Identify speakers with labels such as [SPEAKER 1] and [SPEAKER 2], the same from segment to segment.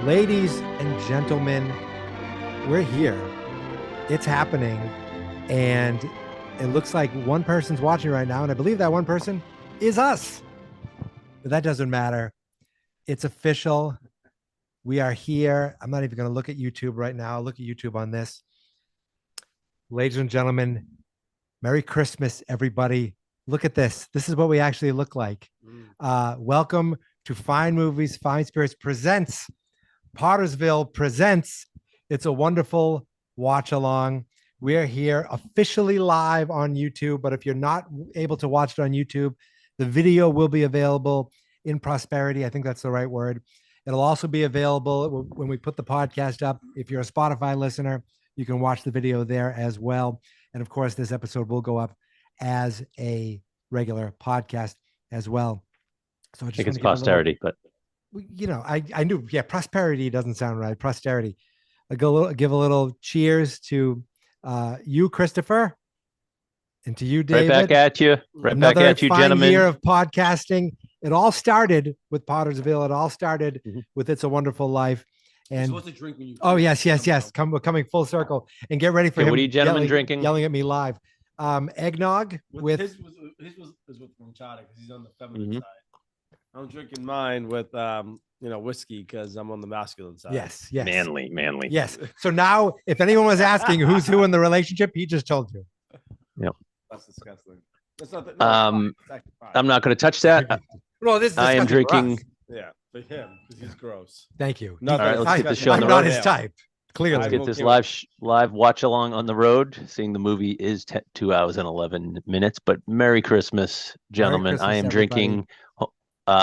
[SPEAKER 1] Ladies and gentlemen, we're here. It's happening. And it looks like one person's watching right now. And I believe that one person is us. But that doesn't matter. It's official. We are here. I'm not even going to look at YouTube right now. I'll look at YouTube on this. Ladies and gentlemen, Merry Christmas, everybody. Look at this. This is what we actually look like. Welcome to Fine Movies, Fine Spirits presents Poddersville presents It's a Wonderful Watch Along. We're here officially live on YouTube, but if you're not able to watch it on YouTube, the video will be available in prosperity. I think that's the right word. It'll also be available when we put the podcast up. If you're a Spotify listener, you can watch the video there as well. And of course, this episode will go up as a regular podcast as well. So I
[SPEAKER 2] think it's posterity, but
[SPEAKER 1] you know, I knew, prosperity doesn't sound right. Posterity. I give a little cheers to you, Christopher, and to you, David.
[SPEAKER 2] Right back at you. Right back at you,
[SPEAKER 1] fine
[SPEAKER 2] gentlemen.
[SPEAKER 1] Year of podcasting. It all started with Poddersville. It all started with It's a Wonderful Life. And
[SPEAKER 3] supposed to drink when you
[SPEAKER 1] yes. We're coming full circle. And get ready for him.
[SPEAKER 2] What are you gentlemen drinking?
[SPEAKER 1] Yelling at me live. Eggnog with
[SPEAKER 3] his was with Ronchata because he's on the feminine side. I'm drinking mine with whiskey because I'm on the masculine side.
[SPEAKER 1] Yes.
[SPEAKER 2] Manly.
[SPEAKER 1] Yes. So now, if anyone was asking who's who in the relationship, he just told you.
[SPEAKER 2] Yep.
[SPEAKER 3] That's disgusting. That's not.
[SPEAKER 2] I'm not going to touch that.
[SPEAKER 1] No, this is
[SPEAKER 2] I am drinking.
[SPEAKER 3] Yeah, for him because he's gross.
[SPEAKER 1] Thank you.
[SPEAKER 2] All right, let's get this show on
[SPEAKER 1] I'm
[SPEAKER 2] the
[SPEAKER 1] not
[SPEAKER 2] road.
[SPEAKER 1] his type. Clearly,
[SPEAKER 2] Let's get this live watch along on the road. Seeing the movie is 2 hours and 11 minutes. But Merry Christmas, gentlemen.
[SPEAKER 1] Christmas,
[SPEAKER 2] I am
[SPEAKER 1] everybody.
[SPEAKER 2] drinking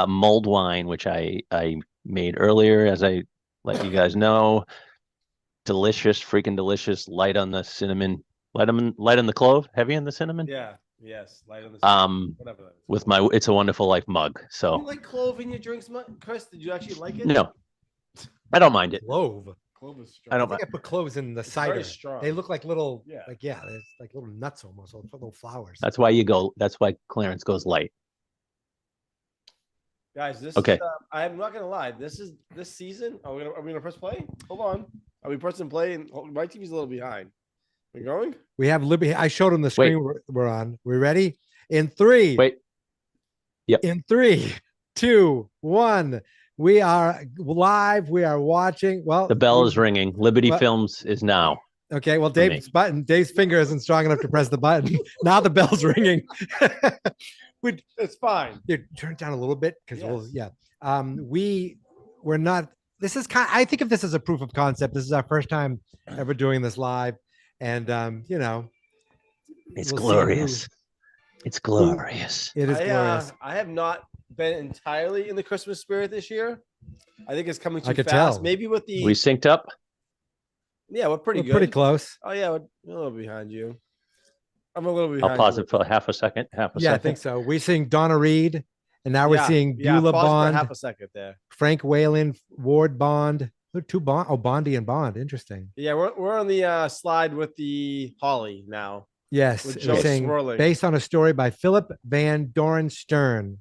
[SPEAKER 2] mulled wine, which I made earlier, as I let you guys know. Delicious, freaking delicious. Light on the cinnamon. Light on the clove. Heavy on the cinnamon.
[SPEAKER 3] Yeah. Yes. Light on the whatever that is.
[SPEAKER 2] With my It's a Wonderful Life mug. So.
[SPEAKER 3] Do you like clove in your drinks, Chris? Did you actually like it?
[SPEAKER 2] No, I don't mind it.
[SPEAKER 1] Clove.
[SPEAKER 3] Clove is strong.
[SPEAKER 2] I
[SPEAKER 1] I
[SPEAKER 2] don't
[SPEAKER 1] think
[SPEAKER 2] mind.
[SPEAKER 1] I put cloves in the cider.
[SPEAKER 3] very strong.
[SPEAKER 1] They look like little,
[SPEAKER 3] Yeah.
[SPEAKER 1] there's like little nuts almost, or little flowers.
[SPEAKER 2] That's why Clarence goes light.
[SPEAKER 3] Guys, this
[SPEAKER 2] Okay.
[SPEAKER 3] is, I'm not gonna lie. This season. Are we gonna press play? Hold on. Are we pressing play? And my TV's a little behind. We going?
[SPEAKER 1] We have Libby. I showed him the screen we're on. We ready? In 3.
[SPEAKER 2] Wait. Yep.
[SPEAKER 1] In 3, 2, 1. We are live. We are watching. Well,
[SPEAKER 2] The bell is ringing. Liberty
[SPEAKER 1] What?
[SPEAKER 2] Films is now.
[SPEAKER 1] Okay. Well,
[SPEAKER 2] me.
[SPEAKER 1] Dave's finger isn't strong enough to press the button. Now the bell's ringing.
[SPEAKER 3] It's fine.
[SPEAKER 1] Dude, turn it down a little bit because
[SPEAKER 3] Yes.
[SPEAKER 1] we're not. This is I think of this as a proof of concept. This is our first time ever doing this live, and
[SPEAKER 2] It's
[SPEAKER 1] we'll see
[SPEAKER 2] glorious. It's glorious.
[SPEAKER 1] it is glorious.
[SPEAKER 3] I have not been entirely in the Christmas spirit this year. I think it's coming too
[SPEAKER 1] I could
[SPEAKER 3] fast.
[SPEAKER 1] tell.
[SPEAKER 3] Maybe with the
[SPEAKER 2] We synced up.
[SPEAKER 3] we're pretty
[SPEAKER 1] We're
[SPEAKER 3] good.
[SPEAKER 1] pretty close.
[SPEAKER 3] Oh yeah, we're a little behind you. I'm a little behind.
[SPEAKER 2] I'll pause
[SPEAKER 3] you.
[SPEAKER 2] it for half a second.
[SPEAKER 1] Yeah, I
[SPEAKER 2] second.
[SPEAKER 1] think so. We're seeing Donna Reed, and now we're
[SPEAKER 3] Yeah,
[SPEAKER 1] seeing
[SPEAKER 3] yeah,
[SPEAKER 1] Beulah
[SPEAKER 3] pause for
[SPEAKER 1] Bond,
[SPEAKER 3] half a second there.
[SPEAKER 1] Frank Whalen, Ward Bond. Two Bond. Oh, Bondy and Bond. Interesting.
[SPEAKER 3] Yeah, we're on the slide with the Holly now.
[SPEAKER 1] Yes,
[SPEAKER 3] With
[SPEAKER 1] we're
[SPEAKER 3] Joe
[SPEAKER 1] saying
[SPEAKER 3] swirling.
[SPEAKER 1] based on a story by Philip Van Doren Stern.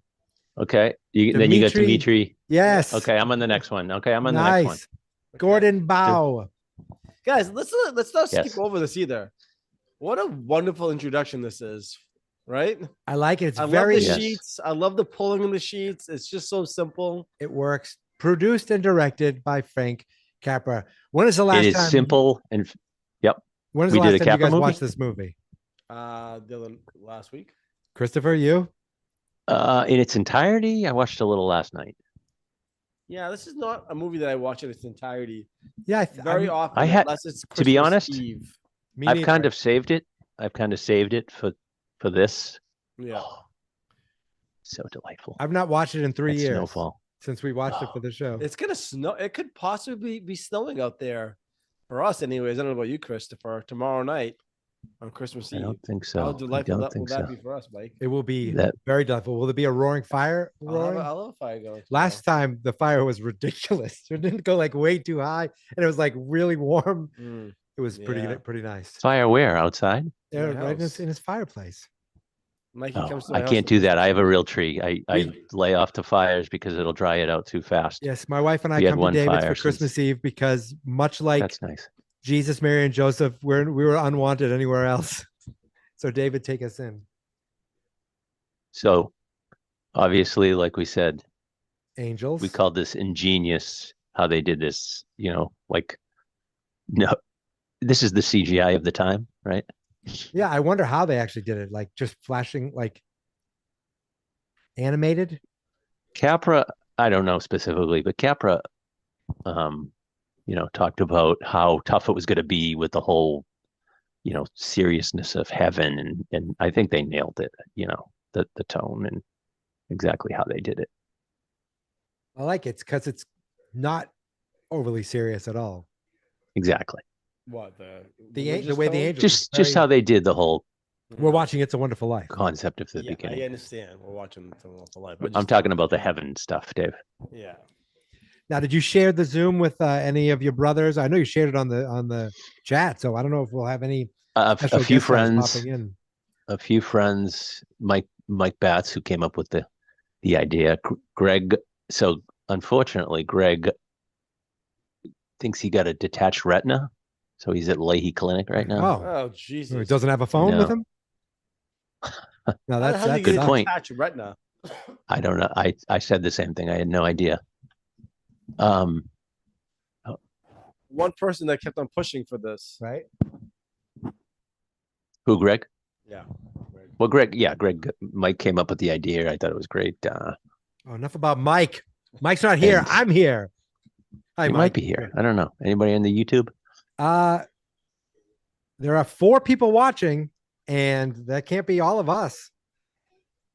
[SPEAKER 2] Okay. Then you got
[SPEAKER 1] Dimitri-
[SPEAKER 2] Dimitri.
[SPEAKER 1] Yes.
[SPEAKER 2] Okay, I'm on the next one. Okay, I'm on the
[SPEAKER 1] Nice.
[SPEAKER 2] next one.
[SPEAKER 1] Gordon Bow.
[SPEAKER 3] Guys, let's not
[SPEAKER 2] Yes.
[SPEAKER 3] skip over this either. What a wonderful introduction this is, right?
[SPEAKER 1] I like it. It's
[SPEAKER 3] I
[SPEAKER 1] very.
[SPEAKER 3] love the
[SPEAKER 2] Yes.
[SPEAKER 3] sheets. I love the pulling of the sheets. It's just so simple.
[SPEAKER 1] It works. Produced and directed by Frank Capra. When is the last
[SPEAKER 2] It is
[SPEAKER 1] time?
[SPEAKER 2] simple and
[SPEAKER 1] When is
[SPEAKER 2] we
[SPEAKER 1] the
[SPEAKER 2] did
[SPEAKER 1] last
[SPEAKER 2] a
[SPEAKER 1] time you
[SPEAKER 2] Capra
[SPEAKER 1] guys
[SPEAKER 2] movie?
[SPEAKER 1] watched this movie?
[SPEAKER 3] Last week.
[SPEAKER 1] Christopher, you?
[SPEAKER 2] in its entirety. I watched a little last night.
[SPEAKER 3] Yeah, this is not a movie that I watch in its entirety.
[SPEAKER 1] Yeah.
[SPEAKER 3] Very often,
[SPEAKER 2] I had-
[SPEAKER 3] unless it's
[SPEAKER 2] to be
[SPEAKER 3] Christmas
[SPEAKER 2] honest,
[SPEAKER 3] Eve.
[SPEAKER 2] I've kind of saved it. For this.
[SPEAKER 3] Yeah.
[SPEAKER 2] So delightful.
[SPEAKER 1] I've not watched it in 3
[SPEAKER 2] That
[SPEAKER 1] years
[SPEAKER 2] Snowfall.
[SPEAKER 1] since we watched it for the show.
[SPEAKER 3] It's gonna snow. It could possibly be snowing out there for us, anyways. I don't know about you, Christopher. Tomorrow night on Christmas
[SPEAKER 2] I
[SPEAKER 3] Eve.
[SPEAKER 2] don't think
[SPEAKER 3] How
[SPEAKER 2] so. I
[SPEAKER 3] delightful
[SPEAKER 2] don't
[SPEAKER 3] will
[SPEAKER 2] think
[SPEAKER 3] that
[SPEAKER 2] so.
[SPEAKER 3] be for us, Mike?
[SPEAKER 1] It will be
[SPEAKER 2] That-
[SPEAKER 1] very delightful. Will there be a roaring fire?
[SPEAKER 3] I'll
[SPEAKER 1] Roaring?
[SPEAKER 3] have a fire going.
[SPEAKER 1] Last time the fire was ridiculous. It didn't go like way too high, and it was like really warm.
[SPEAKER 3] Mm.
[SPEAKER 1] It was
[SPEAKER 3] Yeah.
[SPEAKER 1] pretty nice.
[SPEAKER 2] Fire where? Outside?
[SPEAKER 1] Yeah,
[SPEAKER 3] My
[SPEAKER 1] right in
[SPEAKER 3] house.
[SPEAKER 1] his fireplace.
[SPEAKER 3] Mikey
[SPEAKER 2] Oh,
[SPEAKER 3] comes to my
[SPEAKER 2] I
[SPEAKER 3] house
[SPEAKER 2] can't
[SPEAKER 3] for
[SPEAKER 2] do that.
[SPEAKER 3] Christmas.
[SPEAKER 2] I have a real tree. I
[SPEAKER 3] We-
[SPEAKER 2] lay off the fires because it'll dry it out too fast.
[SPEAKER 1] Yes, my wife and I
[SPEAKER 2] We had
[SPEAKER 1] come to
[SPEAKER 2] one
[SPEAKER 1] David's
[SPEAKER 2] fire
[SPEAKER 1] for Christmas
[SPEAKER 2] since-
[SPEAKER 1] Eve because much like
[SPEAKER 2] That's nice.
[SPEAKER 1] Jesus, Mary, and Joseph, we were unwanted anywhere else. So David, take us in.
[SPEAKER 2] So obviously, like we said,
[SPEAKER 1] Angels.
[SPEAKER 2] we called this ingenious how they did this, like no, this is the CGI of the time, right?
[SPEAKER 1] Yeah, I wonder how they actually did it. Like just flashing, like animated.
[SPEAKER 2] Capra, I don't know specifically, but Capra, talked about how tough it was going to be with the whole, seriousness of heaven, and I think they nailed it. The tone and exactly how they did it.
[SPEAKER 1] I like it because it's not overly serious at all.
[SPEAKER 2] Exactly.
[SPEAKER 3] What
[SPEAKER 1] The
[SPEAKER 3] religious
[SPEAKER 1] way the
[SPEAKER 3] tone?
[SPEAKER 1] angels
[SPEAKER 2] Just how they did the whole
[SPEAKER 1] we're watching It's a Wonderful Life.
[SPEAKER 2] concept of the
[SPEAKER 3] Yeah, I
[SPEAKER 2] beginning.
[SPEAKER 3] understand. We're watching Someone Else Alive.
[SPEAKER 2] I'm talking about the heaven stuff, Dave.
[SPEAKER 3] Yeah.
[SPEAKER 1] Now, did you share the Zoom with any of your brothers? I know you shared it on the chat, so I don't know if we'll have any
[SPEAKER 2] A
[SPEAKER 1] special
[SPEAKER 2] few
[SPEAKER 1] guest stars
[SPEAKER 2] friends,
[SPEAKER 1] popping in.
[SPEAKER 2] Mike Batts, who came up with the idea. Greg. So unfortunately, Greg thinks he got a detached retina, so he's at Leahy Clinic right now.
[SPEAKER 3] Oh Jesus!
[SPEAKER 1] He doesn't have a phone with
[SPEAKER 2] No.
[SPEAKER 1] him. No,
[SPEAKER 3] How the
[SPEAKER 1] that's
[SPEAKER 3] hell did he
[SPEAKER 2] good
[SPEAKER 3] get a
[SPEAKER 2] point.
[SPEAKER 3] detached retina?
[SPEAKER 2] I don't know. I said the same thing. I had no idea.
[SPEAKER 3] One person that kept on pushing for this.
[SPEAKER 1] right.
[SPEAKER 2] Who, Greg?
[SPEAKER 3] Yeah.
[SPEAKER 2] Well, Greg, Mike came up with the idea. I thought it was great.
[SPEAKER 1] Oh, enough about Mike. Mike's not here.
[SPEAKER 2] And-
[SPEAKER 1] I'm here. Hi,
[SPEAKER 2] He
[SPEAKER 1] Mike.
[SPEAKER 2] might be here. I don't know. Anybody on the YouTube?
[SPEAKER 1] There are 4 people watching, and that can't be all of us.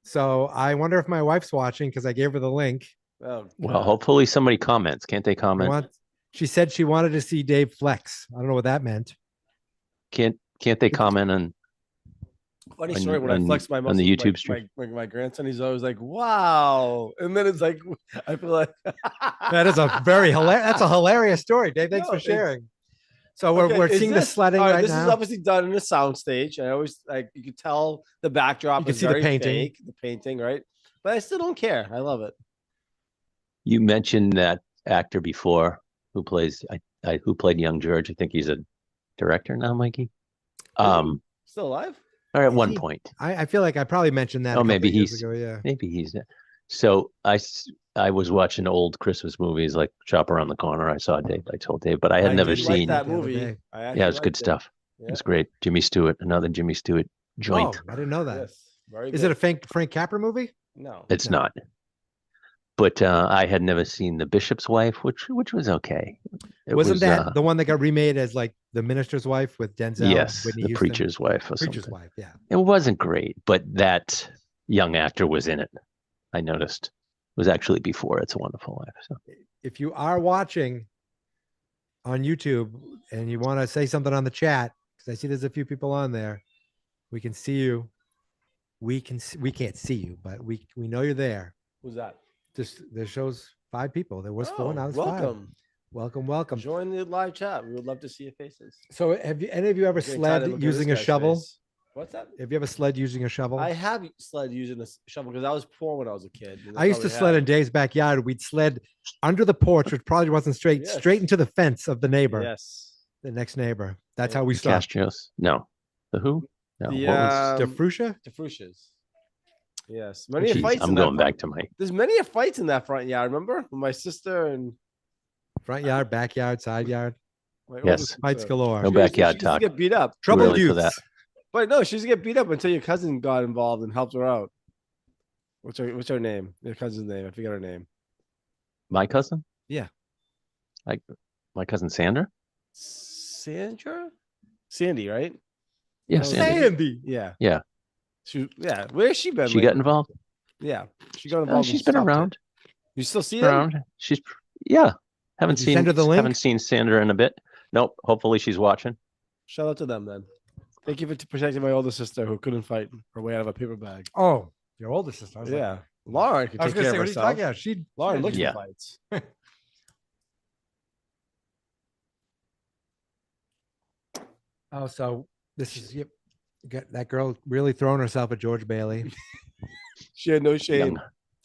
[SPEAKER 1] So I wonder if my wife's watching because I gave her the link.
[SPEAKER 3] Oh,
[SPEAKER 2] Well,
[SPEAKER 3] God.
[SPEAKER 2] hopefully somebody comments. Can't they comment?
[SPEAKER 1] She said she wanted to see Dave flex. I don't know what that meant.
[SPEAKER 2] Can't they comment on
[SPEAKER 3] Funny
[SPEAKER 2] on-
[SPEAKER 3] story. When I
[SPEAKER 2] on-
[SPEAKER 3] flex my
[SPEAKER 2] on
[SPEAKER 3] muscles,
[SPEAKER 2] the
[SPEAKER 3] my-
[SPEAKER 2] YouTube stream?
[SPEAKER 3] my grandson, he's always like, "Wow!" And then it's like, I feel like
[SPEAKER 1] That is a very hilarious. That's a hilarious story, Dave. Thanks
[SPEAKER 3] No,
[SPEAKER 1] for
[SPEAKER 3] it's-
[SPEAKER 1] sharing. So
[SPEAKER 3] Okay,
[SPEAKER 1] we're
[SPEAKER 3] is
[SPEAKER 1] seeing the
[SPEAKER 3] this-
[SPEAKER 1] sledding
[SPEAKER 3] all
[SPEAKER 1] right
[SPEAKER 3] This
[SPEAKER 1] now.
[SPEAKER 3] is obviously done in a sound stage. I always like you can tell the backdrop
[SPEAKER 1] You can
[SPEAKER 3] is
[SPEAKER 1] see the
[SPEAKER 3] very
[SPEAKER 1] painting.
[SPEAKER 3] fake, the painting, right? But I still don't care. I love it.
[SPEAKER 2] You mentioned that actor before who plays who played young George. I think he's a director now, Mikey.
[SPEAKER 3] Still alive?
[SPEAKER 2] Or at
[SPEAKER 1] Is
[SPEAKER 2] one
[SPEAKER 1] he?
[SPEAKER 2] point,
[SPEAKER 1] I feel like I probably mentioned that.
[SPEAKER 2] Oh,
[SPEAKER 1] a couple
[SPEAKER 2] maybe
[SPEAKER 1] of years
[SPEAKER 2] he's-
[SPEAKER 1] ago. Yeah.
[SPEAKER 2] maybe he's. So I was watching old Christmas movies like Shop Around the Corner. I saw Dave. I told Dave, but I had
[SPEAKER 1] I
[SPEAKER 2] never
[SPEAKER 1] did like
[SPEAKER 2] seen.
[SPEAKER 3] that
[SPEAKER 1] the other
[SPEAKER 3] movie.
[SPEAKER 1] day.
[SPEAKER 3] I
[SPEAKER 2] Yeah,
[SPEAKER 3] actually
[SPEAKER 2] it's good
[SPEAKER 3] liked it.
[SPEAKER 2] stuff.
[SPEAKER 3] Yeah.
[SPEAKER 2] It's great. Jimmy Stewart, another Jimmy Stewart joint.
[SPEAKER 1] Oh, I didn't know that.
[SPEAKER 3] Yes. Very
[SPEAKER 1] Is
[SPEAKER 3] good.
[SPEAKER 1] it a Frank Capra movie?
[SPEAKER 3] No.
[SPEAKER 2] It's
[SPEAKER 1] No.
[SPEAKER 2] not. But I had never seen The Bishop's Wife, which was okay. It
[SPEAKER 1] Wasn't
[SPEAKER 2] was,
[SPEAKER 1] that the one that got remade as like The Minister's Wife with Denzel? and
[SPEAKER 2] yes,
[SPEAKER 1] Whitney
[SPEAKER 2] The
[SPEAKER 1] Houston?
[SPEAKER 2] Preacher's Wife or
[SPEAKER 1] Preacher's
[SPEAKER 2] something.
[SPEAKER 1] Wife. Yeah.
[SPEAKER 2] It wasn't great, but that young actor was in it. I noticed. It was actually before It's a Wonderful Life. So
[SPEAKER 1] If you are watching on YouTube and you want to say something on the chat, because I see there's a few people on there, we can see you. We can't see you, but we know you're there.
[SPEAKER 3] Who's that?
[SPEAKER 1] Just there shows 5 people. There was 4, now it's 5.
[SPEAKER 3] welcome.
[SPEAKER 1] Welcome.
[SPEAKER 3] Join the live chat. We would love to see your faces.
[SPEAKER 1] So have you any of you ever
[SPEAKER 3] I'm getting tired of
[SPEAKER 1] sled
[SPEAKER 3] looking at
[SPEAKER 1] using a
[SPEAKER 3] this guy's
[SPEAKER 1] shovel?
[SPEAKER 3] face. What's that?
[SPEAKER 1] Have you ever sled using a shovel?
[SPEAKER 3] I have sled using a shovel because I was poor when I was a kid. and
[SPEAKER 1] I
[SPEAKER 3] that's
[SPEAKER 1] used
[SPEAKER 3] all
[SPEAKER 1] to
[SPEAKER 3] we
[SPEAKER 1] sled
[SPEAKER 3] had.
[SPEAKER 1] in Dave's backyard. We'd sled under the porch, which probably wasn't straight,
[SPEAKER 3] Yes.
[SPEAKER 1] straight into the fence of the neighbor,
[SPEAKER 3] Yes.
[SPEAKER 1] the next neighbor. That's
[SPEAKER 3] Yeah.
[SPEAKER 1] how we stopped.
[SPEAKER 2] Castro's? No. The Who? No.
[SPEAKER 3] The,
[SPEAKER 2] what was?
[SPEAKER 1] The Fruscia?
[SPEAKER 3] The Frushas. Yes. Many
[SPEAKER 2] Jeez,
[SPEAKER 3] fights.
[SPEAKER 2] I'm
[SPEAKER 3] in that
[SPEAKER 2] going
[SPEAKER 3] front-
[SPEAKER 2] back to my.
[SPEAKER 3] There's many fights in that front yard. Remember with my sister and
[SPEAKER 1] Front yard, backyard, side yard.
[SPEAKER 3] my
[SPEAKER 2] Yes.
[SPEAKER 3] oldest
[SPEAKER 1] Fights
[SPEAKER 3] sister.
[SPEAKER 1] galore.
[SPEAKER 2] No
[SPEAKER 3] She used to-
[SPEAKER 2] backyard
[SPEAKER 3] she used to
[SPEAKER 2] talk.
[SPEAKER 3] get beat up.
[SPEAKER 1] Trouble
[SPEAKER 2] early for
[SPEAKER 1] youths.
[SPEAKER 2] that.
[SPEAKER 3] But no, she used to get beat up until your cousin got involved and helped her out. What's her name? Your cousin's name. I forget her name.
[SPEAKER 2] My cousin?
[SPEAKER 1] Yeah.
[SPEAKER 2] Like my cousin Sandra?
[SPEAKER 3] Sandra? Sandy, right?
[SPEAKER 2] Yeah,
[SPEAKER 3] No,
[SPEAKER 2] Sandy.
[SPEAKER 1] Sandy.
[SPEAKER 3] Yeah.
[SPEAKER 2] Yeah.
[SPEAKER 3] Where's she been?
[SPEAKER 2] She got
[SPEAKER 3] lately?
[SPEAKER 2] involved.
[SPEAKER 3] Yeah. She got involved.
[SPEAKER 2] She's
[SPEAKER 3] and
[SPEAKER 2] been
[SPEAKER 3] stopped it.
[SPEAKER 2] around.
[SPEAKER 3] You still see her?
[SPEAKER 2] Around. She's haven't
[SPEAKER 1] Did you
[SPEAKER 2] seen
[SPEAKER 1] send her the link?
[SPEAKER 2] haven't seen Sandra in a bit. Nope. Hopefully she's watching.
[SPEAKER 3] Shout out to them then. Thank you for protecting my older sister who couldn't fight her way out of a paper bag.
[SPEAKER 1] Oh, your older sister. I was like-
[SPEAKER 3] Yeah. Lauren could
[SPEAKER 1] I was
[SPEAKER 3] take
[SPEAKER 1] going to
[SPEAKER 3] care
[SPEAKER 1] say,
[SPEAKER 3] of
[SPEAKER 1] what are you
[SPEAKER 3] herself.
[SPEAKER 1] talking about? She,
[SPEAKER 3] Lauren looks
[SPEAKER 2] Yeah.
[SPEAKER 3] for fights.
[SPEAKER 1] oh, so this is, yep. That girl really throwing herself at George Bailey.
[SPEAKER 3] She had no shame.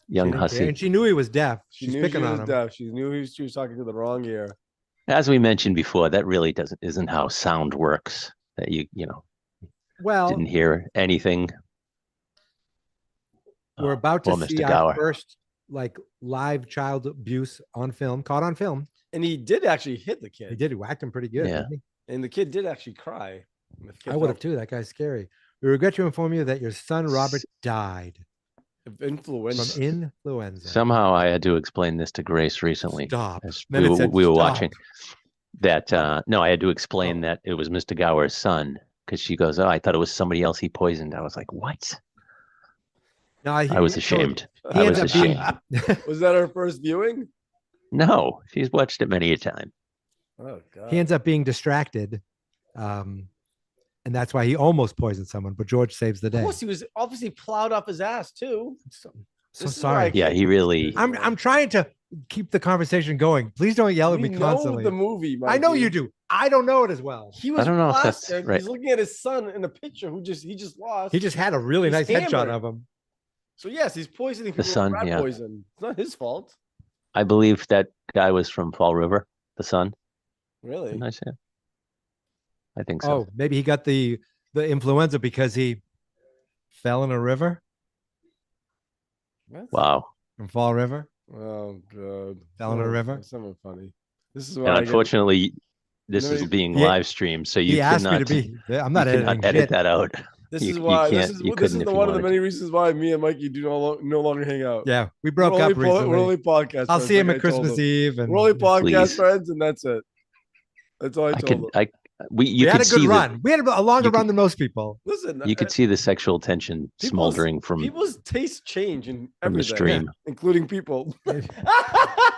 [SPEAKER 2] Young
[SPEAKER 1] She didn't care,
[SPEAKER 2] hussy.
[SPEAKER 1] and she knew he was deaf.
[SPEAKER 3] She
[SPEAKER 1] She's
[SPEAKER 3] knew
[SPEAKER 1] picking
[SPEAKER 3] she
[SPEAKER 1] on
[SPEAKER 3] was
[SPEAKER 1] him.
[SPEAKER 3] deaf. She knew she was talking to the wrong ear.
[SPEAKER 2] As we mentioned before, that really isn't how sound works. That you know
[SPEAKER 1] Well,
[SPEAKER 2] didn't hear anything.
[SPEAKER 1] we're about to
[SPEAKER 2] Well,
[SPEAKER 1] see
[SPEAKER 2] Mr.
[SPEAKER 1] our
[SPEAKER 2] Gower.
[SPEAKER 1] first live child abuse on film, caught on film.
[SPEAKER 3] And he did actually hit the kid.
[SPEAKER 1] He did. He whacked him pretty good.
[SPEAKER 2] Yeah.
[SPEAKER 1] Didn't he?
[SPEAKER 3] And the kid did actually cry.
[SPEAKER 1] I would have too. That guy's scary. We regret to inform you that your son Robert died
[SPEAKER 3] Of influenza.
[SPEAKER 1] from influenza.
[SPEAKER 2] Somehow I had to explain this to Grace recently.
[SPEAKER 1] Stop.
[SPEAKER 2] As
[SPEAKER 1] Then
[SPEAKER 2] we,
[SPEAKER 1] it said
[SPEAKER 2] we were
[SPEAKER 1] stop.
[SPEAKER 2] watching that. No, I had to explain that it was Mr. Gower's son because she goes, "Oh, I thought it was somebody else he poisoned." I was like, "What?"
[SPEAKER 1] No,
[SPEAKER 2] I was ashamed.
[SPEAKER 1] He
[SPEAKER 2] I
[SPEAKER 1] ends
[SPEAKER 2] was
[SPEAKER 1] up being.
[SPEAKER 2] ashamed.
[SPEAKER 3] Was that her first viewing?
[SPEAKER 2] No, she's watched it many a time.
[SPEAKER 3] Oh god.
[SPEAKER 1] He ends up being distracted, and that's why he almost poisoned someone. But George saves the
[SPEAKER 3] Of
[SPEAKER 1] day.
[SPEAKER 3] course, he was obviously plowed up his ass too.
[SPEAKER 1] So
[SPEAKER 3] This is
[SPEAKER 1] sorry.
[SPEAKER 3] why I
[SPEAKER 2] Yeah,
[SPEAKER 3] can't
[SPEAKER 2] he
[SPEAKER 3] do this
[SPEAKER 2] really-
[SPEAKER 3] anymore.
[SPEAKER 1] I'm trying to keep the conversation going. Please don't yell at
[SPEAKER 3] We
[SPEAKER 1] me
[SPEAKER 3] know
[SPEAKER 1] constantly.
[SPEAKER 3] the movie.
[SPEAKER 1] I know
[SPEAKER 3] Mikey.
[SPEAKER 1] you do. I don't know it as well.
[SPEAKER 3] He was
[SPEAKER 2] don't know if that's
[SPEAKER 3] blasted.
[SPEAKER 2] right.
[SPEAKER 3] He's looking at his son in the picture who he just lost.
[SPEAKER 1] He just had a really
[SPEAKER 3] He's
[SPEAKER 1] nice headshot
[SPEAKER 3] hammered.
[SPEAKER 1] of him.
[SPEAKER 3] So yes, he's poisoning
[SPEAKER 2] The
[SPEAKER 3] people
[SPEAKER 2] son,
[SPEAKER 3] with rat
[SPEAKER 2] yeah.
[SPEAKER 3] poison. It's not his fault.
[SPEAKER 2] I believe that guy was from Fall River, the son.
[SPEAKER 3] Really?
[SPEAKER 2] Didn't I say it? I think so.
[SPEAKER 1] Oh, maybe he got the influenza because he fell in a river
[SPEAKER 3] What?
[SPEAKER 2] Wow.
[SPEAKER 1] from Fall River.
[SPEAKER 3] Oh god.
[SPEAKER 1] Fell in a river?
[SPEAKER 3] Something funny. This is why
[SPEAKER 2] And
[SPEAKER 3] I get-
[SPEAKER 2] unfortunately, this
[SPEAKER 3] No,
[SPEAKER 2] is
[SPEAKER 3] he-
[SPEAKER 2] being
[SPEAKER 1] he-
[SPEAKER 2] live streamed, so you
[SPEAKER 1] He asked me
[SPEAKER 2] cannot.
[SPEAKER 1] to be. I'm not
[SPEAKER 2] you
[SPEAKER 1] editing
[SPEAKER 2] cannot edit
[SPEAKER 1] shit.
[SPEAKER 2] that out.
[SPEAKER 3] This
[SPEAKER 2] You-
[SPEAKER 3] is
[SPEAKER 2] you
[SPEAKER 3] why
[SPEAKER 2] can't-
[SPEAKER 3] this is
[SPEAKER 2] you
[SPEAKER 3] this is
[SPEAKER 2] couldn't
[SPEAKER 3] the
[SPEAKER 2] if you
[SPEAKER 3] one of the
[SPEAKER 2] wanted
[SPEAKER 3] many reasons why me and Mikey do no longer hang out.
[SPEAKER 1] Yeah, we broke
[SPEAKER 3] we're
[SPEAKER 1] up
[SPEAKER 3] only
[SPEAKER 1] recently.
[SPEAKER 3] we're only podcast.
[SPEAKER 1] I'll
[SPEAKER 3] friends,
[SPEAKER 1] see him
[SPEAKER 3] like
[SPEAKER 1] at
[SPEAKER 3] I told
[SPEAKER 1] Christmas
[SPEAKER 3] him.
[SPEAKER 1] Eve, and
[SPEAKER 3] We're only podcast
[SPEAKER 2] Please.
[SPEAKER 3] friends, and that's it. That's all I
[SPEAKER 2] I
[SPEAKER 3] told
[SPEAKER 2] could.
[SPEAKER 3] him.
[SPEAKER 1] we
[SPEAKER 2] You
[SPEAKER 1] had
[SPEAKER 2] could
[SPEAKER 1] a good
[SPEAKER 2] see
[SPEAKER 1] run. We had a longer
[SPEAKER 2] you could-
[SPEAKER 1] run than most people.
[SPEAKER 3] Listen,
[SPEAKER 2] you could see the sexual tension
[SPEAKER 3] people's-
[SPEAKER 2] smoldering from
[SPEAKER 3] people's tastes change in
[SPEAKER 2] from the
[SPEAKER 3] everything,
[SPEAKER 2] stream.
[SPEAKER 3] including people.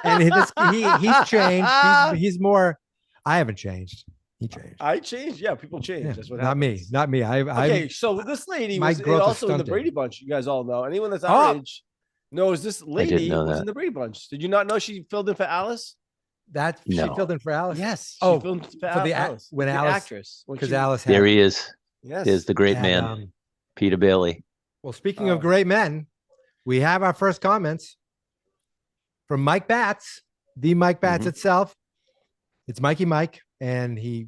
[SPEAKER 1] And he's changed. He's more. I haven't changed. He changed.
[SPEAKER 3] I changed. Yeah, people change.
[SPEAKER 1] Yeah,
[SPEAKER 3] That's what
[SPEAKER 1] not
[SPEAKER 3] happens.
[SPEAKER 1] me. Not me.
[SPEAKER 3] Okay, so this lady
[SPEAKER 1] my
[SPEAKER 3] was
[SPEAKER 1] growth is
[SPEAKER 3] also in the
[SPEAKER 1] stunted.
[SPEAKER 3] Brady Bunch. You guys all know. Anyone that's our
[SPEAKER 1] Oh.
[SPEAKER 3] age knows this lady
[SPEAKER 2] know
[SPEAKER 3] was
[SPEAKER 2] that.
[SPEAKER 3] in the Brady Bunch. Did you not know she filled in for Alice?
[SPEAKER 1] That she
[SPEAKER 2] No.
[SPEAKER 1] filled in for Alice.
[SPEAKER 3] Yes.
[SPEAKER 1] Oh,
[SPEAKER 3] she filled in
[SPEAKER 1] for the
[SPEAKER 3] Alice.
[SPEAKER 1] when
[SPEAKER 3] the
[SPEAKER 1] Alice-
[SPEAKER 3] actress. When
[SPEAKER 1] because
[SPEAKER 3] she-
[SPEAKER 1] Alice had.
[SPEAKER 2] There he is.
[SPEAKER 3] Yes.
[SPEAKER 2] Is the great
[SPEAKER 1] had,
[SPEAKER 2] man, Peter Bailey.
[SPEAKER 1] well, speaking
[SPEAKER 3] Oh.
[SPEAKER 1] of great men, we have our first comments from Mike Batts, the Mike Batts
[SPEAKER 2] Mhm.
[SPEAKER 1] itself. It's Mikey Mike, and he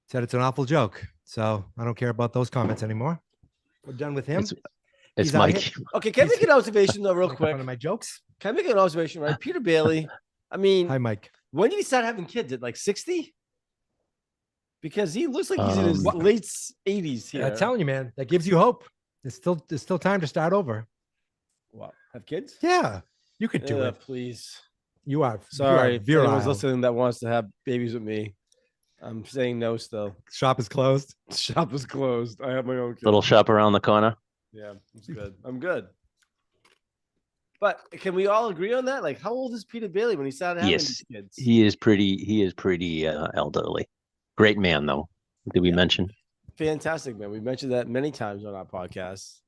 [SPEAKER 1] said it's an awful joke. So I don't care about those comments anymore. We're done with him.
[SPEAKER 2] It's
[SPEAKER 1] He's out
[SPEAKER 2] Mike.
[SPEAKER 1] here.
[SPEAKER 3] Okay, can I make an observation though, real
[SPEAKER 1] Make
[SPEAKER 3] quick?
[SPEAKER 1] fun of my jokes.
[SPEAKER 3] Can I make an observation? Right, Peter Bailey. I mean,
[SPEAKER 1] Hi, Mike.
[SPEAKER 3] when did he start having kids? At like 60? Because he looks like he's in his
[SPEAKER 2] Um,
[SPEAKER 3] late 80s here.
[SPEAKER 1] I'm telling you, man, that gives you hope. There's still time to start over.
[SPEAKER 3] What? Have kids?
[SPEAKER 1] Yeah, you could do it.
[SPEAKER 3] Please.
[SPEAKER 1] You are
[SPEAKER 3] Sorry, if
[SPEAKER 1] You are
[SPEAKER 3] anyone's
[SPEAKER 1] virile.
[SPEAKER 3] listening that wants to have babies with me. I'm saying no still.
[SPEAKER 1] Shop is closed.
[SPEAKER 3] Shop is closed. I have my own kid.
[SPEAKER 2] Little shop around the corner.
[SPEAKER 3] Yeah, it's good. I'm good. But can we all agree on that? Like, how old is Peter Bailey when he started having
[SPEAKER 2] Yes,
[SPEAKER 3] these kids?
[SPEAKER 2] He is pretty elderly. Great man, though. Did we mention?
[SPEAKER 3] Fantastic, man. We mentioned that many times on our podcast.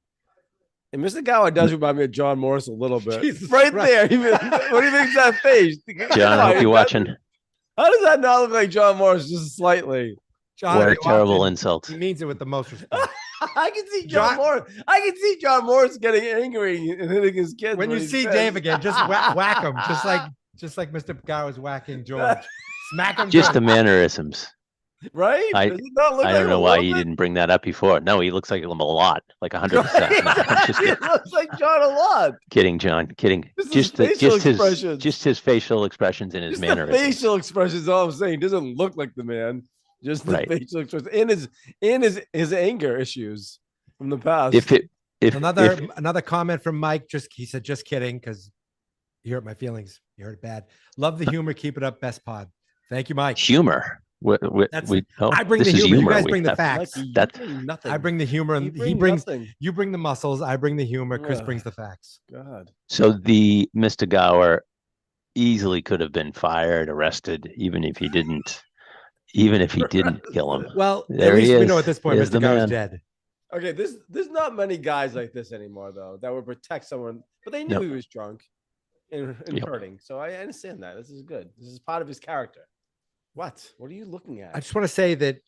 [SPEAKER 3] And Mr. Gower does remind me of John Morris a little bit.
[SPEAKER 1] Jesus
[SPEAKER 3] right
[SPEAKER 1] Christ.
[SPEAKER 3] there. What do you think's that face?
[SPEAKER 2] John, I hope you're watching.
[SPEAKER 3] How does that not look like John Morris just slightly?
[SPEAKER 1] John,
[SPEAKER 2] What a
[SPEAKER 1] if you
[SPEAKER 2] terrible
[SPEAKER 1] watch it,
[SPEAKER 2] insult.
[SPEAKER 1] He means it with the most respect.
[SPEAKER 3] I can see John
[SPEAKER 1] John-
[SPEAKER 3] Morris. I can see John Morris getting angry and hitting his kids.
[SPEAKER 1] When you
[SPEAKER 3] he
[SPEAKER 1] see
[SPEAKER 3] says-
[SPEAKER 1] Dave again, just whack him, just like Mr. Gower was whacking George. Smack him.
[SPEAKER 2] Just
[SPEAKER 1] good.
[SPEAKER 2] the mannerisms.
[SPEAKER 3] right?
[SPEAKER 2] I-
[SPEAKER 3] Does it not look
[SPEAKER 2] I
[SPEAKER 3] like
[SPEAKER 2] don't
[SPEAKER 3] a
[SPEAKER 2] know why
[SPEAKER 3] little
[SPEAKER 2] you
[SPEAKER 3] bit?
[SPEAKER 2] didn't bring that up before. No, he looks like him a lot, like 100%. No, I'm just
[SPEAKER 3] He
[SPEAKER 2] kidding.
[SPEAKER 3] looks like John a lot.
[SPEAKER 2] Kidding, John. Kidding.
[SPEAKER 3] This is
[SPEAKER 2] Just
[SPEAKER 3] facial expressions.
[SPEAKER 2] his facial expressions and his
[SPEAKER 3] Just the
[SPEAKER 2] mannerisms.
[SPEAKER 3] facial expressions. All I'm saying doesn't look like the man. Just the
[SPEAKER 2] Right.
[SPEAKER 3] facial expressions and his anger issues from the past.
[SPEAKER 2] If
[SPEAKER 1] Another comment from Mike. He said, just kidding, because you hurt my feelings. You hurt it bad. Love the humor. Keep it up. Best pod. Thank you, Mike.
[SPEAKER 2] humor,
[SPEAKER 1] That's- I bring
[SPEAKER 2] this
[SPEAKER 1] the
[SPEAKER 2] is
[SPEAKER 1] humor. You
[SPEAKER 2] humor.
[SPEAKER 1] guys
[SPEAKER 2] we
[SPEAKER 1] bring the
[SPEAKER 2] have.
[SPEAKER 1] facts.
[SPEAKER 3] Mikey, you
[SPEAKER 2] that-
[SPEAKER 3] bring nothing.
[SPEAKER 1] I bring the humor,
[SPEAKER 3] You
[SPEAKER 1] and
[SPEAKER 3] bring
[SPEAKER 1] he brings.
[SPEAKER 3] nothing.
[SPEAKER 1] You bring the muscles. I bring the humor. Chris
[SPEAKER 3] Ugh.
[SPEAKER 1] brings the facts.
[SPEAKER 3] God.
[SPEAKER 2] So the Mr. Gower easily could have been fired, arrested, even if he didn't kill him.
[SPEAKER 1] Well,
[SPEAKER 2] There
[SPEAKER 1] at least
[SPEAKER 2] he
[SPEAKER 1] we know
[SPEAKER 2] is.
[SPEAKER 1] at this point
[SPEAKER 2] There's
[SPEAKER 1] Mr.
[SPEAKER 2] the
[SPEAKER 1] Gower's
[SPEAKER 2] man.
[SPEAKER 1] dead.
[SPEAKER 3] Okay, there's not many guys like this anymore though that would protect someone, but they knew
[SPEAKER 2] Yep.
[SPEAKER 3] he was drunk and
[SPEAKER 2] Yep.
[SPEAKER 3] hurting. So I understand that. This is good. This is part of his character. What? What are you looking at?
[SPEAKER 1] I just want to say that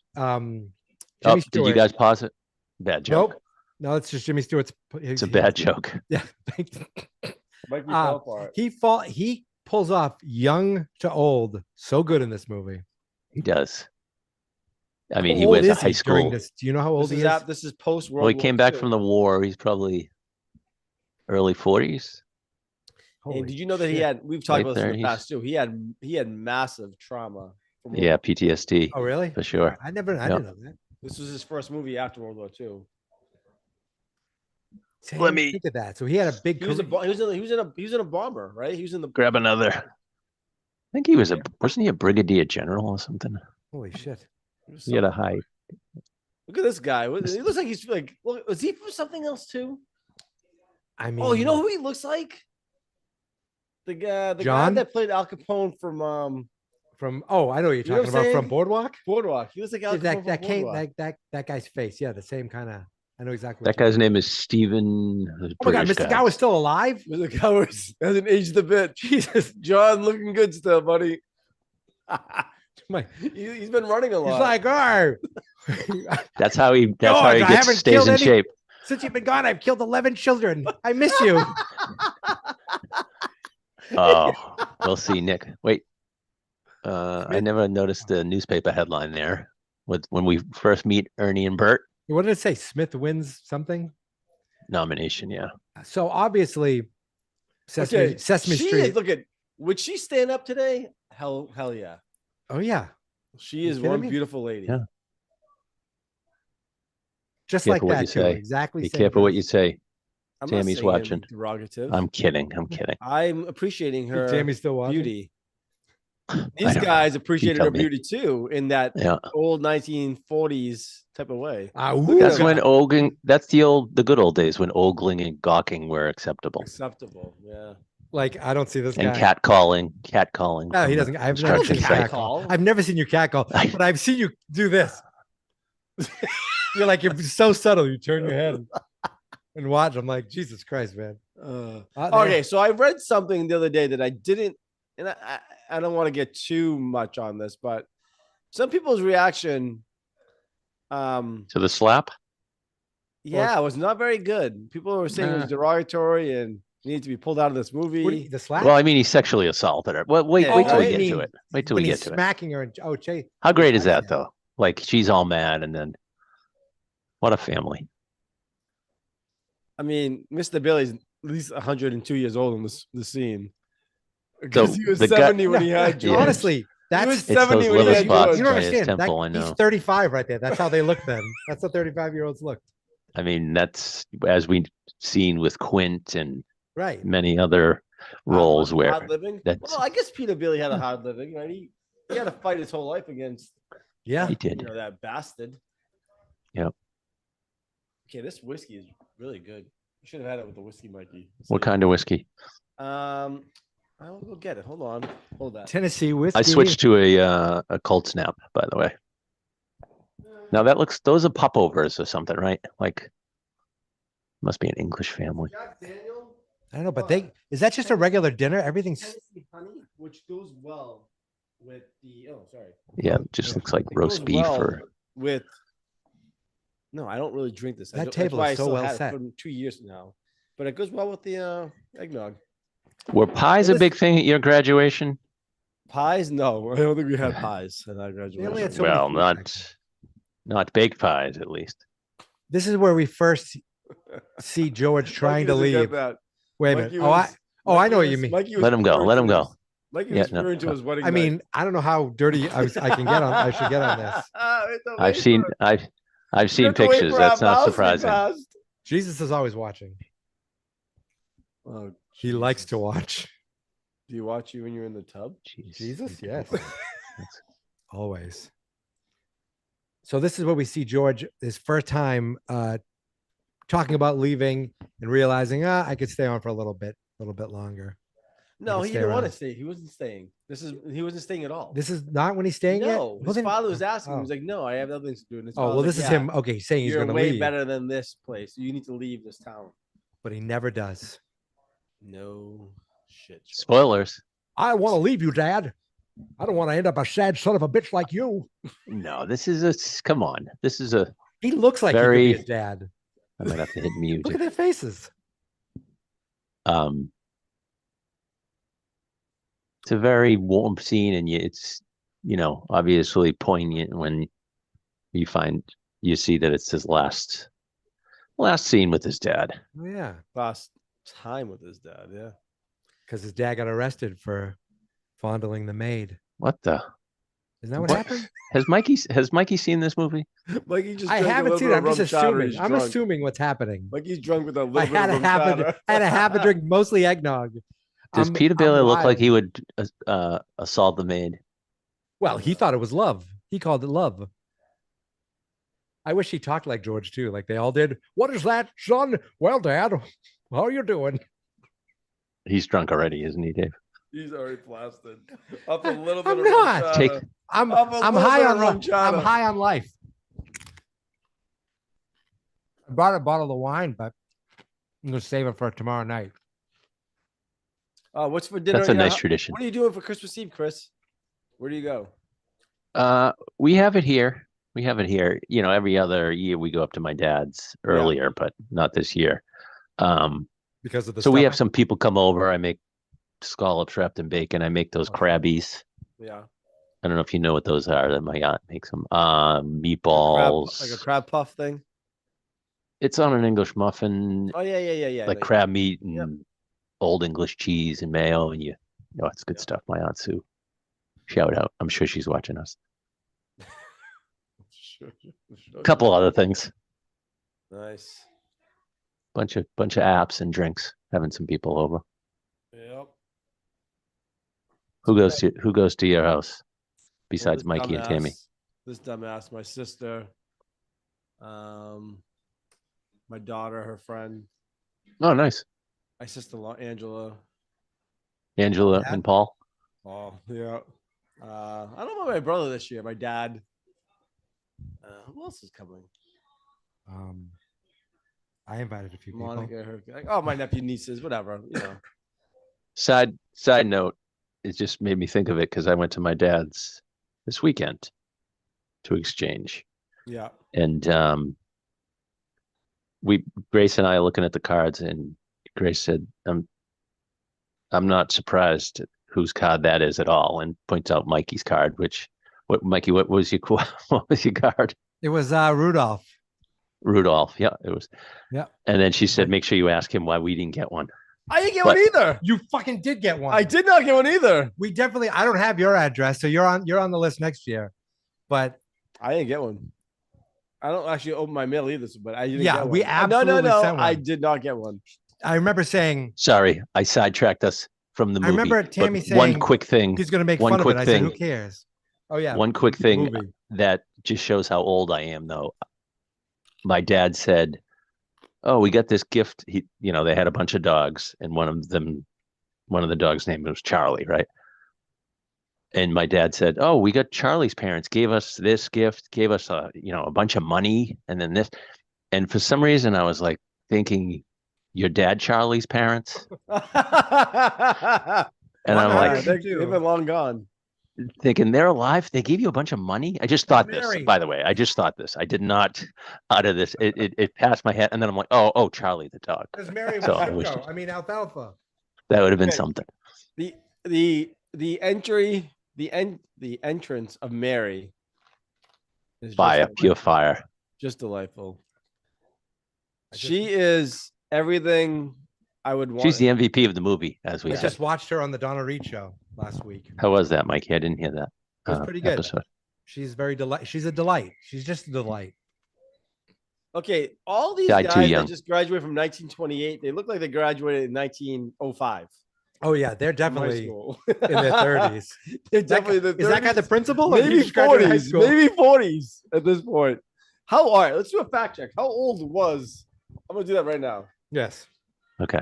[SPEAKER 2] Oh,
[SPEAKER 1] Jimmy
[SPEAKER 2] did you
[SPEAKER 1] Stewart.
[SPEAKER 2] guys pause it? Bad joke.
[SPEAKER 1] Nope. No, it's just Jimmy Stewart's.
[SPEAKER 2] It's a bad joke.
[SPEAKER 1] Yeah.
[SPEAKER 3] Mikey fell for it.
[SPEAKER 1] He pulls off young to old so good in this movie.
[SPEAKER 2] He does. I
[SPEAKER 1] How
[SPEAKER 2] mean, he
[SPEAKER 1] old
[SPEAKER 2] wears a
[SPEAKER 1] is
[SPEAKER 2] high
[SPEAKER 1] during
[SPEAKER 2] school.
[SPEAKER 1] this? Do you know how old he is?
[SPEAKER 3] This is post World
[SPEAKER 2] Well, he
[SPEAKER 3] War
[SPEAKER 2] came back
[SPEAKER 3] II.
[SPEAKER 2] from the war. He's probably early 40s.
[SPEAKER 1] Holy
[SPEAKER 3] And did you know that he
[SPEAKER 1] shit.
[SPEAKER 3] had? We've talked
[SPEAKER 2] Late
[SPEAKER 3] about this in the
[SPEAKER 2] 30s.
[SPEAKER 3] past too. He had massive trauma. From World
[SPEAKER 2] Yeah,
[SPEAKER 3] War-
[SPEAKER 2] PTSD
[SPEAKER 1] Oh, really?
[SPEAKER 2] for sure.
[SPEAKER 1] I didn't know that.
[SPEAKER 3] This was his first movie after World War II.
[SPEAKER 1] Damn,
[SPEAKER 2] Let me-
[SPEAKER 1] think of that. So he had a big.
[SPEAKER 3] He was
[SPEAKER 1] career.
[SPEAKER 3] he was in a bomber, right? He was in the.
[SPEAKER 2] Grab another. I think he was wasn't he a brigadier general or something?
[SPEAKER 1] Holy shit!
[SPEAKER 2] He had a high.
[SPEAKER 3] Look at this guy. He looks like he's like. Well, is he from something else too?
[SPEAKER 1] I mean,
[SPEAKER 3] Oh, you know who he looks like? The guy
[SPEAKER 1] John?
[SPEAKER 3] that played Al Capone from
[SPEAKER 1] from. Oh, I know what you're
[SPEAKER 3] You know
[SPEAKER 1] talking
[SPEAKER 3] what I'm
[SPEAKER 1] about from
[SPEAKER 3] saying?
[SPEAKER 1] Boardwalk.
[SPEAKER 3] Boardwalk. He looks like Al
[SPEAKER 1] Yeah,
[SPEAKER 3] Capone
[SPEAKER 1] that
[SPEAKER 3] from
[SPEAKER 1] came
[SPEAKER 3] Boardwalk.
[SPEAKER 1] that guy's face. Yeah, the same kind of. I know exactly.
[SPEAKER 2] That guy's name is Stephen.
[SPEAKER 1] Oh my God, Mr. Guy was still alive.
[SPEAKER 3] Mr. Cowers hasn't aged a bit.
[SPEAKER 1] Jesus,
[SPEAKER 3] John looking good still, buddy.
[SPEAKER 1] my,
[SPEAKER 3] He's been running a lot.
[SPEAKER 1] he's like, oh,
[SPEAKER 2] That's how he. That's
[SPEAKER 1] George,
[SPEAKER 2] how he
[SPEAKER 1] I
[SPEAKER 2] gets
[SPEAKER 1] haven't
[SPEAKER 2] stays
[SPEAKER 1] killed
[SPEAKER 2] in
[SPEAKER 1] any-
[SPEAKER 2] shape.
[SPEAKER 1] since you've been gone, I've killed 11 children. I miss you.
[SPEAKER 2] Oh, we'll see, Nick. Wait. I never noticed the newspaper headline there with when we first meet Ernie and Bert.
[SPEAKER 1] What did it say? Smith wins something.
[SPEAKER 2] Nomination, yeah.
[SPEAKER 1] So obviously, Sesame
[SPEAKER 3] she
[SPEAKER 1] Street.
[SPEAKER 3] is, look at would she stand up today? Hell yeah.
[SPEAKER 1] Oh yeah,
[SPEAKER 3] She is
[SPEAKER 1] kidding
[SPEAKER 3] one
[SPEAKER 1] me?
[SPEAKER 3] beautiful lady.
[SPEAKER 2] Yeah.
[SPEAKER 1] just
[SPEAKER 2] Careful
[SPEAKER 1] like
[SPEAKER 2] what
[SPEAKER 1] that
[SPEAKER 2] you
[SPEAKER 1] too.
[SPEAKER 2] say.
[SPEAKER 1] Exactly.
[SPEAKER 2] Be
[SPEAKER 1] same
[SPEAKER 2] careful what you
[SPEAKER 1] dress.
[SPEAKER 2] say.
[SPEAKER 3] I'm not
[SPEAKER 2] Tammy's
[SPEAKER 3] saying anything
[SPEAKER 2] watching.
[SPEAKER 3] Derogative.
[SPEAKER 2] I'm kidding. I'm kidding.
[SPEAKER 3] I'm appreciating her
[SPEAKER 1] Tammy's still watching.
[SPEAKER 3] beauty.
[SPEAKER 2] I
[SPEAKER 3] These
[SPEAKER 2] know.
[SPEAKER 3] guys appreciated her
[SPEAKER 2] tell me.
[SPEAKER 3] beauty too, in that
[SPEAKER 2] Yeah.
[SPEAKER 3] old 1940s type of way.
[SPEAKER 2] That's when ogling. That's the good old days when ogling and gawking were acceptable.
[SPEAKER 3] Acceptable, yeah.
[SPEAKER 1] like I don't see this
[SPEAKER 2] And
[SPEAKER 1] guy.
[SPEAKER 2] cat calling.
[SPEAKER 1] No, he doesn't. I've never seen
[SPEAKER 2] Construction
[SPEAKER 1] you
[SPEAKER 2] site.
[SPEAKER 1] cat call. I've never seen you cat call, but I've seen you do this. you're so subtle. You turn your head and watch. I'm like, Jesus Christ, man.
[SPEAKER 3] Okay, so I read something the other day that I didn't, and I don't want to get too much on this, but some people's reaction,
[SPEAKER 2] To the slap?
[SPEAKER 3] yeah, it was not very good. People were saying it was derogatory and needed to be pulled out of this movie.
[SPEAKER 1] The slap?
[SPEAKER 2] Well, I mean, he sexually assaulted her. Well, wait
[SPEAKER 3] Yeah,
[SPEAKER 2] till we
[SPEAKER 3] right?
[SPEAKER 2] get
[SPEAKER 1] I mean,
[SPEAKER 2] to it. Wait till
[SPEAKER 1] when
[SPEAKER 2] we
[SPEAKER 1] he's
[SPEAKER 2] get to it.
[SPEAKER 1] smacking her. And, oh, Jay.
[SPEAKER 2] How great is
[SPEAKER 1] I
[SPEAKER 2] that, though? Like, she's all mad, and then what a family.
[SPEAKER 3] I mean, Mr. Billy's at least 102 years old in this scene.
[SPEAKER 2] So
[SPEAKER 3] Because he was
[SPEAKER 2] the guy-
[SPEAKER 3] 70 when he had
[SPEAKER 2] Yeah.
[SPEAKER 3] George.
[SPEAKER 1] Honestly, that's
[SPEAKER 3] was
[SPEAKER 2] It's
[SPEAKER 3] 70
[SPEAKER 2] those
[SPEAKER 3] when he
[SPEAKER 2] liver
[SPEAKER 3] had
[SPEAKER 2] spots
[SPEAKER 3] George.
[SPEAKER 1] you don't
[SPEAKER 2] by his
[SPEAKER 1] understand.
[SPEAKER 2] temple, I
[SPEAKER 1] He's
[SPEAKER 2] know.
[SPEAKER 1] 35 right there. That's how they look then. That's how 35-year-olds look.
[SPEAKER 2] I mean, that's as we've seen with Quint and
[SPEAKER 1] Right.
[SPEAKER 2] many other roles where
[SPEAKER 3] hard living.
[SPEAKER 2] that's-
[SPEAKER 3] Well, I guess Peter Billy had a hard living, right? He had to fight his whole life against
[SPEAKER 1] Yeah.
[SPEAKER 2] he did.
[SPEAKER 3] that bastard.
[SPEAKER 2] Yep.
[SPEAKER 3] Okay, this whiskey is really good. You should have had it with the whiskey, Mikey.
[SPEAKER 2] What kind of whiskey?
[SPEAKER 3] I'll go get it. Hold on. Hold that.
[SPEAKER 1] Tennessee whiskey.
[SPEAKER 2] I switched to a cold snap, by the way. Now those are popovers or something, right? Like, must be an English family.
[SPEAKER 3] Jack Daniel
[SPEAKER 1] I don't know, but is that just a regular dinner? Everything's
[SPEAKER 3] Tennessee honey, which goes well with the. Oh, sorry.
[SPEAKER 2] Yeah, it just looks like
[SPEAKER 3] It
[SPEAKER 2] roast
[SPEAKER 3] goes
[SPEAKER 2] beef
[SPEAKER 3] well
[SPEAKER 2] or
[SPEAKER 3] with. No, I don't really drink this.
[SPEAKER 1] That
[SPEAKER 3] I don't-
[SPEAKER 1] table
[SPEAKER 3] that's why
[SPEAKER 1] is
[SPEAKER 3] I
[SPEAKER 1] so
[SPEAKER 3] still
[SPEAKER 1] well
[SPEAKER 3] had it
[SPEAKER 1] set.
[SPEAKER 3] for 2 years now, but it goes well with the eggnog.
[SPEAKER 2] were pies a
[SPEAKER 3] This-
[SPEAKER 2] big thing at your graduation?
[SPEAKER 3] Pies? No, I don't think we had pies at our graduation.
[SPEAKER 1] had so many
[SPEAKER 2] Well,
[SPEAKER 1] food back
[SPEAKER 2] not baked pies, at least.
[SPEAKER 1] This is where we first see George trying to
[SPEAKER 3] Mikey doesn't get
[SPEAKER 1] leave.
[SPEAKER 3] that.
[SPEAKER 1] Wait a
[SPEAKER 3] Mikey
[SPEAKER 1] minute.
[SPEAKER 3] was-
[SPEAKER 1] I
[SPEAKER 3] Mikey
[SPEAKER 1] know what
[SPEAKER 3] was-
[SPEAKER 1] you mean.
[SPEAKER 3] Mikey was
[SPEAKER 2] Let him go,
[SPEAKER 3] referring
[SPEAKER 2] let
[SPEAKER 3] to
[SPEAKER 2] him go.
[SPEAKER 3] his- Mikey
[SPEAKER 2] Yeah,
[SPEAKER 3] was
[SPEAKER 2] no,
[SPEAKER 3] referring to his wedding.
[SPEAKER 1] I mean, I don't know how dirty I should get on this.
[SPEAKER 2] I've seen pictures. That's not surprising.
[SPEAKER 1] Jesus is always watching.
[SPEAKER 3] Oh,
[SPEAKER 1] He likes to
[SPEAKER 3] Jesus.
[SPEAKER 1] watch.
[SPEAKER 3] Do you watch you when you're in the tub?
[SPEAKER 2] Jeez.
[SPEAKER 1] Jesus, yes. Always. So this is where we see George his first time talking about leaving and realizing, I could stay on for a little bit longer.
[SPEAKER 3] No,
[SPEAKER 1] can
[SPEAKER 3] he
[SPEAKER 1] stay
[SPEAKER 3] didn't want to
[SPEAKER 1] around.
[SPEAKER 3] stay. He wasn't staying. He wasn't staying at all.
[SPEAKER 1] This is not when he's staying yet?
[SPEAKER 3] No,
[SPEAKER 1] Well,
[SPEAKER 3] his
[SPEAKER 1] then-
[SPEAKER 3] father was asking. He
[SPEAKER 1] oh.
[SPEAKER 3] was like, "No, I have other things to do." And his
[SPEAKER 1] Oh,
[SPEAKER 3] father
[SPEAKER 1] well,
[SPEAKER 3] was
[SPEAKER 1] this
[SPEAKER 3] like,
[SPEAKER 1] is
[SPEAKER 3] "Yeah,
[SPEAKER 1] him. Okay, saying he's
[SPEAKER 3] You're
[SPEAKER 1] going to
[SPEAKER 3] way
[SPEAKER 1] leave,
[SPEAKER 3] better than this place. You need to leave this town."
[SPEAKER 1] but he never does.
[SPEAKER 3] No shit. George.
[SPEAKER 2] Spoilers.
[SPEAKER 1] I want to leave you, Dad. I don't want to end up a sad son of a bitch like you.
[SPEAKER 2] No, this is a come on. This is a
[SPEAKER 1] He looks like he could
[SPEAKER 2] very.
[SPEAKER 1] be his dad.
[SPEAKER 2] I might have to hit mute.
[SPEAKER 1] Look at their faces.
[SPEAKER 2] It's a very warm scene, and it's obviously poignant when you see that it's his last scene with his dad.
[SPEAKER 1] Oh, yeah,
[SPEAKER 3] Last time with his dad. Yeah.
[SPEAKER 1] because his dad got arrested for fondling the maid.
[SPEAKER 2] What the?
[SPEAKER 1] Isn't that what happened?
[SPEAKER 2] Has Mikey seen this movie?
[SPEAKER 3] Mikey just.
[SPEAKER 1] I haven't seen it. I'm just assuming. I'm assuming what's happening.
[SPEAKER 3] Mikey's drunk with a little
[SPEAKER 1] I
[SPEAKER 3] bit
[SPEAKER 1] had
[SPEAKER 3] of
[SPEAKER 1] I had a habit drink, mostly eggnog.
[SPEAKER 2] Does Peter Bailey look like he would assault the maid?
[SPEAKER 1] Well, he thought it was love. He called it love. I wish he talked like George too, like they all did. What is that, son? Well, Dad, how are you doing?
[SPEAKER 2] He's drunk already, isn't he, Dave?
[SPEAKER 3] He's already blasted. Up a little bit.
[SPEAKER 1] I'm not. I'm high on I'm high on life. I brought a bottle of wine, but I'm gonna save it for tomorrow night.
[SPEAKER 3] What's for dinner?
[SPEAKER 2] That's a nice tradition.
[SPEAKER 3] What are you doing for Christmas Eve, Chris? Where do you go?
[SPEAKER 2] We have it here. Every other year we go up to my dad's earlier, but not this year.
[SPEAKER 1] Because of the
[SPEAKER 2] so we have some people come over. I make scallops wrapped in bacon. I make those crabbies.
[SPEAKER 3] Yeah.
[SPEAKER 2] I don't know if you know what those are. That my aunt makes them. Meatballs.
[SPEAKER 3] Like a crab puff thing.
[SPEAKER 2] It's on an English muffin.
[SPEAKER 3] Oh yeah.
[SPEAKER 2] Like crab meat and old English cheese and mayo, and it's good stuff. My aunt Sue. Shout out. I'm sure she's watching us. A couple other things.
[SPEAKER 3] Nice.
[SPEAKER 2] Bunch of apps and drinks. Having some people over.
[SPEAKER 3] Yep.
[SPEAKER 2] Who goes to your house besides Mikey and Tammy?
[SPEAKER 3] This dumbass, my sister, my daughter, her friend.
[SPEAKER 2] Oh, nice.
[SPEAKER 3] My sister-in-law, Angela
[SPEAKER 2] and Paul.
[SPEAKER 3] Oh, yeah. I don't know about my brother this year. My dad. Who else is coming?
[SPEAKER 1] I invited a few people.
[SPEAKER 3] Monica, my nephew, nieces, whatever.
[SPEAKER 2] Side note, it just made me think of it because I went to my dad's this weekend to exchange.
[SPEAKER 3] Yeah.
[SPEAKER 2] And Grace and I are looking at the cards, and Grace said, I'm not surprised at whose card that is at all, and points out Mikey's card, Mikey, what was your card?
[SPEAKER 1] It was Rudolph.
[SPEAKER 2] Rudolph. Yeah, it was.
[SPEAKER 1] Yeah.
[SPEAKER 2] And then she said, make sure you ask him why we didn't get one.
[SPEAKER 3] I didn't get one either.
[SPEAKER 1] You fucking did get one.
[SPEAKER 3] I did not get one either.
[SPEAKER 1] I don't have your address, so you're on the list next year. But
[SPEAKER 3] I didn't get one. I don't actually open my mail either, but I didn't get one.
[SPEAKER 1] We absolutely
[SPEAKER 3] no.
[SPEAKER 1] sent one.
[SPEAKER 3] I did not get one.
[SPEAKER 1] I remember saying,
[SPEAKER 2] sorry, I sidetracked us from the movie.
[SPEAKER 1] I remember Tammy saying
[SPEAKER 2] one quick thing.
[SPEAKER 1] He's going to make fun of it. I said, who cares? Oh, yeah.
[SPEAKER 2] One quick thing that just shows how old I am, though. My dad said, oh, we got this gift. They had a bunch of dogs, and one of the dogs' name was Charlie, right? And my dad said, oh, we got Charlie's parents gave us this gift, gave us a bunch of money, and then this. And for some reason, I was like thinking, your dad Charlie's parents? And I'm like,
[SPEAKER 3] they've been long gone.
[SPEAKER 2] Thinking they're alive. They gave you a bunch of money. I just thought this, by the way. I just thought this. I did not utter this. It passed my head, and then I'm like, oh, Charlie the dog.
[SPEAKER 1] Because Mary was alfalfa.
[SPEAKER 2] That would have been something.
[SPEAKER 3] The entrance of Mary is
[SPEAKER 2] fire, pure fire.
[SPEAKER 3] Just delightful. She is everything I would want.
[SPEAKER 2] She's the MVP of the movie, as we
[SPEAKER 1] just watched her on the Donna Reed show last week.
[SPEAKER 2] How was that, Mikey? I didn't hear that.
[SPEAKER 1] It was pretty good.
[SPEAKER 2] Episode.
[SPEAKER 1] She's she's a delight. She's just a delight.
[SPEAKER 3] Okay, all these guys that just graduated from 1928, they look like they graduated in 1905.
[SPEAKER 1] Oh yeah, they're definitely in their 30s.
[SPEAKER 3] They're definitely the 30s.
[SPEAKER 1] Is that guy the principal?
[SPEAKER 3] Maybe 40s. Maybe 40s at this point. All right, let's do a fact check. How old was? I'm gonna do that right now.
[SPEAKER 1] Yes.
[SPEAKER 2] Okay.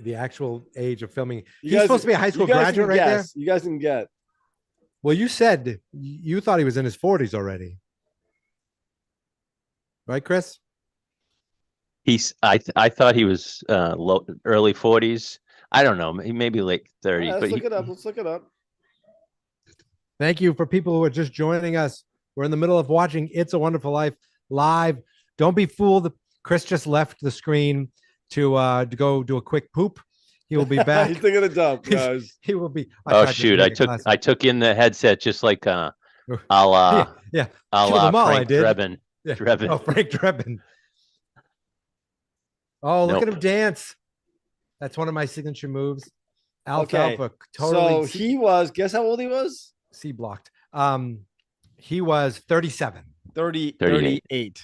[SPEAKER 1] The actual age of filming. He's supposed to be a high school graduate right there.
[SPEAKER 3] You guys can get.
[SPEAKER 1] Well, you said you thought he was in his 40s already. Right, Chris?
[SPEAKER 2] I thought he was early 40s. I don't know, maybe late 30s.
[SPEAKER 3] Let's look it up.
[SPEAKER 1] Thank you for people who are just joining us. We're in the middle of watching It's a Wonderful Life live. Don't be fooled. Chris just left the screen to go do a quick poop. He will be back.
[SPEAKER 3] He's taking a dump, guys.
[SPEAKER 1] He will be.
[SPEAKER 2] Oh shoot! I took in the headset just like
[SPEAKER 1] yeah.
[SPEAKER 2] I'll
[SPEAKER 1] Kill them all,
[SPEAKER 2] Frank
[SPEAKER 1] I did.
[SPEAKER 2] Drebin.
[SPEAKER 1] Yeah.
[SPEAKER 2] Drebin.
[SPEAKER 1] Oh, Frank Drebin. Oh, look at him dance. That's one of my signature moves. Alfalfa. Totally.
[SPEAKER 3] So he was. Guess how old he was?
[SPEAKER 1] C blocked. He was 37.
[SPEAKER 3] 38.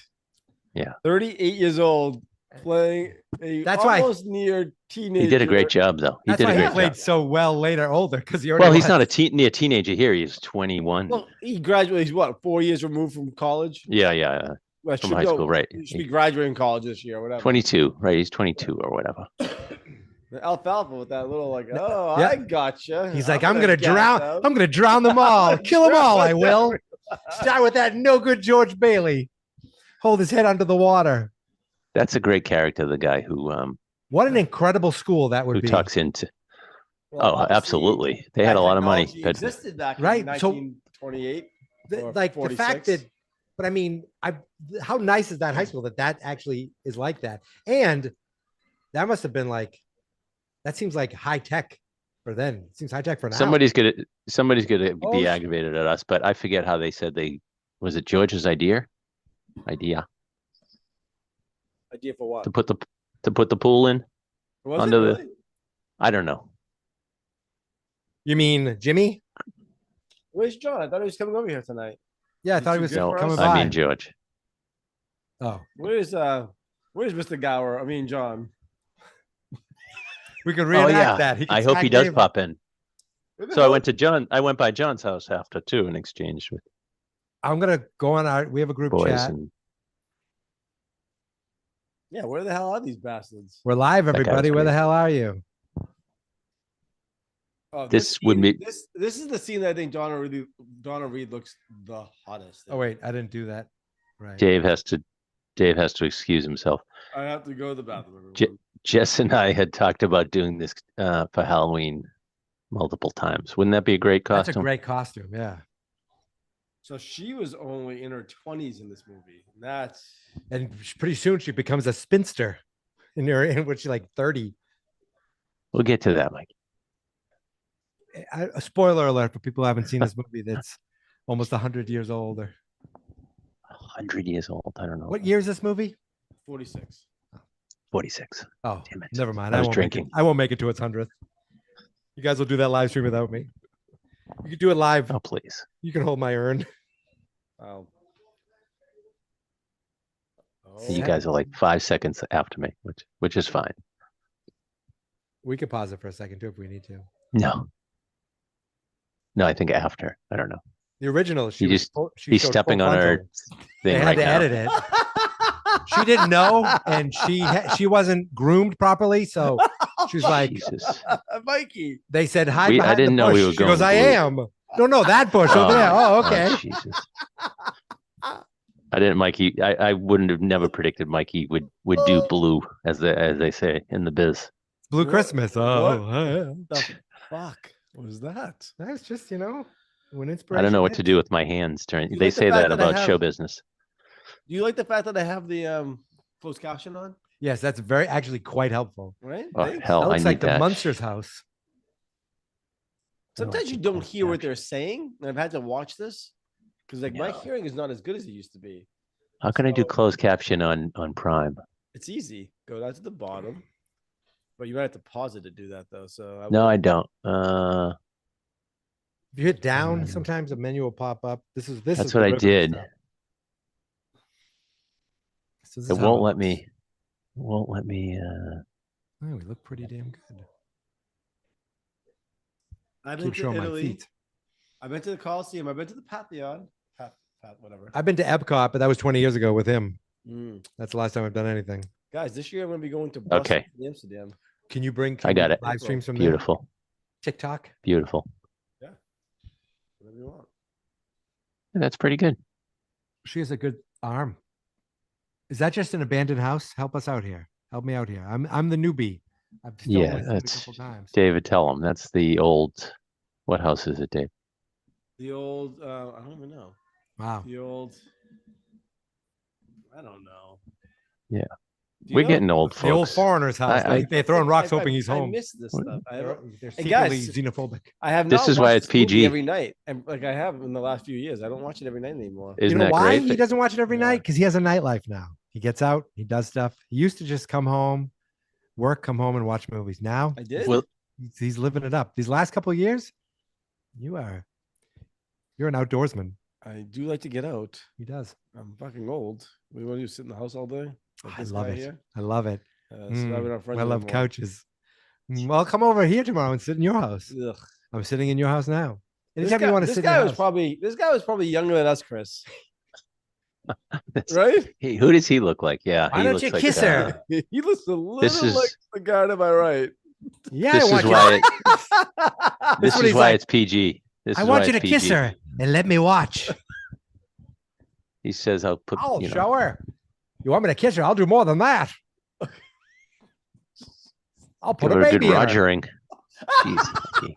[SPEAKER 2] Yeah.
[SPEAKER 3] 38 years old, playing a
[SPEAKER 1] That's why
[SPEAKER 3] almost near teenager.
[SPEAKER 2] He did a great job, though. He
[SPEAKER 1] That's
[SPEAKER 2] did
[SPEAKER 1] why
[SPEAKER 2] a
[SPEAKER 1] he
[SPEAKER 2] great
[SPEAKER 1] played
[SPEAKER 2] job.
[SPEAKER 1] so well later, older, because he
[SPEAKER 2] Well, he's not a near teenager here. He's 21.
[SPEAKER 3] Well, he graduated. He's what, 4 years removed from college?
[SPEAKER 2] Yeah.
[SPEAKER 3] Well,
[SPEAKER 2] From high school, right.
[SPEAKER 3] He should be graduating college this year or whatever.
[SPEAKER 2] 22, right? He's 22 or whatever.
[SPEAKER 3] The alfalfa with that little like, oh,
[SPEAKER 1] Yeah.
[SPEAKER 3] I gotcha.
[SPEAKER 1] He's like, I'm gonna drown them all, kill them all. I will. Start with that no good George Bailey. Hold his head under the water.
[SPEAKER 2] That's a great character. The guy who
[SPEAKER 1] What an incredible school that would be.
[SPEAKER 2] tucks into.
[SPEAKER 3] Well,
[SPEAKER 2] Oh, absolutely. They had a lot of money.
[SPEAKER 3] technology
[SPEAKER 2] But
[SPEAKER 3] existed back
[SPEAKER 1] Right,
[SPEAKER 3] in
[SPEAKER 1] so
[SPEAKER 3] 1928. or
[SPEAKER 1] Like the fact
[SPEAKER 3] 46.
[SPEAKER 1] that, but I mean, how nice is that high school that actually is like that? And that must have been like, that seems like high tech for then. It seems high tech for now.
[SPEAKER 2] somebody's gonna
[SPEAKER 1] Oh,
[SPEAKER 2] be aggravated at us. But I forget how they said was it George's idea
[SPEAKER 3] Idea for what?
[SPEAKER 2] to put the pool in.
[SPEAKER 3] Was
[SPEAKER 2] under
[SPEAKER 3] it
[SPEAKER 2] the-
[SPEAKER 3] really?
[SPEAKER 2] I don't know.
[SPEAKER 1] You mean Jimmy?
[SPEAKER 3] Where's John? I thought he was coming over here tonight.
[SPEAKER 1] Yeah, I
[SPEAKER 3] Is
[SPEAKER 1] thought
[SPEAKER 3] he
[SPEAKER 1] he was
[SPEAKER 3] good for
[SPEAKER 1] coming
[SPEAKER 3] us?
[SPEAKER 1] by.
[SPEAKER 2] I mean George.
[SPEAKER 1] Oh,
[SPEAKER 3] Where's Mr. Gower? I mean John.
[SPEAKER 1] we could reenact that. He could
[SPEAKER 2] I hope he
[SPEAKER 1] smack
[SPEAKER 2] does
[SPEAKER 1] Dave.
[SPEAKER 2] pop in.
[SPEAKER 3] Where the
[SPEAKER 2] So I
[SPEAKER 3] hell-
[SPEAKER 2] went to John. I went by John's house after too and exchanged with
[SPEAKER 1] I'm gonna go on our. We have a group
[SPEAKER 2] boys
[SPEAKER 1] chat.
[SPEAKER 2] and
[SPEAKER 3] Yeah, where the hell are these bastards?
[SPEAKER 1] We're live,
[SPEAKER 2] That guy was
[SPEAKER 1] everybody. Where the
[SPEAKER 2] crazy.
[SPEAKER 1] hell are you?
[SPEAKER 3] Oh,
[SPEAKER 2] This would
[SPEAKER 3] scene-
[SPEAKER 2] be-
[SPEAKER 3] this is the scene that I think Donna Reed looks the hottest. in.
[SPEAKER 1] Oh wait, I didn't do that. Right.
[SPEAKER 2] Dave has to excuse himself.
[SPEAKER 3] I have to go to the bathroom. Everyone.
[SPEAKER 2] J- Jess and I had talked about doing this for Halloween multiple times. Wouldn't that be a great
[SPEAKER 1] That's
[SPEAKER 2] costume?
[SPEAKER 1] a great costume. Yeah.
[SPEAKER 3] So she was only in her 20s in this movie. That's
[SPEAKER 1] And pretty soon she becomes a spinster in when she's like 30.
[SPEAKER 2] We'll get to that, Mike.
[SPEAKER 1] A spoiler alert for people who haven't seen this movie that's almost 100 years older.
[SPEAKER 2] 100 years old. I don't know.
[SPEAKER 1] What year is this movie?
[SPEAKER 3] 46.
[SPEAKER 2] 46.
[SPEAKER 1] Oh,
[SPEAKER 2] Damn it.
[SPEAKER 1] never mind.
[SPEAKER 2] I was
[SPEAKER 1] won't
[SPEAKER 2] drinking.
[SPEAKER 1] Make it. I won't make it to its 100th. You guys will do that live stream without me. You can do it live.
[SPEAKER 2] Oh, please.
[SPEAKER 1] You can hold my urn.
[SPEAKER 3] Oh.
[SPEAKER 2] You guys are like 5 seconds after me, which is fine.
[SPEAKER 1] We can pause it for a second too if we need to.
[SPEAKER 2] No. No, I think after. I don't know.
[SPEAKER 1] The original, she
[SPEAKER 2] You
[SPEAKER 1] was
[SPEAKER 2] just-
[SPEAKER 1] full- she
[SPEAKER 2] He's
[SPEAKER 1] showed
[SPEAKER 2] stepping
[SPEAKER 1] full
[SPEAKER 2] on her
[SPEAKER 1] frontal.
[SPEAKER 2] thing
[SPEAKER 1] They had
[SPEAKER 2] right
[SPEAKER 1] to
[SPEAKER 2] now.
[SPEAKER 1] edit it. She didn't know, and she wasn't groomed properly, so she's like,
[SPEAKER 2] Jesus.
[SPEAKER 3] Mikey.
[SPEAKER 1] they said hi.
[SPEAKER 2] I didn't know we were
[SPEAKER 1] She goes,
[SPEAKER 2] going
[SPEAKER 1] I
[SPEAKER 2] blue.
[SPEAKER 1] am. No, that bush over there. Oh, okay.
[SPEAKER 2] Jesus. I didn't, Mikey. I wouldn't have never predicted Mikey would do blue, as they say in the biz.
[SPEAKER 1] Blue
[SPEAKER 3] What-
[SPEAKER 1] Christmas. Oh,
[SPEAKER 3] The fuck was that?
[SPEAKER 1] that's just when inspiration.
[SPEAKER 2] I don't know what to
[SPEAKER 1] hits.
[SPEAKER 2] do with my hands during.
[SPEAKER 3] You
[SPEAKER 2] They
[SPEAKER 3] like the
[SPEAKER 2] say
[SPEAKER 3] fact
[SPEAKER 2] that
[SPEAKER 3] that I
[SPEAKER 2] about
[SPEAKER 3] have-
[SPEAKER 2] show business.
[SPEAKER 3] Do you like the fact that I have the closed caption on?
[SPEAKER 1] Yes, that's actually quite helpful.
[SPEAKER 3] Right?
[SPEAKER 2] Oh,
[SPEAKER 3] Thanks.
[SPEAKER 2] hell,
[SPEAKER 1] That
[SPEAKER 2] I
[SPEAKER 1] looks
[SPEAKER 2] need
[SPEAKER 1] like the
[SPEAKER 2] that.
[SPEAKER 1] Munsters house.
[SPEAKER 3] Sometimes you don't hear what they're saying. And I've had to watch this because like my
[SPEAKER 2] Yeah.
[SPEAKER 3] hearing is not as good as it used to be.
[SPEAKER 2] How can I do
[SPEAKER 3] So-
[SPEAKER 2] closed caption on Prime?
[SPEAKER 3] It's easy. Go down to the bottom. But you might have to pause it to do that though. So
[SPEAKER 2] No, I don't.
[SPEAKER 1] If you hit down, sometimes a menu will pop up. This is
[SPEAKER 2] That's
[SPEAKER 1] is
[SPEAKER 2] what
[SPEAKER 1] the
[SPEAKER 2] I
[SPEAKER 1] regular
[SPEAKER 2] did.
[SPEAKER 1] stuff. So this
[SPEAKER 2] It
[SPEAKER 1] is how
[SPEAKER 2] won't let
[SPEAKER 1] looks.
[SPEAKER 2] me. Won't let me.
[SPEAKER 1] Oh, we look pretty damn good.
[SPEAKER 3] I've been
[SPEAKER 1] Keep
[SPEAKER 3] to
[SPEAKER 1] showing my
[SPEAKER 3] Italy.
[SPEAKER 1] feet.
[SPEAKER 3] I've been to the Coliseum. I've been to the Pantheon. Whatever.
[SPEAKER 1] I've been to Epcot, but that was 20 years ago with him.
[SPEAKER 3] Mm.
[SPEAKER 1] That's the last time I've done anything.
[SPEAKER 3] Guys, this year I'm gonna be going to Brussels
[SPEAKER 2] Okay.
[SPEAKER 3] and Amsterdam.
[SPEAKER 1] Can you bring?
[SPEAKER 2] I got
[SPEAKER 1] you
[SPEAKER 2] it.
[SPEAKER 1] Live streams from
[SPEAKER 2] Beautiful.
[SPEAKER 1] there? TikTok.
[SPEAKER 2] Beautiful.
[SPEAKER 3] Whatever you want.
[SPEAKER 2] That's pretty good.
[SPEAKER 1] She has a good arm. Is that just an abandoned house? Help us out here. Help me out here. I'm the newbie. I've still
[SPEAKER 2] Yeah,
[SPEAKER 1] only seen it a
[SPEAKER 2] that's-
[SPEAKER 1] couple times.
[SPEAKER 2] David, tell him that's the old. What house is it, Dave?
[SPEAKER 3] The old. I don't even know.
[SPEAKER 1] Wow.
[SPEAKER 3] The old. I don't know.
[SPEAKER 2] Yeah.
[SPEAKER 3] Do you
[SPEAKER 2] We're
[SPEAKER 3] know?
[SPEAKER 2] getting old,
[SPEAKER 1] The old
[SPEAKER 2] folks.
[SPEAKER 1] foreigner's house.
[SPEAKER 2] I-
[SPEAKER 1] They're throwing rocks hoping he's
[SPEAKER 3] I
[SPEAKER 1] home.
[SPEAKER 3] missed this stuff.
[SPEAKER 1] They're
[SPEAKER 3] Hey,
[SPEAKER 1] secretly
[SPEAKER 3] guys,
[SPEAKER 1] xenophobic.
[SPEAKER 3] I have
[SPEAKER 2] This
[SPEAKER 3] not
[SPEAKER 2] is why
[SPEAKER 3] watched
[SPEAKER 2] it's
[SPEAKER 3] this movie
[SPEAKER 2] PG.
[SPEAKER 3] every night, and like I have in the last few years. I don't watch it every night anymore.
[SPEAKER 2] Isn't
[SPEAKER 1] You know
[SPEAKER 2] that
[SPEAKER 1] why
[SPEAKER 2] great?
[SPEAKER 1] he doesn't watch it every
[SPEAKER 3] Yeah.
[SPEAKER 1] night? Because he has a nightlife now. He gets out, he does stuff. He used to just come home, work, come home, and watch movies. Now
[SPEAKER 3] I did.
[SPEAKER 2] Well,
[SPEAKER 1] he's living it up. These last couple of years, you're an outdoorsman.
[SPEAKER 3] I do like to get out.
[SPEAKER 1] He does.
[SPEAKER 3] I'm fucking old. We want to sit in the house all day. Like
[SPEAKER 1] I
[SPEAKER 3] this
[SPEAKER 1] love
[SPEAKER 3] guy
[SPEAKER 1] it.
[SPEAKER 3] here.
[SPEAKER 1] I love it.
[SPEAKER 3] So now we're not friends
[SPEAKER 1] I love
[SPEAKER 3] anymore.
[SPEAKER 1] couches. Well, come over here tomorrow and sit in your house.
[SPEAKER 3] Ugh.
[SPEAKER 1] I'm sitting in your house now.
[SPEAKER 3] This
[SPEAKER 1] Anytime
[SPEAKER 3] guy,
[SPEAKER 1] you want to
[SPEAKER 3] this
[SPEAKER 1] sit in
[SPEAKER 3] guy
[SPEAKER 1] your
[SPEAKER 3] was
[SPEAKER 1] house.
[SPEAKER 3] probably younger than us, Chris. Right?
[SPEAKER 2] Hey, who does he look like? Yeah,
[SPEAKER 1] Why
[SPEAKER 2] he
[SPEAKER 1] don't
[SPEAKER 2] looks
[SPEAKER 1] you
[SPEAKER 2] like,
[SPEAKER 1] kiss her?
[SPEAKER 3] He looks a little
[SPEAKER 2] This is-
[SPEAKER 3] like the guy to my right.
[SPEAKER 1] Yeah,
[SPEAKER 2] This
[SPEAKER 1] I
[SPEAKER 2] is
[SPEAKER 1] want
[SPEAKER 2] why.
[SPEAKER 1] you.
[SPEAKER 2] This
[SPEAKER 1] what
[SPEAKER 2] is
[SPEAKER 1] he's
[SPEAKER 2] why
[SPEAKER 1] like.
[SPEAKER 2] it's PG. This
[SPEAKER 1] I
[SPEAKER 2] is
[SPEAKER 1] want
[SPEAKER 2] why
[SPEAKER 1] you to
[SPEAKER 2] it's
[SPEAKER 1] kiss
[SPEAKER 2] PG.
[SPEAKER 1] her and let me watch.
[SPEAKER 2] He says, "I'll put."
[SPEAKER 1] I'll
[SPEAKER 2] you know,
[SPEAKER 1] show her. You want me to kiss her? I'll do more than that. I'll put
[SPEAKER 2] give
[SPEAKER 1] a
[SPEAKER 2] her a good
[SPEAKER 1] baby in her.
[SPEAKER 2] rogering. Jeez, Mikey.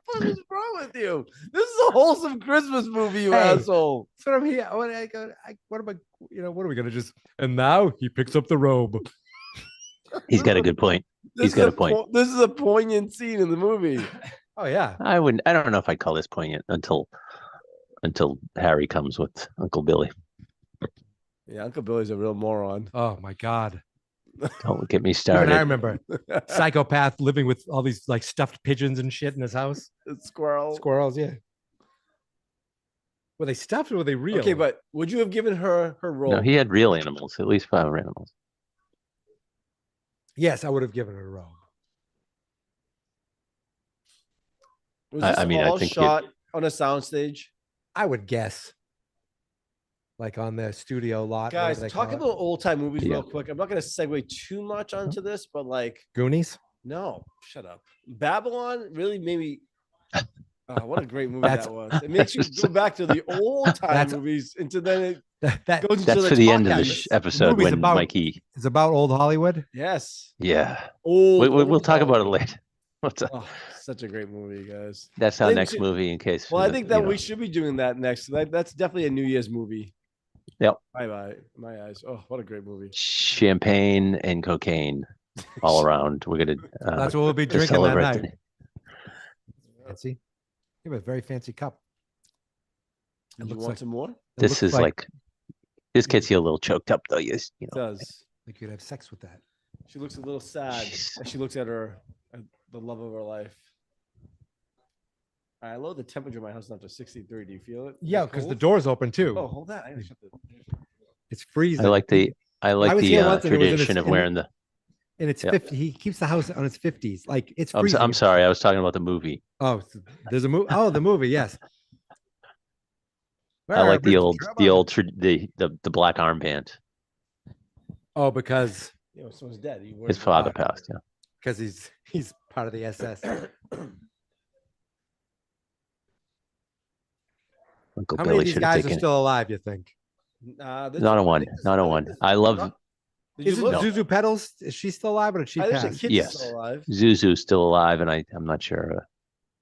[SPEAKER 3] What is wrong with you? This is a wholesome Christmas movie, you
[SPEAKER 1] Hey.
[SPEAKER 3] asshole.
[SPEAKER 1] That's what I'm here. What am I? What are we gonna just? And now he picks up the robe.
[SPEAKER 2] He's got a good point.
[SPEAKER 3] This
[SPEAKER 2] He's
[SPEAKER 3] is
[SPEAKER 2] got a point.
[SPEAKER 3] This is a poignant scene in the movie.
[SPEAKER 1] Oh yeah.
[SPEAKER 2] I wouldn't. I don't know if I'd call this poignant until Harry comes with Uncle Billy.
[SPEAKER 3] Yeah, Uncle Billy's a real moron.
[SPEAKER 1] Oh my God.
[SPEAKER 2] Don't get me
[SPEAKER 1] Even I
[SPEAKER 2] started.
[SPEAKER 1] remember psychopath living with all these like stuffed pigeons and shit in his house.
[SPEAKER 3] Squirrel.
[SPEAKER 1] Squirrels, yeah. Were they stuffed or were they real?
[SPEAKER 3] Okay, but would you have given her role?
[SPEAKER 2] No, he had real animals. At least 5 animals.
[SPEAKER 1] yes, I would have given her a robe.
[SPEAKER 3] Was
[SPEAKER 2] I
[SPEAKER 3] this
[SPEAKER 2] mean, I
[SPEAKER 3] all
[SPEAKER 2] think
[SPEAKER 3] shot on a soundstage?
[SPEAKER 1] I would guess. Like on the studio lot. whatever
[SPEAKER 3] Guys,
[SPEAKER 1] they
[SPEAKER 3] talk
[SPEAKER 1] call it.
[SPEAKER 3] about old time movies
[SPEAKER 2] Yeah.
[SPEAKER 3] real quick. I'm not going to segue too much onto this, but like,
[SPEAKER 1] Goonies.
[SPEAKER 3] no, shut up. Babylon really made me. What a great movie
[SPEAKER 1] That's-
[SPEAKER 3] that was! It makes you go back to the old time
[SPEAKER 1] That's-
[SPEAKER 3] movies, into then it
[SPEAKER 1] That
[SPEAKER 3] goes into
[SPEAKER 2] That's for the end of the
[SPEAKER 3] podcast.
[SPEAKER 2] episode
[SPEAKER 1] movie's
[SPEAKER 2] when
[SPEAKER 1] about-
[SPEAKER 2] Mikey.
[SPEAKER 1] is about old Hollywood.
[SPEAKER 3] Yes,
[SPEAKER 2] Yeah,
[SPEAKER 3] old.
[SPEAKER 2] we'll talk about it
[SPEAKER 3] Hollywood.
[SPEAKER 2] later. What's up?
[SPEAKER 3] Oh, such a great movie, guys.
[SPEAKER 2] That's
[SPEAKER 3] I
[SPEAKER 2] our
[SPEAKER 3] think we
[SPEAKER 2] next
[SPEAKER 3] should-
[SPEAKER 2] movie. In case.
[SPEAKER 3] Well, I think that
[SPEAKER 2] you
[SPEAKER 3] we
[SPEAKER 2] know.
[SPEAKER 3] should be doing that next. That's definitely a New Year's movie.
[SPEAKER 2] Yep.
[SPEAKER 3] My eyes. Oh, what a great movie.
[SPEAKER 2] Champagne and cocaine all around. We're gonna.
[SPEAKER 1] That's what we'll be
[SPEAKER 2] to
[SPEAKER 1] drinking that
[SPEAKER 2] celebrate
[SPEAKER 1] night. Fancy. You have a very fancy cup. It
[SPEAKER 3] Did you
[SPEAKER 1] looks
[SPEAKER 3] want
[SPEAKER 1] like-
[SPEAKER 3] some more?
[SPEAKER 1] It
[SPEAKER 2] This
[SPEAKER 1] looks
[SPEAKER 2] is like. This gets you a little choked up, though. You
[SPEAKER 3] It
[SPEAKER 2] know.
[SPEAKER 3] does.
[SPEAKER 1] like you'd have sex with that.
[SPEAKER 3] She looks a little sad
[SPEAKER 2] Jeez.
[SPEAKER 3] as she looks at the love of her life. I lowered the temperature of my house down to 63. Do you feel it? Is
[SPEAKER 1] Yeah,
[SPEAKER 3] it
[SPEAKER 1] because the
[SPEAKER 3] cold?
[SPEAKER 1] door's open too.
[SPEAKER 3] Oh, hold that. I gotta shut the.
[SPEAKER 1] It's freezing.
[SPEAKER 2] I like the. I like
[SPEAKER 1] was
[SPEAKER 2] the
[SPEAKER 1] here once and it was in
[SPEAKER 2] tradition
[SPEAKER 1] his-
[SPEAKER 2] of
[SPEAKER 1] in-
[SPEAKER 2] wearing the.
[SPEAKER 1] and it's
[SPEAKER 2] Yep.
[SPEAKER 1] 50. He keeps the house on its 50s. Like it's
[SPEAKER 2] I'm,
[SPEAKER 1] freezing.
[SPEAKER 2] I'm sorry. I was talking about the movie.
[SPEAKER 1] Oh, there's a movie. Oh, the movie. Yes.
[SPEAKER 2] I like the
[SPEAKER 1] Mr.
[SPEAKER 2] old,
[SPEAKER 1] Trouble.
[SPEAKER 2] the black armband.
[SPEAKER 1] Oh, because
[SPEAKER 3] You know, someone's dead. He wears
[SPEAKER 2] His
[SPEAKER 3] the
[SPEAKER 2] father
[SPEAKER 3] black.
[SPEAKER 2] passed. Yeah.
[SPEAKER 1] he's part of the SS.
[SPEAKER 2] Uncle
[SPEAKER 1] How many of
[SPEAKER 2] Billy
[SPEAKER 1] these
[SPEAKER 2] should have
[SPEAKER 1] guys are
[SPEAKER 2] taken.
[SPEAKER 1] still alive? You think?
[SPEAKER 3] There's-
[SPEAKER 2] Not a
[SPEAKER 3] I
[SPEAKER 2] one.
[SPEAKER 3] think there's-
[SPEAKER 2] Not a
[SPEAKER 3] think
[SPEAKER 2] one.
[SPEAKER 3] there's-
[SPEAKER 2] I love
[SPEAKER 3] Did you
[SPEAKER 1] Isn't
[SPEAKER 3] look?
[SPEAKER 1] Zuzu Pedals? Is she still alive or did she
[SPEAKER 3] I think the
[SPEAKER 1] pass?
[SPEAKER 3] kid's
[SPEAKER 2] Yes.
[SPEAKER 3] still alive.
[SPEAKER 2] Zuzu's still alive, and I'm not sure.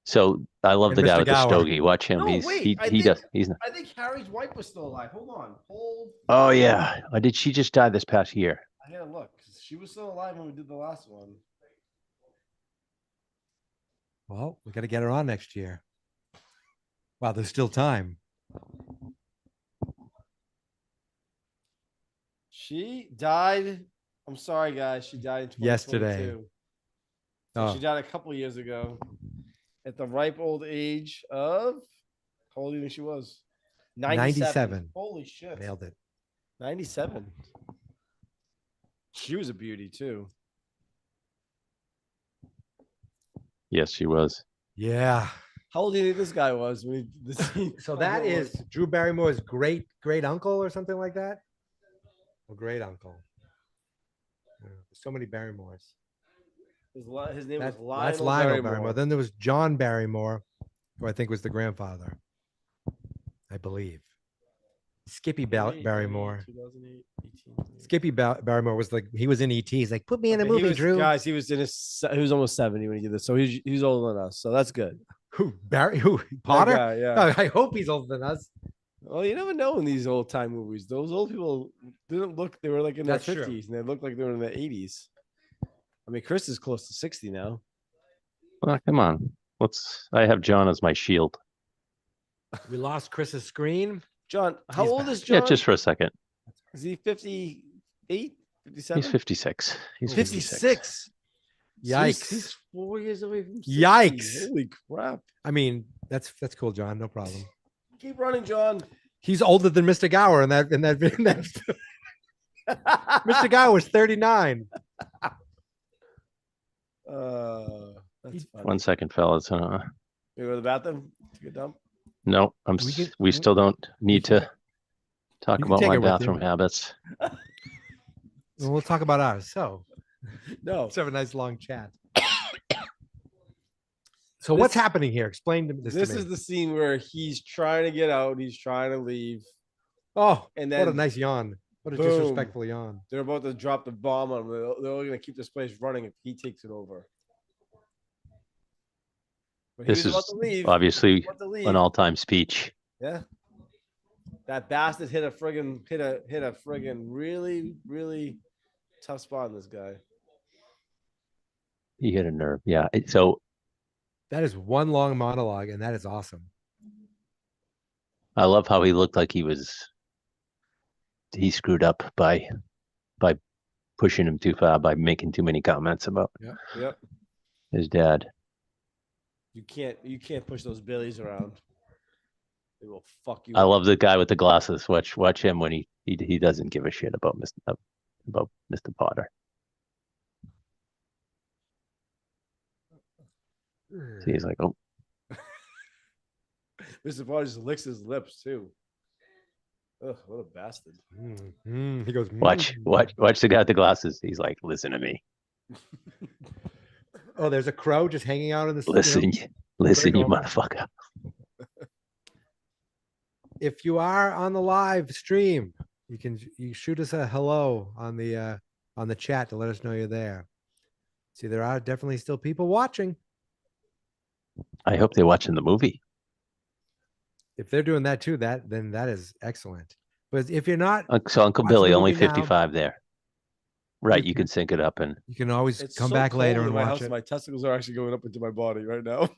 [SPEAKER 2] So I love
[SPEAKER 1] And
[SPEAKER 2] the guy
[SPEAKER 1] Mr.
[SPEAKER 2] with the
[SPEAKER 1] Gower.
[SPEAKER 2] stogie. Watch him.
[SPEAKER 3] No,
[SPEAKER 2] he
[SPEAKER 3] wait, I
[SPEAKER 2] he
[SPEAKER 3] think-
[SPEAKER 2] does. He's not.
[SPEAKER 3] I think Harry's wife was still alive. Hold on. Hold.
[SPEAKER 2] Oh yeah. Or did she just die this past year?
[SPEAKER 3] I gotta look. 'Cause she was still alive when we did the last one.
[SPEAKER 1] Well, we got to get her on next year. Wow, there's still time.
[SPEAKER 3] She died. I'm sorry, guys. She died in 2022.
[SPEAKER 1] Yesterday.
[SPEAKER 3] So
[SPEAKER 1] Oh.
[SPEAKER 3] she died a couple years ago at the ripe old age of how old do you think she was?
[SPEAKER 1] 97.
[SPEAKER 3] Holy shit.
[SPEAKER 1] Nailed it.
[SPEAKER 3] 97. She was a beauty too.
[SPEAKER 2] Yes, she was.
[SPEAKER 1] Yeah.
[SPEAKER 3] How old do you think this guy was when he, the scene?
[SPEAKER 1] So that is Drew Barrymore's great uncle or something like that. A great uncle. So many Barrymores.
[SPEAKER 3] his name
[SPEAKER 1] That's
[SPEAKER 3] was Lionel,
[SPEAKER 1] that's Lionel
[SPEAKER 3] Barrymore.
[SPEAKER 1] Barrymore. Then there was John Barrymore, who I think was the grandfather. I believe. Skippy
[SPEAKER 3] 2008,
[SPEAKER 1] Barrymore.
[SPEAKER 3] 2008, 18.
[SPEAKER 1] Skippy Barrymore was like he was in ET. He's like, put me in a
[SPEAKER 3] Okay, he
[SPEAKER 1] movie,
[SPEAKER 3] was-
[SPEAKER 1] Drew.
[SPEAKER 3] Guys, he was almost 70 when he did this, so he's older than us. So that's good.
[SPEAKER 1] Who? Barry? Who? Potter?
[SPEAKER 3] guy, yeah.
[SPEAKER 1] No, I hope he's older than us.
[SPEAKER 3] Well, you never know in these old time movies. Those old people didn't look. They were like in
[SPEAKER 1] That's
[SPEAKER 3] their
[SPEAKER 1] true.
[SPEAKER 3] 50s, and they looked like they were in their 80s. I mean, Chris is close to 60 now.
[SPEAKER 2] Well, come on. I have John as my shield.
[SPEAKER 1] We lost Chris's screen.
[SPEAKER 3] John, how
[SPEAKER 1] He's
[SPEAKER 3] old
[SPEAKER 1] back.
[SPEAKER 3] is John?
[SPEAKER 2] Yeah, just for a second.
[SPEAKER 3] Is he 58, 57?
[SPEAKER 2] He's 56. He's
[SPEAKER 3] 56.
[SPEAKER 1] Yikes.
[SPEAKER 3] He's 4 years away from 60.
[SPEAKER 1] Yikes.
[SPEAKER 3] Holy crap.
[SPEAKER 1] I mean, that's cool, John. No problem.
[SPEAKER 3] Keep running, John.
[SPEAKER 1] He's older than Mr. Gower in that Mr. Gower was 39.
[SPEAKER 3] That's funny.
[SPEAKER 2] 1 second, fellas.
[SPEAKER 3] You go to the bathroom? Take a dump?
[SPEAKER 2] No, we still don't need to talk
[SPEAKER 1] You can
[SPEAKER 2] about
[SPEAKER 1] take
[SPEAKER 2] my
[SPEAKER 1] it with you.
[SPEAKER 2] bathroom habits.
[SPEAKER 1] Well, we'll talk about ours. So
[SPEAKER 3] No.
[SPEAKER 1] let's have a nice long chat. So what's happening here? Explain this
[SPEAKER 3] This
[SPEAKER 1] to me.
[SPEAKER 3] is the scene where he's trying to get out. He's trying to leave.
[SPEAKER 1] Oh,
[SPEAKER 3] And
[SPEAKER 1] what a
[SPEAKER 3] then
[SPEAKER 1] nice yawn. What a
[SPEAKER 3] boom.
[SPEAKER 1] disrespectful yawn.
[SPEAKER 3] They're about to drop the bomb on him. They're only going to keep this place running if he takes it over. But he
[SPEAKER 2] This
[SPEAKER 3] was about
[SPEAKER 2] is
[SPEAKER 3] to leave.
[SPEAKER 2] obviously
[SPEAKER 3] About to leave.
[SPEAKER 2] an all-time speech.
[SPEAKER 3] Yeah. That bastard hit a friggin' really, really tough spot on this guy.
[SPEAKER 2] He hit a nerve. Yeah. So
[SPEAKER 1] That is one long monologue, and that is awesome.
[SPEAKER 2] I love how he looked like he screwed up by pushing him too far, by making too many comments about
[SPEAKER 3] Yep.
[SPEAKER 2] his dad.
[SPEAKER 3] You can't push those billies around. They will fuck you
[SPEAKER 2] I
[SPEAKER 3] up.
[SPEAKER 2] love the guy with the glasses. Watch him when he doesn't give a shit about Mr. Potter. So he's like, oh,
[SPEAKER 3] Mr. Potter just licks his lips too. Ugh, what a bastard.
[SPEAKER 1] He goes,
[SPEAKER 2] watch the guy with the glasses. He's like, listen to me.
[SPEAKER 1] Oh, there's a crow just hanging out in the
[SPEAKER 2] Listen, you
[SPEAKER 1] going on?
[SPEAKER 2] motherfucker.
[SPEAKER 1] If you are on the live stream, you shoot us a hello on the chat to let us know you're there. See, there are definitely still people watching.
[SPEAKER 2] I hope they're watching the movie.
[SPEAKER 1] If they're doing that too, then that is excellent. But if you're not,
[SPEAKER 2] So Uncle
[SPEAKER 1] watch
[SPEAKER 2] Billy,
[SPEAKER 1] the
[SPEAKER 2] only
[SPEAKER 1] movie now.
[SPEAKER 2] 55 there. Right, you can sync it up and
[SPEAKER 1] you can always
[SPEAKER 3] It's
[SPEAKER 1] come
[SPEAKER 3] so
[SPEAKER 1] back later
[SPEAKER 3] cold
[SPEAKER 1] and
[SPEAKER 3] in my
[SPEAKER 1] watch
[SPEAKER 3] house,
[SPEAKER 1] it.
[SPEAKER 3] My testicles are actually going up into my body right now.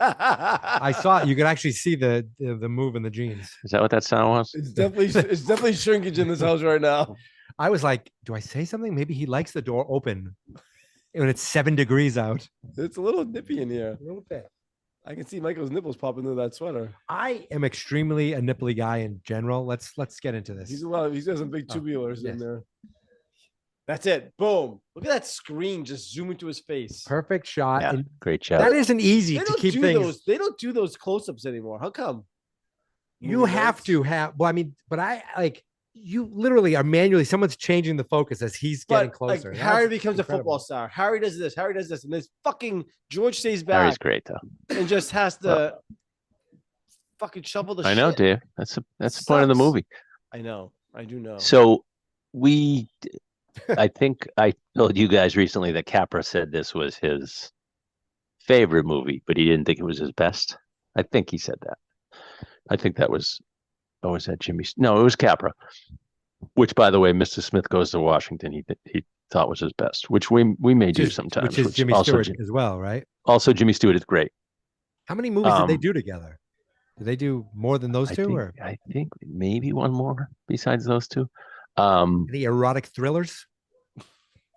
[SPEAKER 1] I saw it. You could actually see the move in the jeans.
[SPEAKER 2] is that what that sound was?
[SPEAKER 3] It's definitely shrinkage in this house right now.
[SPEAKER 1] I was like, do I say something? Maybe he likes the door open when it's 7 degrees out.
[SPEAKER 3] It's a little nippy in here.
[SPEAKER 1] A little bit.
[SPEAKER 3] I can see Michael's nipples popping through that sweater.
[SPEAKER 1] I am extremely a nipply guy in general. Let's get into this.
[SPEAKER 3] He's got some big
[SPEAKER 1] Oh,
[SPEAKER 3] tubulars
[SPEAKER 1] yes.
[SPEAKER 3] in there. That's it. Boom. Look at that screen just zoom into his face.
[SPEAKER 1] Perfect shot.
[SPEAKER 2] Yeah,
[SPEAKER 1] And
[SPEAKER 2] great job.
[SPEAKER 1] that isn't easy
[SPEAKER 3] They
[SPEAKER 1] to
[SPEAKER 3] don't
[SPEAKER 1] keep
[SPEAKER 3] do
[SPEAKER 1] things.
[SPEAKER 3] those. They don't do those close-ups anymore. How come?
[SPEAKER 1] You
[SPEAKER 3] Movie
[SPEAKER 1] have
[SPEAKER 3] notes?
[SPEAKER 1] to have. Well, I mean, but I like you literally are manually. Someone's changing the focus as he's getting
[SPEAKER 3] But
[SPEAKER 1] closer.
[SPEAKER 3] like
[SPEAKER 1] That's
[SPEAKER 3] Harry becomes
[SPEAKER 1] incredible.
[SPEAKER 3] a football star. Harry does this. Harry does this, and this fucking George stays back
[SPEAKER 2] Harry's great though.
[SPEAKER 3] and just has to fucking shovel the
[SPEAKER 2] I
[SPEAKER 3] shit.
[SPEAKER 2] know, Dave. That's the point of the
[SPEAKER 3] Sucks.
[SPEAKER 2] movie.
[SPEAKER 3] I know. I do know.
[SPEAKER 2] So I think I told you guys recently that Capra said this was his favorite movie, but he didn't think it was his best. I think he said that. I think that was, was that Jimmy? No, it was Capra. Which, by the way, Mr. Smith Goes to Washington. He thought was his best, which we may do sometimes.
[SPEAKER 1] Which is Jimmy
[SPEAKER 2] also
[SPEAKER 1] Stewart as well, right?
[SPEAKER 2] Also, Jimmy Stewart is great.
[SPEAKER 1] How many movies did they do together? Did they do more than those two? Or
[SPEAKER 2] I think maybe one more besides those two.
[SPEAKER 1] any erotic thrillers?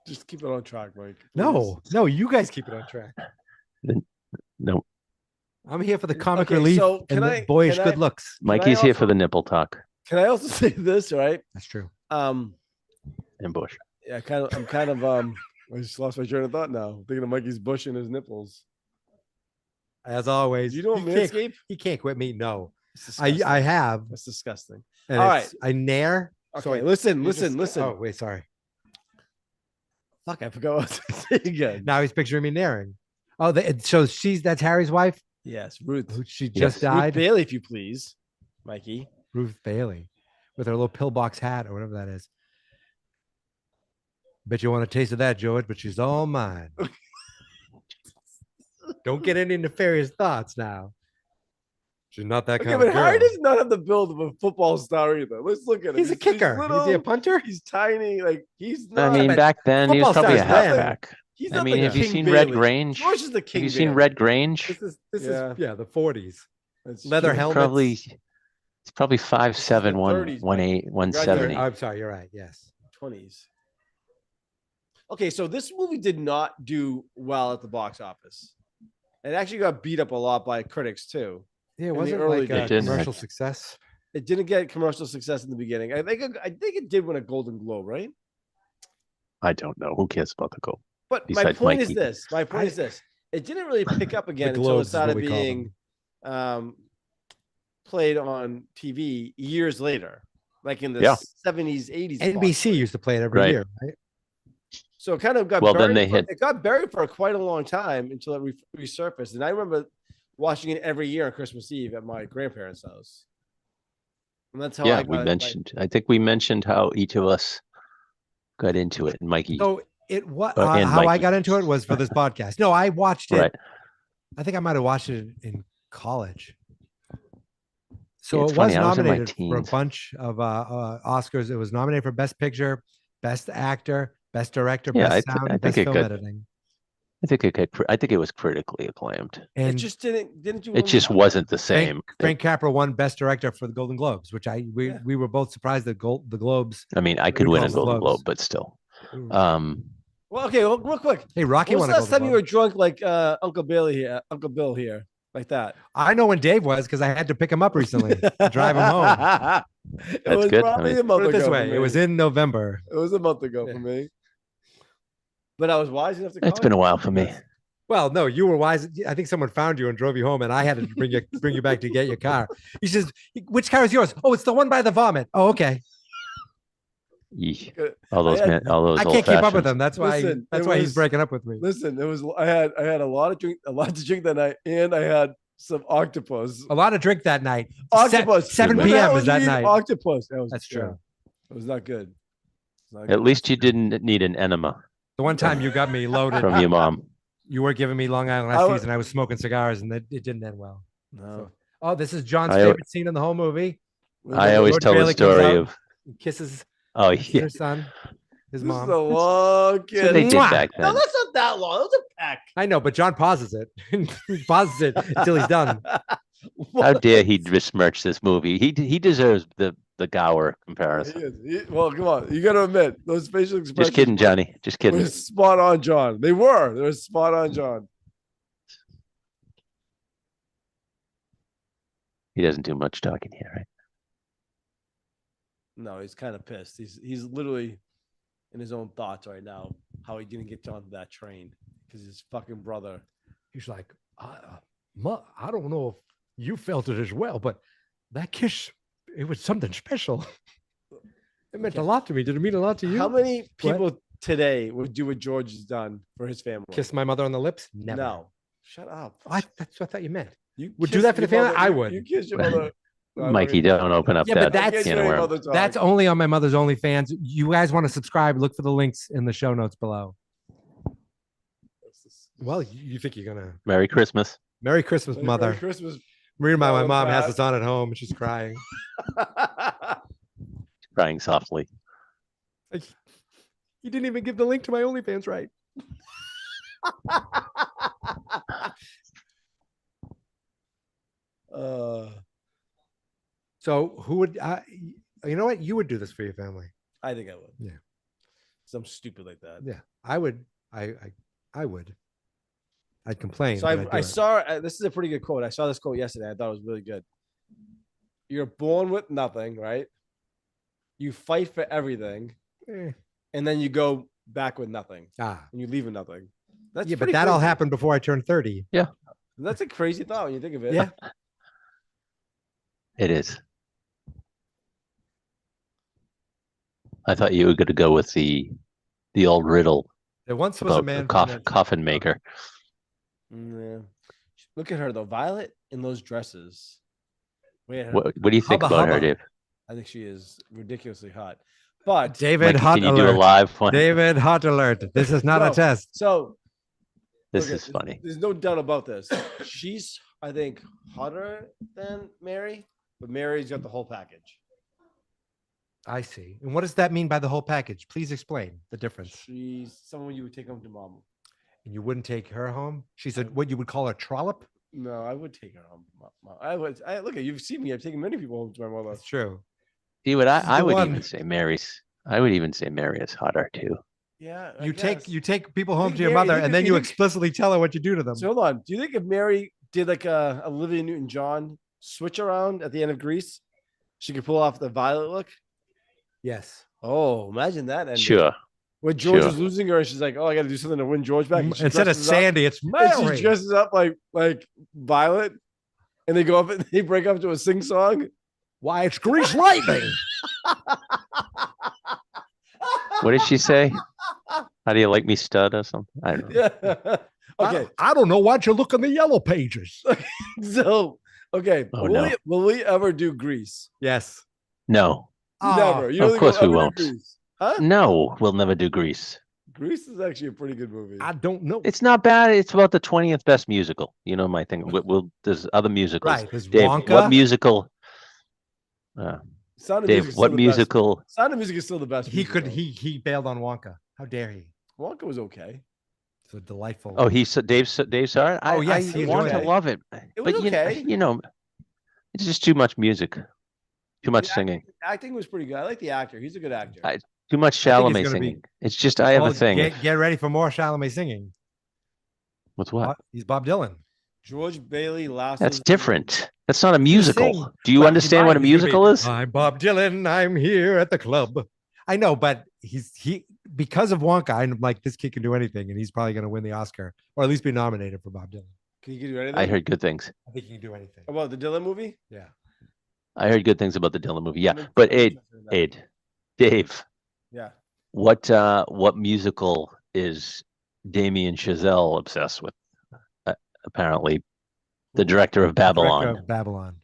[SPEAKER 3] Just keep it on track, Mike.
[SPEAKER 1] No, you guys keep it on track.
[SPEAKER 2] No,
[SPEAKER 1] I'm here for the comic
[SPEAKER 3] Okay,
[SPEAKER 1] relief
[SPEAKER 3] so
[SPEAKER 1] and
[SPEAKER 3] can
[SPEAKER 1] the
[SPEAKER 3] I-
[SPEAKER 1] boyish
[SPEAKER 3] can
[SPEAKER 1] good
[SPEAKER 3] I-
[SPEAKER 1] looks.
[SPEAKER 2] Mikey's here for
[SPEAKER 3] also-
[SPEAKER 2] the nipple talk
[SPEAKER 3] Can I also say this, right?
[SPEAKER 1] That's true.
[SPEAKER 2] and Bush.
[SPEAKER 3] Yeah, I'm kind of I just lost my train of thought now. Thinking of Mikey's bush and his nipples.
[SPEAKER 1] As always,
[SPEAKER 3] You know
[SPEAKER 1] he can't-
[SPEAKER 3] Manscaped?
[SPEAKER 1] He can't quit me. No,
[SPEAKER 3] It's disgusting.
[SPEAKER 1] I have.
[SPEAKER 3] That's disgusting.
[SPEAKER 1] And
[SPEAKER 3] All
[SPEAKER 1] it's a nair.
[SPEAKER 3] Okay, listen.
[SPEAKER 1] Oh wait, sorry.
[SPEAKER 3] Fuck, I forgot what to say again.
[SPEAKER 1] Now he's picturing me naring. Oh, so that's Harry's wife.
[SPEAKER 3] Yes, Ruth.
[SPEAKER 1] Who she
[SPEAKER 2] Yes.
[SPEAKER 1] just
[SPEAKER 3] Ruth
[SPEAKER 1] died.
[SPEAKER 3] Bailey, if you please, Mikey.
[SPEAKER 1] Ruth Bailey, with her little pillbox hat or whatever that is. Bet you want a taste of that, George, but she's all mine. Don't get any nefarious thoughts now. She's not that
[SPEAKER 3] Okay,
[SPEAKER 1] kind
[SPEAKER 3] but
[SPEAKER 1] of girl.
[SPEAKER 3] Harry does not have the build of a football star either. Let's look at him.
[SPEAKER 1] He's a kicker.
[SPEAKER 3] little,
[SPEAKER 1] Is he a punter?
[SPEAKER 3] He's tiny. Like he's
[SPEAKER 2] I
[SPEAKER 3] not.
[SPEAKER 2] mean,
[SPEAKER 1] but
[SPEAKER 2] back then he was
[SPEAKER 1] football
[SPEAKER 2] probably a
[SPEAKER 1] stars then.
[SPEAKER 2] halfback.
[SPEAKER 3] He's
[SPEAKER 2] I
[SPEAKER 3] not
[SPEAKER 2] mean,
[SPEAKER 3] the
[SPEAKER 2] have you
[SPEAKER 3] King
[SPEAKER 2] seen
[SPEAKER 3] Bailey.
[SPEAKER 2] Red Grange?
[SPEAKER 3] George is the
[SPEAKER 2] Have
[SPEAKER 3] King.
[SPEAKER 2] you seen
[SPEAKER 3] Bailey.
[SPEAKER 2] Red Grange?
[SPEAKER 1] This is
[SPEAKER 3] Yeah.
[SPEAKER 1] the 40s.
[SPEAKER 3] That's
[SPEAKER 1] Leather
[SPEAKER 3] true.
[SPEAKER 1] helmets.
[SPEAKER 2] It's probably 5'7",
[SPEAKER 3] the 30s,
[SPEAKER 2] 118,
[SPEAKER 3] Mike.
[SPEAKER 2] 170.
[SPEAKER 1] I'm sorry, you're right. Yes.
[SPEAKER 3] 20s. Okay, so this movie did not do well at the box office. It actually got beat up a lot by critics too.
[SPEAKER 1] Yeah, it
[SPEAKER 3] the
[SPEAKER 1] wasn't
[SPEAKER 3] early
[SPEAKER 1] like a
[SPEAKER 3] days.
[SPEAKER 1] commercial success.
[SPEAKER 3] It didn't get commercial success in the beginning. I think it did win a Golden Globe, right?
[SPEAKER 2] I don't know. Who cares about the goal?
[SPEAKER 3] But my
[SPEAKER 2] Besides
[SPEAKER 3] point
[SPEAKER 2] Mikey.
[SPEAKER 3] is this. My point is this. It didn't really pick up again until it
[SPEAKER 1] Globes is what
[SPEAKER 3] started
[SPEAKER 1] we call
[SPEAKER 3] being played on TV years later, like in the
[SPEAKER 2] Yeah.
[SPEAKER 3] 70s, 80s.
[SPEAKER 1] NBC used to play it every
[SPEAKER 2] Right.
[SPEAKER 1] year, right?
[SPEAKER 3] So it kind of got
[SPEAKER 2] Well, then
[SPEAKER 3] buried.
[SPEAKER 2] they had-
[SPEAKER 3] It got buried for quite a long time until it resurfaced. And I remember watching it every year on Christmas Eve at my grandparents' house. And that's how I
[SPEAKER 2] Yeah,
[SPEAKER 3] got
[SPEAKER 2] we
[SPEAKER 3] it,
[SPEAKER 2] mentioned. I think we mentioned how each of us got into it, and Mikey.
[SPEAKER 1] So it what
[SPEAKER 2] And
[SPEAKER 1] how I
[SPEAKER 2] Mikey.
[SPEAKER 1] got into it was for this podcast. No, I watched it.
[SPEAKER 2] Right.
[SPEAKER 1] I think I might have watched it in college. So
[SPEAKER 2] It's
[SPEAKER 1] it
[SPEAKER 2] funny,
[SPEAKER 1] was
[SPEAKER 2] I was in my
[SPEAKER 1] nominated for a
[SPEAKER 2] teens.
[SPEAKER 1] bunch of Oscars. It was nominated for Best Picture, Best Actor, Best Director,
[SPEAKER 2] Yeah,
[SPEAKER 1] Best
[SPEAKER 2] I
[SPEAKER 1] Sound,
[SPEAKER 2] think
[SPEAKER 1] Best
[SPEAKER 2] it
[SPEAKER 1] Film
[SPEAKER 2] could-
[SPEAKER 1] Editing.
[SPEAKER 2] I think it was critically acclaimed.
[SPEAKER 3] It
[SPEAKER 1] And
[SPEAKER 3] just didn't do.
[SPEAKER 2] It just wasn't the
[SPEAKER 1] Frank,
[SPEAKER 2] same.
[SPEAKER 1] Frank Capra won Best Director for the Golden Globes, which
[SPEAKER 3] Yeah.
[SPEAKER 1] we were both surprised that the Globes.
[SPEAKER 2] I mean, I could
[SPEAKER 1] we
[SPEAKER 2] win
[SPEAKER 1] call
[SPEAKER 2] a
[SPEAKER 1] the
[SPEAKER 2] Golden
[SPEAKER 1] Globes.
[SPEAKER 2] Globe, but still.
[SPEAKER 3] Well, okay, well, real quick.
[SPEAKER 1] Hey, Rocky
[SPEAKER 3] When was
[SPEAKER 1] won
[SPEAKER 3] the
[SPEAKER 1] a
[SPEAKER 3] last
[SPEAKER 1] Golden
[SPEAKER 3] time you were
[SPEAKER 1] Globe.
[SPEAKER 3] drunk like Uncle Bill here, like that?
[SPEAKER 1] I know when Dave was because I had to pick him up recently, to drive him home.
[SPEAKER 3] It
[SPEAKER 2] That's
[SPEAKER 3] was
[SPEAKER 2] good.
[SPEAKER 3] probably
[SPEAKER 2] I mean,
[SPEAKER 3] a month
[SPEAKER 1] Put it this
[SPEAKER 3] ago
[SPEAKER 1] way,
[SPEAKER 3] for
[SPEAKER 1] it was
[SPEAKER 3] me.
[SPEAKER 1] in November.
[SPEAKER 3] It was a month ago
[SPEAKER 1] Yeah.
[SPEAKER 3] for me. But I was wise enough to call
[SPEAKER 2] It's been a
[SPEAKER 3] you.
[SPEAKER 2] while for me.
[SPEAKER 1] Well, no, you were wise. I think someone found you and drove you home, and I had to bring you back to get your car. He says, "Which car is yours?" Oh, it's the one by the vomit. Oh, okay.
[SPEAKER 2] Yeesh.
[SPEAKER 3] Good.
[SPEAKER 2] All those
[SPEAKER 3] I had-
[SPEAKER 2] men, all those
[SPEAKER 1] I
[SPEAKER 2] old
[SPEAKER 1] can't keep up with
[SPEAKER 2] fashions.
[SPEAKER 1] him. That's why.
[SPEAKER 3] Listen,
[SPEAKER 1] That's
[SPEAKER 3] it
[SPEAKER 1] why he's
[SPEAKER 3] was-
[SPEAKER 1] breaking up with me.
[SPEAKER 3] Listen, it was I had a lot to drink that night, and I had some octopus.
[SPEAKER 1] A lot of drink that night.
[SPEAKER 3] Octopus.
[SPEAKER 1] 7
[SPEAKER 3] When the hell
[SPEAKER 1] p.m. is
[SPEAKER 3] did
[SPEAKER 1] that
[SPEAKER 3] you eat
[SPEAKER 1] night.
[SPEAKER 3] Octopus.
[SPEAKER 1] That's true.
[SPEAKER 3] It was not good. It's not
[SPEAKER 2] At
[SPEAKER 3] good.
[SPEAKER 2] least you didn't need an enema
[SPEAKER 1] The one time you got me loaded,
[SPEAKER 2] from your mom.
[SPEAKER 1] you were giving me Long Island
[SPEAKER 3] I
[SPEAKER 1] iced
[SPEAKER 3] wa-
[SPEAKER 1] teas, and I was smoking cigars, and it didn't end well.
[SPEAKER 3] No.
[SPEAKER 1] Oh, this is John's
[SPEAKER 2] I-
[SPEAKER 1] favorite scene in the whole movie.
[SPEAKER 2] I always
[SPEAKER 1] George
[SPEAKER 2] tell the
[SPEAKER 1] Bailey comes
[SPEAKER 2] story
[SPEAKER 1] out.
[SPEAKER 2] of,
[SPEAKER 1] He kisses
[SPEAKER 2] oh yeah,
[SPEAKER 1] her son, his
[SPEAKER 3] This
[SPEAKER 1] mom.
[SPEAKER 3] is a long
[SPEAKER 2] that's what they
[SPEAKER 3] kid.
[SPEAKER 2] did
[SPEAKER 1] Mwah!
[SPEAKER 2] back
[SPEAKER 3] No,
[SPEAKER 2] then.
[SPEAKER 3] that's not that long. That was a peck.
[SPEAKER 1] I know, but John pauses it. He pauses it until he's done.
[SPEAKER 2] How dare he besmirch this movie? He deserves the Gower comparison.
[SPEAKER 3] Well, come on. You got to admit, those facial expressions.
[SPEAKER 2] Just kidding, Johnny. Just
[SPEAKER 3] Were
[SPEAKER 2] kidding.
[SPEAKER 3] spot on, John. They were spot on, John.
[SPEAKER 2] He doesn't do much talking here, right?
[SPEAKER 3] No, he's kind of pissed. He's literally in his own thoughts right now. How he didn't get on that train because his fucking brother.
[SPEAKER 1] He's like, I don't know if you felt it as well, but that kiss, it was something special. It meant a lot to me. Did it mean a lot to you?
[SPEAKER 3] How many people today would do what George has done for his family?
[SPEAKER 1] Kiss my mother on the lips? Never.
[SPEAKER 3] No. Shut up.
[SPEAKER 1] That's what I thought you meant.
[SPEAKER 3] You
[SPEAKER 1] would do
[SPEAKER 3] kiss
[SPEAKER 1] that for the
[SPEAKER 3] your
[SPEAKER 1] family?
[SPEAKER 3] mother-
[SPEAKER 1] I
[SPEAKER 3] you-
[SPEAKER 1] would.
[SPEAKER 3] You kiss your mother.
[SPEAKER 2] Mikey, don't open up
[SPEAKER 1] Yeah, but
[SPEAKER 2] that
[SPEAKER 1] that's-
[SPEAKER 2] can of worms.
[SPEAKER 1] That's only on my mother's OnlyFans. You guys want to subscribe? Look for the links in the show notes below. Well, you think you're gonna
[SPEAKER 2] Merry Christmas.
[SPEAKER 1] Merry Christmas, mother.
[SPEAKER 3] Merry Christmas.
[SPEAKER 1] Meanwhile, my
[SPEAKER 3] Mom,
[SPEAKER 1] mom has
[SPEAKER 3] Pat.
[SPEAKER 1] us on at home and she's crying.
[SPEAKER 2] Crying softly.
[SPEAKER 1] Like, you didn't even give the link to my OnlyFans right. So who would you know what? You would do this for your family.
[SPEAKER 3] I think I would.
[SPEAKER 1] Yeah.
[SPEAKER 3] Some stupid like that.
[SPEAKER 1] Yeah, I would. I would. I'd complain.
[SPEAKER 3] So
[SPEAKER 1] but I'd do
[SPEAKER 3] I
[SPEAKER 1] it.
[SPEAKER 3] saw this is a pretty good quote. I saw this quote yesterday. I thought it was really good. You're born with nothing, right? You fight for everything,
[SPEAKER 1] Eh.
[SPEAKER 3] and then you go back with nothing,
[SPEAKER 1] Ah,
[SPEAKER 3] and you leave with nothing. That's
[SPEAKER 1] yeah, but
[SPEAKER 3] pretty
[SPEAKER 1] that all
[SPEAKER 3] crazy.
[SPEAKER 1] happened before I turned 30.
[SPEAKER 3] That's a crazy thought when you think of it.
[SPEAKER 1] Yeah.
[SPEAKER 2] It is. I thought you were going to go with the old riddle
[SPEAKER 1] There once was a
[SPEAKER 2] about
[SPEAKER 1] man.
[SPEAKER 2] the
[SPEAKER 1] from that-
[SPEAKER 2] coffin maker.
[SPEAKER 3] Yeah. Look at her though, Violet in those dresses. Wait,
[SPEAKER 2] What do you think
[SPEAKER 1] Hubba
[SPEAKER 2] about her,
[SPEAKER 1] hubba.
[SPEAKER 2] Dave?
[SPEAKER 3] I think she is ridiculously hot. But
[SPEAKER 1] David
[SPEAKER 2] Mikey,
[SPEAKER 1] Hot
[SPEAKER 2] can you do a
[SPEAKER 1] Alert.
[SPEAKER 2] live one?
[SPEAKER 1] David Hot Alert. This is not a
[SPEAKER 3] No.
[SPEAKER 1] test.
[SPEAKER 3] so
[SPEAKER 2] This is funny.
[SPEAKER 3] There's no doubt about this. She's, I think, hotter than Mary, but Mary's got the whole package.
[SPEAKER 1] I see. And what does that mean by the whole package? Please explain the difference.
[SPEAKER 3] She's someone you would take home to mom.
[SPEAKER 1] And you wouldn't take her home? She's what you would call a trollop?
[SPEAKER 3] No, I would take her home. Mom. I would. Look, you've seen me. I've taken many people home to my mother.
[SPEAKER 1] That's true.
[SPEAKER 2] See what
[SPEAKER 1] This is
[SPEAKER 2] I
[SPEAKER 1] the
[SPEAKER 2] would
[SPEAKER 1] one.
[SPEAKER 2] even say Mary's. I would even say Mary is hotter too.
[SPEAKER 3] Yeah.
[SPEAKER 1] You take people home
[SPEAKER 3] think
[SPEAKER 1] to your
[SPEAKER 3] Mary-
[SPEAKER 1] mother,
[SPEAKER 3] you
[SPEAKER 1] and
[SPEAKER 3] think-
[SPEAKER 1] then
[SPEAKER 3] you
[SPEAKER 1] you
[SPEAKER 3] think-
[SPEAKER 1] explicitly tell her what you do to them.
[SPEAKER 3] So hold on. Do you think if Mary did like a Olivia Newton-John switch around at the end of Grease, she could pull off the Violet look?
[SPEAKER 1] Yes.
[SPEAKER 3] Oh, imagine that. Ending.
[SPEAKER 2] Sure.
[SPEAKER 3] When George
[SPEAKER 2] Sure.
[SPEAKER 3] was losing her, and she's like, "Oh, I got to do something to win George back." And she
[SPEAKER 1] Instead of
[SPEAKER 3] dresses up-
[SPEAKER 1] Sandy, it's
[SPEAKER 3] and
[SPEAKER 1] Mary.
[SPEAKER 3] she dresses up like Violet, and they go up and they break up to a sing song.
[SPEAKER 1] Why, it's Grease Lightning.
[SPEAKER 2] What did she say? How do you like me, stud, or something? I don't know.
[SPEAKER 3] Yeah. Okay.
[SPEAKER 1] I don't know why'd you look in the yellow pages.
[SPEAKER 3] So, okay.
[SPEAKER 2] Oh,
[SPEAKER 3] will,
[SPEAKER 2] no.
[SPEAKER 3] will we ever do Grease?
[SPEAKER 1] Yes.
[SPEAKER 2] No,
[SPEAKER 3] Never. You
[SPEAKER 2] of
[SPEAKER 3] don't think
[SPEAKER 2] course
[SPEAKER 3] we'll
[SPEAKER 2] we
[SPEAKER 3] ever
[SPEAKER 2] won't.
[SPEAKER 3] do Grease? Huh?
[SPEAKER 2] no, we'll never do Grease.
[SPEAKER 3] Grease is actually a pretty good movie.
[SPEAKER 1] I don't know.
[SPEAKER 2] It's not bad. It's about the 20th best musical. You know my thing. There's other musicals.
[SPEAKER 1] Right. There's
[SPEAKER 2] Dave,
[SPEAKER 1] Wonka.
[SPEAKER 2] what musical?
[SPEAKER 3] Sound of
[SPEAKER 2] Dave,
[SPEAKER 3] Music is
[SPEAKER 2] what
[SPEAKER 3] still the best.
[SPEAKER 2] musical?
[SPEAKER 3] Sound of Music is still the best.
[SPEAKER 1] He could
[SPEAKER 3] musical.
[SPEAKER 1] he bailed on Wonka. How dare he?
[SPEAKER 3] Wonka was okay.
[SPEAKER 1] It's a delightful.
[SPEAKER 2] Oh, Dave saw it.
[SPEAKER 1] Oh, yes, he
[SPEAKER 2] I want
[SPEAKER 1] enjoyed
[SPEAKER 2] to
[SPEAKER 1] it.
[SPEAKER 2] love it,
[SPEAKER 3] It was
[SPEAKER 2] but
[SPEAKER 3] okay.
[SPEAKER 2] you know, it's just too much music, too much
[SPEAKER 3] Yeah.
[SPEAKER 2] singing,
[SPEAKER 3] Acting was pretty good. I like the actor. He's a good actor.
[SPEAKER 2] too much
[SPEAKER 1] I think it's
[SPEAKER 2] Chalamet
[SPEAKER 1] gonna be-
[SPEAKER 2] singing. It's just I have
[SPEAKER 1] Oh,
[SPEAKER 2] a thing
[SPEAKER 1] Get ready for more Chalamet singing.
[SPEAKER 2] with what?
[SPEAKER 1] He's Bob Dylan.
[SPEAKER 3] George Bailey last.
[SPEAKER 2] That's different. That's not a
[SPEAKER 1] sing.
[SPEAKER 2] musical. Do you
[SPEAKER 1] Well,
[SPEAKER 2] understand what a
[SPEAKER 1] he's gonna be,
[SPEAKER 2] musical is?
[SPEAKER 1] I'm Bob Dylan. I'm here at the club. I know, but he because of Wonka, I'm like, this kid can do anything, and he's probably going to win the Oscar or at least be nominated for Bob Dylan.
[SPEAKER 3] Can you do anything?
[SPEAKER 2] I heard good things.
[SPEAKER 1] I think he can do anything.
[SPEAKER 3] about the Dylan movie.
[SPEAKER 1] Yeah.
[SPEAKER 2] I heard good things about the Dylan movie. Yeah,
[SPEAKER 3] I'm
[SPEAKER 2] but
[SPEAKER 3] interested in that.
[SPEAKER 2] Dave,
[SPEAKER 3] Yeah.
[SPEAKER 2] what musical is Damien Chazelle obsessed with? Apparently, the director of Babylon.
[SPEAKER 1] Director of Babylon.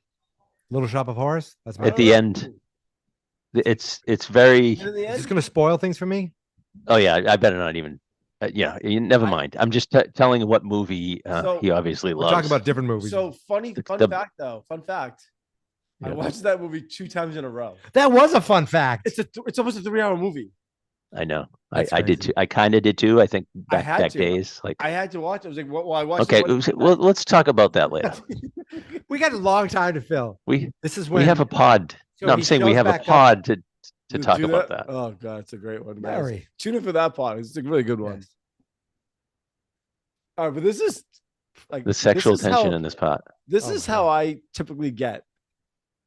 [SPEAKER 1] Little Shop of Horrors. That's my.
[SPEAKER 2] At the end, it's very.
[SPEAKER 3] And in the
[SPEAKER 1] Is this
[SPEAKER 3] end,
[SPEAKER 1] going to spoil things for me?
[SPEAKER 2] Oh yeah, I better not even. Yeah, never mind. I'm just telling what movie
[SPEAKER 3] So-
[SPEAKER 2] he obviously
[SPEAKER 1] We're
[SPEAKER 2] loves.
[SPEAKER 1] talking about different movies.
[SPEAKER 3] so funny.
[SPEAKER 2] The-
[SPEAKER 3] Fun
[SPEAKER 2] the-
[SPEAKER 3] fact, though. Fun fact. I
[SPEAKER 2] Yeah.
[SPEAKER 3] watched that movie 2 times in a row.
[SPEAKER 1] that was a fun fact.
[SPEAKER 3] It's almost a 3-hour movie.
[SPEAKER 2] I know.
[SPEAKER 1] That's
[SPEAKER 2] I did
[SPEAKER 1] crazy.
[SPEAKER 2] too. I kind of did too. I think
[SPEAKER 3] I had
[SPEAKER 2] back
[SPEAKER 3] to.
[SPEAKER 2] days. Like
[SPEAKER 3] I had to watch it. I was like, well, I watched.
[SPEAKER 2] okay,
[SPEAKER 3] it
[SPEAKER 2] well, let's talk about that later.
[SPEAKER 1] We got a long time to fill.
[SPEAKER 2] We
[SPEAKER 1] This is when
[SPEAKER 2] we have a pod.
[SPEAKER 1] So
[SPEAKER 2] No, I'm
[SPEAKER 1] he
[SPEAKER 2] saying we
[SPEAKER 1] shows
[SPEAKER 2] have a
[SPEAKER 1] back up.
[SPEAKER 2] pod to
[SPEAKER 3] You
[SPEAKER 2] talk
[SPEAKER 3] do
[SPEAKER 2] about that.
[SPEAKER 3] Oh god, it's a great one. guys.
[SPEAKER 1] Mary.
[SPEAKER 3] Tune in for that part. It's a really good one.
[SPEAKER 1] Yes.
[SPEAKER 3] All right, but this is like
[SPEAKER 2] The sexual
[SPEAKER 3] this is
[SPEAKER 2] tension
[SPEAKER 3] how-
[SPEAKER 2] in this pod.
[SPEAKER 3] This
[SPEAKER 1] Oh
[SPEAKER 3] is
[SPEAKER 1] my
[SPEAKER 3] how
[SPEAKER 1] God.
[SPEAKER 3] I typically get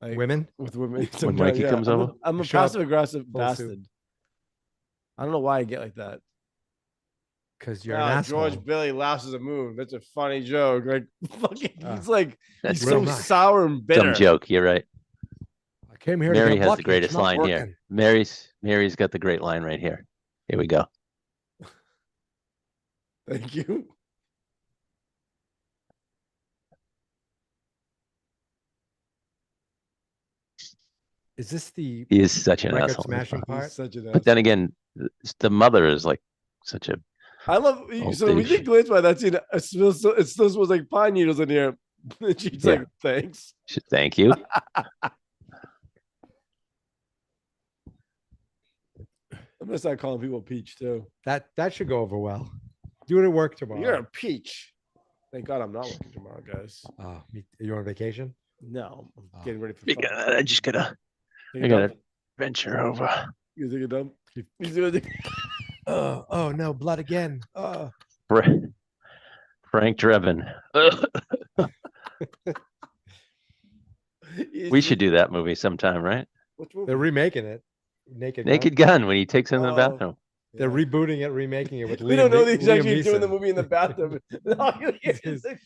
[SPEAKER 3] like,
[SPEAKER 1] Women.
[SPEAKER 3] with women.
[SPEAKER 2] When
[SPEAKER 3] sometimes,
[SPEAKER 2] Mikey comes
[SPEAKER 3] I'm
[SPEAKER 2] over?
[SPEAKER 3] I'm a
[SPEAKER 1] Show up
[SPEAKER 3] passive aggressive
[SPEAKER 1] full suit.
[SPEAKER 3] bastard. I don't know why I get like that.
[SPEAKER 1] Because you're an
[SPEAKER 3] Ah,
[SPEAKER 1] asshole.
[SPEAKER 3] George Billy laughs as a moon. That's a funny joke. Like fucking,
[SPEAKER 1] Ah.
[SPEAKER 3] he's like
[SPEAKER 2] That's
[SPEAKER 3] he's
[SPEAKER 1] real
[SPEAKER 3] so
[SPEAKER 1] nice.
[SPEAKER 3] sour and bitter.
[SPEAKER 2] dumb joke. You're right.
[SPEAKER 1] I came here. to
[SPEAKER 2] Mary
[SPEAKER 1] get
[SPEAKER 2] has
[SPEAKER 1] lucky.
[SPEAKER 2] the
[SPEAKER 1] It's
[SPEAKER 2] greatest
[SPEAKER 1] not
[SPEAKER 2] line here.
[SPEAKER 1] working.
[SPEAKER 2] Mary's got the great line right here. Here we go.
[SPEAKER 3] Thank you.
[SPEAKER 1] Is this the
[SPEAKER 2] He is such an
[SPEAKER 1] record
[SPEAKER 2] asshole. in this
[SPEAKER 1] smashing
[SPEAKER 2] pod.
[SPEAKER 3] He's
[SPEAKER 1] part?
[SPEAKER 3] such an
[SPEAKER 2] But then
[SPEAKER 3] asshole.
[SPEAKER 2] again, the mother is like such a.
[SPEAKER 3] I love
[SPEAKER 2] Oh,
[SPEAKER 3] so when we
[SPEAKER 2] douche.
[SPEAKER 3] get glanced by that scene. It still smells like pine needles in here. And she's
[SPEAKER 2] Yeah.
[SPEAKER 3] like, "Thanks."
[SPEAKER 2] Thank you.
[SPEAKER 3] I'm gonna start calling people peach too.
[SPEAKER 1] That should go over well. Do it at work tomorrow.
[SPEAKER 3] You're a peach. Thank God I'm not working tomorrow, guys.
[SPEAKER 1] Oh, you're on vacation?
[SPEAKER 3] No, I'm
[SPEAKER 1] Oh.
[SPEAKER 3] getting ready for.
[SPEAKER 2] I just gotta
[SPEAKER 3] Take
[SPEAKER 2] I
[SPEAKER 3] a
[SPEAKER 2] gotta-
[SPEAKER 3] dump?
[SPEAKER 2] venture over.
[SPEAKER 3] You think a dump? He's doing
[SPEAKER 1] Oh no, blood again. Oh.
[SPEAKER 2] Frank Drebin. We should do that movie sometime, right?
[SPEAKER 3] Which movie?
[SPEAKER 1] They're remaking it. Naked. Gun.
[SPEAKER 2] Naked Gun when he takes him in the
[SPEAKER 3] Oh.
[SPEAKER 2] bathroom.
[SPEAKER 1] They're rebooting it, remaking it with
[SPEAKER 3] We don't know that he's
[SPEAKER 1] Liam
[SPEAKER 3] actually doing the
[SPEAKER 1] Neeson.
[SPEAKER 3] movie in the bathroom. All you hear is like,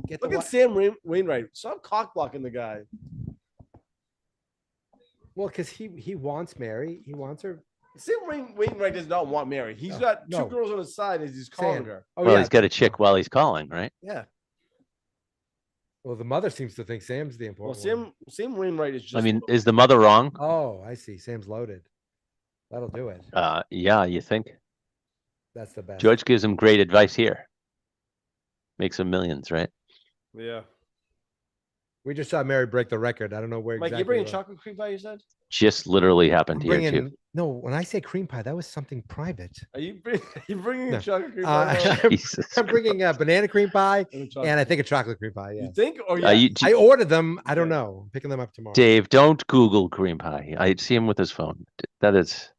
[SPEAKER 1] Get the
[SPEAKER 3] Look at
[SPEAKER 1] wa-
[SPEAKER 3] Sam Wainwright. Stop cock blocking the guy.
[SPEAKER 1] Well, because he wants Mary. He wants her.
[SPEAKER 3] Sam Wainwright does not want Mary. He's
[SPEAKER 1] No,
[SPEAKER 3] got two
[SPEAKER 1] no.
[SPEAKER 3] girls on his side as he's calling
[SPEAKER 1] Sam.
[SPEAKER 3] her.
[SPEAKER 1] Oh
[SPEAKER 2] Well,
[SPEAKER 1] yeah.
[SPEAKER 2] he's got a chick while he's calling, right?
[SPEAKER 3] Yeah.
[SPEAKER 1] Well, the mother seems to think Sam's the
[SPEAKER 3] Well,
[SPEAKER 1] important one.
[SPEAKER 3] Sam Wainwright is just.
[SPEAKER 2] I mean, is the mother wrong?
[SPEAKER 1] Oh, I see. Sam's loaded. That'll do it.
[SPEAKER 2] Yeah, you think?
[SPEAKER 1] That's the best.
[SPEAKER 2] George gives him great advice here. Makes him millions, right?
[SPEAKER 3] Yeah.
[SPEAKER 1] We just saw Mary break the record. I don't know where
[SPEAKER 3] Mike,
[SPEAKER 1] exactly.
[SPEAKER 3] you bringing
[SPEAKER 1] we're-
[SPEAKER 3] chocolate cream pie, you said?
[SPEAKER 2] Just literally
[SPEAKER 1] I'm
[SPEAKER 2] happened here too.
[SPEAKER 1] bringing. No, when I say cream pie, that was something private.
[SPEAKER 3] Are you bringing
[SPEAKER 1] No.
[SPEAKER 3] a chocolate cream pie?
[SPEAKER 2] Jesus
[SPEAKER 1] I'm bringing a banana cream pie
[SPEAKER 3] And a chocolate
[SPEAKER 1] and I
[SPEAKER 3] cream
[SPEAKER 1] think a chocolate cream pie.
[SPEAKER 3] You
[SPEAKER 1] Yes.
[SPEAKER 3] think? Or
[SPEAKER 2] pie.
[SPEAKER 3] yeah.
[SPEAKER 1] I ordered them. I don't
[SPEAKER 3] Okay.
[SPEAKER 1] know. I'm picking them up tomorrow.
[SPEAKER 2] Dave, don't Google cream pie. I see him with his phone. That is.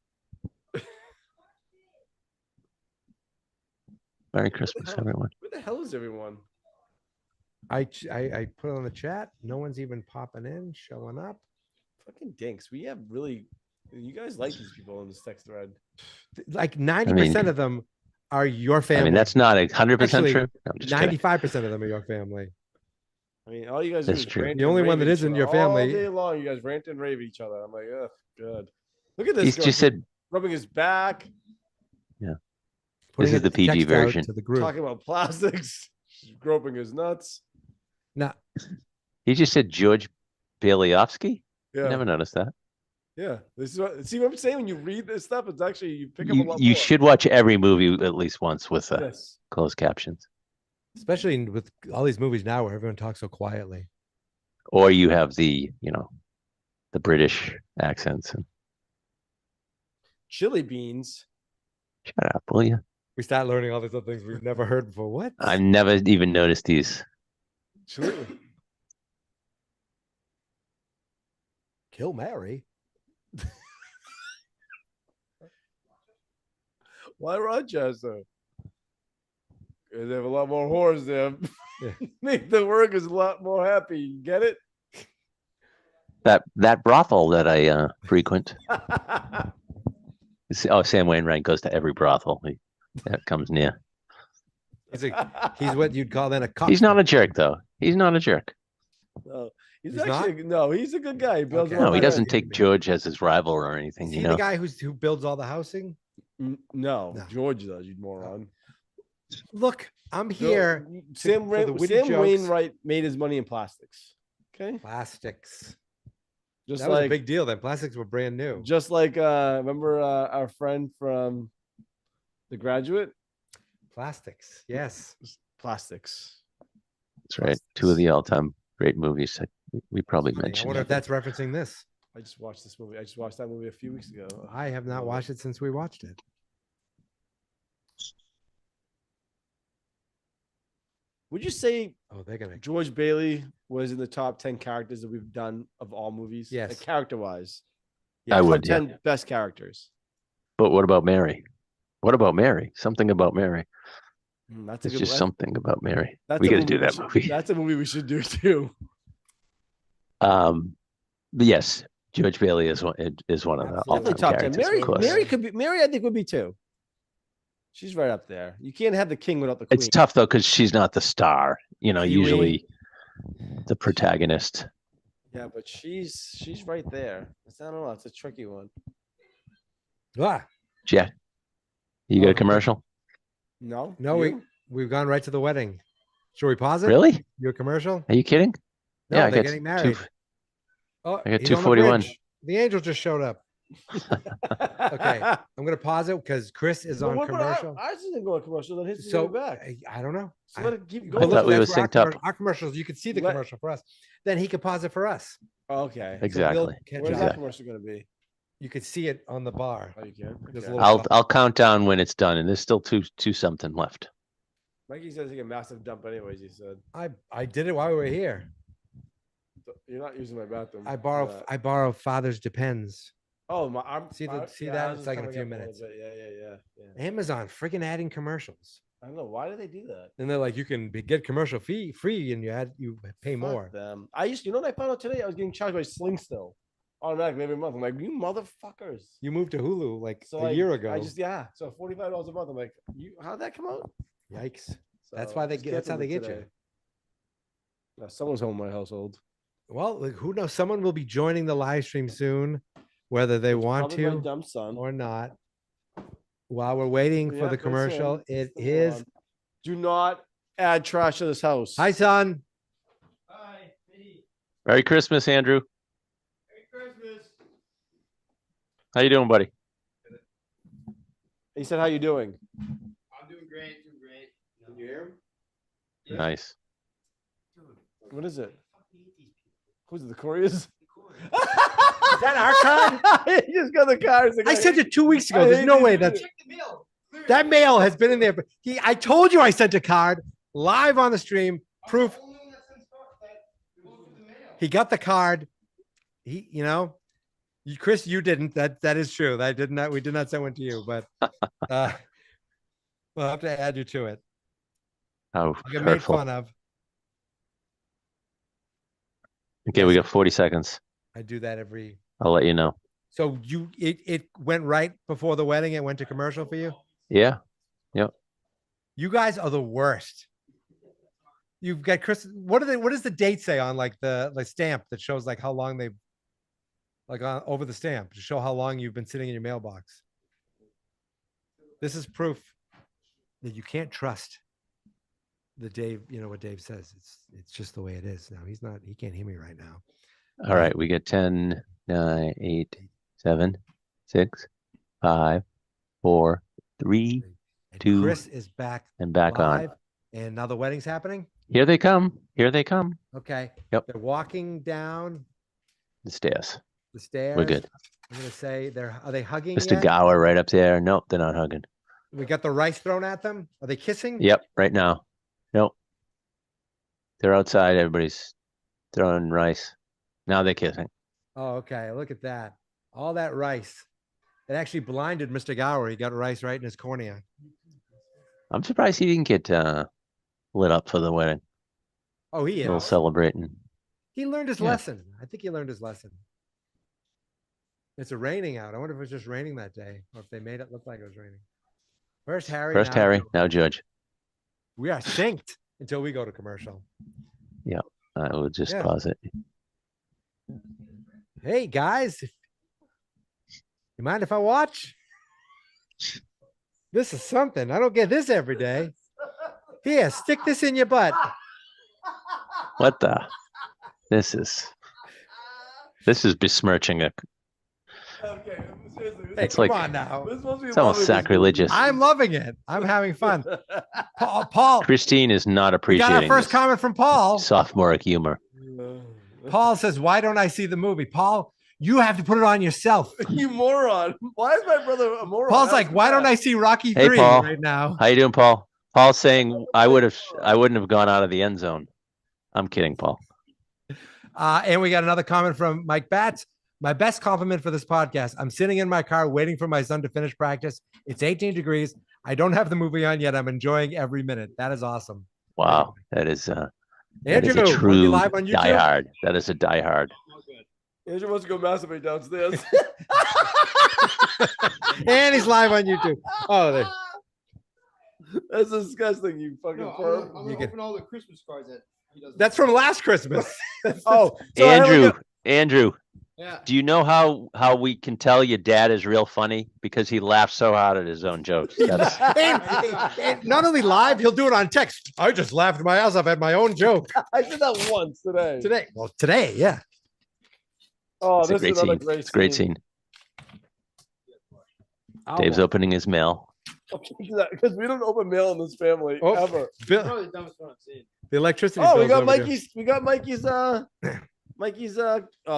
[SPEAKER 2] Merry Christmas,
[SPEAKER 3] hell?
[SPEAKER 2] everyone.
[SPEAKER 3] Where the hell is everyone?
[SPEAKER 1] I put it on the chat. No one's even popping in, showing up.
[SPEAKER 3] Fucking dinks. We have really. You guys like these people in this text thread.
[SPEAKER 1] Like 90% of them are your family.
[SPEAKER 2] I mean, that's not 100%
[SPEAKER 1] Actually,
[SPEAKER 2] true. No, I'm just kidding.
[SPEAKER 1] 95% of them are your family.
[SPEAKER 3] I mean, all you guys
[SPEAKER 2] That's
[SPEAKER 3] do is
[SPEAKER 2] true.
[SPEAKER 3] rant
[SPEAKER 1] The
[SPEAKER 3] and
[SPEAKER 1] only
[SPEAKER 3] rave
[SPEAKER 1] one that
[SPEAKER 3] at each
[SPEAKER 1] isn't
[SPEAKER 3] other.
[SPEAKER 1] your family-
[SPEAKER 3] All day long, you guys rant and rave at each other. I'm like, ugh, good. Look at this.
[SPEAKER 2] He's
[SPEAKER 3] guy
[SPEAKER 2] just said,
[SPEAKER 3] rubbing his back,
[SPEAKER 1] Putting
[SPEAKER 2] is the
[SPEAKER 1] a
[SPEAKER 2] PG
[SPEAKER 1] text out
[SPEAKER 2] version.
[SPEAKER 1] to the group.
[SPEAKER 3] talking about plastics, groping his nuts.
[SPEAKER 1] No,
[SPEAKER 2] he just said George Baliofsky.
[SPEAKER 3] Yeah,
[SPEAKER 2] I never noticed that.
[SPEAKER 3] yeah. This is what. See what I'm saying? When you read this stuff, it's actually you pick up a lot
[SPEAKER 2] You
[SPEAKER 3] more.
[SPEAKER 2] should watch every movie at least once with
[SPEAKER 3] Yes.
[SPEAKER 2] closed captions.
[SPEAKER 1] especially with all these movies now where everyone talks so quietly.
[SPEAKER 2] Or you have the British accents.
[SPEAKER 3] Chili beans.
[SPEAKER 2] Shut up, will you?
[SPEAKER 1] We start learning all these other things we've never heard before. What?
[SPEAKER 2] I've never even noticed these.
[SPEAKER 3] Chili.
[SPEAKER 1] Kill Mary.
[SPEAKER 3] Why Rochester? Because they have a lot more whores there.
[SPEAKER 1] Yeah.
[SPEAKER 3] Make the workers a lot more happy. Get it?
[SPEAKER 2] That brothel that I frequent. Sam Wainwright goes to every brothel that comes near.
[SPEAKER 1] He's what you'd call then a cock.
[SPEAKER 2] He's not a jerk, though. He's not a jerk.
[SPEAKER 3] No, he's
[SPEAKER 1] He's
[SPEAKER 3] actually no. He's a good guy. He builds
[SPEAKER 1] Okay.
[SPEAKER 3] a lot
[SPEAKER 2] No, he
[SPEAKER 3] of
[SPEAKER 2] doesn't
[SPEAKER 3] money.
[SPEAKER 2] take George as his rival or anything.
[SPEAKER 1] Is
[SPEAKER 2] You
[SPEAKER 1] he
[SPEAKER 2] know,
[SPEAKER 1] the guy who builds all the housing?
[SPEAKER 3] No,
[SPEAKER 1] No.
[SPEAKER 3] George does. You moron.
[SPEAKER 1] Look, I'm here.
[SPEAKER 3] Sam,
[SPEAKER 1] for the witty
[SPEAKER 3] Sam
[SPEAKER 1] jokes.
[SPEAKER 3] Wainwright made his money in plastics. Okay,
[SPEAKER 1] Plastics.
[SPEAKER 3] just
[SPEAKER 1] That was a
[SPEAKER 3] like
[SPEAKER 1] big deal. Then plastics were brand new.
[SPEAKER 3] just like remember our friend from The Graduate?
[SPEAKER 1] Plastics. Yes.
[SPEAKER 3] Plastics.
[SPEAKER 2] that's right. Two of the all-time great movies. We probably
[SPEAKER 1] I
[SPEAKER 2] mentioned.
[SPEAKER 1] wonder if that's referencing this.
[SPEAKER 3] I just watched this movie. I just watched that movie a few weeks ago.
[SPEAKER 1] I have not watched it since we watched it.
[SPEAKER 3] Would you say
[SPEAKER 1] Oh, they're gonna.
[SPEAKER 3] George Bailey was in the top 10 characters that we've done of all movies?
[SPEAKER 1] Yes.
[SPEAKER 3] Like character-wise.
[SPEAKER 2] I
[SPEAKER 3] top
[SPEAKER 2] would, yeah.
[SPEAKER 3] 10 best characters.
[SPEAKER 2] But what about Mary? What about Mary? Something about Mary.
[SPEAKER 3] That's a
[SPEAKER 2] It's
[SPEAKER 3] good
[SPEAKER 2] just something about Mary.
[SPEAKER 3] that's
[SPEAKER 2] We
[SPEAKER 3] a
[SPEAKER 2] got to do that
[SPEAKER 3] should-
[SPEAKER 2] movie.
[SPEAKER 3] That's a movie we should do too.
[SPEAKER 2] But yes, George Bailey is one of the
[SPEAKER 1] Absolutely.
[SPEAKER 2] all-time
[SPEAKER 3] Definitely top 10.
[SPEAKER 2] characters.
[SPEAKER 3] Mary,
[SPEAKER 2] of course.
[SPEAKER 3] Mary could be Mary, I think would be too. She's right up there. You can't have the king without the queen.
[SPEAKER 2] It's tough though because she's not the star.
[SPEAKER 3] Huey.
[SPEAKER 2] Usually the protagonist.
[SPEAKER 3] Yeah, but she's right there. I don't know. It's a tricky one.
[SPEAKER 1] Ah,
[SPEAKER 2] Yeah. You got
[SPEAKER 1] Oh,
[SPEAKER 2] a commercial?
[SPEAKER 3] No,
[SPEAKER 1] no,
[SPEAKER 3] You?
[SPEAKER 1] we've gone right to the wedding. Should we pause it?
[SPEAKER 2] Really?
[SPEAKER 1] Your commercial?
[SPEAKER 2] Are you kidding?
[SPEAKER 1] No,
[SPEAKER 2] yeah, I
[SPEAKER 1] they're
[SPEAKER 2] got
[SPEAKER 1] getting married. Oh,
[SPEAKER 2] I got
[SPEAKER 1] he's on the
[SPEAKER 2] 241.
[SPEAKER 1] bridge. The angel just showed up. Okay, I'm gonna pause it because Chris is
[SPEAKER 3] Well,
[SPEAKER 1] on
[SPEAKER 3] what about
[SPEAKER 1] commercial.
[SPEAKER 3] Ours isn't going commercial. Then his is
[SPEAKER 1] So
[SPEAKER 3] going back.
[SPEAKER 1] I don't know.
[SPEAKER 3] So let it keep
[SPEAKER 1] But
[SPEAKER 3] going.
[SPEAKER 2] I thought we
[SPEAKER 1] that's
[SPEAKER 2] were
[SPEAKER 1] where our
[SPEAKER 2] synced up.
[SPEAKER 1] Our commercials, you could see the
[SPEAKER 3] Let-
[SPEAKER 1] commercial for us. Then he could pause it for us.
[SPEAKER 3] Okay.
[SPEAKER 2] Exactly.
[SPEAKER 1] catch
[SPEAKER 3] Where's
[SPEAKER 1] up.
[SPEAKER 3] that commercial going to be?
[SPEAKER 1] You could see it on the bar.
[SPEAKER 3] Oh, you can.
[SPEAKER 1] There's a
[SPEAKER 3] Okay.
[SPEAKER 1] little-
[SPEAKER 2] I'll count down when it's done, and there's still two something left.
[SPEAKER 3] Mikey says he a massive dump, anyways. He said
[SPEAKER 1] I did it while we were here.
[SPEAKER 3] you're not using my bathroom.
[SPEAKER 1] I borrow Father's Depends.
[SPEAKER 3] Oh, my arm.
[SPEAKER 1] See
[SPEAKER 3] my-
[SPEAKER 1] see
[SPEAKER 3] yeah,
[SPEAKER 1] that?
[SPEAKER 3] ours
[SPEAKER 1] It's
[SPEAKER 3] is
[SPEAKER 1] like in a
[SPEAKER 3] coming
[SPEAKER 1] few
[SPEAKER 3] up little
[SPEAKER 1] minutes.
[SPEAKER 3] bit. Yeah.
[SPEAKER 1] Amazon friggin' adding commercials.
[SPEAKER 3] I don't know why do they do that.
[SPEAKER 1] And they're like, you can get commercial free and you pay
[SPEAKER 3] Fuck
[SPEAKER 1] more.
[SPEAKER 3] them. You know what I found out today? I was getting charged by Sling still automatically every month. I'm like, you motherfuckers.
[SPEAKER 1] You moved to Hulu like
[SPEAKER 3] So
[SPEAKER 1] a
[SPEAKER 3] like,
[SPEAKER 1] year ago.
[SPEAKER 3] so $45 a month. I'm like, how'd that come out?
[SPEAKER 1] Yikes.
[SPEAKER 3] So
[SPEAKER 1] That's why they
[SPEAKER 3] just
[SPEAKER 1] get- that's how they
[SPEAKER 3] canceled it
[SPEAKER 1] get you.
[SPEAKER 3] today. No, someone's home in my household.
[SPEAKER 1] Well, like, who knows? Someone will be joining the live stream soon, whether they want
[SPEAKER 3] Probably my
[SPEAKER 1] to
[SPEAKER 3] dumb son.
[SPEAKER 1] or not. While we're waiting for
[SPEAKER 3] Yeah,
[SPEAKER 1] the
[SPEAKER 3] that's
[SPEAKER 1] commercial,
[SPEAKER 3] him.
[SPEAKER 1] it
[SPEAKER 3] Hold
[SPEAKER 1] is.
[SPEAKER 3] on. Do not add trash to this house.
[SPEAKER 1] Hi, son.
[SPEAKER 2] Merry Christmas, Andrew.
[SPEAKER 3] Merry Christmas.
[SPEAKER 2] How you doing, buddy?
[SPEAKER 3] He said, "How you doing?"
[SPEAKER 4] I'm doing great.
[SPEAKER 3] Can you hear him?
[SPEAKER 4] Yeah.
[SPEAKER 2] Nice.
[SPEAKER 3] What is it? Who's it? The couriers?
[SPEAKER 1] Is that our card?
[SPEAKER 3] He just got the card.
[SPEAKER 1] I sent it 2 weeks ago. There's no way that's
[SPEAKER 4] Check the mail.
[SPEAKER 1] that mail has been in there. I told you I sent a card live on the stream. Proof. He got the card. Chris, you didn't. That is true. We did not send one to you, but we'll have to add you to it.
[SPEAKER 2] Oh,
[SPEAKER 1] You get made
[SPEAKER 2] hurtful.
[SPEAKER 1] fun of.
[SPEAKER 2] Okay, we got 40 seconds.
[SPEAKER 1] I do that every.
[SPEAKER 2] I'll let you know.
[SPEAKER 1] So it went right before the wedding. It went to commercial for you.
[SPEAKER 2] Yeah.
[SPEAKER 1] You guys are the worst. You've got Chris. What does the date say on like the stamp that shows like how long they've over the stamp to show how long you've been sitting in your mailbox? This is proof that you can't trust the Dave. You know what Dave says. It's just the way it is. Now he can't hear me right now.
[SPEAKER 2] All right, we get 10, 9, 8, 7, 6, 5, 4, 3,
[SPEAKER 1] And
[SPEAKER 2] 2,
[SPEAKER 1] Chris is back
[SPEAKER 2] and back
[SPEAKER 1] live,
[SPEAKER 2] on.
[SPEAKER 1] and now the wedding's happening.
[SPEAKER 2] Here they come. Here they come.
[SPEAKER 1] Okay.
[SPEAKER 2] Yep.
[SPEAKER 1] They're walking down
[SPEAKER 2] The stairs.
[SPEAKER 1] the stairs.
[SPEAKER 2] We're good.
[SPEAKER 1] I'm gonna say are they hugging?
[SPEAKER 2] Mr.
[SPEAKER 1] Yet?
[SPEAKER 2] Gower right up there. Nope, they're not hugging.
[SPEAKER 1] We got the rice thrown at them. Are they kissing?
[SPEAKER 2] Yep, right now. Nope. They're outside. Everybody's throwing rice. Now they're kissing.
[SPEAKER 1] Oh, okay. Look at that. All that rice. It actually blinded Mr. Gower. He got rice right in his cornea.
[SPEAKER 2] I'm surprised he didn't get lit up for the wedding.
[SPEAKER 1] Oh, he
[SPEAKER 2] A little
[SPEAKER 1] is.
[SPEAKER 2] celebrating.
[SPEAKER 1] He learned his
[SPEAKER 2] Yeah.
[SPEAKER 1] lesson. I think he learned his lesson. It's raining out. I wonder if it was just raining that day or if they made it look like it was raining. Where's Harry?
[SPEAKER 2] First
[SPEAKER 1] now?
[SPEAKER 2] Harry, now Judge.
[SPEAKER 1] We are synced until we go to commercial.
[SPEAKER 2] I will just
[SPEAKER 1] Yeah.
[SPEAKER 2] pause it.
[SPEAKER 1] Hey, guys. You mind if I watch? This is something. I don't get this every day. Here, stick this in your butt.
[SPEAKER 2] What the? This is besmirching a.
[SPEAKER 3] Okay, seriously.
[SPEAKER 1] Hey,
[SPEAKER 2] It's
[SPEAKER 1] come
[SPEAKER 2] like-
[SPEAKER 1] on now.
[SPEAKER 3] We're supposed to be
[SPEAKER 2] It's almost
[SPEAKER 3] loving this
[SPEAKER 2] sacrilegious.
[SPEAKER 1] I'm loving it. I'm having fun. Paul,
[SPEAKER 2] Christine is not
[SPEAKER 1] we got our
[SPEAKER 2] appreciating
[SPEAKER 1] first
[SPEAKER 2] this
[SPEAKER 1] comment from Paul.
[SPEAKER 2] sophomoric humor.
[SPEAKER 3] movie.
[SPEAKER 1] Paul says, "Why don't I see the movie?" Paul, you have to put it on yourself.
[SPEAKER 3] You moron. Why is my brother a moron?
[SPEAKER 1] Paul's like, "Why don't I see Rocky
[SPEAKER 2] Hey,
[SPEAKER 1] 3
[SPEAKER 2] Paul.
[SPEAKER 1] right now?"
[SPEAKER 2] How you doing, Paul? Paul's saying I wouldn't have gone out of the end zone. I'm kidding, Paul.
[SPEAKER 1] And we got another comment from Mike Batts. My best compliment for this podcast. I'm sitting in my car waiting for my son to finish practice. It's 18 degrees. I don't have the movie on yet. I'm enjoying every minute. That is awesome.
[SPEAKER 2] Wow, that is a
[SPEAKER 1] Andrew, wanna be
[SPEAKER 2] true
[SPEAKER 1] live on YouTube?
[SPEAKER 2] diehard. That is a diehard.
[SPEAKER 3] Andrew wants to go masturbate downstairs.
[SPEAKER 1] And he's live on YouTube. Oh, there.
[SPEAKER 3] That's disgusting, you fucking
[SPEAKER 4] No,
[SPEAKER 3] perv.
[SPEAKER 4] I'm gonna
[SPEAKER 1] You can-
[SPEAKER 4] open all the Christmas cards that he doesn't.
[SPEAKER 1] That's from last Christmas.
[SPEAKER 3] Oh, so I
[SPEAKER 2] Andrew,
[SPEAKER 3] look
[SPEAKER 2] Andrew,
[SPEAKER 4] Yeah.
[SPEAKER 2] do you know how we can tell your dad is real funny? Because he laughs so hard at his own jokes. That's,
[SPEAKER 1] and not only live, he'll do it on text. I just laughed my ass off at my own joke
[SPEAKER 3] I did that once today.
[SPEAKER 1] today. Well, today, yeah.
[SPEAKER 3] Oh,
[SPEAKER 2] it's a
[SPEAKER 3] this
[SPEAKER 2] great
[SPEAKER 3] is another
[SPEAKER 2] scene.
[SPEAKER 3] great
[SPEAKER 2] It's a great scene. Dave's opening his mail.
[SPEAKER 3] Because we don't open mail in this family
[SPEAKER 1] Oh.
[SPEAKER 3] ever.
[SPEAKER 1] Bill,
[SPEAKER 4] Probably the dumbest one I've seen.
[SPEAKER 1] the electricity.
[SPEAKER 3] Oh, we
[SPEAKER 1] bill's
[SPEAKER 3] got
[SPEAKER 1] over here.
[SPEAKER 3] Mikey's. We got Mikey's. Oh,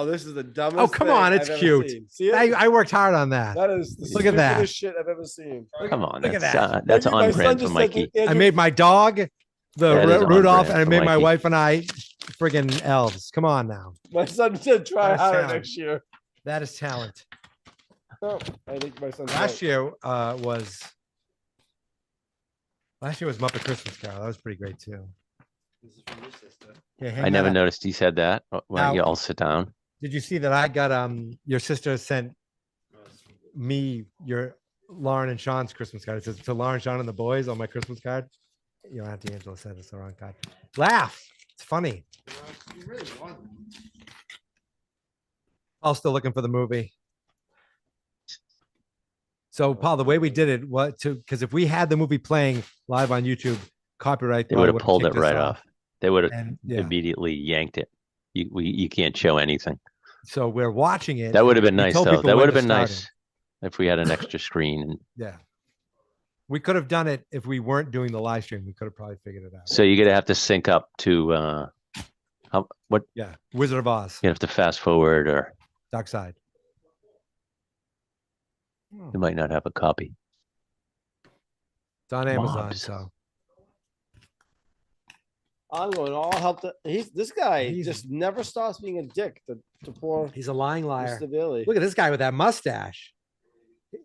[SPEAKER 3] this is the dumbest.
[SPEAKER 1] Oh, come on,
[SPEAKER 3] thing
[SPEAKER 1] it's
[SPEAKER 3] I've ever
[SPEAKER 1] cute.
[SPEAKER 3] seen. See it?
[SPEAKER 1] I worked hard on that.
[SPEAKER 3] That is the
[SPEAKER 1] Look at that.
[SPEAKER 3] stupidest shit I've ever seen.
[SPEAKER 2] Come on,
[SPEAKER 1] Look at
[SPEAKER 2] that's
[SPEAKER 1] that.
[SPEAKER 2] that's
[SPEAKER 3] Mikey, my
[SPEAKER 2] on
[SPEAKER 3] son
[SPEAKER 2] brand for
[SPEAKER 3] just said
[SPEAKER 2] Mikey.
[SPEAKER 3] to
[SPEAKER 1] I
[SPEAKER 3] Andrew-
[SPEAKER 1] made my dog, the
[SPEAKER 2] That is on
[SPEAKER 1] Rudolph,
[SPEAKER 2] brand
[SPEAKER 1] and I
[SPEAKER 2] for
[SPEAKER 1] made my
[SPEAKER 2] Mikey.
[SPEAKER 1] wife and I friggin' elves. Come on now.
[SPEAKER 3] My son said try
[SPEAKER 1] That's
[SPEAKER 3] harder
[SPEAKER 1] sound.
[SPEAKER 3] next year.
[SPEAKER 1] That is talent.
[SPEAKER 3] No, I think my son's
[SPEAKER 1] Last
[SPEAKER 3] right.
[SPEAKER 1] year was Muppet Christmas Carol. That was pretty great too.
[SPEAKER 4] This is from your sister.
[SPEAKER 1] Yeah, hang
[SPEAKER 2] I
[SPEAKER 1] that
[SPEAKER 2] never
[SPEAKER 1] up.
[SPEAKER 2] noticed he said that. Why don't you
[SPEAKER 1] Now-
[SPEAKER 2] all sit down?
[SPEAKER 1] Did you see that I got your sister sent me your Lauren and Sean's Christmas card? It says to Lauren, Sean, and the boys on my Christmas card. You know, Auntie Angela said it's the wrong card. Laugh. It's funny.
[SPEAKER 4] You really want them.
[SPEAKER 1] I'm still looking for the movie. So, Paul, the way we did it was because if we had the movie playing live on YouTube, copyright
[SPEAKER 2] They
[SPEAKER 1] probably
[SPEAKER 2] would have
[SPEAKER 1] would've
[SPEAKER 2] pulled it
[SPEAKER 1] kicked us
[SPEAKER 2] right off. They would have
[SPEAKER 1] And yeah,
[SPEAKER 2] immediately yanked it. You can't show anything.
[SPEAKER 1] so we're watching it.
[SPEAKER 2] That would have been
[SPEAKER 1] We
[SPEAKER 2] nice
[SPEAKER 1] told
[SPEAKER 2] though.
[SPEAKER 1] people
[SPEAKER 2] That
[SPEAKER 1] when
[SPEAKER 2] would have
[SPEAKER 1] to
[SPEAKER 2] been
[SPEAKER 1] start
[SPEAKER 2] nice if we had an extra screen. And
[SPEAKER 1] Yeah. We could have done it if we weren't doing the live stream. We could have probably figured it out.
[SPEAKER 2] So you're gonna have to sync up to what
[SPEAKER 1] Yeah, Wizard of Oz,
[SPEAKER 2] you have to fast forward, or
[SPEAKER 1] Dark Side.
[SPEAKER 2] you might not have a copy.
[SPEAKER 1] It's on Amazon,
[SPEAKER 2] Mobs.
[SPEAKER 1] so
[SPEAKER 3] I'm going all help. This guy
[SPEAKER 1] He's-
[SPEAKER 3] just never stops being a dick to poor
[SPEAKER 1] he's a lying liar.
[SPEAKER 3] Mr. Billy.
[SPEAKER 1] Look at this guy with that mustache.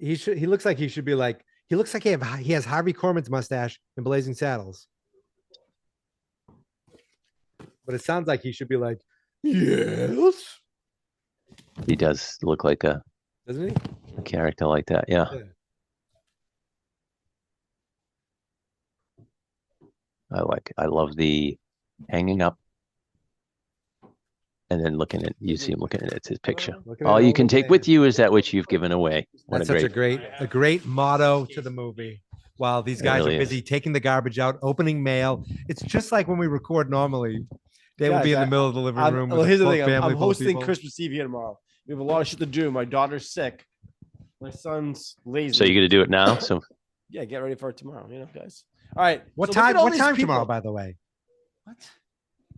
[SPEAKER 1] He looks like he should be like. He looks like he has Harvey Korman's mustache in Blazing Saddles. But it sounds like he should be like, yes,
[SPEAKER 2] He does look like a
[SPEAKER 1] doesn't he?
[SPEAKER 2] character like that. Yeah.
[SPEAKER 1] Yeah.
[SPEAKER 2] I love the hanging up and then looking at, you see him looking at his picture.
[SPEAKER 1] Looking at
[SPEAKER 2] All
[SPEAKER 1] it
[SPEAKER 2] you
[SPEAKER 1] all
[SPEAKER 2] can
[SPEAKER 1] the
[SPEAKER 2] take
[SPEAKER 1] way.
[SPEAKER 2] with you is that which you've given away. What
[SPEAKER 1] That's
[SPEAKER 2] a
[SPEAKER 1] such
[SPEAKER 2] great,
[SPEAKER 1] a great motto to the movie. While these guys
[SPEAKER 2] really
[SPEAKER 1] are busy taking the garbage out, opening mail. It's just like when we record normally. They will
[SPEAKER 3] Guys,
[SPEAKER 1] be in the middle of the living room.
[SPEAKER 3] Well,
[SPEAKER 1] with
[SPEAKER 3] here's
[SPEAKER 1] a
[SPEAKER 3] the
[SPEAKER 1] full
[SPEAKER 3] thing.
[SPEAKER 1] family
[SPEAKER 3] I'm
[SPEAKER 1] full of
[SPEAKER 3] hosting
[SPEAKER 1] people.
[SPEAKER 3] Christmas Eve here tomorrow. We have a lot of shit to do. My daughter's sick. My son's lazy.
[SPEAKER 2] so you're going to do it now. So
[SPEAKER 3] yeah, get ready for it tomorrow. You know, guys. All right.
[SPEAKER 1] What
[SPEAKER 3] so look at
[SPEAKER 1] time?
[SPEAKER 3] all
[SPEAKER 1] What
[SPEAKER 3] these
[SPEAKER 1] time
[SPEAKER 3] people.
[SPEAKER 1] tomorrow? By the way,
[SPEAKER 3] What?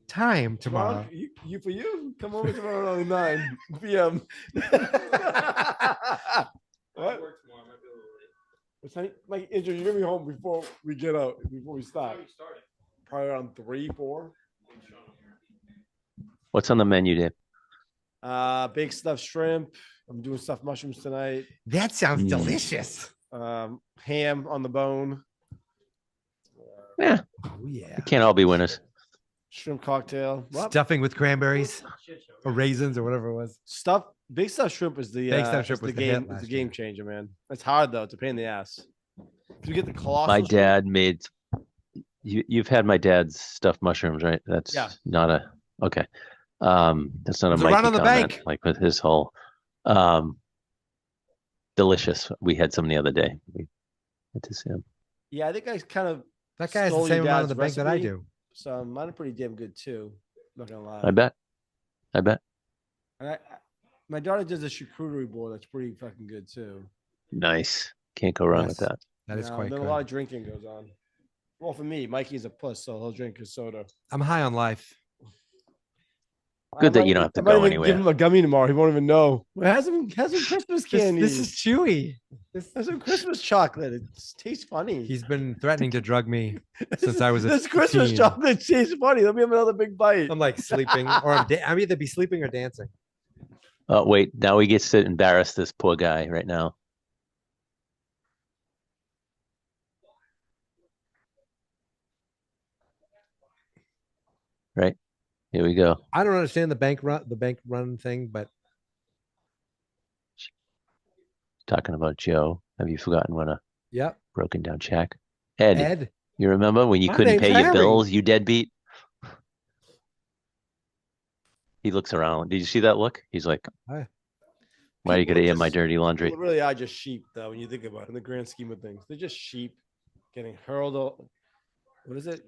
[SPEAKER 1] Time tomorrow.
[SPEAKER 3] You for you? Come over tomorrow at only 9 p.m.
[SPEAKER 4] I
[SPEAKER 3] What?
[SPEAKER 4] work tomorrow. I might be a little late.
[SPEAKER 3] What time? Like, you're gonna be home before we get out. Before we stop.
[SPEAKER 4] You started.
[SPEAKER 3] Probably around 3, 4.
[SPEAKER 2] what's on the menu, Dave?
[SPEAKER 3] Big stuffed shrimp. I'm doing stuffed mushrooms tonight.
[SPEAKER 1] That sounds
[SPEAKER 2] Mm.
[SPEAKER 1] delicious.
[SPEAKER 3] Ham on the bone.
[SPEAKER 2] Yeah,
[SPEAKER 1] Oh yeah.
[SPEAKER 2] it can't all be winners.
[SPEAKER 3] Shrimp cocktail. What?
[SPEAKER 1] Stuffing with cranberries or raisins or whatever it was.
[SPEAKER 3] Big stuffed shrimp is the
[SPEAKER 1] Big stuffed
[SPEAKER 3] is
[SPEAKER 1] shrimp
[SPEAKER 3] the
[SPEAKER 1] was the
[SPEAKER 3] game.
[SPEAKER 1] hit
[SPEAKER 3] It's a
[SPEAKER 1] last
[SPEAKER 3] game
[SPEAKER 1] year.
[SPEAKER 3] changer, man. It's hard though. It's a pain in the ass. You get the colossal.
[SPEAKER 2] My
[SPEAKER 3] shrimp.
[SPEAKER 2] dad made, you've had my dad's stuffed mushrooms, right? That's
[SPEAKER 3] Yeah.
[SPEAKER 2] not a, okay. That's not a
[SPEAKER 1] It's a run
[SPEAKER 2] Mikey
[SPEAKER 1] on the
[SPEAKER 2] comment,
[SPEAKER 1] bank.
[SPEAKER 2] like with his whole, delicious. We had some the other day. We went to see him.
[SPEAKER 3] Yeah, I think I kind of.
[SPEAKER 1] That guy has the
[SPEAKER 3] Stole
[SPEAKER 1] same
[SPEAKER 3] your
[SPEAKER 1] amount on the
[SPEAKER 3] dad's
[SPEAKER 1] bank that I
[SPEAKER 3] recipe?
[SPEAKER 1] do.
[SPEAKER 3] So mine are pretty damn good too. Not gonna lie.
[SPEAKER 2] I bet.
[SPEAKER 3] And my daughter does a charcuterie board that's pretty fucking good too.
[SPEAKER 2] Nice. Can't go wrong with
[SPEAKER 1] Nice.
[SPEAKER 2] that.
[SPEAKER 1] That is
[SPEAKER 3] Now,
[SPEAKER 1] quite
[SPEAKER 3] then
[SPEAKER 1] good.
[SPEAKER 3] a lot of drinking goes on. Well, for me, Mikey's a puss, so he'll drink his soda.
[SPEAKER 1] I'm high on life.
[SPEAKER 2] Good that
[SPEAKER 3] might
[SPEAKER 2] you don't
[SPEAKER 3] even-
[SPEAKER 2] have to
[SPEAKER 3] I might
[SPEAKER 2] go
[SPEAKER 3] even
[SPEAKER 2] anywhere.
[SPEAKER 3] Give him a gummy tomorrow. He won't even know. Well, have some Christmas candy.
[SPEAKER 1] This is chewy.
[SPEAKER 3] Have some Christmas chocolate. It tastes funny.
[SPEAKER 1] He's been threatening to drug me since I was a
[SPEAKER 3] This Christmas
[SPEAKER 1] teen.
[SPEAKER 3] chocolate tastes funny. Let me have another big bite.
[SPEAKER 1] I'm like sleeping, or I'm either be sleeping or dancing.
[SPEAKER 2] Oh, wait. Now we get to embarrass this poor guy right now. Right. Here we go.
[SPEAKER 1] I don't understand the bank run thing, but
[SPEAKER 2] Talking about Joe. Have you forgotten what a
[SPEAKER 1] yep.
[SPEAKER 2] broken down check? Ed,
[SPEAKER 1] Ed,
[SPEAKER 2] you remember when you
[SPEAKER 1] My
[SPEAKER 2] couldn't
[SPEAKER 1] name's
[SPEAKER 2] pay your
[SPEAKER 1] Harry.
[SPEAKER 2] bills, you deadbeat? He looks around. Did you see that look? He's like,
[SPEAKER 1] Hi.
[SPEAKER 2] why are you
[SPEAKER 3] People
[SPEAKER 2] going to
[SPEAKER 3] are
[SPEAKER 2] eat my
[SPEAKER 3] just-
[SPEAKER 2] dirty laundry?
[SPEAKER 3] People really are just sheep, though, when you think about it, in the grand scheme of things. They're just sheep getting hurled. What is it?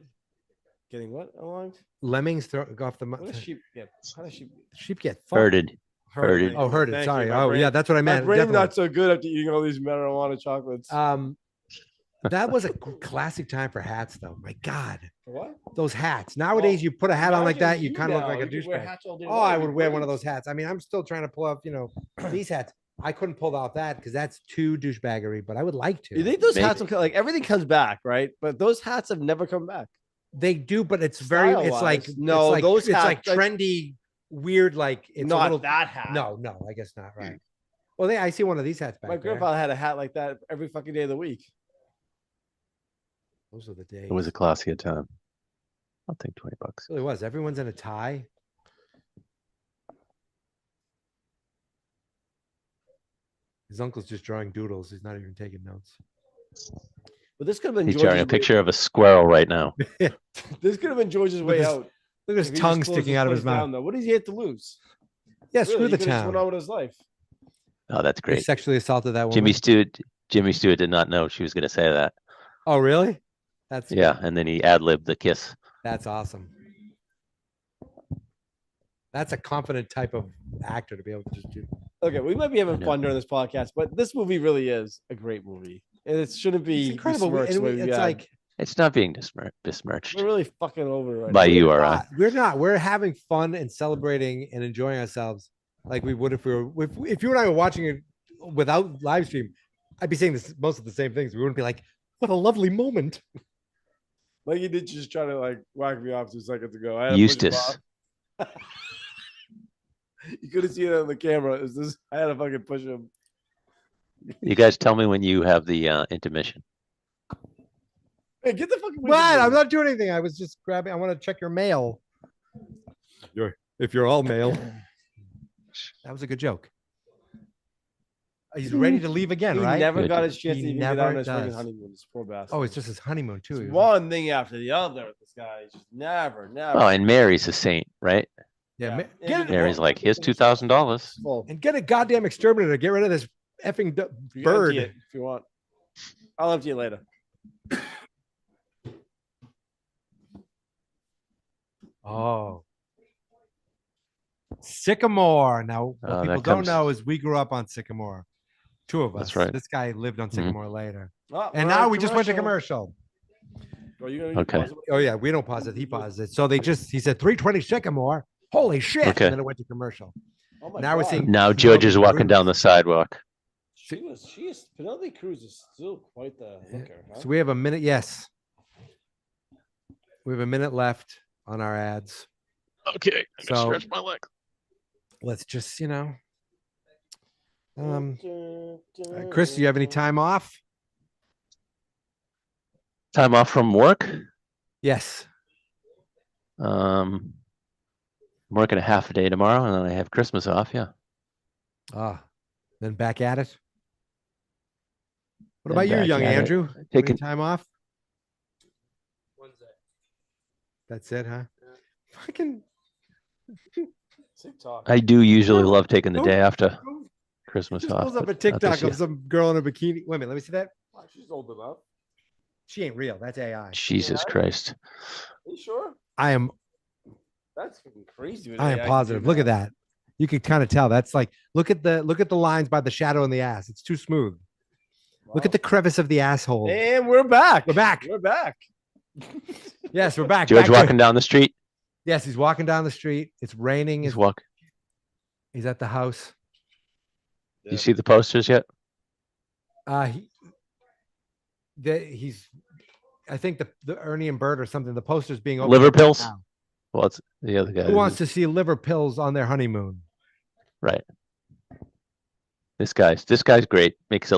[SPEAKER 3] Getting what along?
[SPEAKER 1] lemmings throw off the
[SPEAKER 3] What does
[SPEAKER 1] mountain.
[SPEAKER 3] sheep get? How does sheep
[SPEAKER 1] Sheep get fucked.
[SPEAKER 2] Herded. Herded.
[SPEAKER 3] thank
[SPEAKER 1] Oh,
[SPEAKER 3] you.
[SPEAKER 1] herded.
[SPEAKER 3] Thank
[SPEAKER 1] Sorry.
[SPEAKER 3] you. My
[SPEAKER 1] Oh,
[SPEAKER 3] brain-
[SPEAKER 1] yeah, that's what I
[SPEAKER 3] My
[SPEAKER 1] meant.
[SPEAKER 3] brain
[SPEAKER 1] definitely.
[SPEAKER 3] not so good after eating all these marijuana chocolates.
[SPEAKER 1] That was a classic time for hats, though. My God,
[SPEAKER 3] What?
[SPEAKER 1] those hats. Nowadays, you put a hat on like that, you kind of look like a
[SPEAKER 3] douchebag.
[SPEAKER 1] douchebag. Oh, I would wear one of those hats. I mean, I'm still trying to pull up, these hats. I couldn't pull out that because that's too douchebaggery, but I would like to.
[SPEAKER 3] You think those
[SPEAKER 2] Maybe.
[SPEAKER 3] hats will like everything comes back, right? But those hats have never come back.
[SPEAKER 1] They do, but it's very, it's like,
[SPEAKER 3] Style-wise, no,
[SPEAKER 1] it's like,
[SPEAKER 3] those
[SPEAKER 1] it's
[SPEAKER 3] hats,
[SPEAKER 1] like
[SPEAKER 3] like-
[SPEAKER 1] trendy, weird, like it's
[SPEAKER 3] Not
[SPEAKER 1] a little,
[SPEAKER 3] that hat.
[SPEAKER 1] no, I guess not. Right. Well, I see one of these hats back
[SPEAKER 3] My
[SPEAKER 1] there.
[SPEAKER 3] grandfather had a hat like that every fucking day of the week.
[SPEAKER 1] Those are the days.
[SPEAKER 2] It was a classier time. I'll take $20.
[SPEAKER 1] It really was. Everyone's in a tie. His uncle's just drawing doodles. He's not even taking notes.
[SPEAKER 3] But this could have been
[SPEAKER 2] He's
[SPEAKER 3] George's
[SPEAKER 2] drawing a
[SPEAKER 3] way-
[SPEAKER 2] picture of a squirrel right now.
[SPEAKER 3] This could have been George's way
[SPEAKER 1] his-
[SPEAKER 3] out.
[SPEAKER 1] Look at his
[SPEAKER 3] If he just
[SPEAKER 1] tongue
[SPEAKER 3] closed
[SPEAKER 1] sticking
[SPEAKER 3] this
[SPEAKER 1] out of his
[SPEAKER 3] place
[SPEAKER 1] mouth.
[SPEAKER 3] down, though. What does he have to lose?
[SPEAKER 1] Yeah,
[SPEAKER 3] Really,
[SPEAKER 1] screw
[SPEAKER 3] he
[SPEAKER 1] the
[SPEAKER 3] could've just went
[SPEAKER 1] town.
[SPEAKER 3] on with his life.
[SPEAKER 2] Oh, that's
[SPEAKER 1] He
[SPEAKER 2] great.
[SPEAKER 1] sexually assaulted that woman.
[SPEAKER 2] Jimmy Stewart did not know she was going to say that.
[SPEAKER 1] Oh, really? That's
[SPEAKER 2] Yeah, and then he ad-libbed the kiss.
[SPEAKER 1] That's awesome. That's a confident type of actor to be able to just do.
[SPEAKER 3] Okay, we might be having
[SPEAKER 2] know.
[SPEAKER 3] fun during this podcast, but this movie really is a great movie. It shouldn't be
[SPEAKER 1] It's incredible.
[SPEAKER 3] besmirched the way we
[SPEAKER 1] It's
[SPEAKER 3] had.
[SPEAKER 1] like
[SPEAKER 2] It's not being besmirched
[SPEAKER 3] We're really fucking over it right
[SPEAKER 2] by
[SPEAKER 3] now.
[SPEAKER 2] you or I.
[SPEAKER 1] we're not. We're having fun and celebrating and enjoying ourselves like we would if we were. If you and I were watching it without live stream, I'd be saying most of the same things. We wouldn't be like, "What a lovely moment."
[SPEAKER 3] Like he did just try to like whack me off 2 seconds ago. I had to push him
[SPEAKER 2] Eustace.
[SPEAKER 3] off. You could have seen it on the camera. I had to fucking push him.
[SPEAKER 2] You guys tell me when you have the intermission.
[SPEAKER 3] Hey, get the fucking.
[SPEAKER 1] What? I'm not doing anything. I was just grabbing. I want to check your mail. If you're all mail. That was a good joke. He's ready to leave again,
[SPEAKER 3] He
[SPEAKER 1] right?
[SPEAKER 3] never
[SPEAKER 2] Good.
[SPEAKER 3] got his chance
[SPEAKER 1] He
[SPEAKER 3] to even get
[SPEAKER 1] never
[SPEAKER 3] on his fucking
[SPEAKER 1] does.
[SPEAKER 3] honeymoon. This poor bastard.
[SPEAKER 1] Oh, it's just his honeymoon too.
[SPEAKER 3] It's
[SPEAKER 1] He was-
[SPEAKER 3] one thing after the other with this guy. He's just never.
[SPEAKER 2] Oh, and Mary's a saint, right?
[SPEAKER 1] Yeah,
[SPEAKER 3] Yeah.
[SPEAKER 1] ma-
[SPEAKER 3] And
[SPEAKER 1] get
[SPEAKER 3] he
[SPEAKER 1] it,
[SPEAKER 2] Mary's like, here's $2,000.
[SPEAKER 3] Full.
[SPEAKER 1] and get a goddamn exterminator. Get rid of this effing
[SPEAKER 3] You can empty
[SPEAKER 1] bird.
[SPEAKER 3] it if you want. I'll empty it later.
[SPEAKER 1] Oh. Sycamore. Now, what
[SPEAKER 2] Oh,
[SPEAKER 1] people
[SPEAKER 2] that
[SPEAKER 1] don't
[SPEAKER 2] comes-
[SPEAKER 1] know is we grew up on Sycamore. 2 of us.
[SPEAKER 2] That's right.
[SPEAKER 1] This guy lived on Sycamore later.
[SPEAKER 3] Oh,
[SPEAKER 1] And
[SPEAKER 3] we're
[SPEAKER 1] now
[SPEAKER 3] on
[SPEAKER 1] we just went to commercial.
[SPEAKER 3] Oh, you gonna
[SPEAKER 2] Okay.
[SPEAKER 3] pause it?
[SPEAKER 1] Oh, yeah. We don't pause it. He paused it. So he said 320 Sycamore. Holy shit.
[SPEAKER 2] Okay.
[SPEAKER 1] And then it went to commercial.
[SPEAKER 3] Oh my
[SPEAKER 1] Now we're
[SPEAKER 3] God.
[SPEAKER 1] seeing-
[SPEAKER 2] Now George is walking down the sidewalk.
[SPEAKER 3] She is Penelope Cruz is still quite the hooker. Huh?
[SPEAKER 1] So we have a minute. Yes. We have a minute left on our ads.
[SPEAKER 2] Okay.
[SPEAKER 1] I gotta So- stretch
[SPEAKER 2] my leg.
[SPEAKER 1] Let's just, Chris, do you have any time off?
[SPEAKER 2] Time off from work.
[SPEAKER 1] Yes.
[SPEAKER 2] I'm working a half a day tomorrow, and then I have Christmas off. Yeah.
[SPEAKER 1] Then back at it. What
[SPEAKER 2] Then
[SPEAKER 1] about you,
[SPEAKER 2] back
[SPEAKER 1] young
[SPEAKER 2] at it.
[SPEAKER 1] Andrew? Any
[SPEAKER 2] Taking
[SPEAKER 1] time off?
[SPEAKER 4] Wednesday.
[SPEAKER 1] That's it, huh? Fucking.
[SPEAKER 3] TikTok.
[SPEAKER 2] I do usually love taking the
[SPEAKER 1] Oh,
[SPEAKER 2] day after
[SPEAKER 1] oh,
[SPEAKER 2] Christmas
[SPEAKER 1] Just
[SPEAKER 2] off.
[SPEAKER 1] pulls up a
[SPEAKER 2] but not
[SPEAKER 1] TikTok
[SPEAKER 2] this year.
[SPEAKER 1] of some girl in a bikini. Wait a minute, let me see that.
[SPEAKER 3] Wow, she's old enough.
[SPEAKER 1] She ain't real. That's AI.
[SPEAKER 2] Jesus
[SPEAKER 3] Yeah.
[SPEAKER 2] Christ.
[SPEAKER 3] Are you sure?
[SPEAKER 1] I am.
[SPEAKER 3] That's fucking crazy. what
[SPEAKER 1] I am
[SPEAKER 3] AI can
[SPEAKER 1] positive.
[SPEAKER 3] do
[SPEAKER 1] Look at
[SPEAKER 3] now.
[SPEAKER 1] that. You can kind of tell. That's like look at the lines by the shadow in the ass. It's too smooth. Look at the crevice of the asshole.
[SPEAKER 3] And we're back.
[SPEAKER 1] We're back.
[SPEAKER 3] We're back.
[SPEAKER 1] Yes, we're back.
[SPEAKER 2] George
[SPEAKER 1] Back to-
[SPEAKER 2] walking down the street.
[SPEAKER 1] Yes, he's walking down the street. It's raining.
[SPEAKER 2] He's walking.
[SPEAKER 1] He's at the house.
[SPEAKER 2] You see the posters yet?
[SPEAKER 1] He's. I think the Ernie and Bert or something. The poster's being opened
[SPEAKER 2] Liver
[SPEAKER 1] right
[SPEAKER 2] pills?
[SPEAKER 1] now.
[SPEAKER 2] Well, it's the other guy.
[SPEAKER 1] Who wants to see liver pills on their honeymoon?
[SPEAKER 2] Right. This guy's great. Makes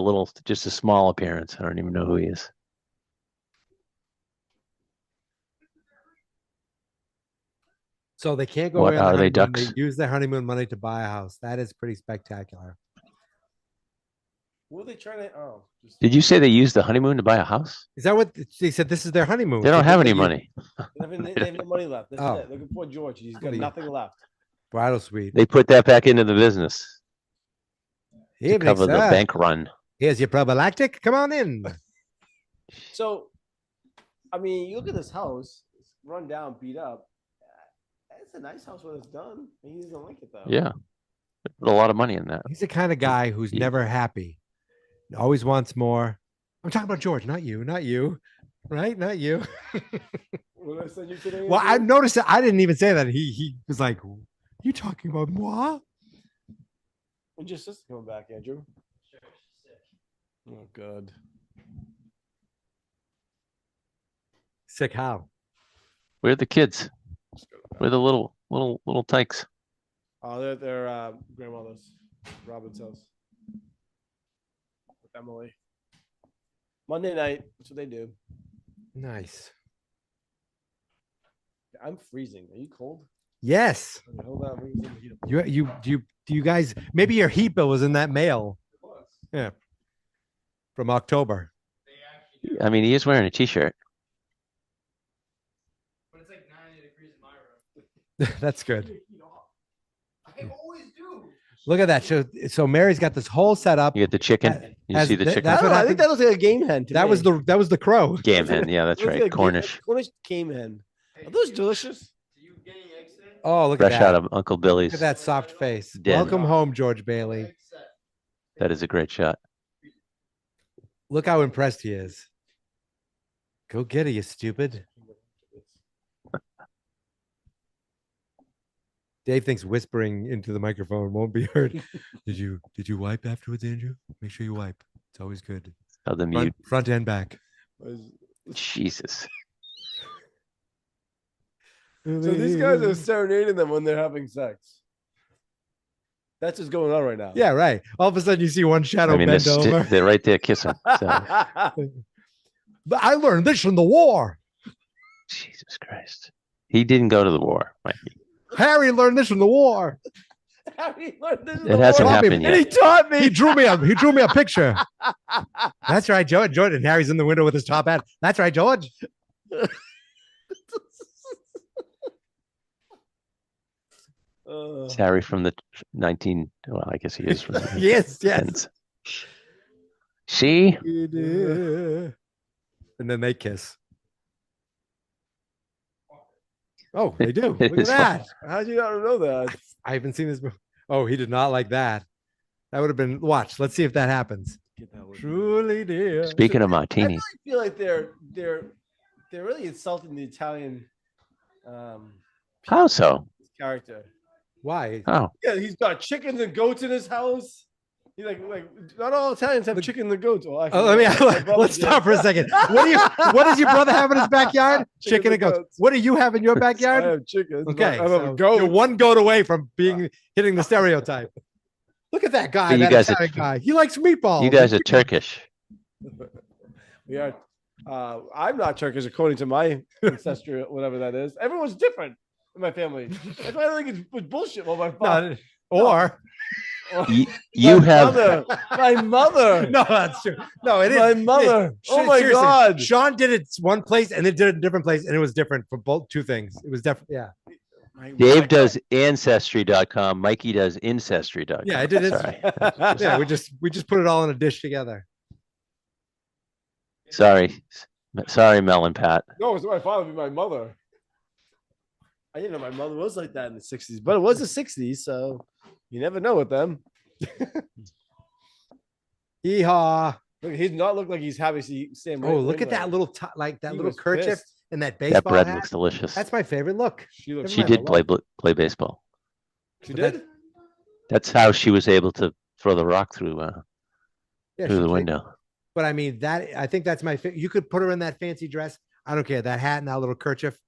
[SPEAKER 2] just a small appearance. I don't even know who he is.
[SPEAKER 1] So they can't go
[SPEAKER 2] What,
[SPEAKER 1] away on their
[SPEAKER 2] are they
[SPEAKER 1] honeymoon.
[SPEAKER 2] ducks?
[SPEAKER 1] They use their honeymoon money to buy a house. That is pretty spectacular.
[SPEAKER 3] What are they trying to? Oh, just,
[SPEAKER 2] Did you say they used the honeymoon to buy a house?
[SPEAKER 1] Is that what they said? This is their honeymoon.
[SPEAKER 2] They don't have any money.
[SPEAKER 3] they have no money left. That's
[SPEAKER 1] Oh.
[SPEAKER 3] it. Look at poor George. He's
[SPEAKER 1] What
[SPEAKER 3] got
[SPEAKER 1] are you-
[SPEAKER 3] nothing left.
[SPEAKER 1] Bridal suite.
[SPEAKER 2] They put that back into the business to
[SPEAKER 1] Evening,
[SPEAKER 2] cover the
[SPEAKER 1] sir.
[SPEAKER 2] bank run.
[SPEAKER 1] Here's your prophylactic. Come on in.
[SPEAKER 3] So, I mean, you look at this house. It's run down, beat up. It's a nice house when it's done. He doesn't like it though.
[SPEAKER 2] Yeah. They put a lot of money in that.
[SPEAKER 1] He's the kind of guy who's
[SPEAKER 2] Yeah.
[SPEAKER 1] never happy. Always wants more. I'm talking about George, not you, right? Not you.
[SPEAKER 3] What did I send you today?
[SPEAKER 1] Well, I
[SPEAKER 3] Andrew?
[SPEAKER 1] noticed that I didn't even say that. He was like, "You talking about moi?"
[SPEAKER 3] When's your sister coming back, Andrew? Oh God.
[SPEAKER 1] Sick how?
[SPEAKER 2] Where are the kids? Where are the little tykes?
[SPEAKER 3] Oh, they're at their grandmother's, Robin's house. With Emily. Monday night. That's what they do.
[SPEAKER 1] Nice.
[SPEAKER 3] I'm freezing. Are you cold?
[SPEAKER 1] Yes.
[SPEAKER 3] Okay, hold on. Bring some heat up.
[SPEAKER 1] You guys? Maybe your heat bill was in that mail. Yeah. From October.
[SPEAKER 2] I mean, he is wearing a t-shirt.
[SPEAKER 4] But it's like 90 degrees in my room.
[SPEAKER 1] That's good.
[SPEAKER 4] I always do.
[SPEAKER 1] Look at that. So Mary's got this whole setup.
[SPEAKER 2] You get the chicken. You
[SPEAKER 1] As
[SPEAKER 2] see the
[SPEAKER 1] th-
[SPEAKER 2] chicken?
[SPEAKER 1] that's
[SPEAKER 3] I, don't
[SPEAKER 1] what
[SPEAKER 3] know, I think
[SPEAKER 1] happened.
[SPEAKER 3] that looks like a game hen. To
[SPEAKER 1] That was
[SPEAKER 3] me.
[SPEAKER 1] the crow.
[SPEAKER 2] Game hen. Yeah, that's
[SPEAKER 3] Looks like
[SPEAKER 2] right.
[SPEAKER 3] a
[SPEAKER 2] Cornish.
[SPEAKER 3] Cornish game hen. Are those delicious?
[SPEAKER 4] So you getting eggs today?
[SPEAKER 1] Oh, look
[SPEAKER 2] Fresh
[SPEAKER 1] at that.
[SPEAKER 2] out of Uncle Billy's.
[SPEAKER 1] Look at that soft face.
[SPEAKER 2] Den.
[SPEAKER 1] Welcome home, George Bailey.
[SPEAKER 2] That is a great shot.
[SPEAKER 1] Look how impressed he is. Go get it, you stupid. Dave thinks whispering into the microphone won't be heard. Did you wipe afterwards, Andrew? Make sure you wipe. It's always good.
[SPEAKER 2] Oh, the mute.
[SPEAKER 1] Front and back.
[SPEAKER 2] Jesus.
[SPEAKER 3] So these guys are serenading them when they're having sex. That's what's going on right now.
[SPEAKER 1] Yeah, right. All of a sudden you see one shadow
[SPEAKER 2] I mean,
[SPEAKER 1] bend over.
[SPEAKER 2] they're right there kissing. So.
[SPEAKER 1] But I learned this from the war.
[SPEAKER 2] Jesus Christ. He didn't go to the war, Mikey.
[SPEAKER 1] Harry learned this from the war.
[SPEAKER 3] Harry learned this
[SPEAKER 2] It hasn't happened
[SPEAKER 3] and
[SPEAKER 2] yet.
[SPEAKER 3] he taught me.
[SPEAKER 1] He drew me a picture. That's right, George. And Harry's in the window with his top hat. That's right, George.
[SPEAKER 2] It's Harry from the 19. Well, I guess he is from the
[SPEAKER 1] Yes.
[SPEAKER 2] 10s. See?
[SPEAKER 1] And then they kiss. Oh, they do.
[SPEAKER 2] It
[SPEAKER 1] Look at
[SPEAKER 2] is
[SPEAKER 1] that.
[SPEAKER 3] How'd you not know that?
[SPEAKER 1] I haven't seen this movie. Oh, he did not like that. That would have been watch. Let's see if that happens. Truly, dear.
[SPEAKER 2] Speaking of
[SPEAKER 3] I
[SPEAKER 2] martinis,
[SPEAKER 3] really feel like they're really insulting the Italian
[SPEAKER 2] how so?
[SPEAKER 3] character.
[SPEAKER 1] Why?
[SPEAKER 2] Oh,
[SPEAKER 3] Yeah, he's got chickens and goats in his house. He's like not all Italians have chickens and goats. Well, actually,
[SPEAKER 1] Oh, let me
[SPEAKER 3] my brother
[SPEAKER 1] let's
[SPEAKER 3] did.
[SPEAKER 1] stop for a second. What does your brother have in his backyard? Chicken and goats. What do you have in your
[SPEAKER 3] I
[SPEAKER 1] backyard?
[SPEAKER 3] have chickens. but
[SPEAKER 1] Okay,
[SPEAKER 3] I have
[SPEAKER 1] so
[SPEAKER 3] a goat.
[SPEAKER 1] you're one goat away from hitting the stereotype. Look at that guy.
[SPEAKER 2] You
[SPEAKER 1] That
[SPEAKER 2] guys are-
[SPEAKER 1] Italian guy. He likes meatballs.
[SPEAKER 2] you guys are Turkish.
[SPEAKER 3] We are. I'm not Turkish according to my ancestry, whatever that is. Everyone's different in my family. That's why I think it's bullshit. Well, my father.
[SPEAKER 1] No, or
[SPEAKER 2] You have
[SPEAKER 3] my mother.
[SPEAKER 1] no, that's true. No, it is
[SPEAKER 3] My mother. Oh my
[SPEAKER 1] seriously,
[SPEAKER 3] God.
[SPEAKER 1] Sean did it one place and then did it in a different place, and it was different for both two things. It was different. Yeah.
[SPEAKER 2] Dave does ancestry.com. Mikey does incestry.com.
[SPEAKER 1] Yeah, I did it.
[SPEAKER 2] Sorry.
[SPEAKER 1] Yeah, we just put it all in a dish together.
[SPEAKER 2] Sorry, Mel and Pat.
[SPEAKER 3] No, it's my father, be my mother. I didn't know my mother was like that in the 60s, but it was the 60s, so you never know with them.
[SPEAKER 1] Hee-haw.
[SPEAKER 3] Look, he's not look like he's happy to see Sam.
[SPEAKER 1] Oh, look at that little that little kerchief and that baseball
[SPEAKER 2] That bread
[SPEAKER 1] hat.
[SPEAKER 2] looks delicious.
[SPEAKER 1] That's my favorite look.
[SPEAKER 3] She looks.
[SPEAKER 2] She did play baseball.
[SPEAKER 3] She
[SPEAKER 1] But
[SPEAKER 3] did.
[SPEAKER 2] That's how she was able to throw the rock through
[SPEAKER 1] Yeah,
[SPEAKER 2] through
[SPEAKER 1] she
[SPEAKER 2] the
[SPEAKER 1] played-
[SPEAKER 2] window.
[SPEAKER 1] But I mean, I think that's my favorite. You could put her in that fancy dress. I don't care. That hat and that little kerchief.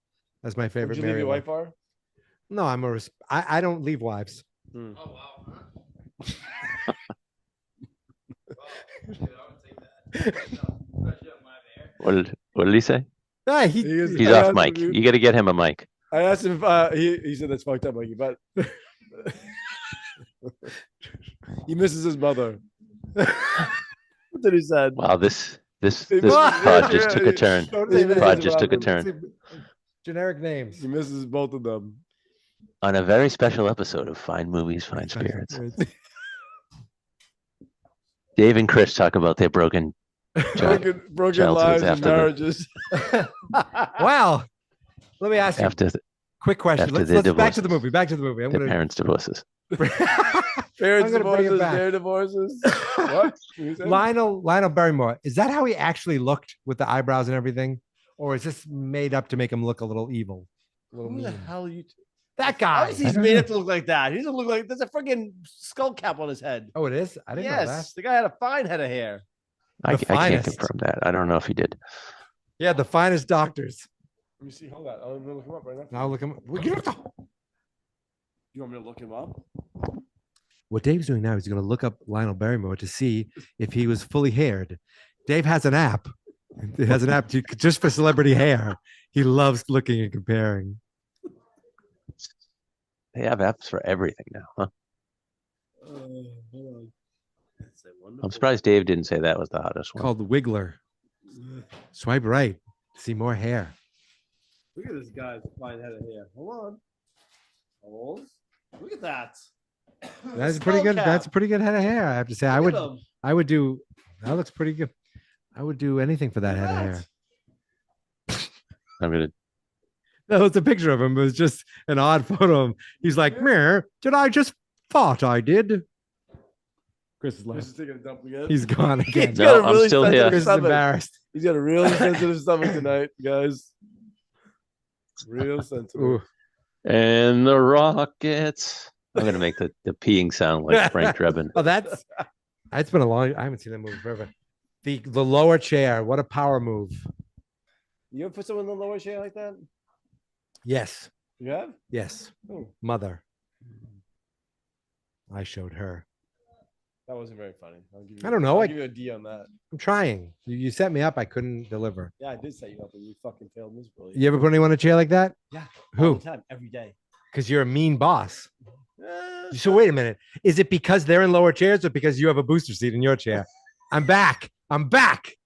[SPEAKER 1] That's my favorite.
[SPEAKER 3] Would you leave
[SPEAKER 1] Mary
[SPEAKER 3] your
[SPEAKER 1] look.
[SPEAKER 3] wife for?
[SPEAKER 1] No, I don't leave wives.
[SPEAKER 4] Oh wow.
[SPEAKER 2] What did he say?
[SPEAKER 1] Ah,
[SPEAKER 2] He's
[SPEAKER 3] I
[SPEAKER 2] off
[SPEAKER 3] asked
[SPEAKER 2] mic.
[SPEAKER 3] him-
[SPEAKER 2] You got to get him a mic.
[SPEAKER 3] I asked him if he said that's fucked up, Mikey, but he misses his mother. That's what he said.
[SPEAKER 2] Wow, this
[SPEAKER 3] He
[SPEAKER 2] pod just took a turn.
[SPEAKER 1] Don't
[SPEAKER 3] This
[SPEAKER 1] say that.
[SPEAKER 3] pod
[SPEAKER 2] just took a turn.
[SPEAKER 1] Generic names.
[SPEAKER 3] He misses both of them.
[SPEAKER 2] On a very special episode of Fine Movies, Fine Spirits. Dave and Chris talk about their broken
[SPEAKER 3] Broken
[SPEAKER 2] childhoods
[SPEAKER 3] lives and
[SPEAKER 2] after the-
[SPEAKER 3] marriages.
[SPEAKER 1] Wow. Let me ask you
[SPEAKER 2] after
[SPEAKER 1] quick question.
[SPEAKER 2] after
[SPEAKER 1] Let's
[SPEAKER 2] their
[SPEAKER 1] back to the
[SPEAKER 2] divorces.
[SPEAKER 1] movie. Back to the movie. I'm
[SPEAKER 2] their
[SPEAKER 1] gonna
[SPEAKER 2] parents' divorces.
[SPEAKER 3] Parents
[SPEAKER 1] I'm gonna bring it
[SPEAKER 3] divorces,
[SPEAKER 1] back.
[SPEAKER 3] their divorces. What? You said?
[SPEAKER 1] Lionel Barrymore. Is that how he actually looked with the eyebrows and everything, or is this made up to make him look a little evil? A little
[SPEAKER 3] Who the
[SPEAKER 1] mean?
[SPEAKER 3] hell are you?
[SPEAKER 1] That guy.
[SPEAKER 3] Obviously, he's made up to look like that. He doesn't look like there's a freaking skull cap on his head.
[SPEAKER 1] Oh, it is. I didn't know that.
[SPEAKER 3] Yes, the guy had a fine head of hair.
[SPEAKER 2] I
[SPEAKER 1] The
[SPEAKER 2] can't
[SPEAKER 1] finest.
[SPEAKER 2] confirm that. I don't know if he did.
[SPEAKER 1] Yeah, the finest doctors.
[SPEAKER 3] Let me see. Hold on. I'm gonna look him up right now.
[SPEAKER 1] Now look him.
[SPEAKER 3] You want me to look him up?
[SPEAKER 1] What Dave's doing now is he's going to look up Lionel Barrymore to see if he was fully haired. Dave has an app. He has an app just for celebrity hair. He loves looking and comparing.
[SPEAKER 2] They have apps for everything now, huh?
[SPEAKER 3] Hold on. That's a
[SPEAKER 2] I'm
[SPEAKER 3] wonderful-
[SPEAKER 2] surprised Dave didn't say that was the hottest one.
[SPEAKER 1] Called the Wiggler. Swipe right. See more hair.
[SPEAKER 3] Look at this guy's fine head of hair. Hold on. Hold. Look at that.
[SPEAKER 1] That's pretty good. That's a pretty good head of hair. I have to say. I would do. That looks pretty good. I would do anything for that head of hair.
[SPEAKER 2] I'm gonna.
[SPEAKER 1] That was a picture of him. It was just an odd photo of him. He's like, "Mirror, did I just thought I did?" Chris is
[SPEAKER 3] Chris
[SPEAKER 1] left.
[SPEAKER 3] is taking a dump again.
[SPEAKER 1] He's gone again.
[SPEAKER 3] He's
[SPEAKER 2] No,
[SPEAKER 3] got a
[SPEAKER 2] I'm
[SPEAKER 3] really
[SPEAKER 2] still
[SPEAKER 3] sensitive
[SPEAKER 2] here.
[SPEAKER 1] Chris is
[SPEAKER 3] stomach.
[SPEAKER 1] embarrassed.
[SPEAKER 3] He's got a really sensitive stomach tonight, guys. Real sensitive.
[SPEAKER 1] Ooh.
[SPEAKER 2] And the Rockets. I'm gonna make the peeing sound like Frank Drebin.
[SPEAKER 1] Oh, that's been a long. I haven't seen that movie forever. The lower chair. What a power move.
[SPEAKER 3] You ever put someone in the lower chair like that?
[SPEAKER 1] Yes.
[SPEAKER 3] You have?
[SPEAKER 1] Yes.
[SPEAKER 3] Oh,
[SPEAKER 1] Mother. I showed her.
[SPEAKER 3] that wasn't very funny.
[SPEAKER 1] I don't know.
[SPEAKER 3] I'll
[SPEAKER 1] I-
[SPEAKER 3] give you a D on that.
[SPEAKER 1] I'm trying. You set me up. I couldn't deliver.
[SPEAKER 3] Yeah, I did set you up, and you fucking failed miserably.
[SPEAKER 1] You ever put anyone in a chair like that?
[SPEAKER 3] Yeah.
[SPEAKER 1] Who?
[SPEAKER 3] All the time, every day.
[SPEAKER 1] Because you're a mean boss.
[SPEAKER 3] Eh,
[SPEAKER 1] So wait a minute. Is it because they're in lower chairs or because you have a booster seat in your chair? I'm back. I'm back.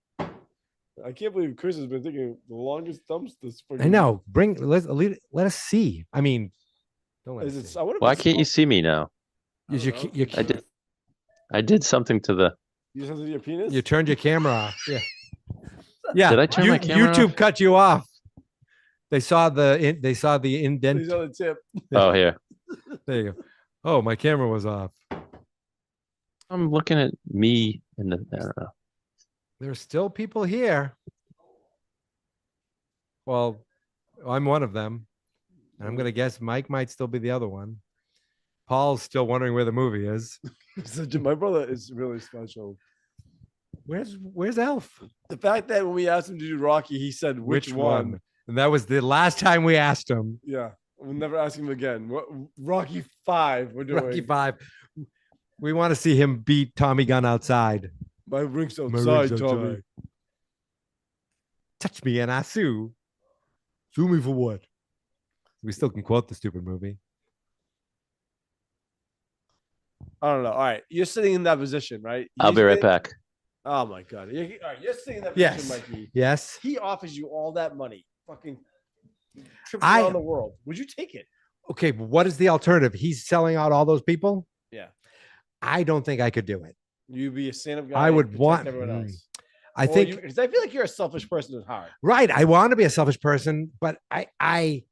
[SPEAKER 3] I can't believe Chris has been taking the longest dumps this spring.
[SPEAKER 1] I know. Let us see. I mean, don't let us see.
[SPEAKER 2] Why can't you see me now?
[SPEAKER 1] Is your
[SPEAKER 2] I did something to the.
[SPEAKER 3] You something to your penis?
[SPEAKER 1] You turned your camera off. Yeah. Yeah.
[SPEAKER 2] Did I turn my camera
[SPEAKER 1] YouTube
[SPEAKER 2] off?
[SPEAKER 1] cut you off. They saw the
[SPEAKER 3] He's
[SPEAKER 1] indent.
[SPEAKER 3] on the tip.
[SPEAKER 2] Oh, here.
[SPEAKER 1] There you go. Oh, my camera was off.
[SPEAKER 2] I'm looking at me in the. I don't know.
[SPEAKER 1] There's still people here. Well, I'm one of them. And I'm gonna guess Mike might still be the other one. Paul's still wondering where the movie is.
[SPEAKER 3] My brother is really special.
[SPEAKER 1] Where's Elf?
[SPEAKER 3] The fact that when we asked him to do Rocky, he said which one.
[SPEAKER 1] And that was the last time we asked him.
[SPEAKER 3] Yeah, we'll never ask him again. What Rocky 5 we're doing?
[SPEAKER 1] Rocky 5. We want to see him beat Tommy Gunn outside.
[SPEAKER 3] My ring's
[SPEAKER 1] My
[SPEAKER 3] outside,
[SPEAKER 1] ring's
[SPEAKER 3] Tommy.
[SPEAKER 1] outside. Touch me and I sue. Sue me for what? We still can quote the stupid movie.
[SPEAKER 3] I don't know. All right, you're sitting in that position, right?
[SPEAKER 2] I'll be right back.
[SPEAKER 3] Oh my god! All right, you're sitting in that
[SPEAKER 1] Yes.
[SPEAKER 3] position, Mikey.
[SPEAKER 1] Yes.
[SPEAKER 3] He offers you all that money, fucking trips
[SPEAKER 1] I-
[SPEAKER 3] around the world. Would you take it?
[SPEAKER 1] Okay, but what is the alternative? He's selling out all those people?
[SPEAKER 3] Yeah.
[SPEAKER 1] I don't think I could do it.
[SPEAKER 3] You'd be a stand-up guy.
[SPEAKER 1] I would
[SPEAKER 3] protect
[SPEAKER 1] want-
[SPEAKER 3] everyone else.
[SPEAKER 1] I think
[SPEAKER 3] because I feel like you're a selfish person at heart.
[SPEAKER 1] right. I want to be a selfish person, but I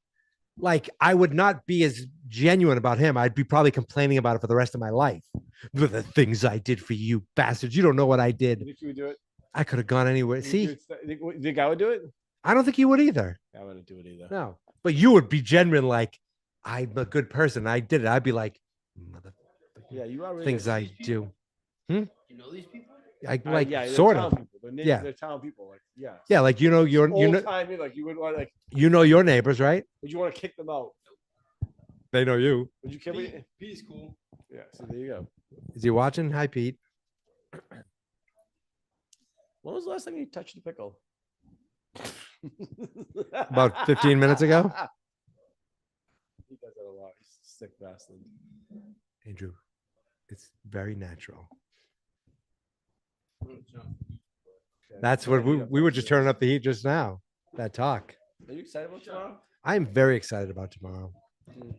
[SPEAKER 1] would not be as genuine about him. I'd be probably complaining about it for the rest of my life. The things I did for you bastards. You don't know what I
[SPEAKER 3] You
[SPEAKER 1] did.
[SPEAKER 3] think you would do it?
[SPEAKER 1] I could have gone anywhere. See,
[SPEAKER 3] you think I would do it?
[SPEAKER 1] I don't think you would either.
[SPEAKER 3] I wouldn't do it either.
[SPEAKER 1] No, but you would be genuine. Like, I'm a good person. I did it. I'd be like, mother
[SPEAKER 3] Yeah, you are. Really
[SPEAKER 1] things
[SPEAKER 3] good.
[SPEAKER 1] I do.
[SPEAKER 4] You know these people?
[SPEAKER 1] I like
[SPEAKER 3] yeah, they're
[SPEAKER 1] sort
[SPEAKER 3] town
[SPEAKER 1] of.
[SPEAKER 3] People. They're
[SPEAKER 1] Yeah.
[SPEAKER 3] they're town people. Like, yeah.
[SPEAKER 1] Yeah, like you know your
[SPEAKER 3] Old timey, like you would want, like,
[SPEAKER 1] you know your neighbors, right?
[SPEAKER 3] would you want to kick them out?
[SPEAKER 1] They know you.
[SPEAKER 3] Would you kill me?
[SPEAKER 4] Pete's cool.
[SPEAKER 3] Yeah. So there you go.
[SPEAKER 1] Is he watching? Hi, Pete.
[SPEAKER 3] When was the last time you touched a pickle?
[SPEAKER 1] About 15 minutes ago.
[SPEAKER 3] He does that a lot. He's a sick bastard.
[SPEAKER 1] Andrew, it's very natural. That's what we were just turning up the heat just now. That talk.
[SPEAKER 3] Are you excited about tomorrow?
[SPEAKER 1] I'm very excited about tomorrow.
[SPEAKER 3] Mm.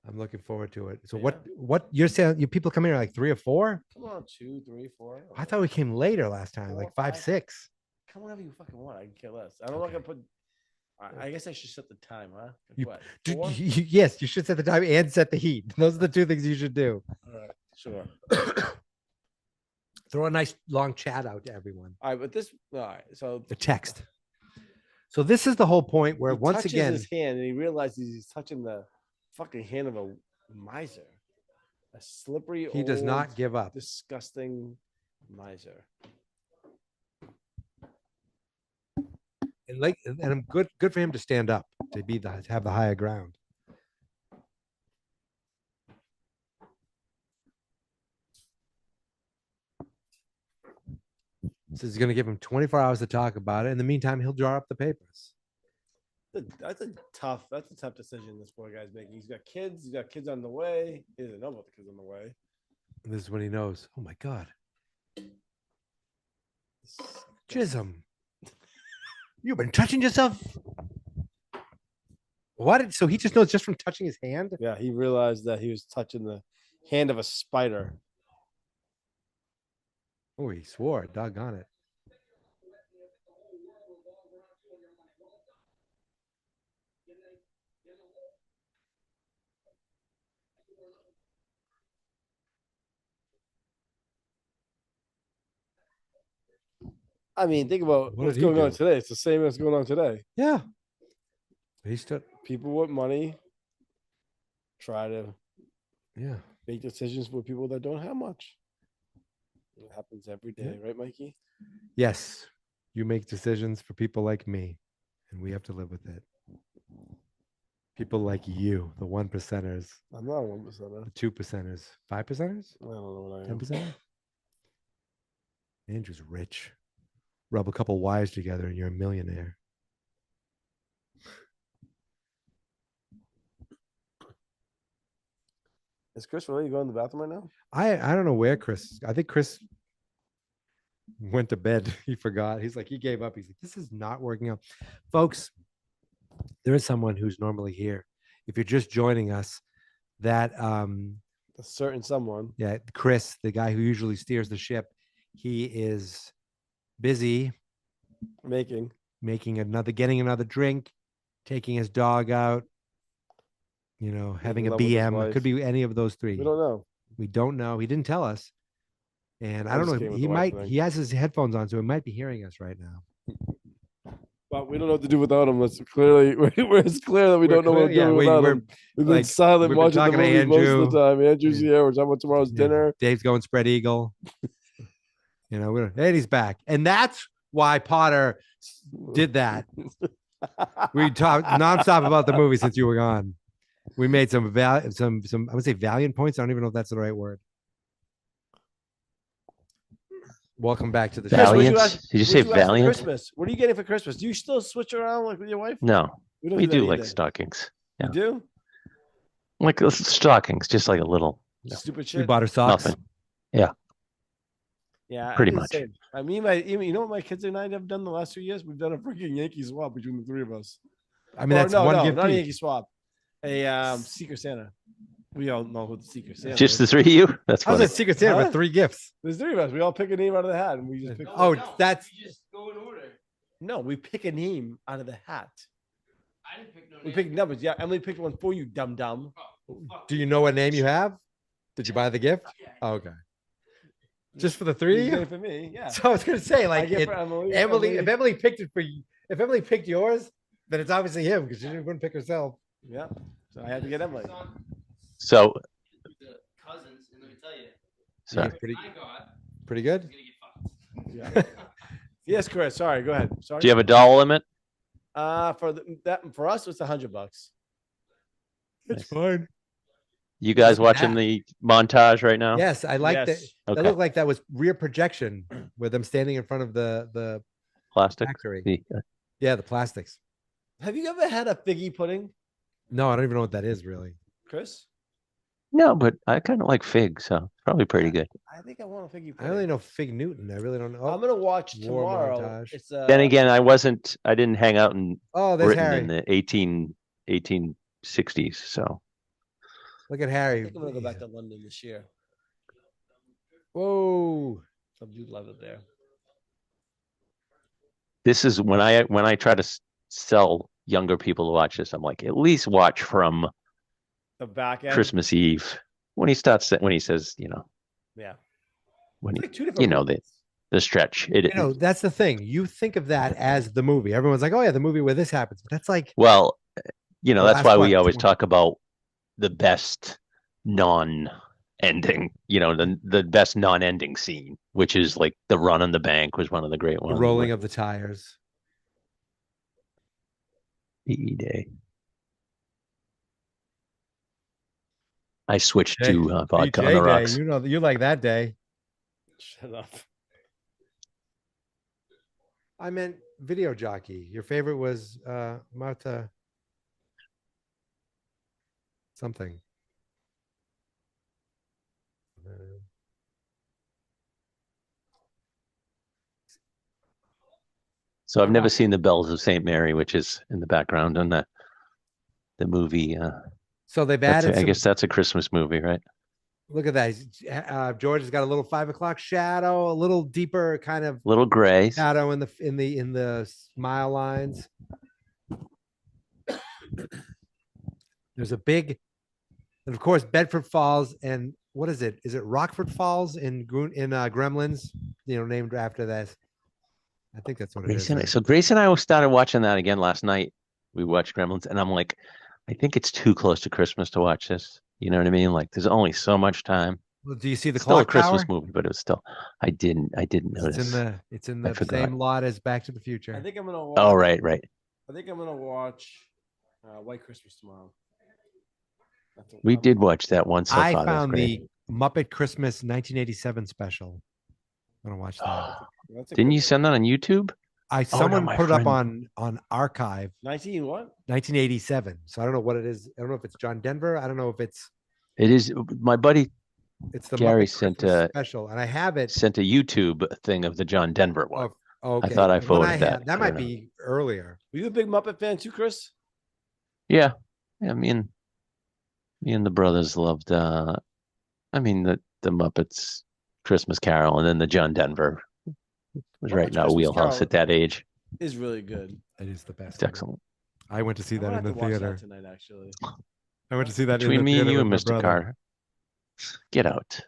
[SPEAKER 1] I'm looking forward to it. So
[SPEAKER 3] Yeah.
[SPEAKER 1] what you're saying? You people come here like 3 or 4?
[SPEAKER 3] Come on, 2, 3, 4.
[SPEAKER 1] I thought we came later last time,
[SPEAKER 3] 4,
[SPEAKER 1] like 5,
[SPEAKER 3] 5.
[SPEAKER 1] 6.
[SPEAKER 3] Come whenever you fucking want. I can care less. I'm not gonna put. I guess I should set the time, huh? Like
[SPEAKER 1] You-
[SPEAKER 3] what?
[SPEAKER 1] Do-
[SPEAKER 3] 4?
[SPEAKER 1] yes, you should set the time and set the heat. Those are the two things you should do.
[SPEAKER 3] All right, sure.
[SPEAKER 1] Throw a nice long chat out to everyone.
[SPEAKER 3] All right, but this. All right, so
[SPEAKER 1] The text. So this is the whole point where
[SPEAKER 3] he
[SPEAKER 1] once
[SPEAKER 3] touches
[SPEAKER 1] again,
[SPEAKER 3] his hand and he realizes he's touching the fucking hand of a miser, a slippery.
[SPEAKER 1] he does not
[SPEAKER 3] old,
[SPEAKER 1] give up.
[SPEAKER 3] Disgusting miser.
[SPEAKER 1] And I'm good for him to stand up, to have the higher ground. So he's going to give him 24 hours to talk about it. In the meantime, he'll draw up the papers.
[SPEAKER 3] That's a tough decision this poor guy's making. He's got kids. He's got kids on the way. He doesn't know about the kids on the way.
[SPEAKER 1] And this is when he knows. Oh my God, Chisholm, you've been touching yourself. What? So he just knows just from touching his hand.
[SPEAKER 3] Yeah, he realized that he was touching the hand of a spider.
[SPEAKER 1] Oh, he swore. Doggone it.
[SPEAKER 3] I mean, think about
[SPEAKER 1] What
[SPEAKER 3] what's
[SPEAKER 1] did he
[SPEAKER 3] going on
[SPEAKER 1] do?
[SPEAKER 3] today. It's the same as going on today.
[SPEAKER 1] Yeah. He stood.
[SPEAKER 3] People with money try to
[SPEAKER 1] Yeah.
[SPEAKER 3] make decisions for people that don't have much. It happens every day, right, Mikey?
[SPEAKER 1] Yes. You make decisions for people like me, and we have to live with it. People like you, the 1%ers,
[SPEAKER 3] I'm not 1%.
[SPEAKER 1] the 2%ers, 5%ers,
[SPEAKER 3] I don't know what I am.
[SPEAKER 1] 10%. Andrew's rich. Rub a couple wires together, and you're a millionaire.
[SPEAKER 3] Is Chris really going to the bathroom right now?
[SPEAKER 1] I don't know where Chris. I think Chris went to bed. He forgot. He's like, he gave up. He's like, this is not working out. Folks, there is someone who's normally here. If you're just joining us, that
[SPEAKER 3] A certain someone.
[SPEAKER 1] yeah, Chris, the guy who usually steers the ship, he is busy getting another drink, taking his dog out, having a
[SPEAKER 3] love with his
[SPEAKER 1] BM. It
[SPEAKER 3] wife.
[SPEAKER 1] could be any of those three.
[SPEAKER 3] We don't know.
[SPEAKER 1] We don't know. He didn't tell us. And I don't
[SPEAKER 3] just
[SPEAKER 1] know.
[SPEAKER 3] came with
[SPEAKER 1] He
[SPEAKER 3] the wife
[SPEAKER 1] might.
[SPEAKER 3] thing.
[SPEAKER 1] He has his headphones on, so he might be hearing us right now.
[SPEAKER 3] But we don't know what to do without him. It's clearly it's clear that we
[SPEAKER 1] We're
[SPEAKER 3] don't know what to
[SPEAKER 1] clear- yeah,
[SPEAKER 3] do
[SPEAKER 1] we-
[SPEAKER 3] without
[SPEAKER 1] we're,
[SPEAKER 3] him. We've been
[SPEAKER 1] like,
[SPEAKER 3] silent
[SPEAKER 1] we've been
[SPEAKER 3] watching the
[SPEAKER 1] talking to
[SPEAKER 3] movie most of
[SPEAKER 1] Andrew.
[SPEAKER 3] the time. Andrew's
[SPEAKER 1] Yeah.
[SPEAKER 3] here. We're talking about tomorrow's
[SPEAKER 1] Yeah,
[SPEAKER 3] dinner.
[SPEAKER 1] Dave's going spread eagle. And he's back, and that's why Potter did that. We talked nonstop about the movie since you were gone. We made some I would say valiant points. I don't even know if that's the right word. Welcome back to the
[SPEAKER 3] Chris,
[SPEAKER 1] show.
[SPEAKER 3] what'd
[SPEAKER 2] Valiant? Did you
[SPEAKER 3] what'd
[SPEAKER 2] say
[SPEAKER 3] ask for
[SPEAKER 2] valiant?
[SPEAKER 3] Christmas? What are you getting for Christmas? Do you still switch around like with your wife?
[SPEAKER 2] No,
[SPEAKER 3] don't
[SPEAKER 2] we
[SPEAKER 3] that
[SPEAKER 2] do like
[SPEAKER 3] either.
[SPEAKER 2] stockings.
[SPEAKER 3] You do?
[SPEAKER 2] Like stockings, just like a little
[SPEAKER 3] Stupid
[SPEAKER 1] We
[SPEAKER 3] shit.
[SPEAKER 1] bought her socks.
[SPEAKER 2] nothing.
[SPEAKER 3] Yeah,
[SPEAKER 2] Pretty
[SPEAKER 3] I do the
[SPEAKER 2] much.
[SPEAKER 3] same. I mean, you know what my kids and I have done the last 2 years? We've done a freaking Yankee swap between the three of us.
[SPEAKER 1] I mean, that's
[SPEAKER 3] no,
[SPEAKER 1] one
[SPEAKER 3] no,
[SPEAKER 1] gift
[SPEAKER 3] not a
[SPEAKER 1] each.
[SPEAKER 3] Yankee swap. A Secret Santa. We all know who the Secret Santa
[SPEAKER 2] Just the
[SPEAKER 3] is.
[SPEAKER 2] three of you? That's
[SPEAKER 1] How's
[SPEAKER 2] funny.
[SPEAKER 1] a Secret Santa
[SPEAKER 3] Huh?
[SPEAKER 1] with 3 gifts?
[SPEAKER 3] There's 3 of us. We all pick a name out of the hat, and we just pick.
[SPEAKER 1] Oh, that's
[SPEAKER 4] You just go in order.
[SPEAKER 3] No, we pick a name out of the hat.
[SPEAKER 4] I didn't pick no
[SPEAKER 3] We
[SPEAKER 4] name.
[SPEAKER 3] pick numbers. Yeah, Emily picked one for you, dum dum.
[SPEAKER 4] Oh, fuck.
[SPEAKER 1] Do you know what name you have? Did you buy the gift?
[SPEAKER 4] Yeah.
[SPEAKER 1] Oh, okay. Just for the 3 of
[SPEAKER 3] You
[SPEAKER 1] you?
[SPEAKER 3] get it for me. Yeah.
[SPEAKER 1] So I was gonna say,
[SPEAKER 3] I
[SPEAKER 1] like,
[SPEAKER 3] get for Emily.
[SPEAKER 1] Emily, if Emily picked it for you, if Emily picked yours, then it's obviously him because she didn't pick herself.
[SPEAKER 3] Yeah. So I had to get Emily.
[SPEAKER 4] It's on
[SPEAKER 2] So,
[SPEAKER 4] the cousins, and let me tell you,
[SPEAKER 2] sorry.
[SPEAKER 1] Pretty,
[SPEAKER 4] I got
[SPEAKER 1] pretty
[SPEAKER 4] is
[SPEAKER 1] good.
[SPEAKER 4] gonna get fucked.
[SPEAKER 3] Yeah. Yes, Chris. Sorry. Go ahead. Sorry.
[SPEAKER 2] Do you have a dollar limit?
[SPEAKER 3] For us, it's $100.
[SPEAKER 1] It's fine.
[SPEAKER 2] You guys
[SPEAKER 1] Look at
[SPEAKER 2] watching
[SPEAKER 1] that.
[SPEAKER 2] the montage right now?
[SPEAKER 1] Yes, I like that.
[SPEAKER 3] Yes.
[SPEAKER 1] That
[SPEAKER 2] Okay.
[SPEAKER 1] looked like that was rear projection with them standing in front of the
[SPEAKER 2] Plastic?
[SPEAKER 1] factory.
[SPEAKER 2] The-
[SPEAKER 1] Yeah, the plastics.
[SPEAKER 3] Have you ever had a figgy pudding,
[SPEAKER 1] No, I don't even know what that is really.
[SPEAKER 3] Chris?
[SPEAKER 2] No, but I kind of like figs, so probably pretty good.
[SPEAKER 3] I think I want a figgy
[SPEAKER 1] I
[SPEAKER 3] pudding.
[SPEAKER 1] only know Fig Newton. I really don't know.
[SPEAKER 3] I'm gonna watch
[SPEAKER 1] War
[SPEAKER 3] tomorrow.
[SPEAKER 1] montage.
[SPEAKER 3] It's
[SPEAKER 2] Then again, I didn't hang out in
[SPEAKER 1] Oh, there's
[SPEAKER 2] Britain
[SPEAKER 1] Harry.
[SPEAKER 2] in the 1860s, so
[SPEAKER 1] Look at
[SPEAKER 3] I
[SPEAKER 1] Harry.
[SPEAKER 3] think I'm gonna go back to London this year.
[SPEAKER 1] Whoa.
[SPEAKER 3] Some dude loved it there.
[SPEAKER 2] this is when I try to sell younger people to watch this. I'm like, at least watch from
[SPEAKER 3] The back end.
[SPEAKER 2] Christmas Eve when he says,
[SPEAKER 3] Yeah.
[SPEAKER 2] when
[SPEAKER 3] It's
[SPEAKER 2] he,
[SPEAKER 3] like 2 different.
[SPEAKER 2] you know,
[SPEAKER 3] movies.
[SPEAKER 2] the stretch.
[SPEAKER 1] That's the thing. You think of that as the movie. Everyone's like, oh yeah, the movie where this happens. But that's like,
[SPEAKER 2] Well,
[SPEAKER 1] The
[SPEAKER 2] that's
[SPEAKER 1] last
[SPEAKER 2] why
[SPEAKER 1] one,
[SPEAKER 2] we always
[SPEAKER 1] 20.
[SPEAKER 2] talk about the best non-ending, the best non-ending scene, which is like the run on the bank was one of the great
[SPEAKER 1] the
[SPEAKER 2] ones.
[SPEAKER 1] rolling of the tires.
[SPEAKER 2] PE Day. I switched
[SPEAKER 1] Hey,
[SPEAKER 2] to vodka on
[SPEAKER 1] BJ
[SPEAKER 2] the
[SPEAKER 1] day.
[SPEAKER 2] rocks.
[SPEAKER 1] You know, you like that day.
[SPEAKER 3] Shut up.
[SPEAKER 1] I meant video jockey. Your favorite was Marta something.
[SPEAKER 2] So I've never seen the Bells of St. Mary, which is in the background on the movie.
[SPEAKER 1] So they've added.
[SPEAKER 2] I guess that's a Christmas movie, right?
[SPEAKER 1] Look at that. George has got a little 5 o'clock shadow, a little deeper kind of
[SPEAKER 2] Little gray.
[SPEAKER 1] shadow in the smile lines. There's a big, and of course Bedford Falls, and what is it? Is it Rockford Falls in Gremlins? Named after that. I think that's what it
[SPEAKER 2] Grace
[SPEAKER 1] is.
[SPEAKER 2] and I,
[SPEAKER 1] right?
[SPEAKER 2] so Grace and I started watching that again last night. We watched Gremlins, and I'm like, I think it's too close to Christmas to watch this. You know what I mean? Like, there's only so much time.
[SPEAKER 1] Well, do you see the
[SPEAKER 2] It's still a
[SPEAKER 1] clock
[SPEAKER 2] Christmas
[SPEAKER 1] tower?
[SPEAKER 2] movie, but it was still. I didn't
[SPEAKER 1] It's in
[SPEAKER 2] notice.
[SPEAKER 1] the
[SPEAKER 2] I forgot.
[SPEAKER 1] same lot as Back to the
[SPEAKER 3] I
[SPEAKER 1] Future.
[SPEAKER 3] think I'm gonna watch.
[SPEAKER 2] Oh, right.
[SPEAKER 3] I think I'm gonna watch White Christmas tomorrow.
[SPEAKER 2] We did watch that one so
[SPEAKER 1] I
[SPEAKER 2] far. That's
[SPEAKER 1] found
[SPEAKER 2] great.
[SPEAKER 1] the Muppet Christmas 1987 special. I'm gonna watch that.
[SPEAKER 2] Didn't you send that on YouTube?
[SPEAKER 1] Someone
[SPEAKER 2] my
[SPEAKER 1] put it up
[SPEAKER 2] friend-
[SPEAKER 1] on Archive
[SPEAKER 3] 19 what?
[SPEAKER 1] 1987. So I don't know what it is. I don't know if it's John Denver. I don't know if it's
[SPEAKER 2] It is. My buddy
[SPEAKER 1] the
[SPEAKER 2] Gary
[SPEAKER 1] Muppet
[SPEAKER 2] sent
[SPEAKER 1] Christmas
[SPEAKER 2] a
[SPEAKER 1] special, and I have it.
[SPEAKER 2] sent a YouTube thing of the John Denver one.
[SPEAKER 1] Okay,
[SPEAKER 2] I thought I
[SPEAKER 1] the one
[SPEAKER 2] forwarded that.
[SPEAKER 1] have- That
[SPEAKER 2] I
[SPEAKER 1] might
[SPEAKER 2] don't know.
[SPEAKER 1] be earlier.
[SPEAKER 3] Were you a big Muppet fan too, Chris?
[SPEAKER 2] Yeah, me and the brothers loved. I mean the Muppets Christmas Carol, and then the John Denver was right
[SPEAKER 3] Muppets
[SPEAKER 2] in our
[SPEAKER 3] Christmas
[SPEAKER 2] wheelhouse
[SPEAKER 3] Carol
[SPEAKER 2] at that age.
[SPEAKER 3] Is really good.
[SPEAKER 1] It is the best.
[SPEAKER 2] It's excellent.
[SPEAKER 1] I went to see
[SPEAKER 3] I
[SPEAKER 1] that
[SPEAKER 3] might
[SPEAKER 1] in
[SPEAKER 3] have
[SPEAKER 1] the
[SPEAKER 3] to watch that
[SPEAKER 1] theater.
[SPEAKER 3] tonight, actually.
[SPEAKER 1] I went to see that
[SPEAKER 2] Between
[SPEAKER 1] in the
[SPEAKER 2] me and
[SPEAKER 1] theater
[SPEAKER 2] you and
[SPEAKER 1] with my
[SPEAKER 2] Mr.
[SPEAKER 1] brother.
[SPEAKER 2] Carter, get out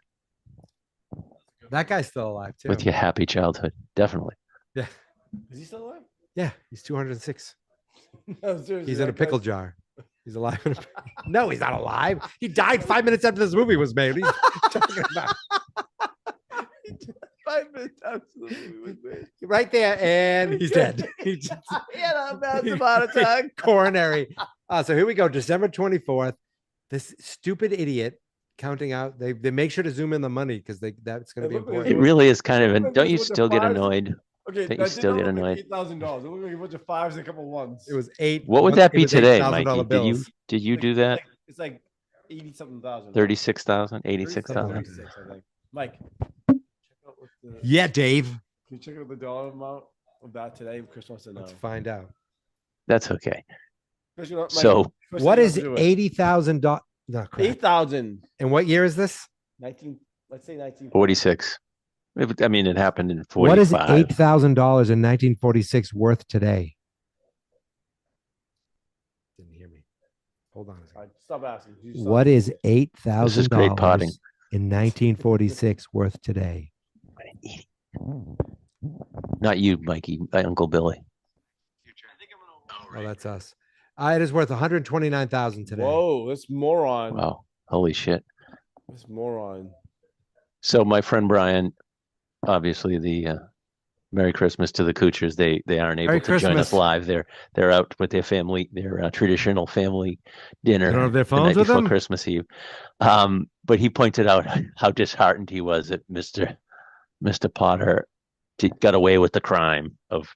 [SPEAKER 1] That guy's still alive too.
[SPEAKER 2] with your happy childhood. Definitely.
[SPEAKER 1] Yeah,
[SPEAKER 3] Is he still alive?
[SPEAKER 1] yeah. He's 206.
[SPEAKER 3] No, seriously,
[SPEAKER 1] He's in a
[SPEAKER 3] that guy's-
[SPEAKER 1] pickle jar. He's alive. No, he's not alive. He died 5 minutes after this movie was made. What are you talking about?
[SPEAKER 3] 5 minutes after the movie was made.
[SPEAKER 1] Right there, and he's dead. He just-
[SPEAKER 3] He had a massive heart attack.
[SPEAKER 1] coronary. So here we go, December 24th. This stupid idiot counting out. They make sure to zoom in the money because that's going to
[SPEAKER 3] Hey,
[SPEAKER 1] be
[SPEAKER 3] look what
[SPEAKER 1] important.
[SPEAKER 2] It really is kind of.
[SPEAKER 3] Look at
[SPEAKER 2] Don't
[SPEAKER 3] this
[SPEAKER 2] you
[SPEAKER 3] with the
[SPEAKER 2] still get
[SPEAKER 3] fives.
[SPEAKER 2] annoyed?
[SPEAKER 3] Okay,
[SPEAKER 2] Don't you still get annoyed?
[SPEAKER 3] $8,000. It looked like a bunch of fives and a couple ones.
[SPEAKER 1] It was eight.
[SPEAKER 2] What would
[SPEAKER 1] it
[SPEAKER 2] that be
[SPEAKER 1] was
[SPEAKER 2] today,
[SPEAKER 1] $8,000
[SPEAKER 2] Mikey?
[SPEAKER 1] bills.
[SPEAKER 2] Did you do that?
[SPEAKER 3] It's like 80-something thousand.
[SPEAKER 2] 36,000, 86,000.
[SPEAKER 3] 36, I think. Mike,
[SPEAKER 1] Yeah, Dave.
[SPEAKER 3] can you check out the dollar amount of that today? Chris wants to know.
[SPEAKER 1] Let's find out.
[SPEAKER 2] That's okay.
[SPEAKER 3] Chris, you know, Mike,
[SPEAKER 2] So
[SPEAKER 3] Chris,
[SPEAKER 1] What
[SPEAKER 3] you
[SPEAKER 1] is
[SPEAKER 3] know how to do it.
[SPEAKER 1] $80,000? No, crap.
[SPEAKER 3] 8,000.
[SPEAKER 1] And what year is this?
[SPEAKER 3] 19. Let's say 19.
[SPEAKER 2] 46. I mean, it happened in 45.
[SPEAKER 1] What is $8,000 in 1946 worth today? Didn't hear me. Hold on a
[SPEAKER 3] All
[SPEAKER 1] second.
[SPEAKER 3] right, stop asking. You stop.
[SPEAKER 1] What is
[SPEAKER 2] This
[SPEAKER 1] $8,000
[SPEAKER 2] is great potting.
[SPEAKER 1] in 1946 worth today?
[SPEAKER 2] Not you, Mikey, Uncle Billy.
[SPEAKER 1] Oh, that's us. It is worth 129,000 today.
[SPEAKER 3] Whoa, this moron.
[SPEAKER 2] Wow. Holy shit.
[SPEAKER 3] This moron.
[SPEAKER 2] So my friend Brian, obviously the Merry Christmas to the Coochers. They aren't able
[SPEAKER 1] Merry
[SPEAKER 2] to join us
[SPEAKER 1] Christmas.
[SPEAKER 2] live. They're out with their family, their traditional family dinner
[SPEAKER 1] They don't have their
[SPEAKER 2] the
[SPEAKER 1] phones
[SPEAKER 2] night
[SPEAKER 1] with
[SPEAKER 2] before
[SPEAKER 1] them?
[SPEAKER 2] Christmas Eve. But he pointed out how disheartened he was that Mr. Potter got away with the crime of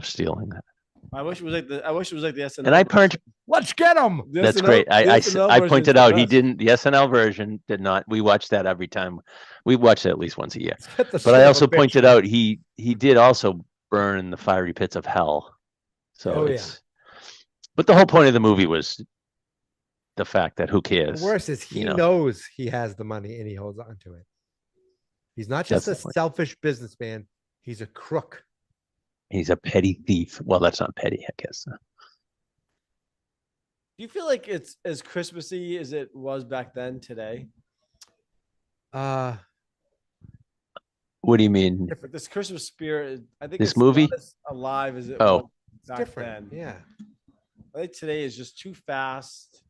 [SPEAKER 2] stealing that.
[SPEAKER 3] I wish it was like the SNL.
[SPEAKER 2] And I punched.
[SPEAKER 1] Let's get them.
[SPEAKER 3] The
[SPEAKER 2] That's
[SPEAKER 3] SNL
[SPEAKER 2] great. I
[SPEAKER 3] SNL version is
[SPEAKER 2] pointed
[SPEAKER 3] the
[SPEAKER 2] out he
[SPEAKER 3] best.
[SPEAKER 2] didn't. The SNL version did not. We watch that every time. We watch it at least once a year. But I also pointed out he did also burn in the fiery pits of hell. So
[SPEAKER 1] Oh, yeah.
[SPEAKER 2] it's. But the whole point of the movie was the fact that who cares?
[SPEAKER 1] The worst is he
[SPEAKER 2] you know.
[SPEAKER 1] knows he has the money and he holds on to it. He's not just
[SPEAKER 2] That's
[SPEAKER 1] a
[SPEAKER 2] the point.
[SPEAKER 1] selfish businessman. He's a crook.
[SPEAKER 2] He's a petty thief. Well, that's not petty, I guess.
[SPEAKER 3] Do you feel like it's as Christmassy as it was back then today?
[SPEAKER 1] Uh,
[SPEAKER 2] What do you mean?
[SPEAKER 3] But this Christmas spirit, I think
[SPEAKER 2] This
[SPEAKER 3] it's
[SPEAKER 2] movie?
[SPEAKER 3] not as alive as it
[SPEAKER 2] Oh.
[SPEAKER 3] was
[SPEAKER 1] it's
[SPEAKER 3] back
[SPEAKER 1] different.
[SPEAKER 3] then.
[SPEAKER 1] Yeah.
[SPEAKER 3] I think today is just too fast.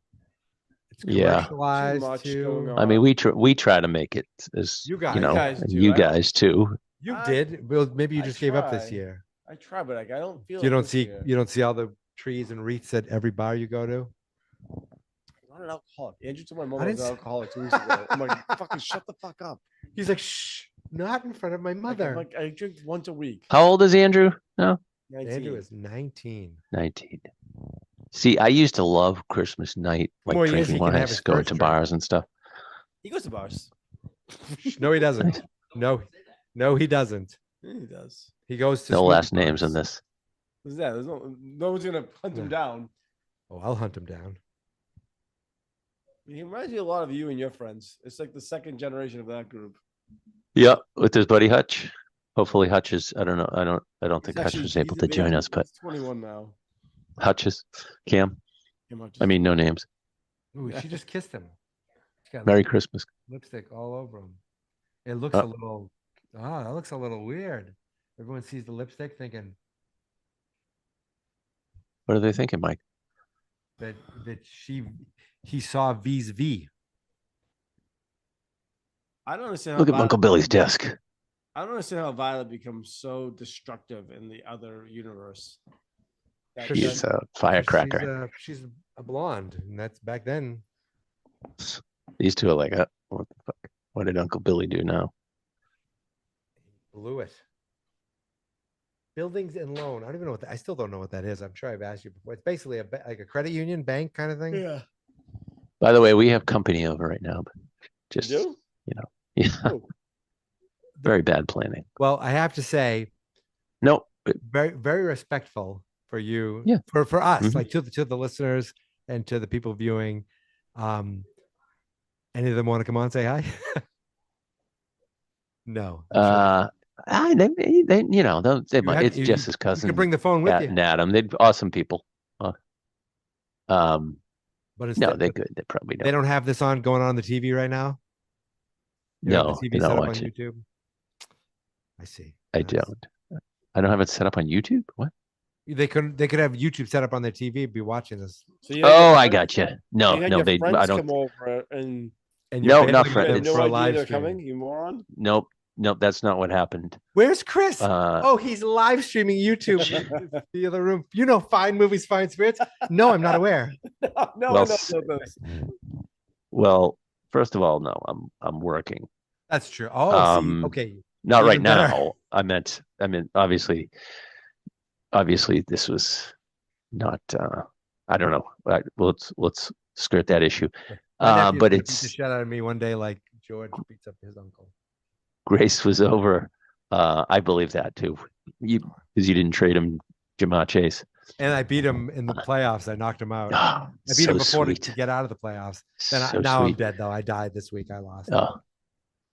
[SPEAKER 1] It's
[SPEAKER 2] Yeah.
[SPEAKER 1] commercialized
[SPEAKER 3] Too much
[SPEAKER 1] too.
[SPEAKER 3] going on.
[SPEAKER 2] I mean, we try to make it as
[SPEAKER 1] You guys-
[SPEAKER 2] you know,
[SPEAKER 3] You guys
[SPEAKER 2] and
[SPEAKER 3] do.
[SPEAKER 2] you
[SPEAKER 3] I-
[SPEAKER 2] guys too.
[SPEAKER 1] You
[SPEAKER 3] I-
[SPEAKER 1] did. Well, maybe you
[SPEAKER 3] I
[SPEAKER 1] just gave up this
[SPEAKER 3] try.
[SPEAKER 1] year.
[SPEAKER 3] I try, but like, I don't feel.
[SPEAKER 1] You
[SPEAKER 3] it
[SPEAKER 1] don't
[SPEAKER 3] this
[SPEAKER 1] see
[SPEAKER 3] year.
[SPEAKER 1] you don't see all the trees and wreaths at every bar you go to.
[SPEAKER 3] I'm not an alcoholic. Andrew told my mom
[SPEAKER 1] I
[SPEAKER 3] I was
[SPEAKER 1] didn't
[SPEAKER 3] an
[SPEAKER 1] say-
[SPEAKER 3] alcoholic 2 weeks ago. I'm like, fucking shut the fuck up.
[SPEAKER 1] He's like, shh, not in front of my
[SPEAKER 3] Like,
[SPEAKER 1] mother.
[SPEAKER 3] I'm like, I drink once a week.
[SPEAKER 2] How old is Andrew? No,
[SPEAKER 3] 19.
[SPEAKER 1] Andrew is 19.
[SPEAKER 2] 19. See, I used to love Christmas night, like
[SPEAKER 1] Well, yes,
[SPEAKER 2] drinking
[SPEAKER 1] he can have
[SPEAKER 2] wines,
[SPEAKER 1] his
[SPEAKER 2] going
[SPEAKER 1] first
[SPEAKER 2] to
[SPEAKER 1] drink.
[SPEAKER 2] bars and stuff.
[SPEAKER 3] He goes to bars.
[SPEAKER 1] No, he doesn't. No, he doesn't.
[SPEAKER 3] Yeah, he does.
[SPEAKER 1] He goes to
[SPEAKER 2] No
[SPEAKER 1] smoke
[SPEAKER 2] last names
[SPEAKER 1] bars.
[SPEAKER 2] in this.
[SPEAKER 3] What's that? There's no one's gonna hunt him
[SPEAKER 1] Yeah.
[SPEAKER 3] down.
[SPEAKER 1] Oh, I'll hunt him down.
[SPEAKER 3] He reminds me a lot of you and your friends. It's like the second generation of that group.
[SPEAKER 2] Yeah, with his buddy Hutch. Hopefully Hutch is. I don't know. I don't think
[SPEAKER 3] He's
[SPEAKER 2] Hutch
[SPEAKER 3] actually-
[SPEAKER 2] was able
[SPEAKER 3] he's
[SPEAKER 2] to join
[SPEAKER 3] amazing.
[SPEAKER 2] us, but
[SPEAKER 3] He's 21 now.
[SPEAKER 2] Hutch is Cam.
[SPEAKER 3] Him out
[SPEAKER 2] I
[SPEAKER 3] just-
[SPEAKER 2] mean, no names.
[SPEAKER 1] Ooh, she just kissed him. She's got
[SPEAKER 2] Merry Christmas.
[SPEAKER 1] lipstick all over him. It looks
[SPEAKER 2] Uh,
[SPEAKER 1] a little. Ah, that looks a little weird. Everyone sees the lipstick thinking
[SPEAKER 2] What are they thinking, Mike?
[SPEAKER 1] that he saw V's V.
[SPEAKER 3] I don't understand.
[SPEAKER 2] Look
[SPEAKER 3] how
[SPEAKER 2] at Uncle Billy's desk.
[SPEAKER 3] I don't understand how Violet becomes so destructive in the other universe. That-
[SPEAKER 2] She's
[SPEAKER 3] that-
[SPEAKER 2] a firecracker.
[SPEAKER 1] She's a blonde, and that's back then.
[SPEAKER 2] These two are like, what the fuck? What did Uncle Billy do now?
[SPEAKER 1] Blew it. Buildings and loan. I don't even know I still don't know what that is. I'm sure I've asked you before. It's basically like a credit union bank kind of thing.
[SPEAKER 3] yeah.
[SPEAKER 2] By the way, we have company over right now, but just
[SPEAKER 3] You
[SPEAKER 2] yeah,
[SPEAKER 3] do?
[SPEAKER 2] very bad planning.
[SPEAKER 1] Well, I have to say,
[SPEAKER 2] No,
[SPEAKER 1] very very respectful for you.
[SPEAKER 2] Yeah.
[SPEAKER 1] For us,
[SPEAKER 2] Mhm.
[SPEAKER 1] like to the listeners and to the people viewing. Any of them want to come on and say hi? No.
[SPEAKER 2] they might.
[SPEAKER 1] have-
[SPEAKER 2] It's
[SPEAKER 1] you-
[SPEAKER 2] Jess's
[SPEAKER 1] You
[SPEAKER 2] cousin,
[SPEAKER 1] can bring the phone with
[SPEAKER 2] Pat
[SPEAKER 1] you.
[SPEAKER 2] and Adam. They're awesome people.
[SPEAKER 1] But
[SPEAKER 2] No,
[SPEAKER 1] instead,
[SPEAKER 2] they're good. They probably
[SPEAKER 1] they
[SPEAKER 2] don't.
[SPEAKER 1] don't have this going on the TV right now. You don't
[SPEAKER 2] No,
[SPEAKER 1] have the
[SPEAKER 2] they
[SPEAKER 1] TV set
[SPEAKER 2] don't
[SPEAKER 1] up on
[SPEAKER 2] watch it.
[SPEAKER 1] YouTube. I see.
[SPEAKER 2] I
[SPEAKER 1] That's-
[SPEAKER 2] don't. I don't have it set up on YouTube. What?
[SPEAKER 1] They could have YouTube set up on their TV, be watching this,
[SPEAKER 3] So you had your
[SPEAKER 2] Oh, I
[SPEAKER 3] friends-
[SPEAKER 2] got you.
[SPEAKER 3] so
[SPEAKER 2] No,
[SPEAKER 3] you had
[SPEAKER 2] no,
[SPEAKER 3] your
[SPEAKER 2] they.
[SPEAKER 3] friends
[SPEAKER 2] I don't.
[SPEAKER 3] come over and
[SPEAKER 1] and
[SPEAKER 2] No,
[SPEAKER 1] you're
[SPEAKER 2] not
[SPEAKER 1] bailing
[SPEAKER 2] friends.
[SPEAKER 3] you
[SPEAKER 1] them
[SPEAKER 3] had
[SPEAKER 2] It's-
[SPEAKER 3] no
[SPEAKER 1] for a
[SPEAKER 3] idea
[SPEAKER 1] live
[SPEAKER 3] they're
[SPEAKER 1] stream.
[SPEAKER 3] coming. You moron.
[SPEAKER 2] Nope, that's not what happened.
[SPEAKER 1] Where's Chris?
[SPEAKER 2] Uh,
[SPEAKER 1] Oh, he's live streaming YouTube. The other room. You know, fine movies, fine spirits. No, I'm not aware.
[SPEAKER 3] no,
[SPEAKER 2] Well,
[SPEAKER 3] I don't know this.
[SPEAKER 2] Well, first of all, no, I'm working.
[SPEAKER 1] That's true. Oh, see,
[SPEAKER 2] Um,
[SPEAKER 1] okay.
[SPEAKER 2] Not right
[SPEAKER 1] Even better.
[SPEAKER 2] now. I meant obviously this was not I don't know. Let's skirt that issue.
[SPEAKER 1] My nephew's
[SPEAKER 2] But
[SPEAKER 1] gonna beat the
[SPEAKER 2] it's
[SPEAKER 1] shit out of me one day, like George beats up his uncle.
[SPEAKER 2] Grace was over. I believe that too. Because you didn't trade him Jamar Chase.
[SPEAKER 1] And I beat him in the playoffs. I knocked him out.
[SPEAKER 2] Oh,
[SPEAKER 1] I beat him
[SPEAKER 2] so
[SPEAKER 1] before
[SPEAKER 2] sweet.
[SPEAKER 1] to get out of the playoffs. Then
[SPEAKER 2] So
[SPEAKER 1] now I'm
[SPEAKER 2] sweet.
[SPEAKER 1] dead though. I died this week. I lost.
[SPEAKER 2] Oh,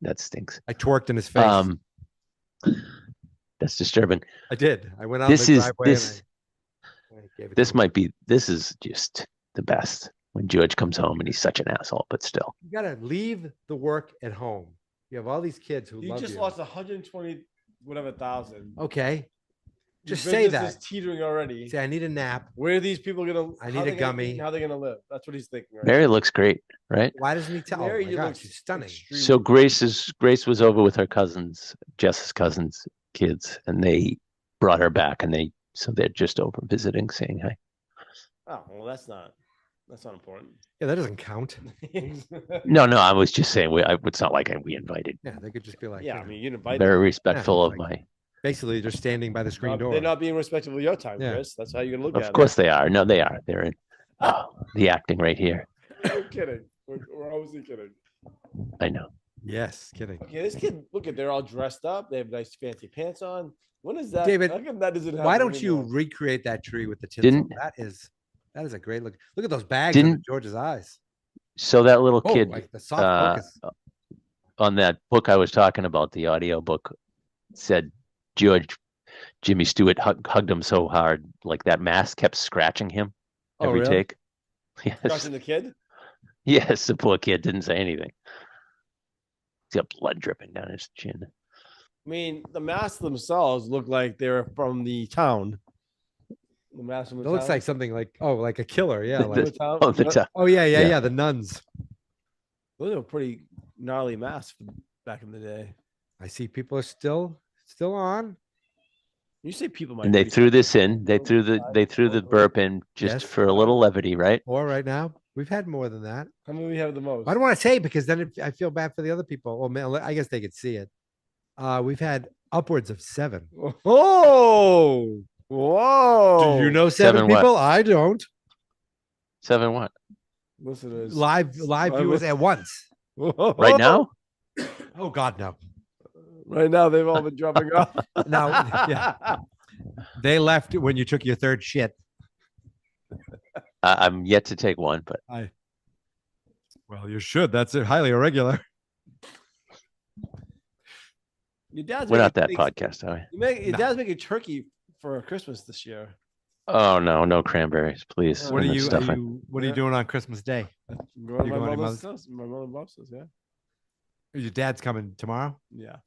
[SPEAKER 2] that stinks.
[SPEAKER 1] I twerked in his face.
[SPEAKER 2] That's disturbing.
[SPEAKER 1] I did. I went out
[SPEAKER 2] This
[SPEAKER 1] in the
[SPEAKER 2] is
[SPEAKER 1] driveway
[SPEAKER 2] this
[SPEAKER 1] and I gave it
[SPEAKER 2] this
[SPEAKER 1] to him.
[SPEAKER 2] might be this is just the best when George comes home and he's such an asshole, but still.
[SPEAKER 1] You gotta leave the work at home. You have all these kids who
[SPEAKER 3] You
[SPEAKER 1] love
[SPEAKER 3] just
[SPEAKER 1] you.
[SPEAKER 3] lost 120 whatever thousand.
[SPEAKER 1] Okay.
[SPEAKER 3] Your
[SPEAKER 1] Just say
[SPEAKER 3] business
[SPEAKER 1] that.
[SPEAKER 3] is teetering already.
[SPEAKER 1] Say I need a nap.
[SPEAKER 3] Where are these people gonna?
[SPEAKER 1] I
[SPEAKER 3] how
[SPEAKER 1] need a
[SPEAKER 3] they gonna
[SPEAKER 1] gummy.
[SPEAKER 3] eat, How they gonna live? That's what he's thinking. Right
[SPEAKER 2] Mary looks great, right?
[SPEAKER 1] Why doesn't he tell?
[SPEAKER 3] Mary,
[SPEAKER 1] Oh my
[SPEAKER 3] you
[SPEAKER 1] God,
[SPEAKER 3] look
[SPEAKER 1] she's stunning.
[SPEAKER 3] extremely-
[SPEAKER 2] So Grace was over with her cousins, Jess's cousins' kids, and they brought her back, and they're just over visiting, saying hi.
[SPEAKER 3] Oh well, that's not important.
[SPEAKER 1] Yeah, that doesn't count.
[SPEAKER 2] No, I was just saying it's not like we invited.
[SPEAKER 1] Yeah, they could just be like,
[SPEAKER 3] yeah,
[SPEAKER 1] you
[SPEAKER 3] I
[SPEAKER 1] know,
[SPEAKER 3] mean, you invite
[SPEAKER 2] Very
[SPEAKER 3] them.
[SPEAKER 2] respectful
[SPEAKER 1] Yeah,
[SPEAKER 2] of
[SPEAKER 1] like-
[SPEAKER 2] my.
[SPEAKER 1] basically they're standing by the screen door.
[SPEAKER 3] They're not being respectful of your time,
[SPEAKER 1] Yeah.
[SPEAKER 3] Chris. That's how you're gonna look at
[SPEAKER 2] Of course they are. No, they are. They're in the acting right here.
[SPEAKER 3] it. We're kidding. We're obviously kidding.
[SPEAKER 2] I know.
[SPEAKER 1] Yes, kidding.
[SPEAKER 3] Okay, this kid, look at, they're all dressed up. They have nice fancy pants on. When is that?
[SPEAKER 1] David,
[SPEAKER 3] How come that doesn't happen
[SPEAKER 1] Why don't you
[SPEAKER 3] anymore?
[SPEAKER 1] recreate that tree with the tinsel?
[SPEAKER 2] Didn't-
[SPEAKER 1] That is a great look. Look at those bags under
[SPEAKER 2] Didn't-
[SPEAKER 1] George's eyes.
[SPEAKER 2] So that little
[SPEAKER 1] Oh,
[SPEAKER 2] kid
[SPEAKER 1] like the soft
[SPEAKER 2] uh,
[SPEAKER 1] focus.
[SPEAKER 2] on that book I was talking about, the audio book, said Jimmy Stewart hugged him so hard, like that mask kept scratching him
[SPEAKER 1] Oh,
[SPEAKER 2] every
[SPEAKER 1] really?
[SPEAKER 2] take. Yes,
[SPEAKER 3] Crushing the kid?
[SPEAKER 2] yes. The poor kid didn't say anything. He's got blood dripping down his chin.
[SPEAKER 3] I mean, the masks themselves look like they're from the town. The masks from the
[SPEAKER 1] It
[SPEAKER 3] town.
[SPEAKER 1] looks like something like like a killer. Yeah.
[SPEAKER 2] The-
[SPEAKER 1] Like,
[SPEAKER 3] The town?
[SPEAKER 2] Oh, the
[SPEAKER 3] What?
[SPEAKER 2] top.
[SPEAKER 1] oh yeah,
[SPEAKER 2] Yeah.
[SPEAKER 1] yeah. The nuns.
[SPEAKER 3] Those are pretty gnarly masks back in the day.
[SPEAKER 1] I see people are still on.
[SPEAKER 3] You say people might
[SPEAKER 2] And they
[SPEAKER 3] be
[SPEAKER 2] threw this in. They threw the burp in just
[SPEAKER 1] Yes.
[SPEAKER 2] for a little levity, right?
[SPEAKER 1] Or right now, we've had more than that.
[SPEAKER 3] How many we have the most?
[SPEAKER 1] I don't want to say because then I feel bad for the other people. Well, man, I guess they could see it. We've had upwards of 7.
[SPEAKER 3] Oh, whoa!
[SPEAKER 1] Do you know 7
[SPEAKER 2] 7 what?
[SPEAKER 1] people? I don't.
[SPEAKER 2] 7 what?
[SPEAKER 3] Listeners.
[SPEAKER 1] Live viewers at once.
[SPEAKER 2] Right now?
[SPEAKER 1] Oh God, no.
[SPEAKER 3] Right now, they've all been dropping off.
[SPEAKER 1] Now, yeah, they left when you took your 3rd shit.
[SPEAKER 2] I'm yet to take one, but
[SPEAKER 1] Well, you should. That's highly irregular.
[SPEAKER 3] Your dad's
[SPEAKER 2] we're not
[SPEAKER 3] making
[SPEAKER 2] that
[SPEAKER 3] things-
[SPEAKER 2] podcast, are we?
[SPEAKER 3] Your
[SPEAKER 1] No.
[SPEAKER 3] dad's making turkey for Christmas this year.
[SPEAKER 2] Oh no cranberries, please.
[SPEAKER 1] What are
[SPEAKER 2] and the
[SPEAKER 1] you?
[SPEAKER 2] stuffing.
[SPEAKER 1] What are you doing on Christmas Day?
[SPEAKER 3] Going to
[SPEAKER 1] You
[SPEAKER 3] my
[SPEAKER 1] going to
[SPEAKER 3] mother's
[SPEAKER 1] mother's?
[SPEAKER 3] house. My mother and Bob's house, yeah.
[SPEAKER 1] Your dad's coming tomorrow.
[SPEAKER 3] Yeah.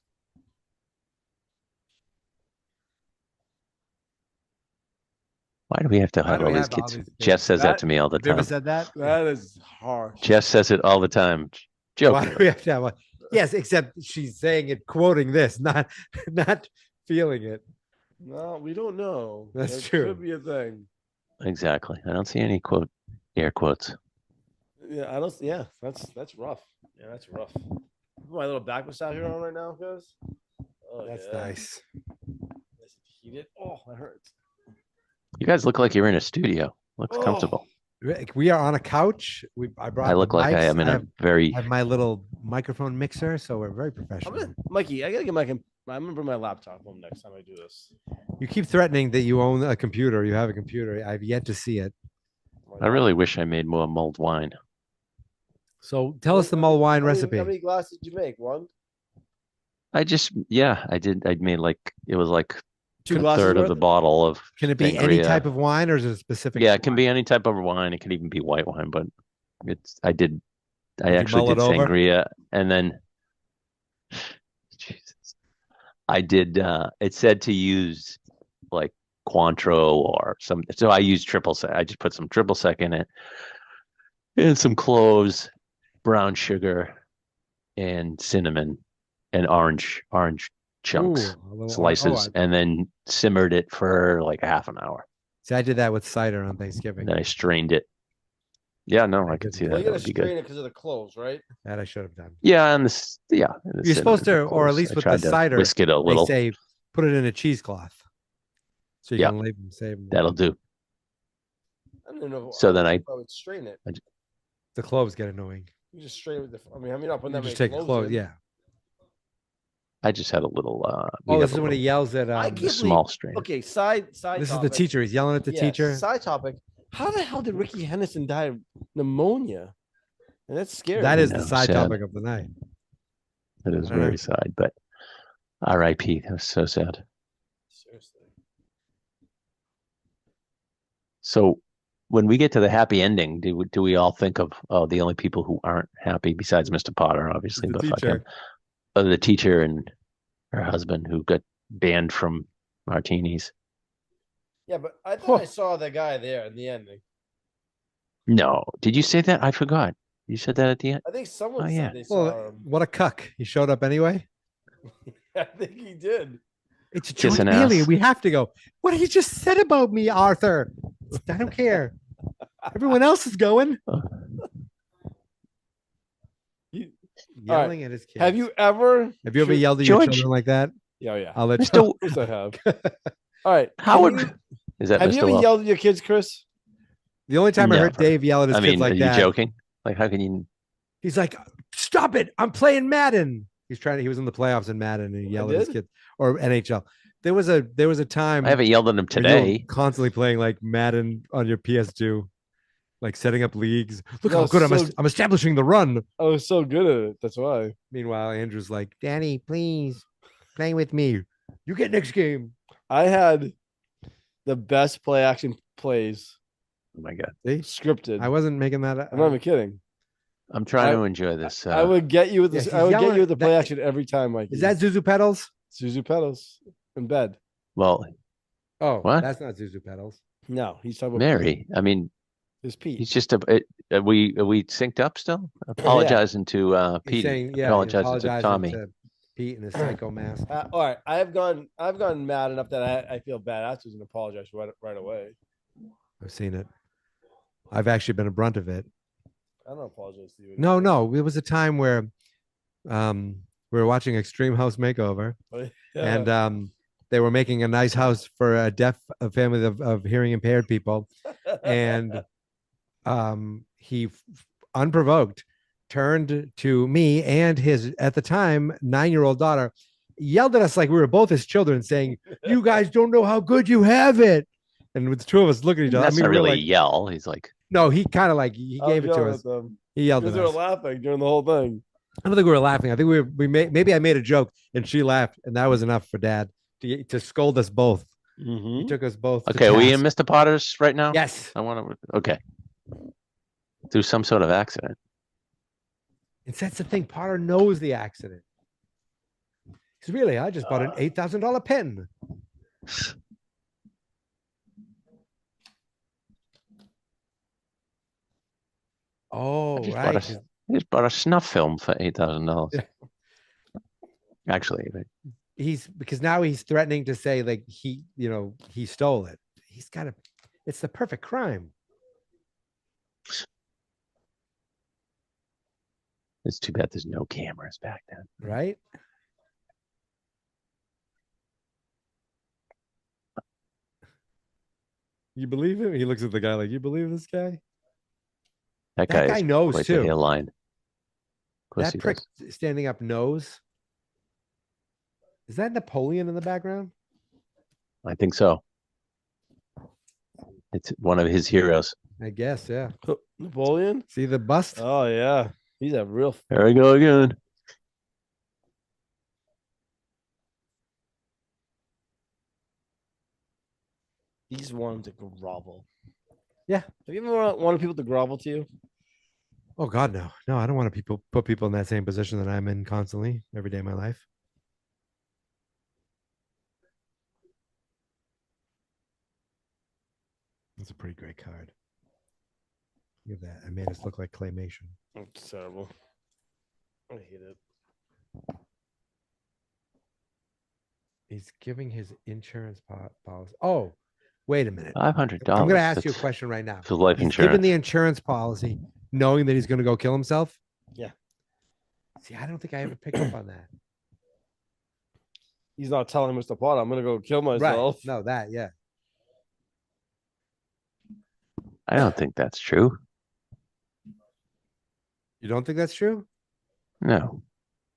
[SPEAKER 2] Why do we have to
[SPEAKER 1] Why
[SPEAKER 2] have
[SPEAKER 1] do
[SPEAKER 2] all
[SPEAKER 1] we
[SPEAKER 2] these
[SPEAKER 1] have all
[SPEAKER 2] kids?
[SPEAKER 1] these kids?
[SPEAKER 2] Jess says that
[SPEAKER 3] That-
[SPEAKER 2] to me all the
[SPEAKER 1] Have you ever
[SPEAKER 2] time.
[SPEAKER 1] said that?
[SPEAKER 3] That is harsh.
[SPEAKER 2] Jess says it all the time.
[SPEAKER 1] Why do
[SPEAKER 2] Joking.
[SPEAKER 1] we have to have one? Yes, except she's saying it, quoting this, not feeling it.
[SPEAKER 3] No, we don't know.
[SPEAKER 1] That's
[SPEAKER 3] That
[SPEAKER 1] true.
[SPEAKER 3] Could be a thing.
[SPEAKER 2] Exactly. I don't see any air quotes.
[SPEAKER 3] Yeah, I don't. Yeah, that's rough. Yeah, that's rough. Put my little back massage here on right now, guys. Oh,
[SPEAKER 1] That's
[SPEAKER 3] yeah.
[SPEAKER 1] nice.
[SPEAKER 3] Nice and heated. Oh, that hurts.
[SPEAKER 2] You guys look like you're in a studio. Looks
[SPEAKER 3] Oh.
[SPEAKER 2] comfortable.
[SPEAKER 1] We are on a couch. I brought.
[SPEAKER 2] I look
[SPEAKER 1] the
[SPEAKER 2] like I
[SPEAKER 1] mics.
[SPEAKER 2] am in a very.
[SPEAKER 1] I have my little microphone mixer, so we're very professional.
[SPEAKER 3] Mikey, I gotta get my. I'm gonna bring my laptop home next time I do this.
[SPEAKER 1] You keep threatening that you own a computer. You have a computer. I've yet to see it.
[SPEAKER 2] I really wish I made more mulled wine.
[SPEAKER 1] So tell us the mull wine recipe.
[SPEAKER 3] How many glasses did you make? One?
[SPEAKER 2] I did. I made like it was like
[SPEAKER 3] Two
[SPEAKER 2] a
[SPEAKER 3] glasses
[SPEAKER 2] third of
[SPEAKER 3] worth?
[SPEAKER 2] the bottle of.
[SPEAKER 1] Can it be any
[SPEAKER 2] sangria.
[SPEAKER 1] type of wine, or is it a specific?
[SPEAKER 2] Yeah, it can be any type of wine. It can even be white wine, but I
[SPEAKER 1] Did you
[SPEAKER 2] actually
[SPEAKER 1] mull
[SPEAKER 2] did
[SPEAKER 1] it over?
[SPEAKER 2] sangria and then Jesus. I did it said to use like Cointreau or so I used triple sec. I just put some triple sec in it and some cloves, brown sugar, and cinnamon and orange chunks,
[SPEAKER 1] Ooh, a little-
[SPEAKER 2] slices, and then simmered it for like a half an hour.
[SPEAKER 1] See, I did that with cider on Thanksgiving.
[SPEAKER 2] And then I strained it. Yeah, no, I
[SPEAKER 1] I
[SPEAKER 2] can
[SPEAKER 1] didn't
[SPEAKER 2] see
[SPEAKER 1] do
[SPEAKER 3] Well,
[SPEAKER 2] that.
[SPEAKER 3] you
[SPEAKER 2] That
[SPEAKER 3] gotta
[SPEAKER 2] would be good.
[SPEAKER 3] strain it because of the cloves, right?
[SPEAKER 1] That I should have done.
[SPEAKER 2] Yeah, and this, yeah. and the
[SPEAKER 1] You're supposed
[SPEAKER 2] cinnamon,
[SPEAKER 1] to,
[SPEAKER 2] of
[SPEAKER 1] or at
[SPEAKER 2] course.
[SPEAKER 1] least
[SPEAKER 2] I
[SPEAKER 1] with the
[SPEAKER 2] tried to
[SPEAKER 1] cider,
[SPEAKER 2] whisk it a
[SPEAKER 1] They
[SPEAKER 2] little.
[SPEAKER 1] say put it in a cheesecloth, so you
[SPEAKER 2] Yeah.
[SPEAKER 1] can save them.
[SPEAKER 2] That'll do.
[SPEAKER 3] I don't know.
[SPEAKER 2] So then
[SPEAKER 3] I would strain it.
[SPEAKER 1] The cloves get annoying.
[SPEAKER 3] You just strain it with the. I mean, not putting
[SPEAKER 1] You
[SPEAKER 3] that
[SPEAKER 1] just
[SPEAKER 3] many
[SPEAKER 1] take a
[SPEAKER 3] cloves
[SPEAKER 1] clove,
[SPEAKER 3] in.
[SPEAKER 1] yeah.
[SPEAKER 2] I just had a little.
[SPEAKER 1] Oh, this is when he yells at.
[SPEAKER 3] I
[SPEAKER 2] a
[SPEAKER 3] can't
[SPEAKER 2] small strain.
[SPEAKER 3] Okay, side.
[SPEAKER 1] This is the
[SPEAKER 3] topic.
[SPEAKER 1] teacher. He's yelling at the
[SPEAKER 3] Yeah,
[SPEAKER 1] teacher.
[SPEAKER 3] Side topic. How the hell did Ricky Henderson die of pneummonia? And that's scary.
[SPEAKER 1] That is
[SPEAKER 2] know,
[SPEAKER 1] the side
[SPEAKER 2] sad.
[SPEAKER 1] topic of the night.
[SPEAKER 2] It is
[SPEAKER 1] I don't know.
[SPEAKER 2] very sad, but R.I.P. That was so sad.
[SPEAKER 3] Seriously.
[SPEAKER 2] So when we get to the happy ending, do we all think of the only people who aren't happy besides Mr. Potter, obviously,
[SPEAKER 1] The
[SPEAKER 2] but fuck him,
[SPEAKER 1] teacher.
[SPEAKER 2] the teacher and her husband who got banned from martinis.
[SPEAKER 3] Yeah, but I thought I saw the guy there in the ending.
[SPEAKER 2] No, did you say that? I forgot. You said that at the end.
[SPEAKER 3] I think someone
[SPEAKER 2] Oh,
[SPEAKER 3] said
[SPEAKER 2] yeah.
[SPEAKER 3] they saw
[SPEAKER 1] Well,
[SPEAKER 3] him.
[SPEAKER 1] what a cuck! He showed up anyway.
[SPEAKER 3] I think he did.
[SPEAKER 1] It's a
[SPEAKER 2] Kiss
[SPEAKER 1] joint
[SPEAKER 2] an
[SPEAKER 1] alien.
[SPEAKER 2] ass.
[SPEAKER 1] We have to go. What he just said about me, Arthur. I don't care. Everyone else is going.
[SPEAKER 3] You-
[SPEAKER 1] Yelling at his kids.
[SPEAKER 3] Have you ever?
[SPEAKER 1] Have you ever yelled at your
[SPEAKER 2] George-
[SPEAKER 1] children like that?
[SPEAKER 3] Yeah, yeah.
[SPEAKER 1] I'll let
[SPEAKER 2] Mr.
[SPEAKER 1] you.
[SPEAKER 3] Of course I have. All right.
[SPEAKER 2] Howard,
[SPEAKER 3] Can
[SPEAKER 2] is that
[SPEAKER 3] have
[SPEAKER 2] Mr.
[SPEAKER 3] you ever
[SPEAKER 2] Wells?
[SPEAKER 3] yelled at your kids, Chris?
[SPEAKER 1] The only time I heard
[SPEAKER 2] Never.
[SPEAKER 1] Dave yell at his
[SPEAKER 2] I
[SPEAKER 1] kids
[SPEAKER 2] mean,
[SPEAKER 1] like
[SPEAKER 2] are you
[SPEAKER 1] that,
[SPEAKER 2] joking? Like, how can you?
[SPEAKER 1] he's like, "Stop it! I'm playing Madden." He was in the playoffs in Madden, and he yelled at his
[SPEAKER 3] did?
[SPEAKER 1] kids or NHL. There was a time
[SPEAKER 2] I haven't yelled at him
[SPEAKER 1] where you were
[SPEAKER 2] today.
[SPEAKER 1] constantly playing like Madden on your PS2, like setting up leagues. Look
[SPEAKER 3] No,
[SPEAKER 1] how good
[SPEAKER 3] so-
[SPEAKER 1] I'm establishing the run.
[SPEAKER 3] I was so good at it. That's why.
[SPEAKER 1] Meanwhile, Andrew's like, "Danny, please play with me. You get next game."
[SPEAKER 3] I had the best play action plays
[SPEAKER 2] Oh my god,
[SPEAKER 1] See?
[SPEAKER 3] scripted.
[SPEAKER 1] I wasn't making that.
[SPEAKER 3] I'm not even kidding.
[SPEAKER 2] I'm trying
[SPEAKER 3] I-
[SPEAKER 2] to enjoy this.
[SPEAKER 3] I would get you with
[SPEAKER 1] yeah,
[SPEAKER 3] this.
[SPEAKER 1] he's
[SPEAKER 3] I would get
[SPEAKER 1] yelling-
[SPEAKER 3] you with the play
[SPEAKER 1] that-
[SPEAKER 3] action every time, Mike.
[SPEAKER 1] Is that Zuzu pedals?
[SPEAKER 3] Suzu pedals in bed?
[SPEAKER 2] Well,
[SPEAKER 1] Oh,
[SPEAKER 2] What?
[SPEAKER 1] that's not Zuzu pedals.
[SPEAKER 3] No, he's talking about
[SPEAKER 2] Mary. I mean,
[SPEAKER 3] His Pete.
[SPEAKER 2] he's just are we synced up still? Apologizing to
[SPEAKER 1] He's
[SPEAKER 2] Pete.
[SPEAKER 1] saying, yeah,
[SPEAKER 2] Apologizing to Tommy.
[SPEAKER 1] to Pete and his psycho mask.
[SPEAKER 3] All right, I've gone mad enough that I feel bad afterwards and apologize right away.
[SPEAKER 1] I've seen it. I've actually been a brunt of it.
[SPEAKER 3] I don't apologize to you.
[SPEAKER 1] No. It was a time where we were watching Extreme House Makeover,
[SPEAKER 3] Yeah.
[SPEAKER 1] and they were making a nice house for a family of hearing impaired people, and he unprovoked turned to me and his at the time 9-year-old daughter, yelled at us like we were both his children, saying, "You guys don't know how good you have it." And with the two of us looking at each other,
[SPEAKER 2] That's not
[SPEAKER 1] we were
[SPEAKER 2] really
[SPEAKER 1] like,
[SPEAKER 2] yell. He's like,
[SPEAKER 1] no, he kind of like he
[SPEAKER 3] I was
[SPEAKER 1] gave it to
[SPEAKER 3] yelling
[SPEAKER 1] us.
[SPEAKER 3] at them
[SPEAKER 1] He yelled
[SPEAKER 3] because
[SPEAKER 1] at
[SPEAKER 3] they were
[SPEAKER 1] us.
[SPEAKER 3] laughing during the whole thing.
[SPEAKER 1] I don't think we were laughing. I think maybe I made a joke and she laughed, and that was enough for Dad to scold us both. He took us both. to
[SPEAKER 2] okay, are we in
[SPEAKER 1] task.
[SPEAKER 2] Mr. Potter's right now?
[SPEAKER 1] Yes.
[SPEAKER 2] I want to. Okay. Through some sort of accident.
[SPEAKER 1] And that's the thing. Potter knows the accident. Because really, I just bought an $8,000 pen. Right.
[SPEAKER 2] He just bought a snuff film for $8,000.
[SPEAKER 1] Yeah.
[SPEAKER 2] Actually,
[SPEAKER 1] Because now he's threatening to say like he stole it. He's got to. It's the perfect crime.
[SPEAKER 2] it's too bad there's no cameras back then.
[SPEAKER 1] Right. You believe him? He looks at the guy like, you believe this guy?
[SPEAKER 2] That
[SPEAKER 1] That guy
[SPEAKER 2] is
[SPEAKER 1] knows
[SPEAKER 2] quite
[SPEAKER 1] too.
[SPEAKER 2] the hairline. Of course
[SPEAKER 1] That
[SPEAKER 2] he
[SPEAKER 1] prick
[SPEAKER 2] does.
[SPEAKER 1] standing up knows. Is that Napoleon in the background?
[SPEAKER 2] I think so. It's one of his heroes.
[SPEAKER 1] I guess, yeah.
[SPEAKER 3] Napoleon?
[SPEAKER 1] See the bust?
[SPEAKER 3] Oh yeah. He's a real
[SPEAKER 2] There we go again.
[SPEAKER 3] he just wanted to grovel.
[SPEAKER 1] Yeah.
[SPEAKER 3] Have you ever wanted people to grovel to you?
[SPEAKER 1] Oh God, no. No, I don't want to put people in that same position that I'm in constantly every day of my life. That's a pretty great card. Look at that. I made us look like claymation.
[SPEAKER 3] It's terrible. I hate it.
[SPEAKER 1] He's giving his insurance policy. Oh, wait a minute.
[SPEAKER 2] $500.
[SPEAKER 1] I'm going to ask you a question right now.
[SPEAKER 2] For life
[SPEAKER 1] He's
[SPEAKER 2] insurance.
[SPEAKER 1] given the insurance policy knowing that he's going to go kill himself?
[SPEAKER 3] Yeah.
[SPEAKER 1] See, I don't think I ever picked up on that.
[SPEAKER 3] He's not telling Mr. Potter, I'm gonna go kill myself.
[SPEAKER 1] Right. No, that, yeah.
[SPEAKER 2] I don't think that's true.
[SPEAKER 1] You don't think that's true?
[SPEAKER 2] No.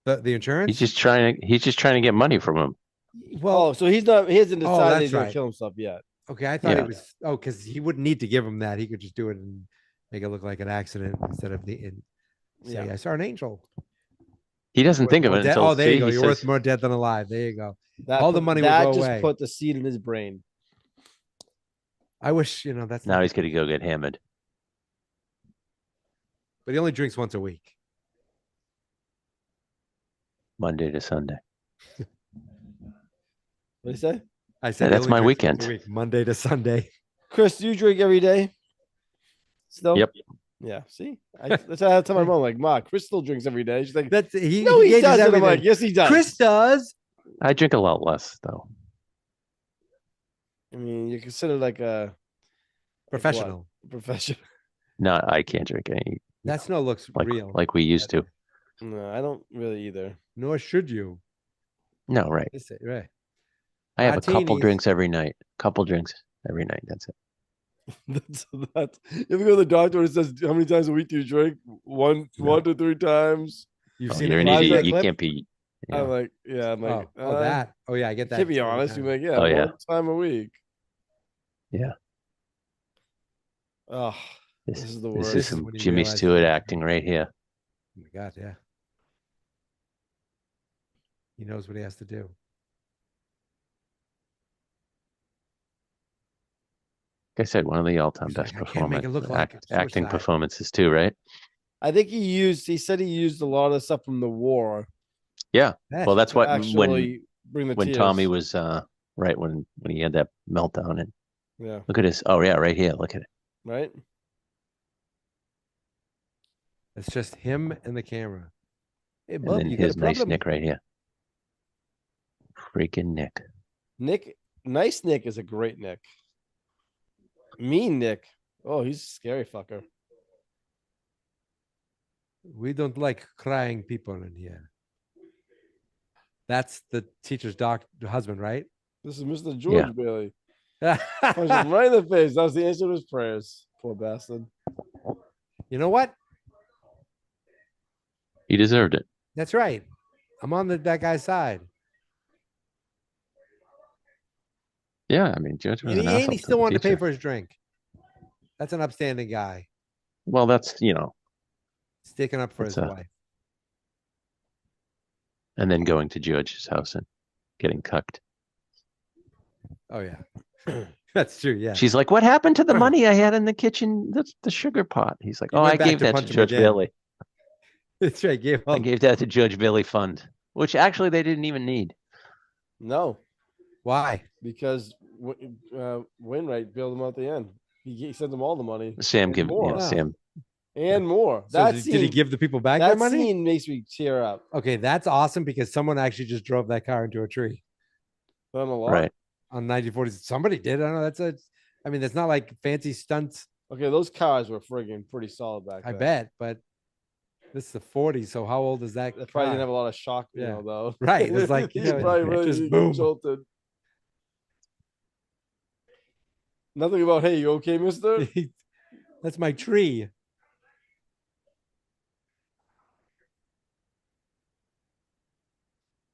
[SPEAKER 1] The insurance?
[SPEAKER 2] He's just trying to get money from him.
[SPEAKER 1] Well,
[SPEAKER 3] So he hasn't
[SPEAKER 1] Oh,
[SPEAKER 3] decided
[SPEAKER 1] that's
[SPEAKER 3] he's gonna
[SPEAKER 1] right.
[SPEAKER 3] kill himself yet.
[SPEAKER 1] okay. I thought
[SPEAKER 2] Yeah.
[SPEAKER 1] it was, because he wouldn't need to give him that. He could just do it and make it look like an accident instead of say,
[SPEAKER 3] Yeah.
[SPEAKER 1] I saw an angel.
[SPEAKER 2] He doesn't
[SPEAKER 1] Worth
[SPEAKER 2] think of
[SPEAKER 1] more
[SPEAKER 2] it
[SPEAKER 1] dead-
[SPEAKER 2] until
[SPEAKER 1] Oh, there you
[SPEAKER 2] see,
[SPEAKER 1] go.
[SPEAKER 2] he
[SPEAKER 1] You're
[SPEAKER 2] says,
[SPEAKER 1] worth more dead than alive. There you go.
[SPEAKER 3] That
[SPEAKER 1] All the
[SPEAKER 3] put-
[SPEAKER 1] money would
[SPEAKER 3] that
[SPEAKER 1] go
[SPEAKER 3] just
[SPEAKER 1] away.
[SPEAKER 3] put the seed in his brain.
[SPEAKER 1] I wish, that's
[SPEAKER 2] now
[SPEAKER 1] not
[SPEAKER 2] he's
[SPEAKER 1] the
[SPEAKER 2] going to go get hammered.
[SPEAKER 1] But he only drinks once a week.
[SPEAKER 2] Monday to Sunday.
[SPEAKER 3] What do you say?
[SPEAKER 1] I said
[SPEAKER 2] Yeah,
[SPEAKER 1] he
[SPEAKER 2] that's
[SPEAKER 1] only
[SPEAKER 2] my
[SPEAKER 1] drinks once
[SPEAKER 2] weekend.
[SPEAKER 1] a week, Monday to Sunday.
[SPEAKER 3] Chris, do you drink every day? Still?
[SPEAKER 2] Yep.
[SPEAKER 3] Yeah. See, that's how I tell my mom. Like, Ma, Chris still drinks every day. She's like,
[SPEAKER 1] That's he.
[SPEAKER 3] no, he
[SPEAKER 1] gauges
[SPEAKER 3] doesn't. I'm
[SPEAKER 1] everything.
[SPEAKER 3] like, yes, he does.
[SPEAKER 1] Chris does.
[SPEAKER 2] I drink a lot less, though.
[SPEAKER 3] I mean, you're considered like a
[SPEAKER 1] Professional.
[SPEAKER 3] professional.
[SPEAKER 2] No, I can't drink any
[SPEAKER 1] That snow looks real.
[SPEAKER 2] like we used to.
[SPEAKER 3] No, I don't really either.
[SPEAKER 1] Nor should you.
[SPEAKER 2] No, right.
[SPEAKER 1] Right.
[SPEAKER 2] I have a couple
[SPEAKER 1] Martinis.
[SPEAKER 2] drinks every night. Couple drinks every night. That's it.
[SPEAKER 3] That's you ever go to the doctor and it says how many times a week do you drink? One to 3 times.
[SPEAKER 1] You've
[SPEAKER 2] Oh,
[SPEAKER 1] seen
[SPEAKER 2] you're
[SPEAKER 1] it
[SPEAKER 2] an
[SPEAKER 1] in
[SPEAKER 2] idiot.
[SPEAKER 1] that
[SPEAKER 2] You
[SPEAKER 1] clip?
[SPEAKER 2] can't be. Yeah.
[SPEAKER 3] I'm like, yeah, I'm like,
[SPEAKER 1] that. Oh yeah, I get that.
[SPEAKER 3] to be
[SPEAKER 1] all the
[SPEAKER 3] honest,
[SPEAKER 1] time.
[SPEAKER 3] you're like, yeah,
[SPEAKER 2] Oh, yeah.
[SPEAKER 3] one time a week.
[SPEAKER 2] Yeah.
[SPEAKER 3] Oh, this is the
[SPEAKER 2] This
[SPEAKER 3] worst.
[SPEAKER 2] is some
[SPEAKER 1] when you
[SPEAKER 2] Jimmy
[SPEAKER 1] realize
[SPEAKER 2] Stewart
[SPEAKER 1] that-
[SPEAKER 2] acting right here.
[SPEAKER 1] Oh my God, yeah. He knows what he has to do.
[SPEAKER 2] Like I said, one of the all-time
[SPEAKER 1] He's
[SPEAKER 2] best
[SPEAKER 1] like, I can't make it look like it's
[SPEAKER 2] acting
[SPEAKER 1] suicide.
[SPEAKER 2] performances too, right?
[SPEAKER 3] I think he said he used a lot of stuff from the war.
[SPEAKER 2] Yeah.
[SPEAKER 1] That-
[SPEAKER 2] Well, that's
[SPEAKER 3] to
[SPEAKER 2] what
[SPEAKER 3] actually bring the
[SPEAKER 2] when
[SPEAKER 3] tears.
[SPEAKER 2] Tommy was right when he had that meltdown and
[SPEAKER 3] Yeah.
[SPEAKER 2] look at his. Oh yeah, right here. Look at it.
[SPEAKER 3] Right.
[SPEAKER 1] it's just him and the camera. Hey,
[SPEAKER 2] And
[SPEAKER 1] bub,
[SPEAKER 2] then
[SPEAKER 1] you got a
[SPEAKER 2] his nice
[SPEAKER 1] problem?
[SPEAKER 2] Nick right here. Freaking Nick.
[SPEAKER 3] Nice Nick is a great Nick. Mean Nick. Oh, he's a scary fucker.
[SPEAKER 1] We don't like crying people in here. That's the teacher's husband, right?
[SPEAKER 3] This is Mr. George
[SPEAKER 2] Yeah.
[SPEAKER 3] Bailey. Punch him right in the face. That was the answer to his prayers. Poor bastard.
[SPEAKER 1] You know what?
[SPEAKER 2] He deserved it.
[SPEAKER 1] That's right. I'm on that guy's side.
[SPEAKER 2] Yeah, I mean, George was
[SPEAKER 1] And
[SPEAKER 2] an
[SPEAKER 1] he,
[SPEAKER 2] asshole
[SPEAKER 1] he
[SPEAKER 2] to
[SPEAKER 1] still
[SPEAKER 2] the
[SPEAKER 1] wanted to pay
[SPEAKER 2] teacher.
[SPEAKER 1] for his drink. That's an upstanding guy.
[SPEAKER 2] Well, that's
[SPEAKER 1] Sticking up for
[SPEAKER 2] That's
[SPEAKER 1] his
[SPEAKER 2] a-
[SPEAKER 1] wife.
[SPEAKER 2] and then going to George's house and getting cucked.
[SPEAKER 1] Oh yeah. That's true. Yeah.
[SPEAKER 2] She's like, "What happened to the money I had in the kitchen? The sugar pot." He's like,
[SPEAKER 1] He
[SPEAKER 2] "Oh,
[SPEAKER 1] went
[SPEAKER 2] I
[SPEAKER 1] back
[SPEAKER 2] gave
[SPEAKER 1] to
[SPEAKER 2] that to
[SPEAKER 1] punch him
[SPEAKER 2] George
[SPEAKER 1] again.
[SPEAKER 2] Bailey.
[SPEAKER 1] That's right.
[SPEAKER 2] I gave that to George Bailey Fund, which actually they didn't even need."
[SPEAKER 3] No,
[SPEAKER 1] Why?
[SPEAKER 3] because Wainwright bailed him out at the end. He sent them all the money.
[SPEAKER 2] Sam
[SPEAKER 3] and
[SPEAKER 2] give
[SPEAKER 3] more.
[SPEAKER 2] yeah,
[SPEAKER 1] Wow.
[SPEAKER 2] Sam
[SPEAKER 3] and more.
[SPEAKER 1] So did he give the people back their
[SPEAKER 3] that
[SPEAKER 1] money?
[SPEAKER 3] scene makes me tear up.
[SPEAKER 1] Okay, that's awesome because someone actually just drove that car into a tree
[SPEAKER 3] On a lot.
[SPEAKER 2] Right.
[SPEAKER 1] on 1940. Somebody did. I don't know. I mean, it's not like fancy stunts.
[SPEAKER 3] Okay, those cars were friggin' pretty solid back then.
[SPEAKER 1] I bet, but this is the 40s. So how old is that?
[SPEAKER 3] They probably didn't
[SPEAKER 1] car?
[SPEAKER 3] have a lot of shock,
[SPEAKER 1] Yeah.
[SPEAKER 3] though.
[SPEAKER 1] Right. It's like,
[SPEAKER 3] He's
[SPEAKER 1] you know,
[SPEAKER 3] probably really
[SPEAKER 1] just boom.
[SPEAKER 3] jolted. Nothing about, hey, you okay, mister?
[SPEAKER 1] That's my tree.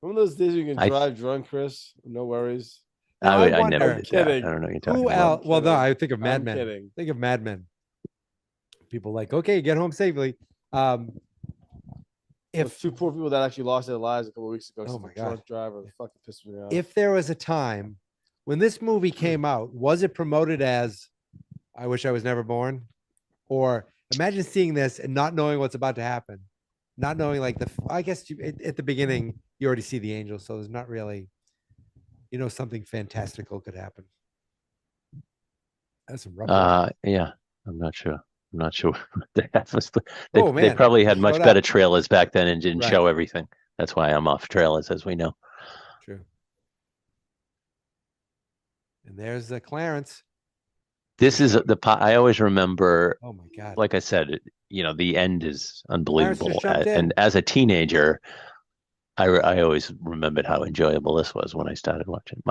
[SPEAKER 3] One of those days you can
[SPEAKER 2] I-
[SPEAKER 3] drive drunk, Chris. No worries.
[SPEAKER 1] Now,
[SPEAKER 2] I
[SPEAKER 1] wonder-
[SPEAKER 2] never did that. I
[SPEAKER 3] Kidding.
[SPEAKER 2] don't know what you're talking
[SPEAKER 1] Who
[SPEAKER 2] about.
[SPEAKER 1] else? Well, no,
[SPEAKER 3] kidding.
[SPEAKER 1] I think of Mad
[SPEAKER 3] I'm
[SPEAKER 1] Men.
[SPEAKER 3] kidding.
[SPEAKER 1] Think of Mad Men. People like, okay, get home safely.
[SPEAKER 3] Those
[SPEAKER 1] If
[SPEAKER 3] two poor people that actually lost their lives a couple of weeks ago.
[SPEAKER 1] Oh
[SPEAKER 3] Oh
[SPEAKER 1] my
[SPEAKER 3] my
[SPEAKER 1] God.
[SPEAKER 3] drunk driver fucking pissed me off.
[SPEAKER 1] if there was a time when this movie came out, was it promoted as I wish I was never born? Or imagine seeing this and not knowing what's about to happen. Not knowing like I guess at the beginning you already see the angels, so there's not really, something fantastical could happen. That's some rough.
[SPEAKER 2] Yeah, I'm not sure. I'm not sure what that was. They
[SPEAKER 1] Oh, man.
[SPEAKER 2] probably had much
[SPEAKER 1] Showed
[SPEAKER 2] better
[SPEAKER 1] up.
[SPEAKER 2] trailers back then and didn't
[SPEAKER 1] Right.
[SPEAKER 2] show everything. That's why I'm off trailers, as we know.
[SPEAKER 1] True. And there's Clarence.
[SPEAKER 2] This is the part I always remember.
[SPEAKER 1] Oh my God.
[SPEAKER 2] Like I said, the end is unbelievable.
[SPEAKER 1] jumped in.
[SPEAKER 2] And as a teenager, I always remembered how enjoyable this was when I started watching.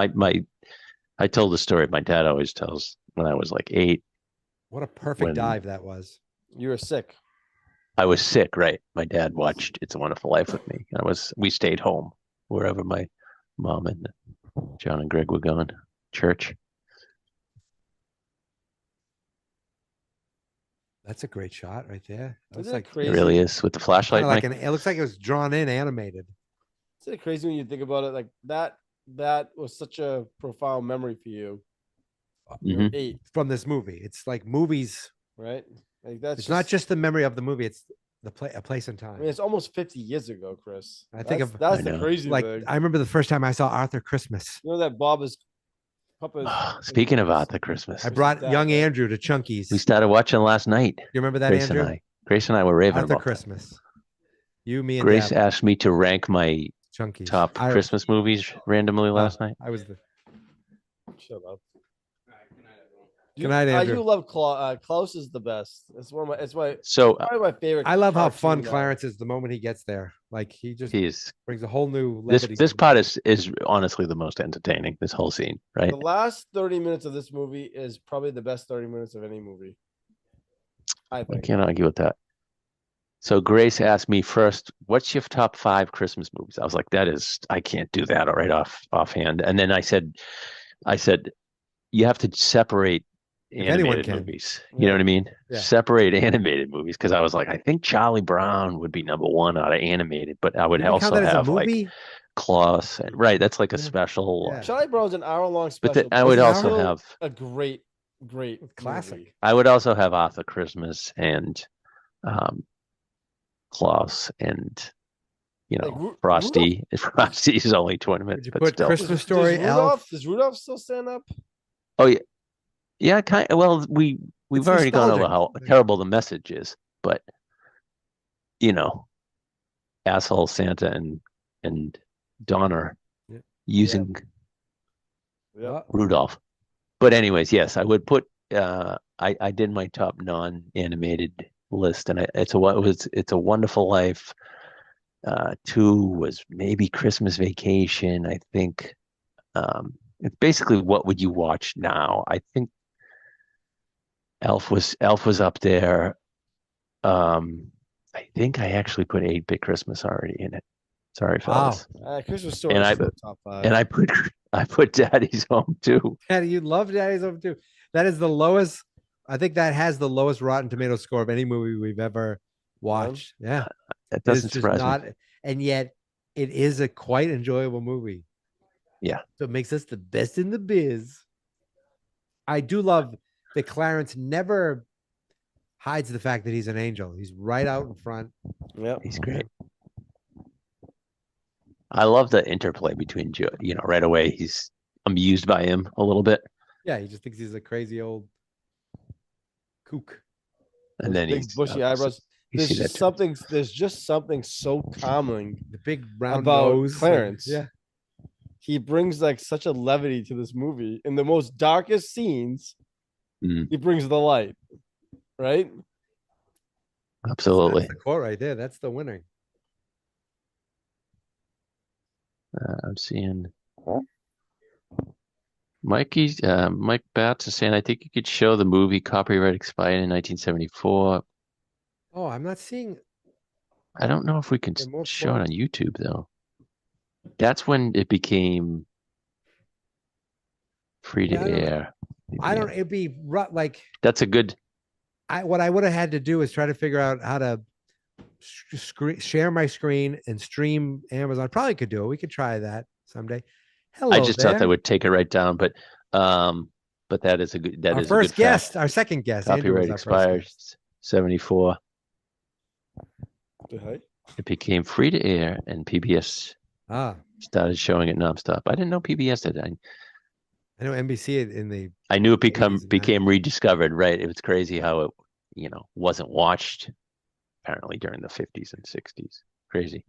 [SPEAKER 2] I told the story my dad always tells when I was like 8.
[SPEAKER 1] What a perfect
[SPEAKER 2] when-
[SPEAKER 1] dive that was.
[SPEAKER 3] You were sick.
[SPEAKER 2] I was sick, right? My dad watched It's a Wonderful Life with me. We stayed home wherever my mom and John and Greg were going, church.
[SPEAKER 1] That's a great shot right there. That was
[SPEAKER 3] Isn't it
[SPEAKER 1] like
[SPEAKER 2] It
[SPEAKER 3] crazy?
[SPEAKER 2] really is with the flashlight.
[SPEAKER 1] kind of like
[SPEAKER 2] Mike.
[SPEAKER 1] it looks like it was drawn in, animated.
[SPEAKER 3] Isn't it crazy when you think about it? Like that was such a profound memory for you. You were
[SPEAKER 2] Mhm.
[SPEAKER 3] 8,
[SPEAKER 1] From this movie. It's like movies.
[SPEAKER 3] right? Like that's
[SPEAKER 1] It's not just the memory of the movie. It's a place and
[SPEAKER 3] I
[SPEAKER 1] time.
[SPEAKER 3] mean, it's almost 50 years ago, Chris.
[SPEAKER 1] I think
[SPEAKER 3] that's
[SPEAKER 2] I
[SPEAKER 3] the
[SPEAKER 2] know.
[SPEAKER 3] crazy
[SPEAKER 1] Like
[SPEAKER 3] thing.
[SPEAKER 1] I remember the first time I saw Arthur Christmas.
[SPEAKER 3] You know that Bob is Papa's.
[SPEAKER 2] Speaking of Arthur Christmas,
[SPEAKER 1] I brought
[SPEAKER 3] that,
[SPEAKER 1] young
[SPEAKER 3] right?
[SPEAKER 1] Andrew to Chunky's.
[SPEAKER 2] we started watching last night.
[SPEAKER 1] You remember that,
[SPEAKER 2] Grace
[SPEAKER 1] Andrew?
[SPEAKER 2] and I. Grace and I were raving
[SPEAKER 1] Arthur
[SPEAKER 2] about that.
[SPEAKER 1] Christmas. You, me, and
[SPEAKER 2] Grace
[SPEAKER 1] Dad.
[SPEAKER 2] asked me to rank my
[SPEAKER 1] Chunky's.
[SPEAKER 2] top Christmas movies randomly last night.
[SPEAKER 1] I was the.
[SPEAKER 3] Shut up.
[SPEAKER 4] All right, good night, everyone.
[SPEAKER 1] Good night, Andrew.
[SPEAKER 3] You love Klaus is the best. It's one of my. It's
[SPEAKER 2] So
[SPEAKER 3] probably my favorite.
[SPEAKER 1] I love how fun
[SPEAKER 3] cartoon,
[SPEAKER 1] Clarence is the moment he gets there. Like he just
[SPEAKER 2] he's
[SPEAKER 1] brings a whole new
[SPEAKER 2] this
[SPEAKER 1] levity.
[SPEAKER 2] this
[SPEAKER 1] to the
[SPEAKER 2] part
[SPEAKER 1] movie.
[SPEAKER 2] is honestly the most entertaining. This whole scene, right?
[SPEAKER 3] The last 30 minutes of this movie is probably the best 30 minutes of any movie. I
[SPEAKER 2] I
[SPEAKER 3] think.
[SPEAKER 2] can't argue with that. So Grace asked me first, "What's your top 5 Christmas movies?" I was like, I can't do that right offhand." And then I said, "You have to separate
[SPEAKER 1] If anyone
[SPEAKER 2] animated
[SPEAKER 1] can.
[SPEAKER 2] movies. You know what I mean?
[SPEAKER 1] Yeah.
[SPEAKER 2] Separate animated movies because I was like, I think Charlie Brown would be number 1 out of animated, but I would
[SPEAKER 1] You can count
[SPEAKER 2] also
[SPEAKER 1] that as a
[SPEAKER 2] have like
[SPEAKER 1] movie?
[SPEAKER 2] Klaus. Right, that's like a
[SPEAKER 1] Yeah.
[SPEAKER 2] special.
[SPEAKER 1] Yeah.
[SPEAKER 3] Charlie Brown's an hour-long
[SPEAKER 2] But
[SPEAKER 3] special.
[SPEAKER 2] then I would
[SPEAKER 1] Was it
[SPEAKER 2] also
[SPEAKER 1] hour?
[SPEAKER 2] have
[SPEAKER 3] a great
[SPEAKER 1] Classic.
[SPEAKER 3] movie.
[SPEAKER 2] I would also have Arthur Christmas and Klaus and
[SPEAKER 3] Like,
[SPEAKER 2] Frosty. Frosty is only 20 minutes,
[SPEAKER 1] Would you
[SPEAKER 2] but
[SPEAKER 1] put
[SPEAKER 2] still.
[SPEAKER 1] Christmas Story,
[SPEAKER 3] Does Rudolph still stand up?
[SPEAKER 2] Oh yeah, yeah. Kind of. Well, we've
[SPEAKER 1] It's
[SPEAKER 2] already gone over
[SPEAKER 1] nostalgic.
[SPEAKER 2] how terrible the message is, but asshole Santa and Donner
[SPEAKER 1] Yeah.
[SPEAKER 2] using
[SPEAKER 3] Yeah.
[SPEAKER 2] Rudolph. But anyways, yes, I would put. I did my top non-animated list, and It's a Wonderful Life. 2 was maybe Christmas Vacation. I think it's basically what would you watch now. I think Elf was up there. I think I actually put 8-Bit Christmas already in it. Sorry,
[SPEAKER 1] Wow.
[SPEAKER 2] fellas.
[SPEAKER 3] Christmas Story
[SPEAKER 2] And
[SPEAKER 3] is
[SPEAKER 2] I-
[SPEAKER 3] still top 5.
[SPEAKER 2] And I put Daddy's Home too.
[SPEAKER 1] Daddy, you love Daddy's Home too. That is the lowest. I think that has the lowest Rotten Tomato score of any movie we've ever watched. Yeah.
[SPEAKER 2] That
[SPEAKER 1] It's
[SPEAKER 2] doesn't
[SPEAKER 1] just
[SPEAKER 2] surprise me.
[SPEAKER 1] not, and yet it is a quite enjoyable movie.
[SPEAKER 2] Yeah.
[SPEAKER 1] So it makes us the best in the biz. I do love that Clarence never hides the fact that he's an angel. He's right out in front.
[SPEAKER 3] Yep.
[SPEAKER 2] He's great. I love the interplay between Joe. Right away he's amused by him a little bit.
[SPEAKER 1] Yeah, he just thinks he's a crazy old kook.
[SPEAKER 2] And
[SPEAKER 3] Those
[SPEAKER 2] then
[SPEAKER 3] big
[SPEAKER 2] he's
[SPEAKER 3] bushy
[SPEAKER 2] up,
[SPEAKER 3] eyebrows.
[SPEAKER 2] you
[SPEAKER 3] There's
[SPEAKER 2] see
[SPEAKER 3] just
[SPEAKER 2] that
[SPEAKER 3] something. There's just something so calming
[SPEAKER 1] The big round
[SPEAKER 3] about
[SPEAKER 1] nose.
[SPEAKER 3] Clarence.
[SPEAKER 1] Yeah.
[SPEAKER 3] He brings like such a levity to this movie. In the most darkest scenes,
[SPEAKER 2] Mm.
[SPEAKER 3] he brings the light. Right?
[SPEAKER 2] Absolutely.
[SPEAKER 1] That's the quote right there. That's the winner.
[SPEAKER 2] I'm seeing Mikey, Mike Batts is saying, I think you could show the movie copyright expired in 1974.
[SPEAKER 1] Oh, I'm not seeing.
[SPEAKER 2] I don't know if we can
[SPEAKER 1] They're more
[SPEAKER 2] show it on
[SPEAKER 1] photos.
[SPEAKER 2] YouTube though. That's when it became free to
[SPEAKER 1] Yeah, I don't know.
[SPEAKER 2] air.
[SPEAKER 1] I don't. It'd be like
[SPEAKER 2] That's a good.
[SPEAKER 1] what I would have had to do is try to figure out how to share my screen and stream Amazon. Probably could do it. We could try that someday. Hello
[SPEAKER 2] I just
[SPEAKER 1] there.
[SPEAKER 2] thought that would take it right down, but that is a good. That
[SPEAKER 1] our
[SPEAKER 2] is
[SPEAKER 1] first
[SPEAKER 2] a good
[SPEAKER 1] guest,
[SPEAKER 2] fact.
[SPEAKER 1] our second guest. Andrew
[SPEAKER 2] Copyright
[SPEAKER 1] was our first
[SPEAKER 2] expires
[SPEAKER 1] guest.
[SPEAKER 2] 74.
[SPEAKER 3] Hey.
[SPEAKER 2] It became free to air, and PBS started showing it nonstop. I didn't know PBS did.
[SPEAKER 1] I know NBC in the.
[SPEAKER 2] I knew it
[SPEAKER 1] 80s and
[SPEAKER 2] became rediscovered. Right? It was crazy how it wasn't watched apparently during the 50s and 60s. Crazy.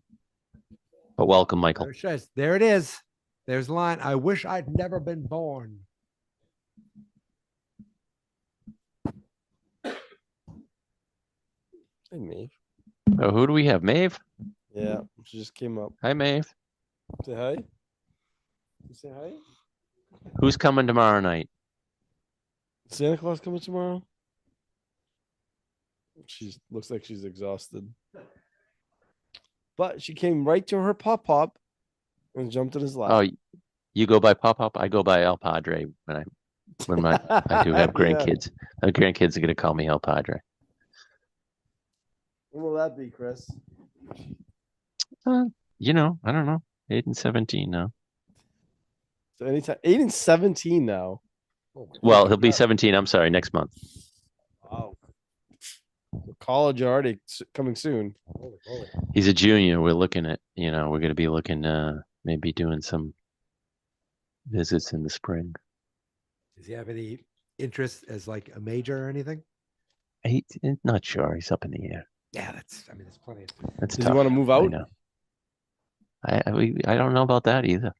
[SPEAKER 2] But welcome, Michael.
[SPEAKER 1] There it is. There's the line. I wish I'd never been born.
[SPEAKER 3] Hey, Maeve.
[SPEAKER 2] Oh, who do we have? Maeve?
[SPEAKER 3] Yeah, she just came up.
[SPEAKER 2] Hi, Maeve.
[SPEAKER 3] Say hi. You say hi.
[SPEAKER 2] Who's coming tomorrow night?
[SPEAKER 3] Santa Claus coming tomorrow? She looks like she's exhausted. But she came right to her pop and jumped in his lap.
[SPEAKER 2] Oh, you go by Pop. I go by El Padre when I do have grandkids. My grandkids are gonna call me El Padre.
[SPEAKER 3] When will that be, Chris?
[SPEAKER 2] I don't know. 8 and 17 now.
[SPEAKER 3] So anytime 8 and 17 now.
[SPEAKER 2] Well, he'll be 17. I'm sorry, next month.
[SPEAKER 3] Wow. College already coming soon.
[SPEAKER 2] He's a junior. We're looking at, we're gonna be looking maybe doing some visits in the spring.
[SPEAKER 1] Does he have any interest as like a major or anything?
[SPEAKER 2] He's not sure. He's up in the air.
[SPEAKER 1] Yeah, that's plenty.
[SPEAKER 2] That's
[SPEAKER 3] Does
[SPEAKER 2] tough.
[SPEAKER 3] he want to move out?
[SPEAKER 2] I don't know about that either.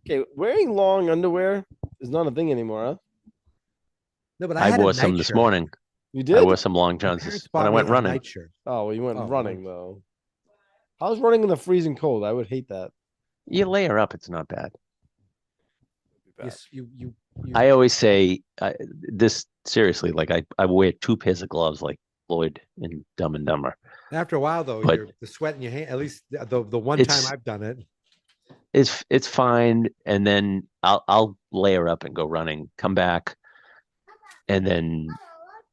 [SPEAKER 3] Okay, wearing long underwear is not a thing anymore, huh?
[SPEAKER 1] No, but
[SPEAKER 2] I
[SPEAKER 1] had a
[SPEAKER 2] wore some
[SPEAKER 1] night
[SPEAKER 2] this
[SPEAKER 1] shirt.
[SPEAKER 2] morning.
[SPEAKER 3] You did?
[SPEAKER 2] I wore some long
[SPEAKER 1] My
[SPEAKER 2] johns
[SPEAKER 1] parents
[SPEAKER 2] when I
[SPEAKER 1] bought me
[SPEAKER 2] went
[SPEAKER 1] a
[SPEAKER 2] running.
[SPEAKER 1] night shirt.
[SPEAKER 3] Oh, well, you went
[SPEAKER 1] Oh,
[SPEAKER 3] running though. How's running in the freezing cold? I would hate that.
[SPEAKER 2] You layer up, it's not bad.
[SPEAKER 1] Yes, you
[SPEAKER 2] I always say this seriously. Like I wear 2 pairs of gloves, like Lloyd in Dumb and Dumber.
[SPEAKER 1] After a while, though,
[SPEAKER 2] But
[SPEAKER 1] the sweat in your hand. At least the one time I've done it.
[SPEAKER 2] It's fine, and then I'll layer up and go running, come back, and then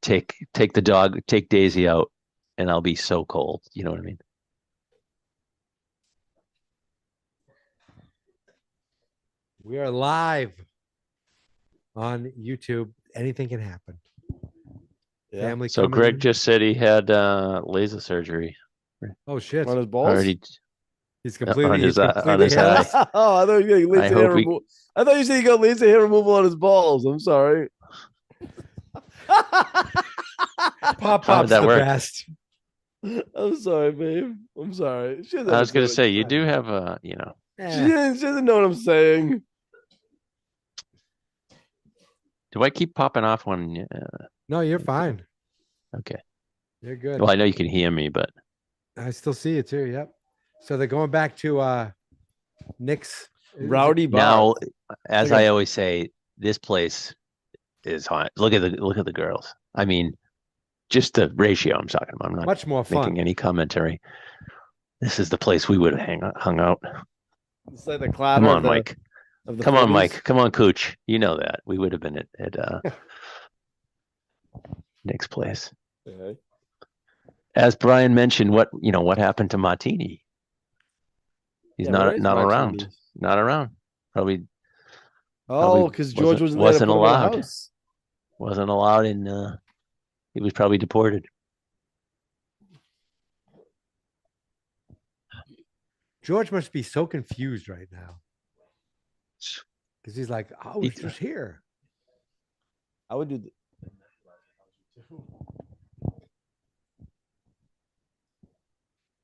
[SPEAKER 2] take Daisy out, and I'll be so cold. You know what I mean?
[SPEAKER 1] We are live on YouTube. Anything can happen.
[SPEAKER 3] Yeah.
[SPEAKER 1] Family.
[SPEAKER 2] So
[SPEAKER 1] coming
[SPEAKER 2] Greg
[SPEAKER 1] in.
[SPEAKER 2] just said he had laser surgery
[SPEAKER 1] Oh shit!
[SPEAKER 3] On his balls?
[SPEAKER 2] already
[SPEAKER 1] He's completely.
[SPEAKER 2] on his
[SPEAKER 1] he's completely
[SPEAKER 2] eye.
[SPEAKER 1] hairless.
[SPEAKER 3] Oh, I thought you were getting laser hair removal. I thought you said you got laser hair removal on his balls. I'm sorry.
[SPEAKER 1] Pop
[SPEAKER 2] How did
[SPEAKER 1] Pop's
[SPEAKER 2] that
[SPEAKER 1] the
[SPEAKER 2] work?
[SPEAKER 1] best.
[SPEAKER 3] I'm sorry, babe. I'm sorry. She
[SPEAKER 2] I was going to say you do have a,
[SPEAKER 3] She doesn't know what I'm saying.
[SPEAKER 2] Do I keep popping off when?
[SPEAKER 1] No, you're fine.
[SPEAKER 2] Okay.
[SPEAKER 1] You're good.
[SPEAKER 2] Well, I know you can hear me, but
[SPEAKER 1] I still see you too. Yep. So they're going back to Nick's
[SPEAKER 3] Rowdy bar.
[SPEAKER 2] now, as I always say, this place is hot. Look at the girls. I mean, just the ratio I'm talking about. I'm not
[SPEAKER 1] much more fun.
[SPEAKER 2] making any commentary. This is the place we would have hung out.
[SPEAKER 3] It's like the clatter.
[SPEAKER 2] Come on, Mike. Come on,
[SPEAKER 3] 40s.
[SPEAKER 2] Mike. Come on, Cooch. You know that. We would have been at Nick's place.
[SPEAKER 3] Okay.
[SPEAKER 2] As Brian mentioned, what happened to Martini? He's
[SPEAKER 3] Yeah,
[SPEAKER 2] not
[SPEAKER 3] where is
[SPEAKER 2] around.
[SPEAKER 3] Martini?
[SPEAKER 2] Not around. Probably
[SPEAKER 3] Oh, because George wasn't there to
[SPEAKER 2] wasn't
[SPEAKER 3] put him in a
[SPEAKER 2] allowed.
[SPEAKER 3] house.
[SPEAKER 2] Wasn't allowed in. He was probably deported.
[SPEAKER 1] George must be so confused right now because he's like, "I was just here."
[SPEAKER 3] I would do.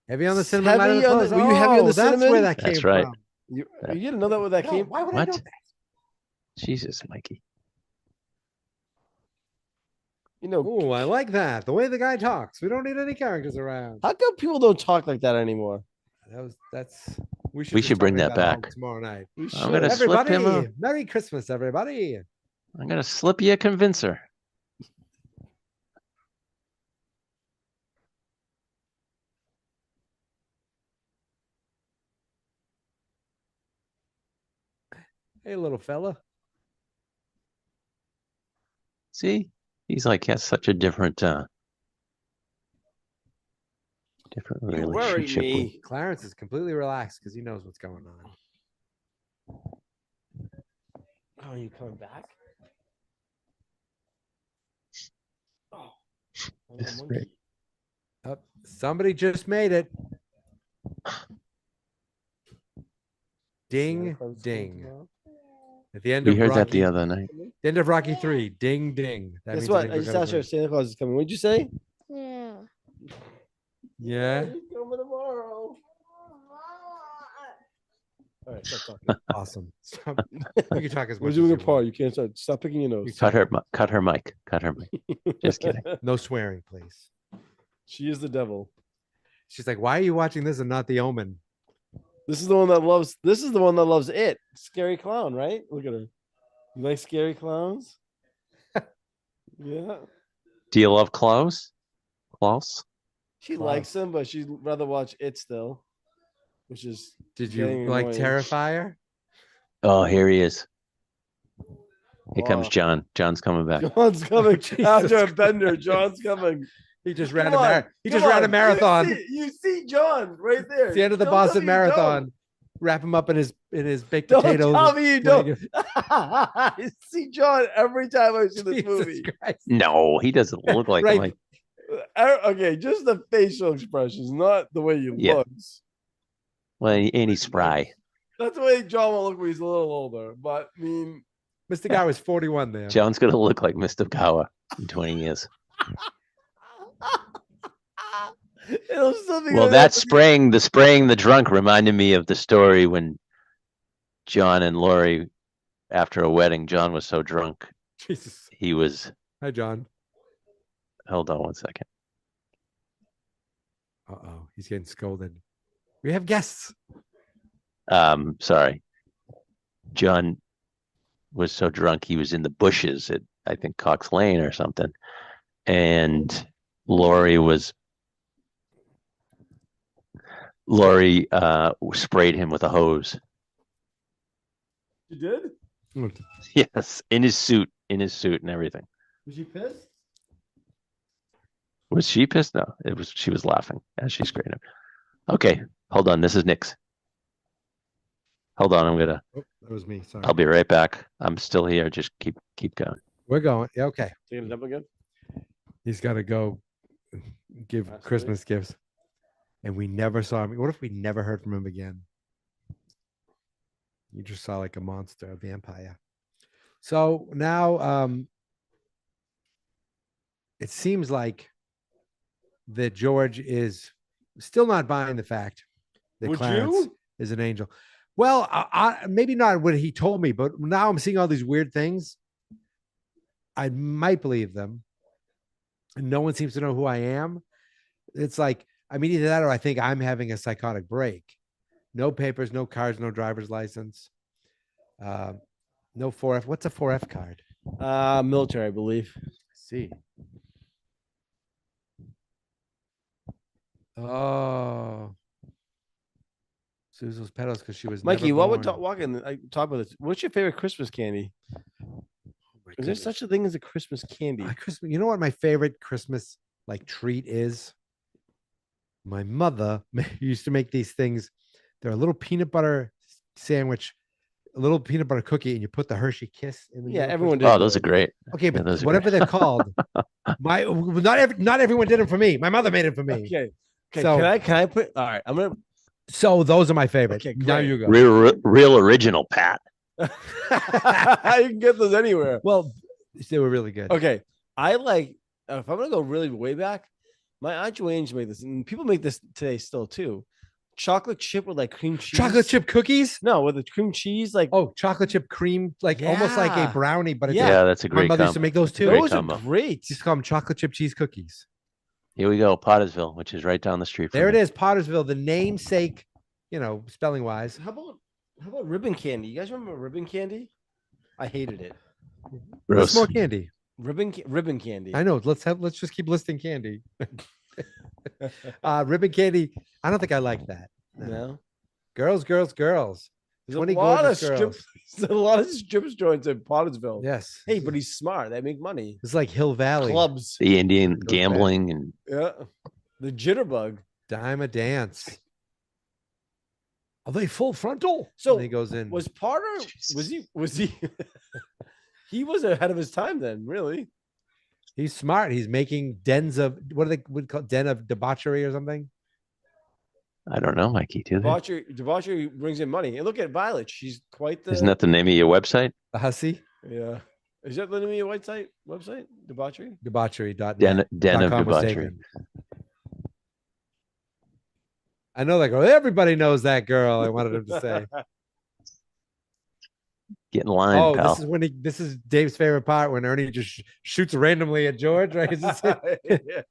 [SPEAKER 1] Heavy on the cinnamon.
[SPEAKER 3] Heavy
[SPEAKER 1] light on
[SPEAKER 3] on
[SPEAKER 1] the
[SPEAKER 3] the-
[SPEAKER 1] clothes.
[SPEAKER 3] were you heavy on the
[SPEAKER 1] Oh, that's
[SPEAKER 3] cinnamon?
[SPEAKER 1] where that
[SPEAKER 2] That's
[SPEAKER 1] came
[SPEAKER 2] right.
[SPEAKER 1] from.
[SPEAKER 3] You didn't know that where that
[SPEAKER 1] No,
[SPEAKER 3] came.
[SPEAKER 1] why would I
[SPEAKER 2] What?
[SPEAKER 1] know that?
[SPEAKER 2] Jesus, Mikey.
[SPEAKER 3] You know,
[SPEAKER 1] Oh, I like that. The way the guy talks. We don't need any characters around.
[SPEAKER 3] how come people don't talk like that anymore?
[SPEAKER 1] That's we should
[SPEAKER 2] We
[SPEAKER 1] just
[SPEAKER 2] should bring
[SPEAKER 1] talk
[SPEAKER 2] that
[SPEAKER 1] about it all
[SPEAKER 2] back.
[SPEAKER 1] tomorrow night.
[SPEAKER 3] We
[SPEAKER 2] I'm
[SPEAKER 3] should.
[SPEAKER 2] gonna slip him
[SPEAKER 1] Everybody,
[SPEAKER 2] a-
[SPEAKER 1] Merry Christmas, everybody.
[SPEAKER 2] I'm gonna slip you a convincer.
[SPEAKER 1] Hey, little fella.
[SPEAKER 2] See, he's like has such a different
[SPEAKER 3] You worry
[SPEAKER 2] relationship.
[SPEAKER 3] me.
[SPEAKER 1] Clarence is completely relaxed because he knows what's going on.
[SPEAKER 3] Oh, you coming back? Oh,
[SPEAKER 2] This is great.
[SPEAKER 1] Oh, somebody just made it. Ding, ding. At the end
[SPEAKER 2] We
[SPEAKER 1] of
[SPEAKER 2] heard
[SPEAKER 1] Rocky,
[SPEAKER 2] that the other night.
[SPEAKER 1] the end of Rocky 3. Ding, ding. That
[SPEAKER 3] Guess
[SPEAKER 1] means
[SPEAKER 3] what?
[SPEAKER 1] think
[SPEAKER 3] I
[SPEAKER 1] we're
[SPEAKER 3] just
[SPEAKER 1] gonna
[SPEAKER 3] asked her
[SPEAKER 1] win.
[SPEAKER 3] if Santa Claus is coming. What'd you say?
[SPEAKER 5] Yeah.
[SPEAKER 1] Yeah.
[SPEAKER 3] He's coming tomorrow. All right, stop talking.
[SPEAKER 1] Awesome. Stop. You can talk as much
[SPEAKER 3] We're
[SPEAKER 1] as
[SPEAKER 3] doing
[SPEAKER 1] you
[SPEAKER 3] a part.
[SPEAKER 1] want.
[SPEAKER 3] You can't start. Stop picking your nose.
[SPEAKER 2] Cut her mic. Cut her mic. Just kidding.
[SPEAKER 1] No swearing, please.
[SPEAKER 3] She is the devil.
[SPEAKER 1] She's like, why are you watching this and not The Omen?
[SPEAKER 3] This is the one that loves. This is the one that loves it. Scary clown, right? Look at her. You like scary clowns? Yeah.
[SPEAKER 2] Do you love Klaus? Klaus?
[SPEAKER 3] She
[SPEAKER 1] Wow.
[SPEAKER 3] likes him, but she'd rather watch it still, which is.
[SPEAKER 1] Did you
[SPEAKER 3] getting
[SPEAKER 1] like
[SPEAKER 3] annoying.
[SPEAKER 1] Terrifier?
[SPEAKER 2] Oh, here he is. Here comes
[SPEAKER 3] Wow.
[SPEAKER 2] John. John's coming back.
[SPEAKER 3] John's coming
[SPEAKER 1] Jesus
[SPEAKER 3] after a
[SPEAKER 1] Christ.
[SPEAKER 3] bender. John's coming.
[SPEAKER 1] He just ran
[SPEAKER 3] Come
[SPEAKER 1] a
[SPEAKER 3] on,
[SPEAKER 1] marathon. He
[SPEAKER 3] come
[SPEAKER 1] just ran a
[SPEAKER 3] on.
[SPEAKER 1] marathon.
[SPEAKER 3] You see John right there.
[SPEAKER 1] It's the end of the
[SPEAKER 3] Don't tell
[SPEAKER 1] Boston
[SPEAKER 3] me you don't.
[SPEAKER 1] Marathon. Wrap him up in his baked
[SPEAKER 3] Don't
[SPEAKER 1] potatoes.
[SPEAKER 3] tell me you
[SPEAKER 1] blanket.
[SPEAKER 3] don't. I see John every time I see this
[SPEAKER 1] Jesus
[SPEAKER 3] movie.
[SPEAKER 1] Christ.
[SPEAKER 2] No, he doesn't look like
[SPEAKER 1] Right.
[SPEAKER 2] him. Like,
[SPEAKER 3] Okay, just the facial expressions, not the way he
[SPEAKER 2] Yeah.
[SPEAKER 3] looks.
[SPEAKER 2] well, and he's spry.
[SPEAKER 3] That's the way John will look when he's a little older. But I mean,
[SPEAKER 1] Mr. Guy was 41 there.
[SPEAKER 2] John's gonna look like Mr. Kawa in 20 years.
[SPEAKER 3] it'll still be
[SPEAKER 2] Well,
[SPEAKER 3] good.
[SPEAKER 2] that the spraying the drunk reminded me of the story when John and Lori, after a wedding, John was so drunk
[SPEAKER 1] Jesus.
[SPEAKER 2] he was.
[SPEAKER 1] Hi, John.
[SPEAKER 2] Hold on one second.
[SPEAKER 1] Uh-oh. He's getting scolded. We have guests.
[SPEAKER 2] Sorry. John was so drunk he was in the bushes at I think Cox Lane or something, and Lori sprayed him with a hose.
[SPEAKER 3] You did?
[SPEAKER 2] Yes, in his suit and everything.
[SPEAKER 3] Was she pissed?
[SPEAKER 2] Was she pissed? No, she was laughing as she sprayed him. Okay, hold on. This is Nick's. Hold on,
[SPEAKER 1] Oh, that was me. Sorry.
[SPEAKER 2] I'll be right back. I'm still here. Just keep going.
[SPEAKER 1] We're going. Yeah, okay.
[SPEAKER 3] Taking it up again?
[SPEAKER 1] He's got to go give
[SPEAKER 3] Absolutely.
[SPEAKER 1] Christmas gifts. And we never saw him. What if we never heard from him again? You just saw like a monster, a vampire. So now it seems like that George is still not buying the fact that
[SPEAKER 3] Would
[SPEAKER 1] Clarence
[SPEAKER 3] you?
[SPEAKER 1] is an angel. Well, maybe not what he told me, but now I'm seeing all these weird things. I might believe them. No one seems to know who I am. It's like, I mean, either that or I think I'm having a psychotic break. No papers, no cards, no driver's license. No 4F. What's a 4F card?
[SPEAKER 3] Military, I believe.
[SPEAKER 1] See. Oh. Susan's pedals because she was
[SPEAKER 3] Mikey,
[SPEAKER 1] never
[SPEAKER 3] while we're
[SPEAKER 1] born.
[SPEAKER 3] walking, I talk about this. What's your favorite Christmas candy?
[SPEAKER 1] Oh my
[SPEAKER 3] Is there
[SPEAKER 1] goodness.
[SPEAKER 3] such a thing as a Christmas candy?
[SPEAKER 1] My Christmas, you know what my favorite Christmas like treat is? My mother used to make these things. They're a little peanut butter sandwich, a little peanut butter cookie, and you put the Hershey Kiss in the
[SPEAKER 3] Yeah,
[SPEAKER 1] middle.
[SPEAKER 3] everyone did.
[SPEAKER 2] Oh, those are great.
[SPEAKER 1] Okay, but
[SPEAKER 2] those are
[SPEAKER 1] whatever they're called, not everyone did them for me. My mother made it for me.
[SPEAKER 3] Okay. Okay.
[SPEAKER 1] So-
[SPEAKER 3] can I put? All right. I'm gonna.
[SPEAKER 1] So those are my favorite.
[SPEAKER 3] Okay,
[SPEAKER 1] now
[SPEAKER 3] great.
[SPEAKER 1] you go.
[SPEAKER 2] Real original, Pat.
[SPEAKER 3] You can get those anywhere.
[SPEAKER 1] Well, they were really good.
[SPEAKER 3] Okay. I like if I'm gonna go really way back, my aunt Joanne used to make this, and people make this today still too. Chocolate chip with like cream cheese.
[SPEAKER 1] Chocolate chip cookies?
[SPEAKER 3] No, with the cream cheese, like
[SPEAKER 1] Oh, chocolate chip cream, like almost like a
[SPEAKER 3] Yeah.
[SPEAKER 1] brownie, but it's
[SPEAKER 3] Yeah.
[SPEAKER 2] That's a
[SPEAKER 1] my
[SPEAKER 2] great
[SPEAKER 1] mother used to
[SPEAKER 2] combo.
[SPEAKER 1] make those too.
[SPEAKER 2] Great
[SPEAKER 3] those are
[SPEAKER 2] combo.
[SPEAKER 3] great.
[SPEAKER 1] Just call them chocolate chip cheese cookies.
[SPEAKER 2] Here we go, Poddersville, which is right down the street from
[SPEAKER 1] There it
[SPEAKER 2] me.
[SPEAKER 1] is, Poddersville, the namesake, spelling wise.
[SPEAKER 3] How about ribbon candy? You guys remember ribbon candy? I hated it.
[SPEAKER 1] What's
[SPEAKER 2] Gross.
[SPEAKER 1] more candy?
[SPEAKER 3] Ribbon candy.
[SPEAKER 1] I know. Let's just keep listing candy. Ribbon candy. I don't think I like that.
[SPEAKER 3] No.
[SPEAKER 1] Girls.
[SPEAKER 3] There's
[SPEAKER 1] 20
[SPEAKER 3] a lot of
[SPEAKER 1] gorgeous
[SPEAKER 3] strip.
[SPEAKER 1] girls.
[SPEAKER 3] There's a lot of strip joints in Pottersville.
[SPEAKER 1] Yes.
[SPEAKER 3] Hey, but he's smart. They make money.
[SPEAKER 1] It's like Hill Valley.
[SPEAKER 3] Clubs.
[SPEAKER 2] The Indian
[SPEAKER 1] back.
[SPEAKER 2] gambling and
[SPEAKER 3] Yeah. The jitterbug.
[SPEAKER 1] Dime a dance. Are they full frontal?
[SPEAKER 3] So
[SPEAKER 1] And he goes in.
[SPEAKER 3] Was Potter? Was he? He was ahead of his time then. Really.
[SPEAKER 1] He's smart. He's making dens of what do they would call den of debauchery or something?
[SPEAKER 2] I don't know, Mikey. Do they?
[SPEAKER 3] Debauchery brings in money. And look at Violet. She's quite the.
[SPEAKER 2] Isn't that the name of your website?
[SPEAKER 1] The hussy
[SPEAKER 3] Yeah. Is that the name of your website? Debauchery.
[SPEAKER 1] debauchery.net.
[SPEAKER 2] Den of
[SPEAKER 1] .com was
[SPEAKER 2] debauchery.
[SPEAKER 1] taken. I know that girl. Everybody knows that girl. I wanted him to say.
[SPEAKER 2] Get in line,
[SPEAKER 1] Oh,
[SPEAKER 2] pal.
[SPEAKER 1] this is Dave's favorite part when Ernie just shoots randomly at George, right? Is this it?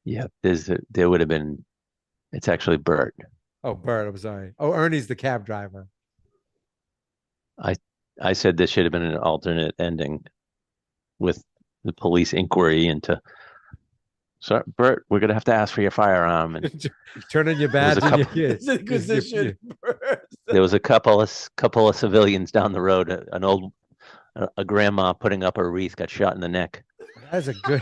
[SPEAKER 2] Yeah, there would have been. It's actually Bert.
[SPEAKER 1] Oh, Bert, I'm sorry. Oh, Ernie's the cab driver.
[SPEAKER 2] I said this should have been an alternate ending with the police inquiry into. So, Bert, we're gonna have to ask for your firearm, and
[SPEAKER 1] Turn in your badge.
[SPEAKER 2] a
[SPEAKER 1] and
[SPEAKER 2] couple-
[SPEAKER 1] your-
[SPEAKER 3] It's Inquisition.
[SPEAKER 2] there was a couple of civilians down the road. A grandma putting up a wreath got shot in the neck.
[SPEAKER 1] That's a good.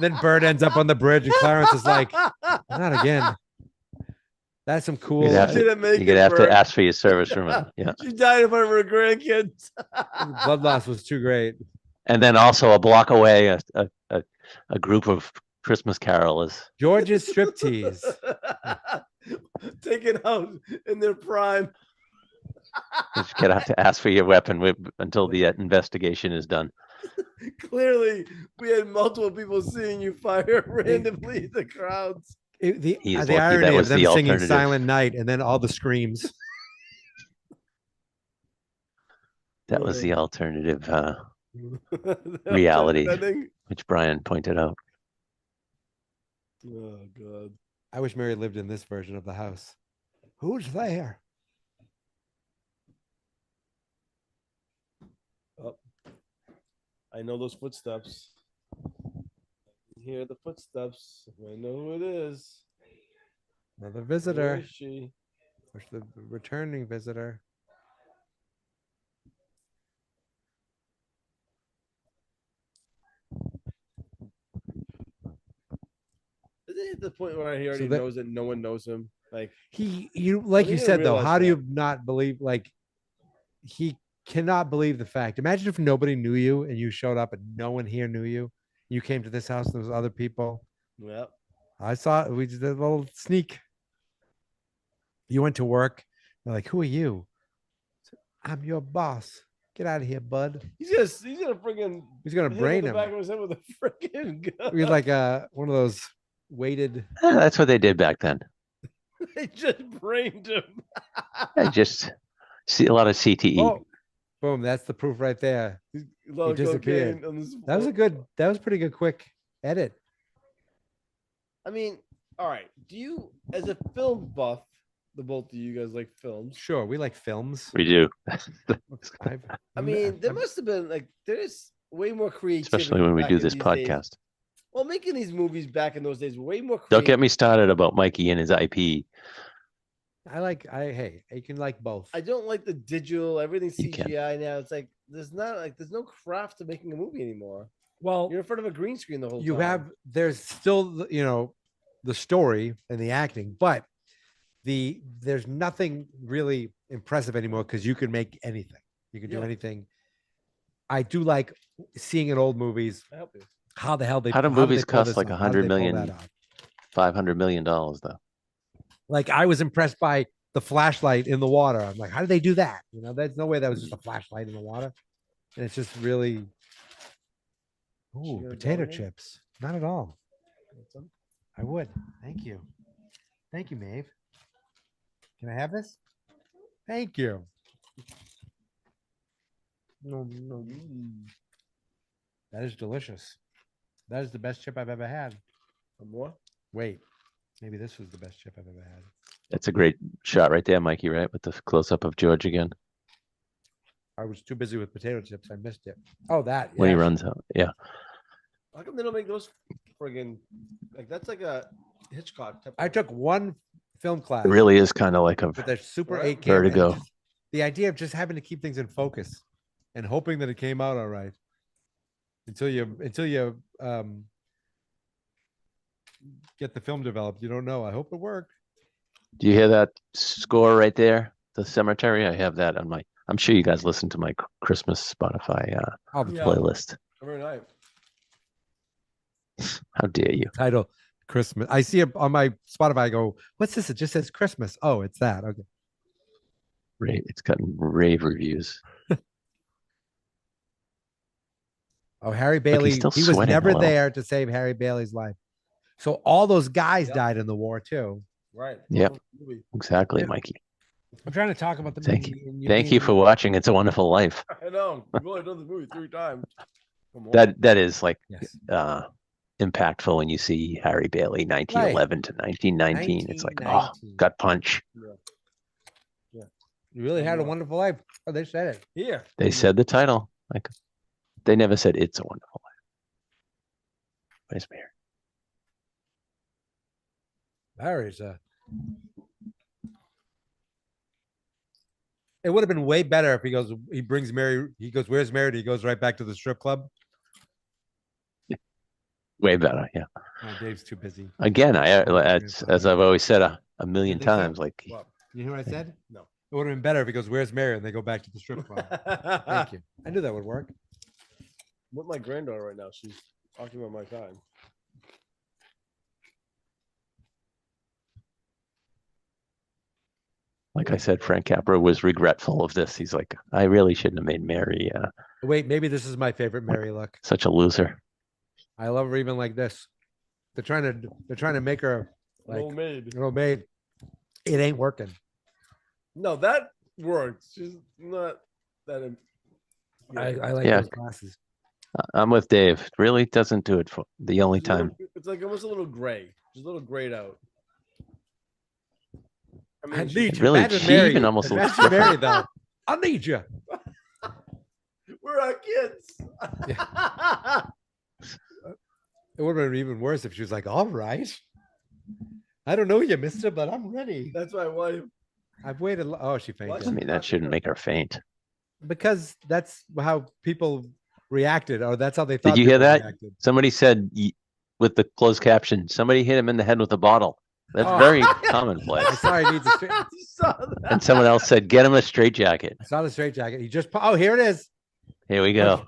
[SPEAKER 1] Then Bert ends up on the bridge, and Clarence is like, "Not again." That's some cool.
[SPEAKER 2] You'd have
[SPEAKER 3] Didn't make
[SPEAKER 2] You're gonna
[SPEAKER 3] it,
[SPEAKER 2] have to
[SPEAKER 3] Bert.
[SPEAKER 2] ask for your service from it. Yeah,
[SPEAKER 3] She died in front of her grandkids.
[SPEAKER 1] Blood loss was too great.
[SPEAKER 2] and then also a block away, a group of Christmas carolers.
[SPEAKER 1] George's striptease.
[SPEAKER 3] Taken out in their prime.
[SPEAKER 2] You're gonna have to ask for your weapon until the investigation is done.
[SPEAKER 3] Clearly, we had multiple people seeing you fire randomly in the crowds.
[SPEAKER 1] The
[SPEAKER 2] He's lucky
[SPEAKER 1] the
[SPEAKER 2] that
[SPEAKER 1] irony of
[SPEAKER 2] was
[SPEAKER 1] them
[SPEAKER 2] the
[SPEAKER 1] singing
[SPEAKER 2] alternative.
[SPEAKER 1] Silent Night and then all the screams.
[SPEAKER 2] That was the alternative,
[SPEAKER 3] The
[SPEAKER 2] Reality.
[SPEAKER 3] ending?
[SPEAKER 2] which Brian pointed out.
[SPEAKER 3] Oh God.
[SPEAKER 1] I wish Mary lived in this version of the house. Who's there?
[SPEAKER 3] Oh, I know those footsteps. I hear the footsteps. I know who it is.
[SPEAKER 1] Another
[SPEAKER 3] Where
[SPEAKER 1] visitor.
[SPEAKER 3] is she?
[SPEAKER 1] Or the returning visitor.
[SPEAKER 3] Is it at the point where he already
[SPEAKER 1] that-
[SPEAKER 3] knows that no one knows him? Like
[SPEAKER 1] You like
[SPEAKER 3] Well,
[SPEAKER 1] you
[SPEAKER 3] he
[SPEAKER 1] said
[SPEAKER 3] didn't
[SPEAKER 1] though,
[SPEAKER 3] realize
[SPEAKER 1] how do
[SPEAKER 3] that.
[SPEAKER 1] you not believe he cannot believe the fact. Imagine if nobody knew you and you showed up and no one here knew you. You came to this house and there was other people.
[SPEAKER 3] yeah.
[SPEAKER 1] I saw we did a little sneak. You went to work. They're like, who are you? I'm your boss. Get out of here, bud.
[SPEAKER 3] He's gonna freaking
[SPEAKER 1] He's gonna
[SPEAKER 3] hit
[SPEAKER 1] brain
[SPEAKER 3] the
[SPEAKER 1] him.
[SPEAKER 3] back of his head with a freaking gun.
[SPEAKER 1] He's like one of those weighted.
[SPEAKER 2] That's what they did back then.
[SPEAKER 3] They just brained him.
[SPEAKER 2] I just see a lot of CTE.
[SPEAKER 1] Oh, boom! That's the proof right there.
[SPEAKER 3] A lot of
[SPEAKER 1] disappeared.
[SPEAKER 3] cocaine on this
[SPEAKER 1] That was a
[SPEAKER 3] floor.
[SPEAKER 1] good. That was pretty good. Quick edit.
[SPEAKER 3] I mean, all right. Do you, as a film buff, the both of you guys like films?
[SPEAKER 1] Sure, we like films.
[SPEAKER 2] We do,
[SPEAKER 3] I mean, there must have been like there's way more creativity,
[SPEAKER 2] especially when we
[SPEAKER 3] back
[SPEAKER 2] do
[SPEAKER 3] in
[SPEAKER 2] this
[SPEAKER 3] these days.
[SPEAKER 2] podcast.
[SPEAKER 3] Well, making these movies back in those days were way more creative.
[SPEAKER 2] Don't get me started about Mikey and his IP.
[SPEAKER 1] Hey, you can like both.
[SPEAKER 3] I don't like the digital, everything
[SPEAKER 2] You can.
[SPEAKER 3] CGI now. It's like there's no craft to making a movie anymore.
[SPEAKER 1] Well,
[SPEAKER 3] You're in front of a green screen the whole
[SPEAKER 1] you
[SPEAKER 3] time.
[SPEAKER 1] there's still the story and the acting, but there's nothing really impressive anymore because you can make anything. You can do
[SPEAKER 3] Yeah.
[SPEAKER 1] anything. I do like seeing in old movies
[SPEAKER 3] I help you.
[SPEAKER 1] how the hell they
[SPEAKER 2] How do
[SPEAKER 1] did
[SPEAKER 2] movies
[SPEAKER 1] they pull
[SPEAKER 2] cost
[SPEAKER 1] this
[SPEAKER 2] like
[SPEAKER 1] off? How did
[SPEAKER 2] 100
[SPEAKER 1] they pull
[SPEAKER 2] million?
[SPEAKER 1] that off?
[SPEAKER 2] $500 million though.
[SPEAKER 1] Like I was impressed by the flashlight in the water. I'm like, how did they do that? There's no way that was just a flashlight in the water. And it's just really Ooh,
[SPEAKER 3] gonna
[SPEAKER 1] potato
[SPEAKER 3] join in?
[SPEAKER 1] chips. Not at all. I would. Thank you. Thank you, Maeve. Can I have this? Thank you. That is delicious. That is the best chip I've ever had.
[SPEAKER 3] Some more?
[SPEAKER 1] Wait, maybe this was the best chip I've ever had.
[SPEAKER 2] That's a great shot right there, Mikey, right? With the close up of George again.
[SPEAKER 1] I was too busy with potato chips. I missed it. Oh, that.
[SPEAKER 2] When he
[SPEAKER 1] yes.
[SPEAKER 2] runs out. Yeah.
[SPEAKER 3] How come they don't make those friggin' like that's like a Hitchcock type?
[SPEAKER 1] I
[SPEAKER 3] of-
[SPEAKER 1] took one film class
[SPEAKER 2] It really is kind of like a
[SPEAKER 1] with a Super
[SPEAKER 3] Right.
[SPEAKER 1] 8 camera. and
[SPEAKER 2] Vertigo.
[SPEAKER 1] just the idea of just having to keep things in focus and hoping that it came out all right until you get the film developed. You don't know. I hope it worked.
[SPEAKER 2] Do you hear that score right there? The cemetery. I have that on my. I'm sure you guys listen to my Christmas Spotify
[SPEAKER 1] Oh, the
[SPEAKER 3] Yeah.
[SPEAKER 2] playlist.
[SPEAKER 3] Every night.
[SPEAKER 2] How dare you?
[SPEAKER 1] title Christmas. I see it on my Spotify. I go, what's this? It just says Christmas. Oh, it's that. Okay.
[SPEAKER 2] It's gotten rave reviews.
[SPEAKER 1] Oh, Harry
[SPEAKER 2] he's
[SPEAKER 1] Bailey.
[SPEAKER 2] still
[SPEAKER 1] He was
[SPEAKER 2] sweating a
[SPEAKER 1] never
[SPEAKER 2] little.
[SPEAKER 1] there to save Harry Bailey's life. So all those guys
[SPEAKER 3] Yep.
[SPEAKER 1] died in the war too.
[SPEAKER 3] Right.
[SPEAKER 2] Yep.
[SPEAKER 3] Movie.
[SPEAKER 2] Exactly,
[SPEAKER 1] Yeah.
[SPEAKER 2] Mikey.
[SPEAKER 1] I'm trying to talk about the
[SPEAKER 2] Thank
[SPEAKER 1] movie. and
[SPEAKER 2] Thank you for watching. It's a Wonderful Life.
[SPEAKER 3] I know. We've only done the movie 3 times. Come on.
[SPEAKER 2] That is like
[SPEAKER 1] Yes.
[SPEAKER 2] impactful when you see Harry Bailey 1911 to 1919. It's like, oh,
[SPEAKER 1] 1919.
[SPEAKER 2] gut punch.
[SPEAKER 1] You really had a wonderful life. Oh, they said it.
[SPEAKER 3] Here.
[SPEAKER 2] They said the title. Like they never said It's a Wonderful Life. Where's Mary?
[SPEAKER 1] Harry's it would have been way better if he brings Mary, he goes, where's Mary? He goes right back to the strip club.
[SPEAKER 2] Way better. Yeah.
[SPEAKER 1] Oh, Dave's too busy.
[SPEAKER 2] Again, as I've always said a million
[SPEAKER 1] What did they say?
[SPEAKER 2] times, like
[SPEAKER 3] What?
[SPEAKER 1] You hear what I said?
[SPEAKER 3] No.
[SPEAKER 1] It would have been better if he goes, where's Mary? And they go back to the strip club. Thank you. I knew that would work.
[SPEAKER 3] With my granddaughter right now. She's talking about my time.
[SPEAKER 2] I said, Frank Capra was regretful of this. He's like, I really shouldn't have made Mary
[SPEAKER 1] Wait, maybe this is my favorite Mary look.
[SPEAKER 2] such a loser.
[SPEAKER 1] I love her even like this. They're trying to make her like
[SPEAKER 3] Old maid.
[SPEAKER 1] an old maid. It ain't working.
[SPEAKER 3] No, that works. She's not that.
[SPEAKER 1] I like
[SPEAKER 2] Yeah.
[SPEAKER 1] those glasses.
[SPEAKER 2] I'm with Dave. Really doesn't do it for the only
[SPEAKER 3] She's a little-
[SPEAKER 2] time.
[SPEAKER 3] it's like almost a little gray. She's a little grayed out. I
[SPEAKER 1] I
[SPEAKER 3] she's-
[SPEAKER 1] need you.
[SPEAKER 2] Really,
[SPEAKER 1] Imagine
[SPEAKER 2] she
[SPEAKER 1] Mary.
[SPEAKER 2] even almost looks
[SPEAKER 1] Imagine Mary though. I need you.
[SPEAKER 3] we're our kids.
[SPEAKER 1] It would have been even worse if she was like, all right. I don't know you, mister, but I'm ready.
[SPEAKER 3] That's my wife.
[SPEAKER 1] I've waited. Oh, she fainted.
[SPEAKER 2] I mean, that shouldn't make her faint.
[SPEAKER 1] Because that's how people reacted, or that's how they thought.
[SPEAKER 2] Did you hear
[SPEAKER 1] people
[SPEAKER 2] that?
[SPEAKER 1] reacted.
[SPEAKER 2] Somebody said with the closed caption, somebody hit him in the head with a bottle. That's
[SPEAKER 1] Oh.
[SPEAKER 2] very
[SPEAKER 1] I
[SPEAKER 2] commonplace.
[SPEAKER 1] saw he needs a straight.
[SPEAKER 3] You saw that.
[SPEAKER 2] And someone else said, get him a straitjacket.
[SPEAKER 1] I saw the straight jacket. He just. Oh, here it is.
[SPEAKER 2] Here we go.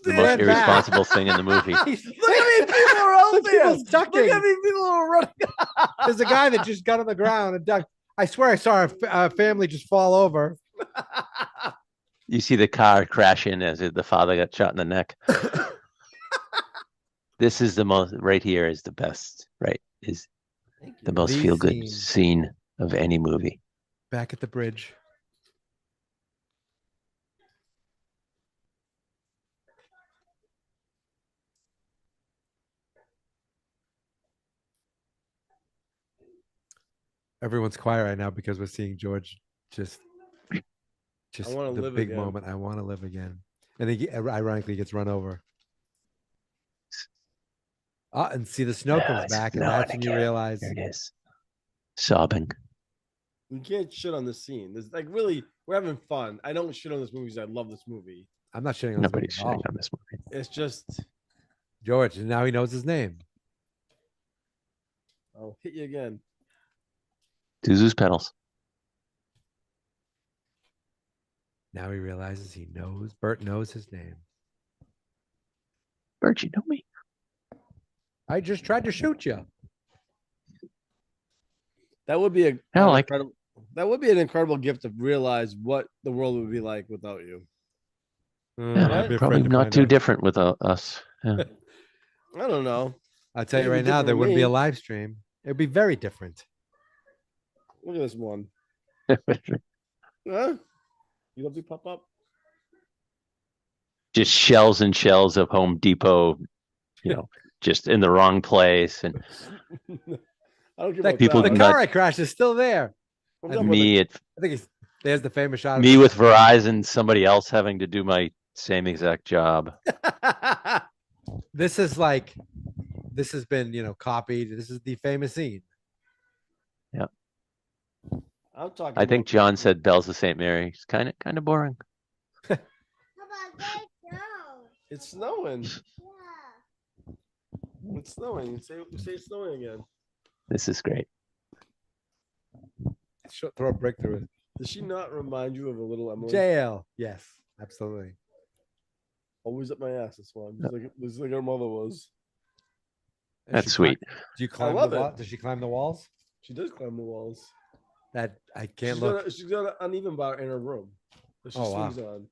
[SPEAKER 2] The
[SPEAKER 1] Stand
[SPEAKER 2] most
[SPEAKER 1] back.
[SPEAKER 2] irresponsible thing in the movie.
[SPEAKER 3] Look at me, people are out
[SPEAKER 1] Look,
[SPEAKER 3] there.
[SPEAKER 1] people's ducking.
[SPEAKER 3] Look at me, people are running.
[SPEAKER 1] There's a guy that just got on the ground and ducked. I swear I saw a family just fall over.
[SPEAKER 2] You see the car crash in as the father got shot in the neck. This is the most, right here is the best, right? Is the most
[SPEAKER 1] The
[SPEAKER 2] feel good
[SPEAKER 1] scene.
[SPEAKER 2] scene of any movie.
[SPEAKER 1] Back at the bridge. Everyone's quiet right now because we're seeing George just
[SPEAKER 3] wanna
[SPEAKER 1] the
[SPEAKER 3] live
[SPEAKER 1] big
[SPEAKER 3] again.
[SPEAKER 1] moment. I want to live again. And he ironically gets run over. And see the snow
[SPEAKER 2] Yeah,
[SPEAKER 1] comes
[SPEAKER 2] it's
[SPEAKER 1] back, and
[SPEAKER 2] snowing
[SPEAKER 1] that's when you
[SPEAKER 2] again.
[SPEAKER 1] realize
[SPEAKER 2] There it is. Sobbing.
[SPEAKER 3] You can't shit on this scene. There's like really, we're having fun. I don't shit on this movie because I love this movie.
[SPEAKER 1] I'm not shitting on this
[SPEAKER 2] Nobody's
[SPEAKER 1] movie at
[SPEAKER 2] shitting
[SPEAKER 1] all.
[SPEAKER 2] on this movie.
[SPEAKER 3] It's just,
[SPEAKER 1] George, and now he knows his name.
[SPEAKER 3] I'll hit you again.
[SPEAKER 2] Zuzu's pedals.
[SPEAKER 1] Now he realizes Bert knows his name.
[SPEAKER 2] Bert, you know me.
[SPEAKER 1] I just tried to shoot you.
[SPEAKER 3] That would be
[SPEAKER 2] Hell, like-
[SPEAKER 3] incredible. That would be an incredible gift to realize what the world would be like without you.
[SPEAKER 2] Yeah, probably not too different with us. Yeah.
[SPEAKER 3] I don't know.
[SPEAKER 1] I'll tell you
[SPEAKER 3] It'd be
[SPEAKER 1] right now,
[SPEAKER 3] different
[SPEAKER 1] there
[SPEAKER 3] with
[SPEAKER 1] wouldn't be
[SPEAKER 3] me.
[SPEAKER 1] a live stream. It'd be very different.
[SPEAKER 3] Look at this one. Huh? You love to pop up?
[SPEAKER 2] Just shells and shells of Home Depot, just in the wrong place. And
[SPEAKER 3] I don't care
[SPEAKER 1] That,
[SPEAKER 3] about
[SPEAKER 2] People
[SPEAKER 1] the
[SPEAKER 3] that.
[SPEAKER 2] nut-
[SPEAKER 1] car I crashed is still there.
[SPEAKER 3] I'm talking about
[SPEAKER 2] me,
[SPEAKER 1] I think there's the famous shot.
[SPEAKER 2] me with Verizon, somebody else having to do my same exact job.
[SPEAKER 1] This has been, copied. This is the famous scene.
[SPEAKER 3] I'm talking.
[SPEAKER 2] I think
[SPEAKER 3] about-
[SPEAKER 2] John said Bells of St. Mary. It's kind of boring.
[SPEAKER 3] It's snowing. It's snowing. Say it's snowing again.
[SPEAKER 2] This is great.
[SPEAKER 1] Throw a brick through it.
[SPEAKER 3] Does she not remind you of a little Emily?
[SPEAKER 1] JL. Yes, absolutely.
[SPEAKER 3] Always up my ass. This one. Just like her mother was.
[SPEAKER 1] And
[SPEAKER 2] That's
[SPEAKER 1] she
[SPEAKER 2] sweet.
[SPEAKER 1] Do you climb
[SPEAKER 3] love
[SPEAKER 1] the wall?
[SPEAKER 3] it.
[SPEAKER 1] Does she climb the walls?
[SPEAKER 3] She does climb the walls.
[SPEAKER 1] That I can't
[SPEAKER 3] She's
[SPEAKER 1] look.
[SPEAKER 3] she's got an uneven bar in her room that she
[SPEAKER 1] Oh, wow.
[SPEAKER 3] swings on.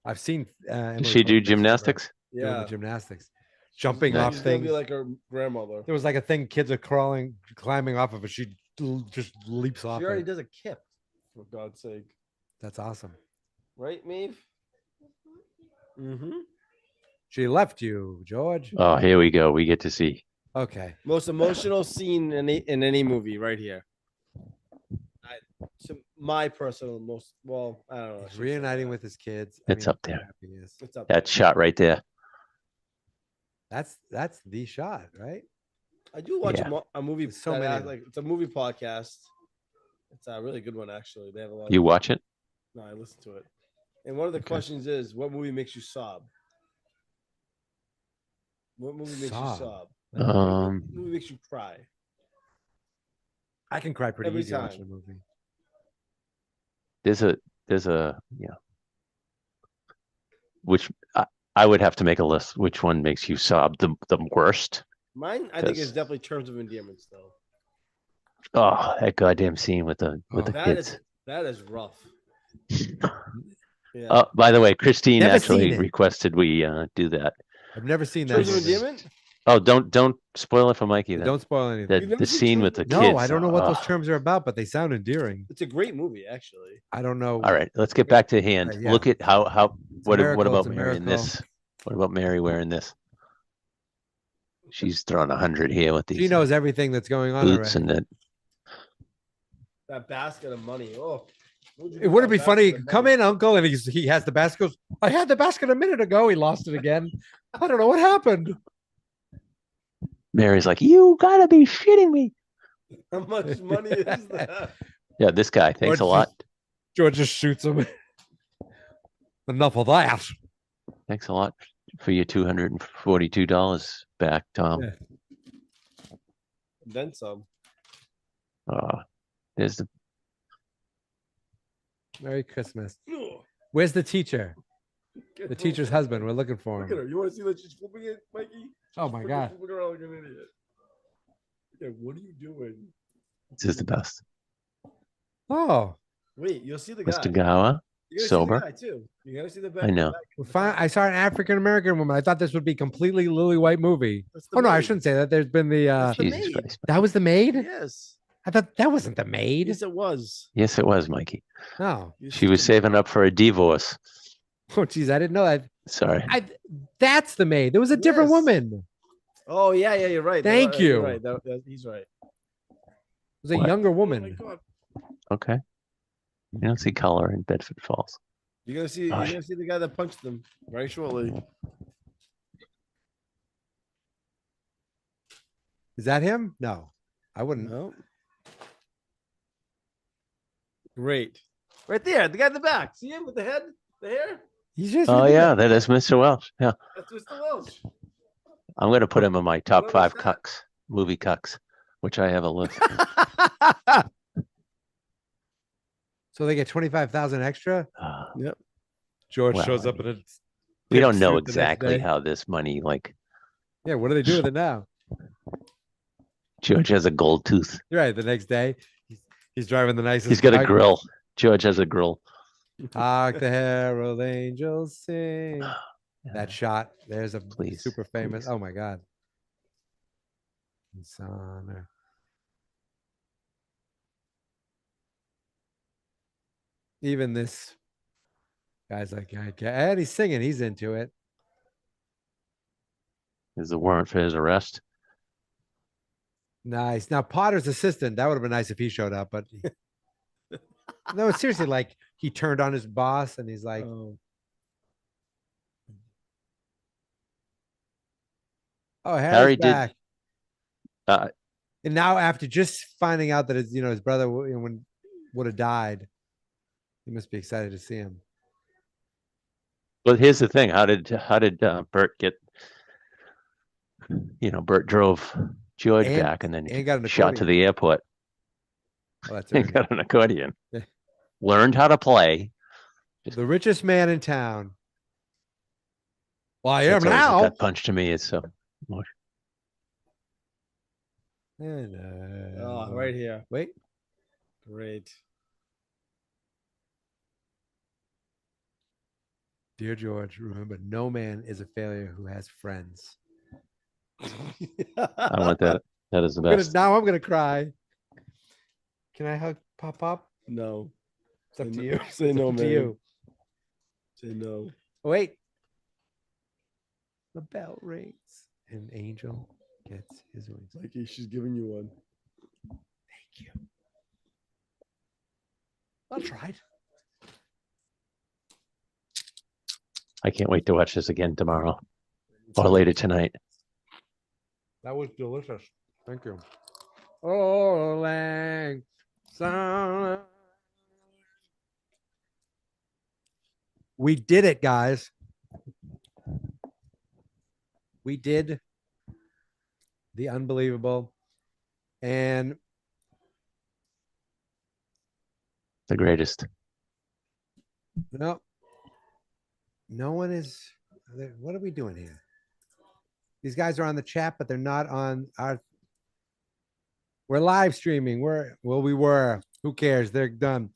[SPEAKER 1] I've seen.
[SPEAKER 2] Does she do gymnastics?
[SPEAKER 1] Doing
[SPEAKER 3] Yeah.
[SPEAKER 1] the gymnastics, jumping
[SPEAKER 3] She's
[SPEAKER 1] off
[SPEAKER 3] gonna
[SPEAKER 1] things.
[SPEAKER 3] be like her grandmother.
[SPEAKER 1] There was like a thing kids are climbing off of it. She just leaps off
[SPEAKER 3] She already
[SPEAKER 1] it.
[SPEAKER 3] does a kip. For God's sake.
[SPEAKER 1] That's awesome.
[SPEAKER 3] Right, Maeve? Mm-hmm.
[SPEAKER 1] She left you, George.
[SPEAKER 2] Oh, here we go. We get to see.
[SPEAKER 1] Okay.
[SPEAKER 3] Most emotional scene in any movie, right here. My personal most. Well, I don't know. I
[SPEAKER 1] He's
[SPEAKER 3] shouldn't say
[SPEAKER 1] reuniting
[SPEAKER 3] that.
[SPEAKER 1] with his kids.
[SPEAKER 2] It's up there.
[SPEAKER 1] Happy he is.
[SPEAKER 3] It's up.
[SPEAKER 2] That shot right there.
[SPEAKER 1] That's the shot, right?
[SPEAKER 3] I do watch
[SPEAKER 2] Yeah.
[SPEAKER 3] a movie.
[SPEAKER 1] There's so
[SPEAKER 3] that
[SPEAKER 1] many
[SPEAKER 3] has,
[SPEAKER 1] of them.
[SPEAKER 3] like it's a movie podcast. It's a really good one, actually. They have a lot.
[SPEAKER 2] You watch it?
[SPEAKER 3] No, I listen to it. And one of the questions is, what movie makes you sob? What movie makes
[SPEAKER 1] Sob.
[SPEAKER 3] you sob?
[SPEAKER 2] Um,
[SPEAKER 3] What movie makes you cry?
[SPEAKER 1] I can cry pretty
[SPEAKER 3] Every
[SPEAKER 1] easy watching a
[SPEAKER 3] time.
[SPEAKER 1] movie.
[SPEAKER 2] there's a which I would have to make a list. Which one makes you sob the worst?
[SPEAKER 3] Mine, I think, is
[SPEAKER 2] Because-
[SPEAKER 3] definitely Terms of Endearments, though.
[SPEAKER 2] Oh, that goddamn scene with the
[SPEAKER 3] That
[SPEAKER 2] kids.
[SPEAKER 3] is rough. Yeah.
[SPEAKER 2] Oh, by the way, Christine
[SPEAKER 1] Never
[SPEAKER 2] actually
[SPEAKER 1] seen it.
[SPEAKER 2] requested we do that.
[SPEAKER 1] I've never seen that.
[SPEAKER 3] Terms of
[SPEAKER 1] movie.
[SPEAKER 3] Endearment?
[SPEAKER 2] Oh, don't spoil it for Mikey. Then.
[SPEAKER 1] Don't spoil anything.
[SPEAKER 3] You've
[SPEAKER 2] The
[SPEAKER 3] never
[SPEAKER 2] the
[SPEAKER 3] seen
[SPEAKER 2] scene
[SPEAKER 3] Terms
[SPEAKER 2] with the
[SPEAKER 3] of-
[SPEAKER 1] No,
[SPEAKER 2] kids.
[SPEAKER 1] I don't know what those
[SPEAKER 2] oh.
[SPEAKER 1] terms are about, but they sound endearing.
[SPEAKER 3] It's a great movie, actually.
[SPEAKER 1] I don't know.
[SPEAKER 2] All right, let's get back to hand.
[SPEAKER 1] Yeah.
[SPEAKER 2] Look at how
[SPEAKER 1] It's a
[SPEAKER 2] what
[SPEAKER 1] miracle,
[SPEAKER 2] about
[SPEAKER 1] it's a
[SPEAKER 2] Mary in
[SPEAKER 1] miracle.
[SPEAKER 2] this? What about Mary wearing this? She's throwing 100 here with these
[SPEAKER 1] She knows everything that's going on.
[SPEAKER 2] boots
[SPEAKER 1] Already.
[SPEAKER 2] and that.
[SPEAKER 3] That basket of money. Oh,
[SPEAKER 1] It wouldn't be funny. Come in, Uncle, and he has the basket. Goes, I had the basket a minute ago. He lost it again. I don't know what happened.
[SPEAKER 2] Mary's like, you gotta be shitting me.
[SPEAKER 3] How much money is that?
[SPEAKER 2] Yeah, this guy. Thanks a
[SPEAKER 1] George
[SPEAKER 2] lot.
[SPEAKER 1] George just shoots him. Enough of that.
[SPEAKER 2] Thanks a lot for your $242 back, Tom.
[SPEAKER 1] Yeah.
[SPEAKER 3] Then some.
[SPEAKER 2] There's the
[SPEAKER 1] Merry Christmas. Where's the teacher? The teacher's husband. We're looking for
[SPEAKER 3] Look at
[SPEAKER 1] him.
[SPEAKER 3] her. You want to see that she's flipping it, Mikey?
[SPEAKER 1] Oh my God.
[SPEAKER 3] Flipping around like an idiot. Yeah, what are you doing?
[SPEAKER 2] this is the best.
[SPEAKER 1] Oh,
[SPEAKER 3] Wait, you'll see the guy.
[SPEAKER 2] Mr. Gawa.
[SPEAKER 3] You gotta
[SPEAKER 2] sober.
[SPEAKER 3] See the guy too. You gotta see the back.
[SPEAKER 2] I know.
[SPEAKER 1] we're fine. I saw an African American woman. I thought this would be completely lily white movie.
[SPEAKER 3] That's the
[SPEAKER 1] Oh no, I
[SPEAKER 3] maid.
[SPEAKER 1] shouldn't say that. There's been the.
[SPEAKER 3] That's the
[SPEAKER 2] Jesus
[SPEAKER 3] maid.
[SPEAKER 2] Christ.
[SPEAKER 1] That was the maid.
[SPEAKER 3] Yes.
[SPEAKER 1] I thought that wasn't the maid.
[SPEAKER 3] Yes, it was.
[SPEAKER 2] Yes, it was, Mikey.
[SPEAKER 1] No.
[SPEAKER 3] You
[SPEAKER 2] She was
[SPEAKER 3] see-
[SPEAKER 2] saving up for a divorce.
[SPEAKER 1] Oh geez, I didn't know that.
[SPEAKER 2] Sorry.
[SPEAKER 1] That's the maid. There was a different
[SPEAKER 3] Yes.
[SPEAKER 1] woman.
[SPEAKER 3] Oh yeah, you're right.
[SPEAKER 1] Thank
[SPEAKER 3] You're
[SPEAKER 1] you.
[SPEAKER 3] right. He's right.
[SPEAKER 1] It was a
[SPEAKER 2] What?
[SPEAKER 1] younger
[SPEAKER 3] Oh my
[SPEAKER 1] woman.
[SPEAKER 3] God.
[SPEAKER 2] Okay. You don't see color in Bedford Falls.
[SPEAKER 3] You're gonna see. You're gonna see the guy that punched them very shortly.
[SPEAKER 1] Is that him? No, I wouldn't.
[SPEAKER 3] No. Great. Right there, the guy in the back. See him with the head, the hair?
[SPEAKER 1] He's just.
[SPEAKER 2] Oh yeah, that is Mr. Welch. Yeah.
[SPEAKER 3] That's Mr. Welch.
[SPEAKER 2] I'm gonna put him in my top
[SPEAKER 3] What was
[SPEAKER 2] 5
[SPEAKER 3] that?
[SPEAKER 2] cucks, movie cucks, which I have a list.
[SPEAKER 1] So they get 25,000 extra.
[SPEAKER 2] Uh,
[SPEAKER 1] George
[SPEAKER 2] Well,
[SPEAKER 1] shows
[SPEAKER 2] I
[SPEAKER 1] up in a.
[SPEAKER 2] we don't
[SPEAKER 1] Suit
[SPEAKER 2] know
[SPEAKER 1] the next
[SPEAKER 2] exactly
[SPEAKER 1] day.
[SPEAKER 2] how this money, like
[SPEAKER 1] Yeah, what do they do with it now?
[SPEAKER 2] George has a gold tooth.
[SPEAKER 1] You're right. The next day, he's driving the nicest.
[SPEAKER 2] He's got a
[SPEAKER 1] car.
[SPEAKER 2] grill. George has a grill.
[SPEAKER 1] Hark the herald angels sing. That shot. There's a
[SPEAKER 2] Please,
[SPEAKER 1] super famous.
[SPEAKER 2] please.
[SPEAKER 1] Oh my God. Dishonor. Even this guy's like, and he's singing. He's into it.
[SPEAKER 2] Is the warrant for his arrest?
[SPEAKER 1] Nice. Now Potter's assistant. That would have been nice if he showed up, but no, seriously, like he turned on his boss and he's like, "Oh, Harry's
[SPEAKER 2] Harry did-
[SPEAKER 1] back."
[SPEAKER 2] Uh,
[SPEAKER 1] And now, after just finding out that his brother would have died, he must be excited to see him.
[SPEAKER 2] But here's the thing: how did Bert get? Bert drove George
[SPEAKER 1] And-
[SPEAKER 2] back and then
[SPEAKER 1] and got an
[SPEAKER 2] shot to
[SPEAKER 1] accordion.
[SPEAKER 2] the airport
[SPEAKER 1] Oh, that's
[SPEAKER 2] and
[SPEAKER 1] it.
[SPEAKER 2] got an accordion.
[SPEAKER 1] Yeah.
[SPEAKER 2] Learned how to play.
[SPEAKER 1] The richest man in town. Well, I am
[SPEAKER 2] That's always a
[SPEAKER 1] now.
[SPEAKER 2] gut punch to me. It's so.
[SPEAKER 3] Oh, right here.
[SPEAKER 1] Wait.
[SPEAKER 3] Great.
[SPEAKER 1] Dear George, remember, no man is a failure who has friends.
[SPEAKER 2] I want that. That is the best.
[SPEAKER 1] Now I'm gonna cry. Can I hug Pop?
[SPEAKER 3] No.
[SPEAKER 1] It's up
[SPEAKER 3] Say
[SPEAKER 1] to
[SPEAKER 3] no-
[SPEAKER 1] you.
[SPEAKER 3] say
[SPEAKER 1] It's
[SPEAKER 3] no,
[SPEAKER 1] up to
[SPEAKER 3] man.
[SPEAKER 1] you.
[SPEAKER 3] Say no.
[SPEAKER 1] Wait. The bell rings. An angel gets his wings.
[SPEAKER 3] Mikey, she's giving you one.
[SPEAKER 1] Thank you. I tried.
[SPEAKER 2] I can't wait to watch this again tomorrow or later tonight.
[SPEAKER 1] That was delicious. Thank you. Oh, lang syne. We did it, guys. We did the unbelievable. And
[SPEAKER 2] The greatest.
[SPEAKER 1] no one is. What are we doing here? These guys are on the chat, but they're not on our. We're live streaming. We were. Who cares? They're done.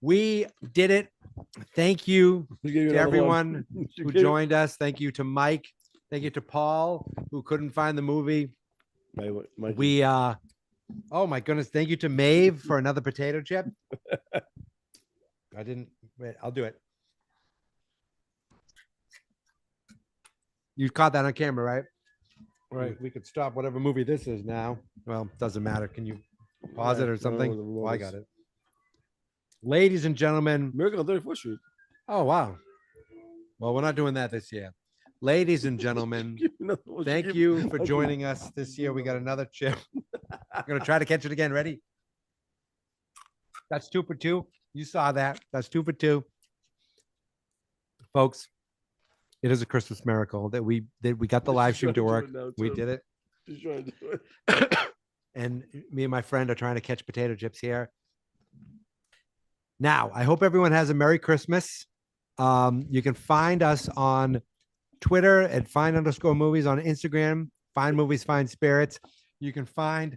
[SPEAKER 1] We did it. Thank you to everyone who joined us. Thank you to Mike. Thank you to Paul, who couldn't find the movie. We oh my goodness. Thank you to Maeve for another potato chip. I didn't wait, I'll do it. You caught that on camera, right? All right. We could stop whatever movie this is now. Well, doesn't matter. Can you pause it or something? Oh, I got it. Ladies and gentlemen.
[SPEAKER 3] Miracle on 34th Street.
[SPEAKER 1] Oh, wow. Well, we're not doing that this year. Ladies and gentlemen, thank you for joining us this year. We got another chip. I'm going to try to catch it again. Ready? That's 2 for 2. You saw that. That's 2 for 2. Folks, it is a Christmas miracle that we got the live stream to work. We did it.
[SPEAKER 3] Just trying to do it.
[SPEAKER 1] And me and my friend are trying to catch potato chips here. Now, I hope everyone has a Merry Christmas. You can find us on Twitter at @find_movies, on Instagram, Find Movies, Find Spirits. You can find,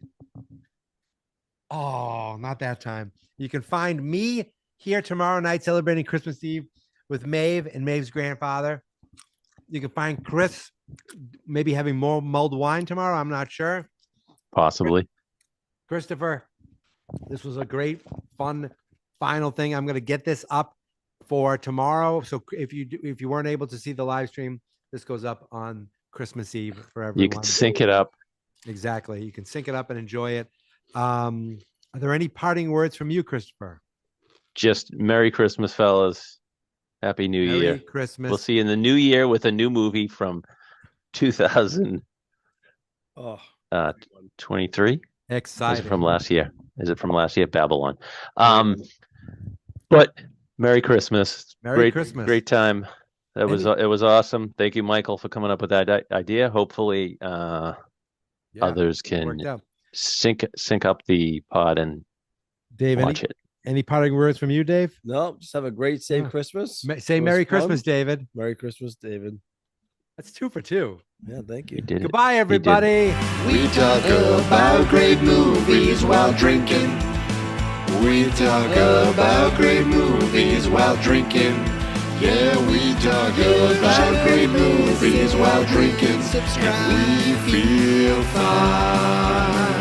[SPEAKER 1] not that time. You can find me here tomorrow night celebrating Christmas Eve with Maeve and Maeve's grandfather. You can find Chris maybe having more mulled wine tomorrow. I'm not sure.
[SPEAKER 2] Possibly.
[SPEAKER 1] Christopher, this was a great, fun final thing. I'm going to get this up for tomorrow. So if you weren't able to see the live stream, this goes up on Christmas Eve for everyone.
[SPEAKER 2] You can sync it up.
[SPEAKER 1] Exactly. You can sync it up and enjoy it. Are there any parting words from you, Christopher?
[SPEAKER 2] Just Merry Christmas, fellas. Happy New
[SPEAKER 1] Merry
[SPEAKER 2] Year.
[SPEAKER 1] Christmas.
[SPEAKER 2] We'll see you in the new year with a new movie from 2023.
[SPEAKER 1] Exciting.
[SPEAKER 2] Is it from last year? Babylon. But Merry Christmas.
[SPEAKER 1] Merry Christmas.
[SPEAKER 2] Great time. It was awesome. Thank you, Michael, for coming up with that idea. Hopefully others can sync up the pod and
[SPEAKER 1] Dave,
[SPEAKER 2] watch it.
[SPEAKER 1] Any parting words from you, Dave?
[SPEAKER 3] No, just have a great, safe Christmas.
[SPEAKER 1] Say Merry Christmas, David.
[SPEAKER 3] Merry Christmas, David.
[SPEAKER 1] That's 2 for 2.
[SPEAKER 3] Yeah, thank you.
[SPEAKER 1] Goodbye, everybody.
[SPEAKER 5] We talk about great movies while drinking. We talk about great movies while drinking. Yeah, we talk about great movies while drinking. And we feel fine.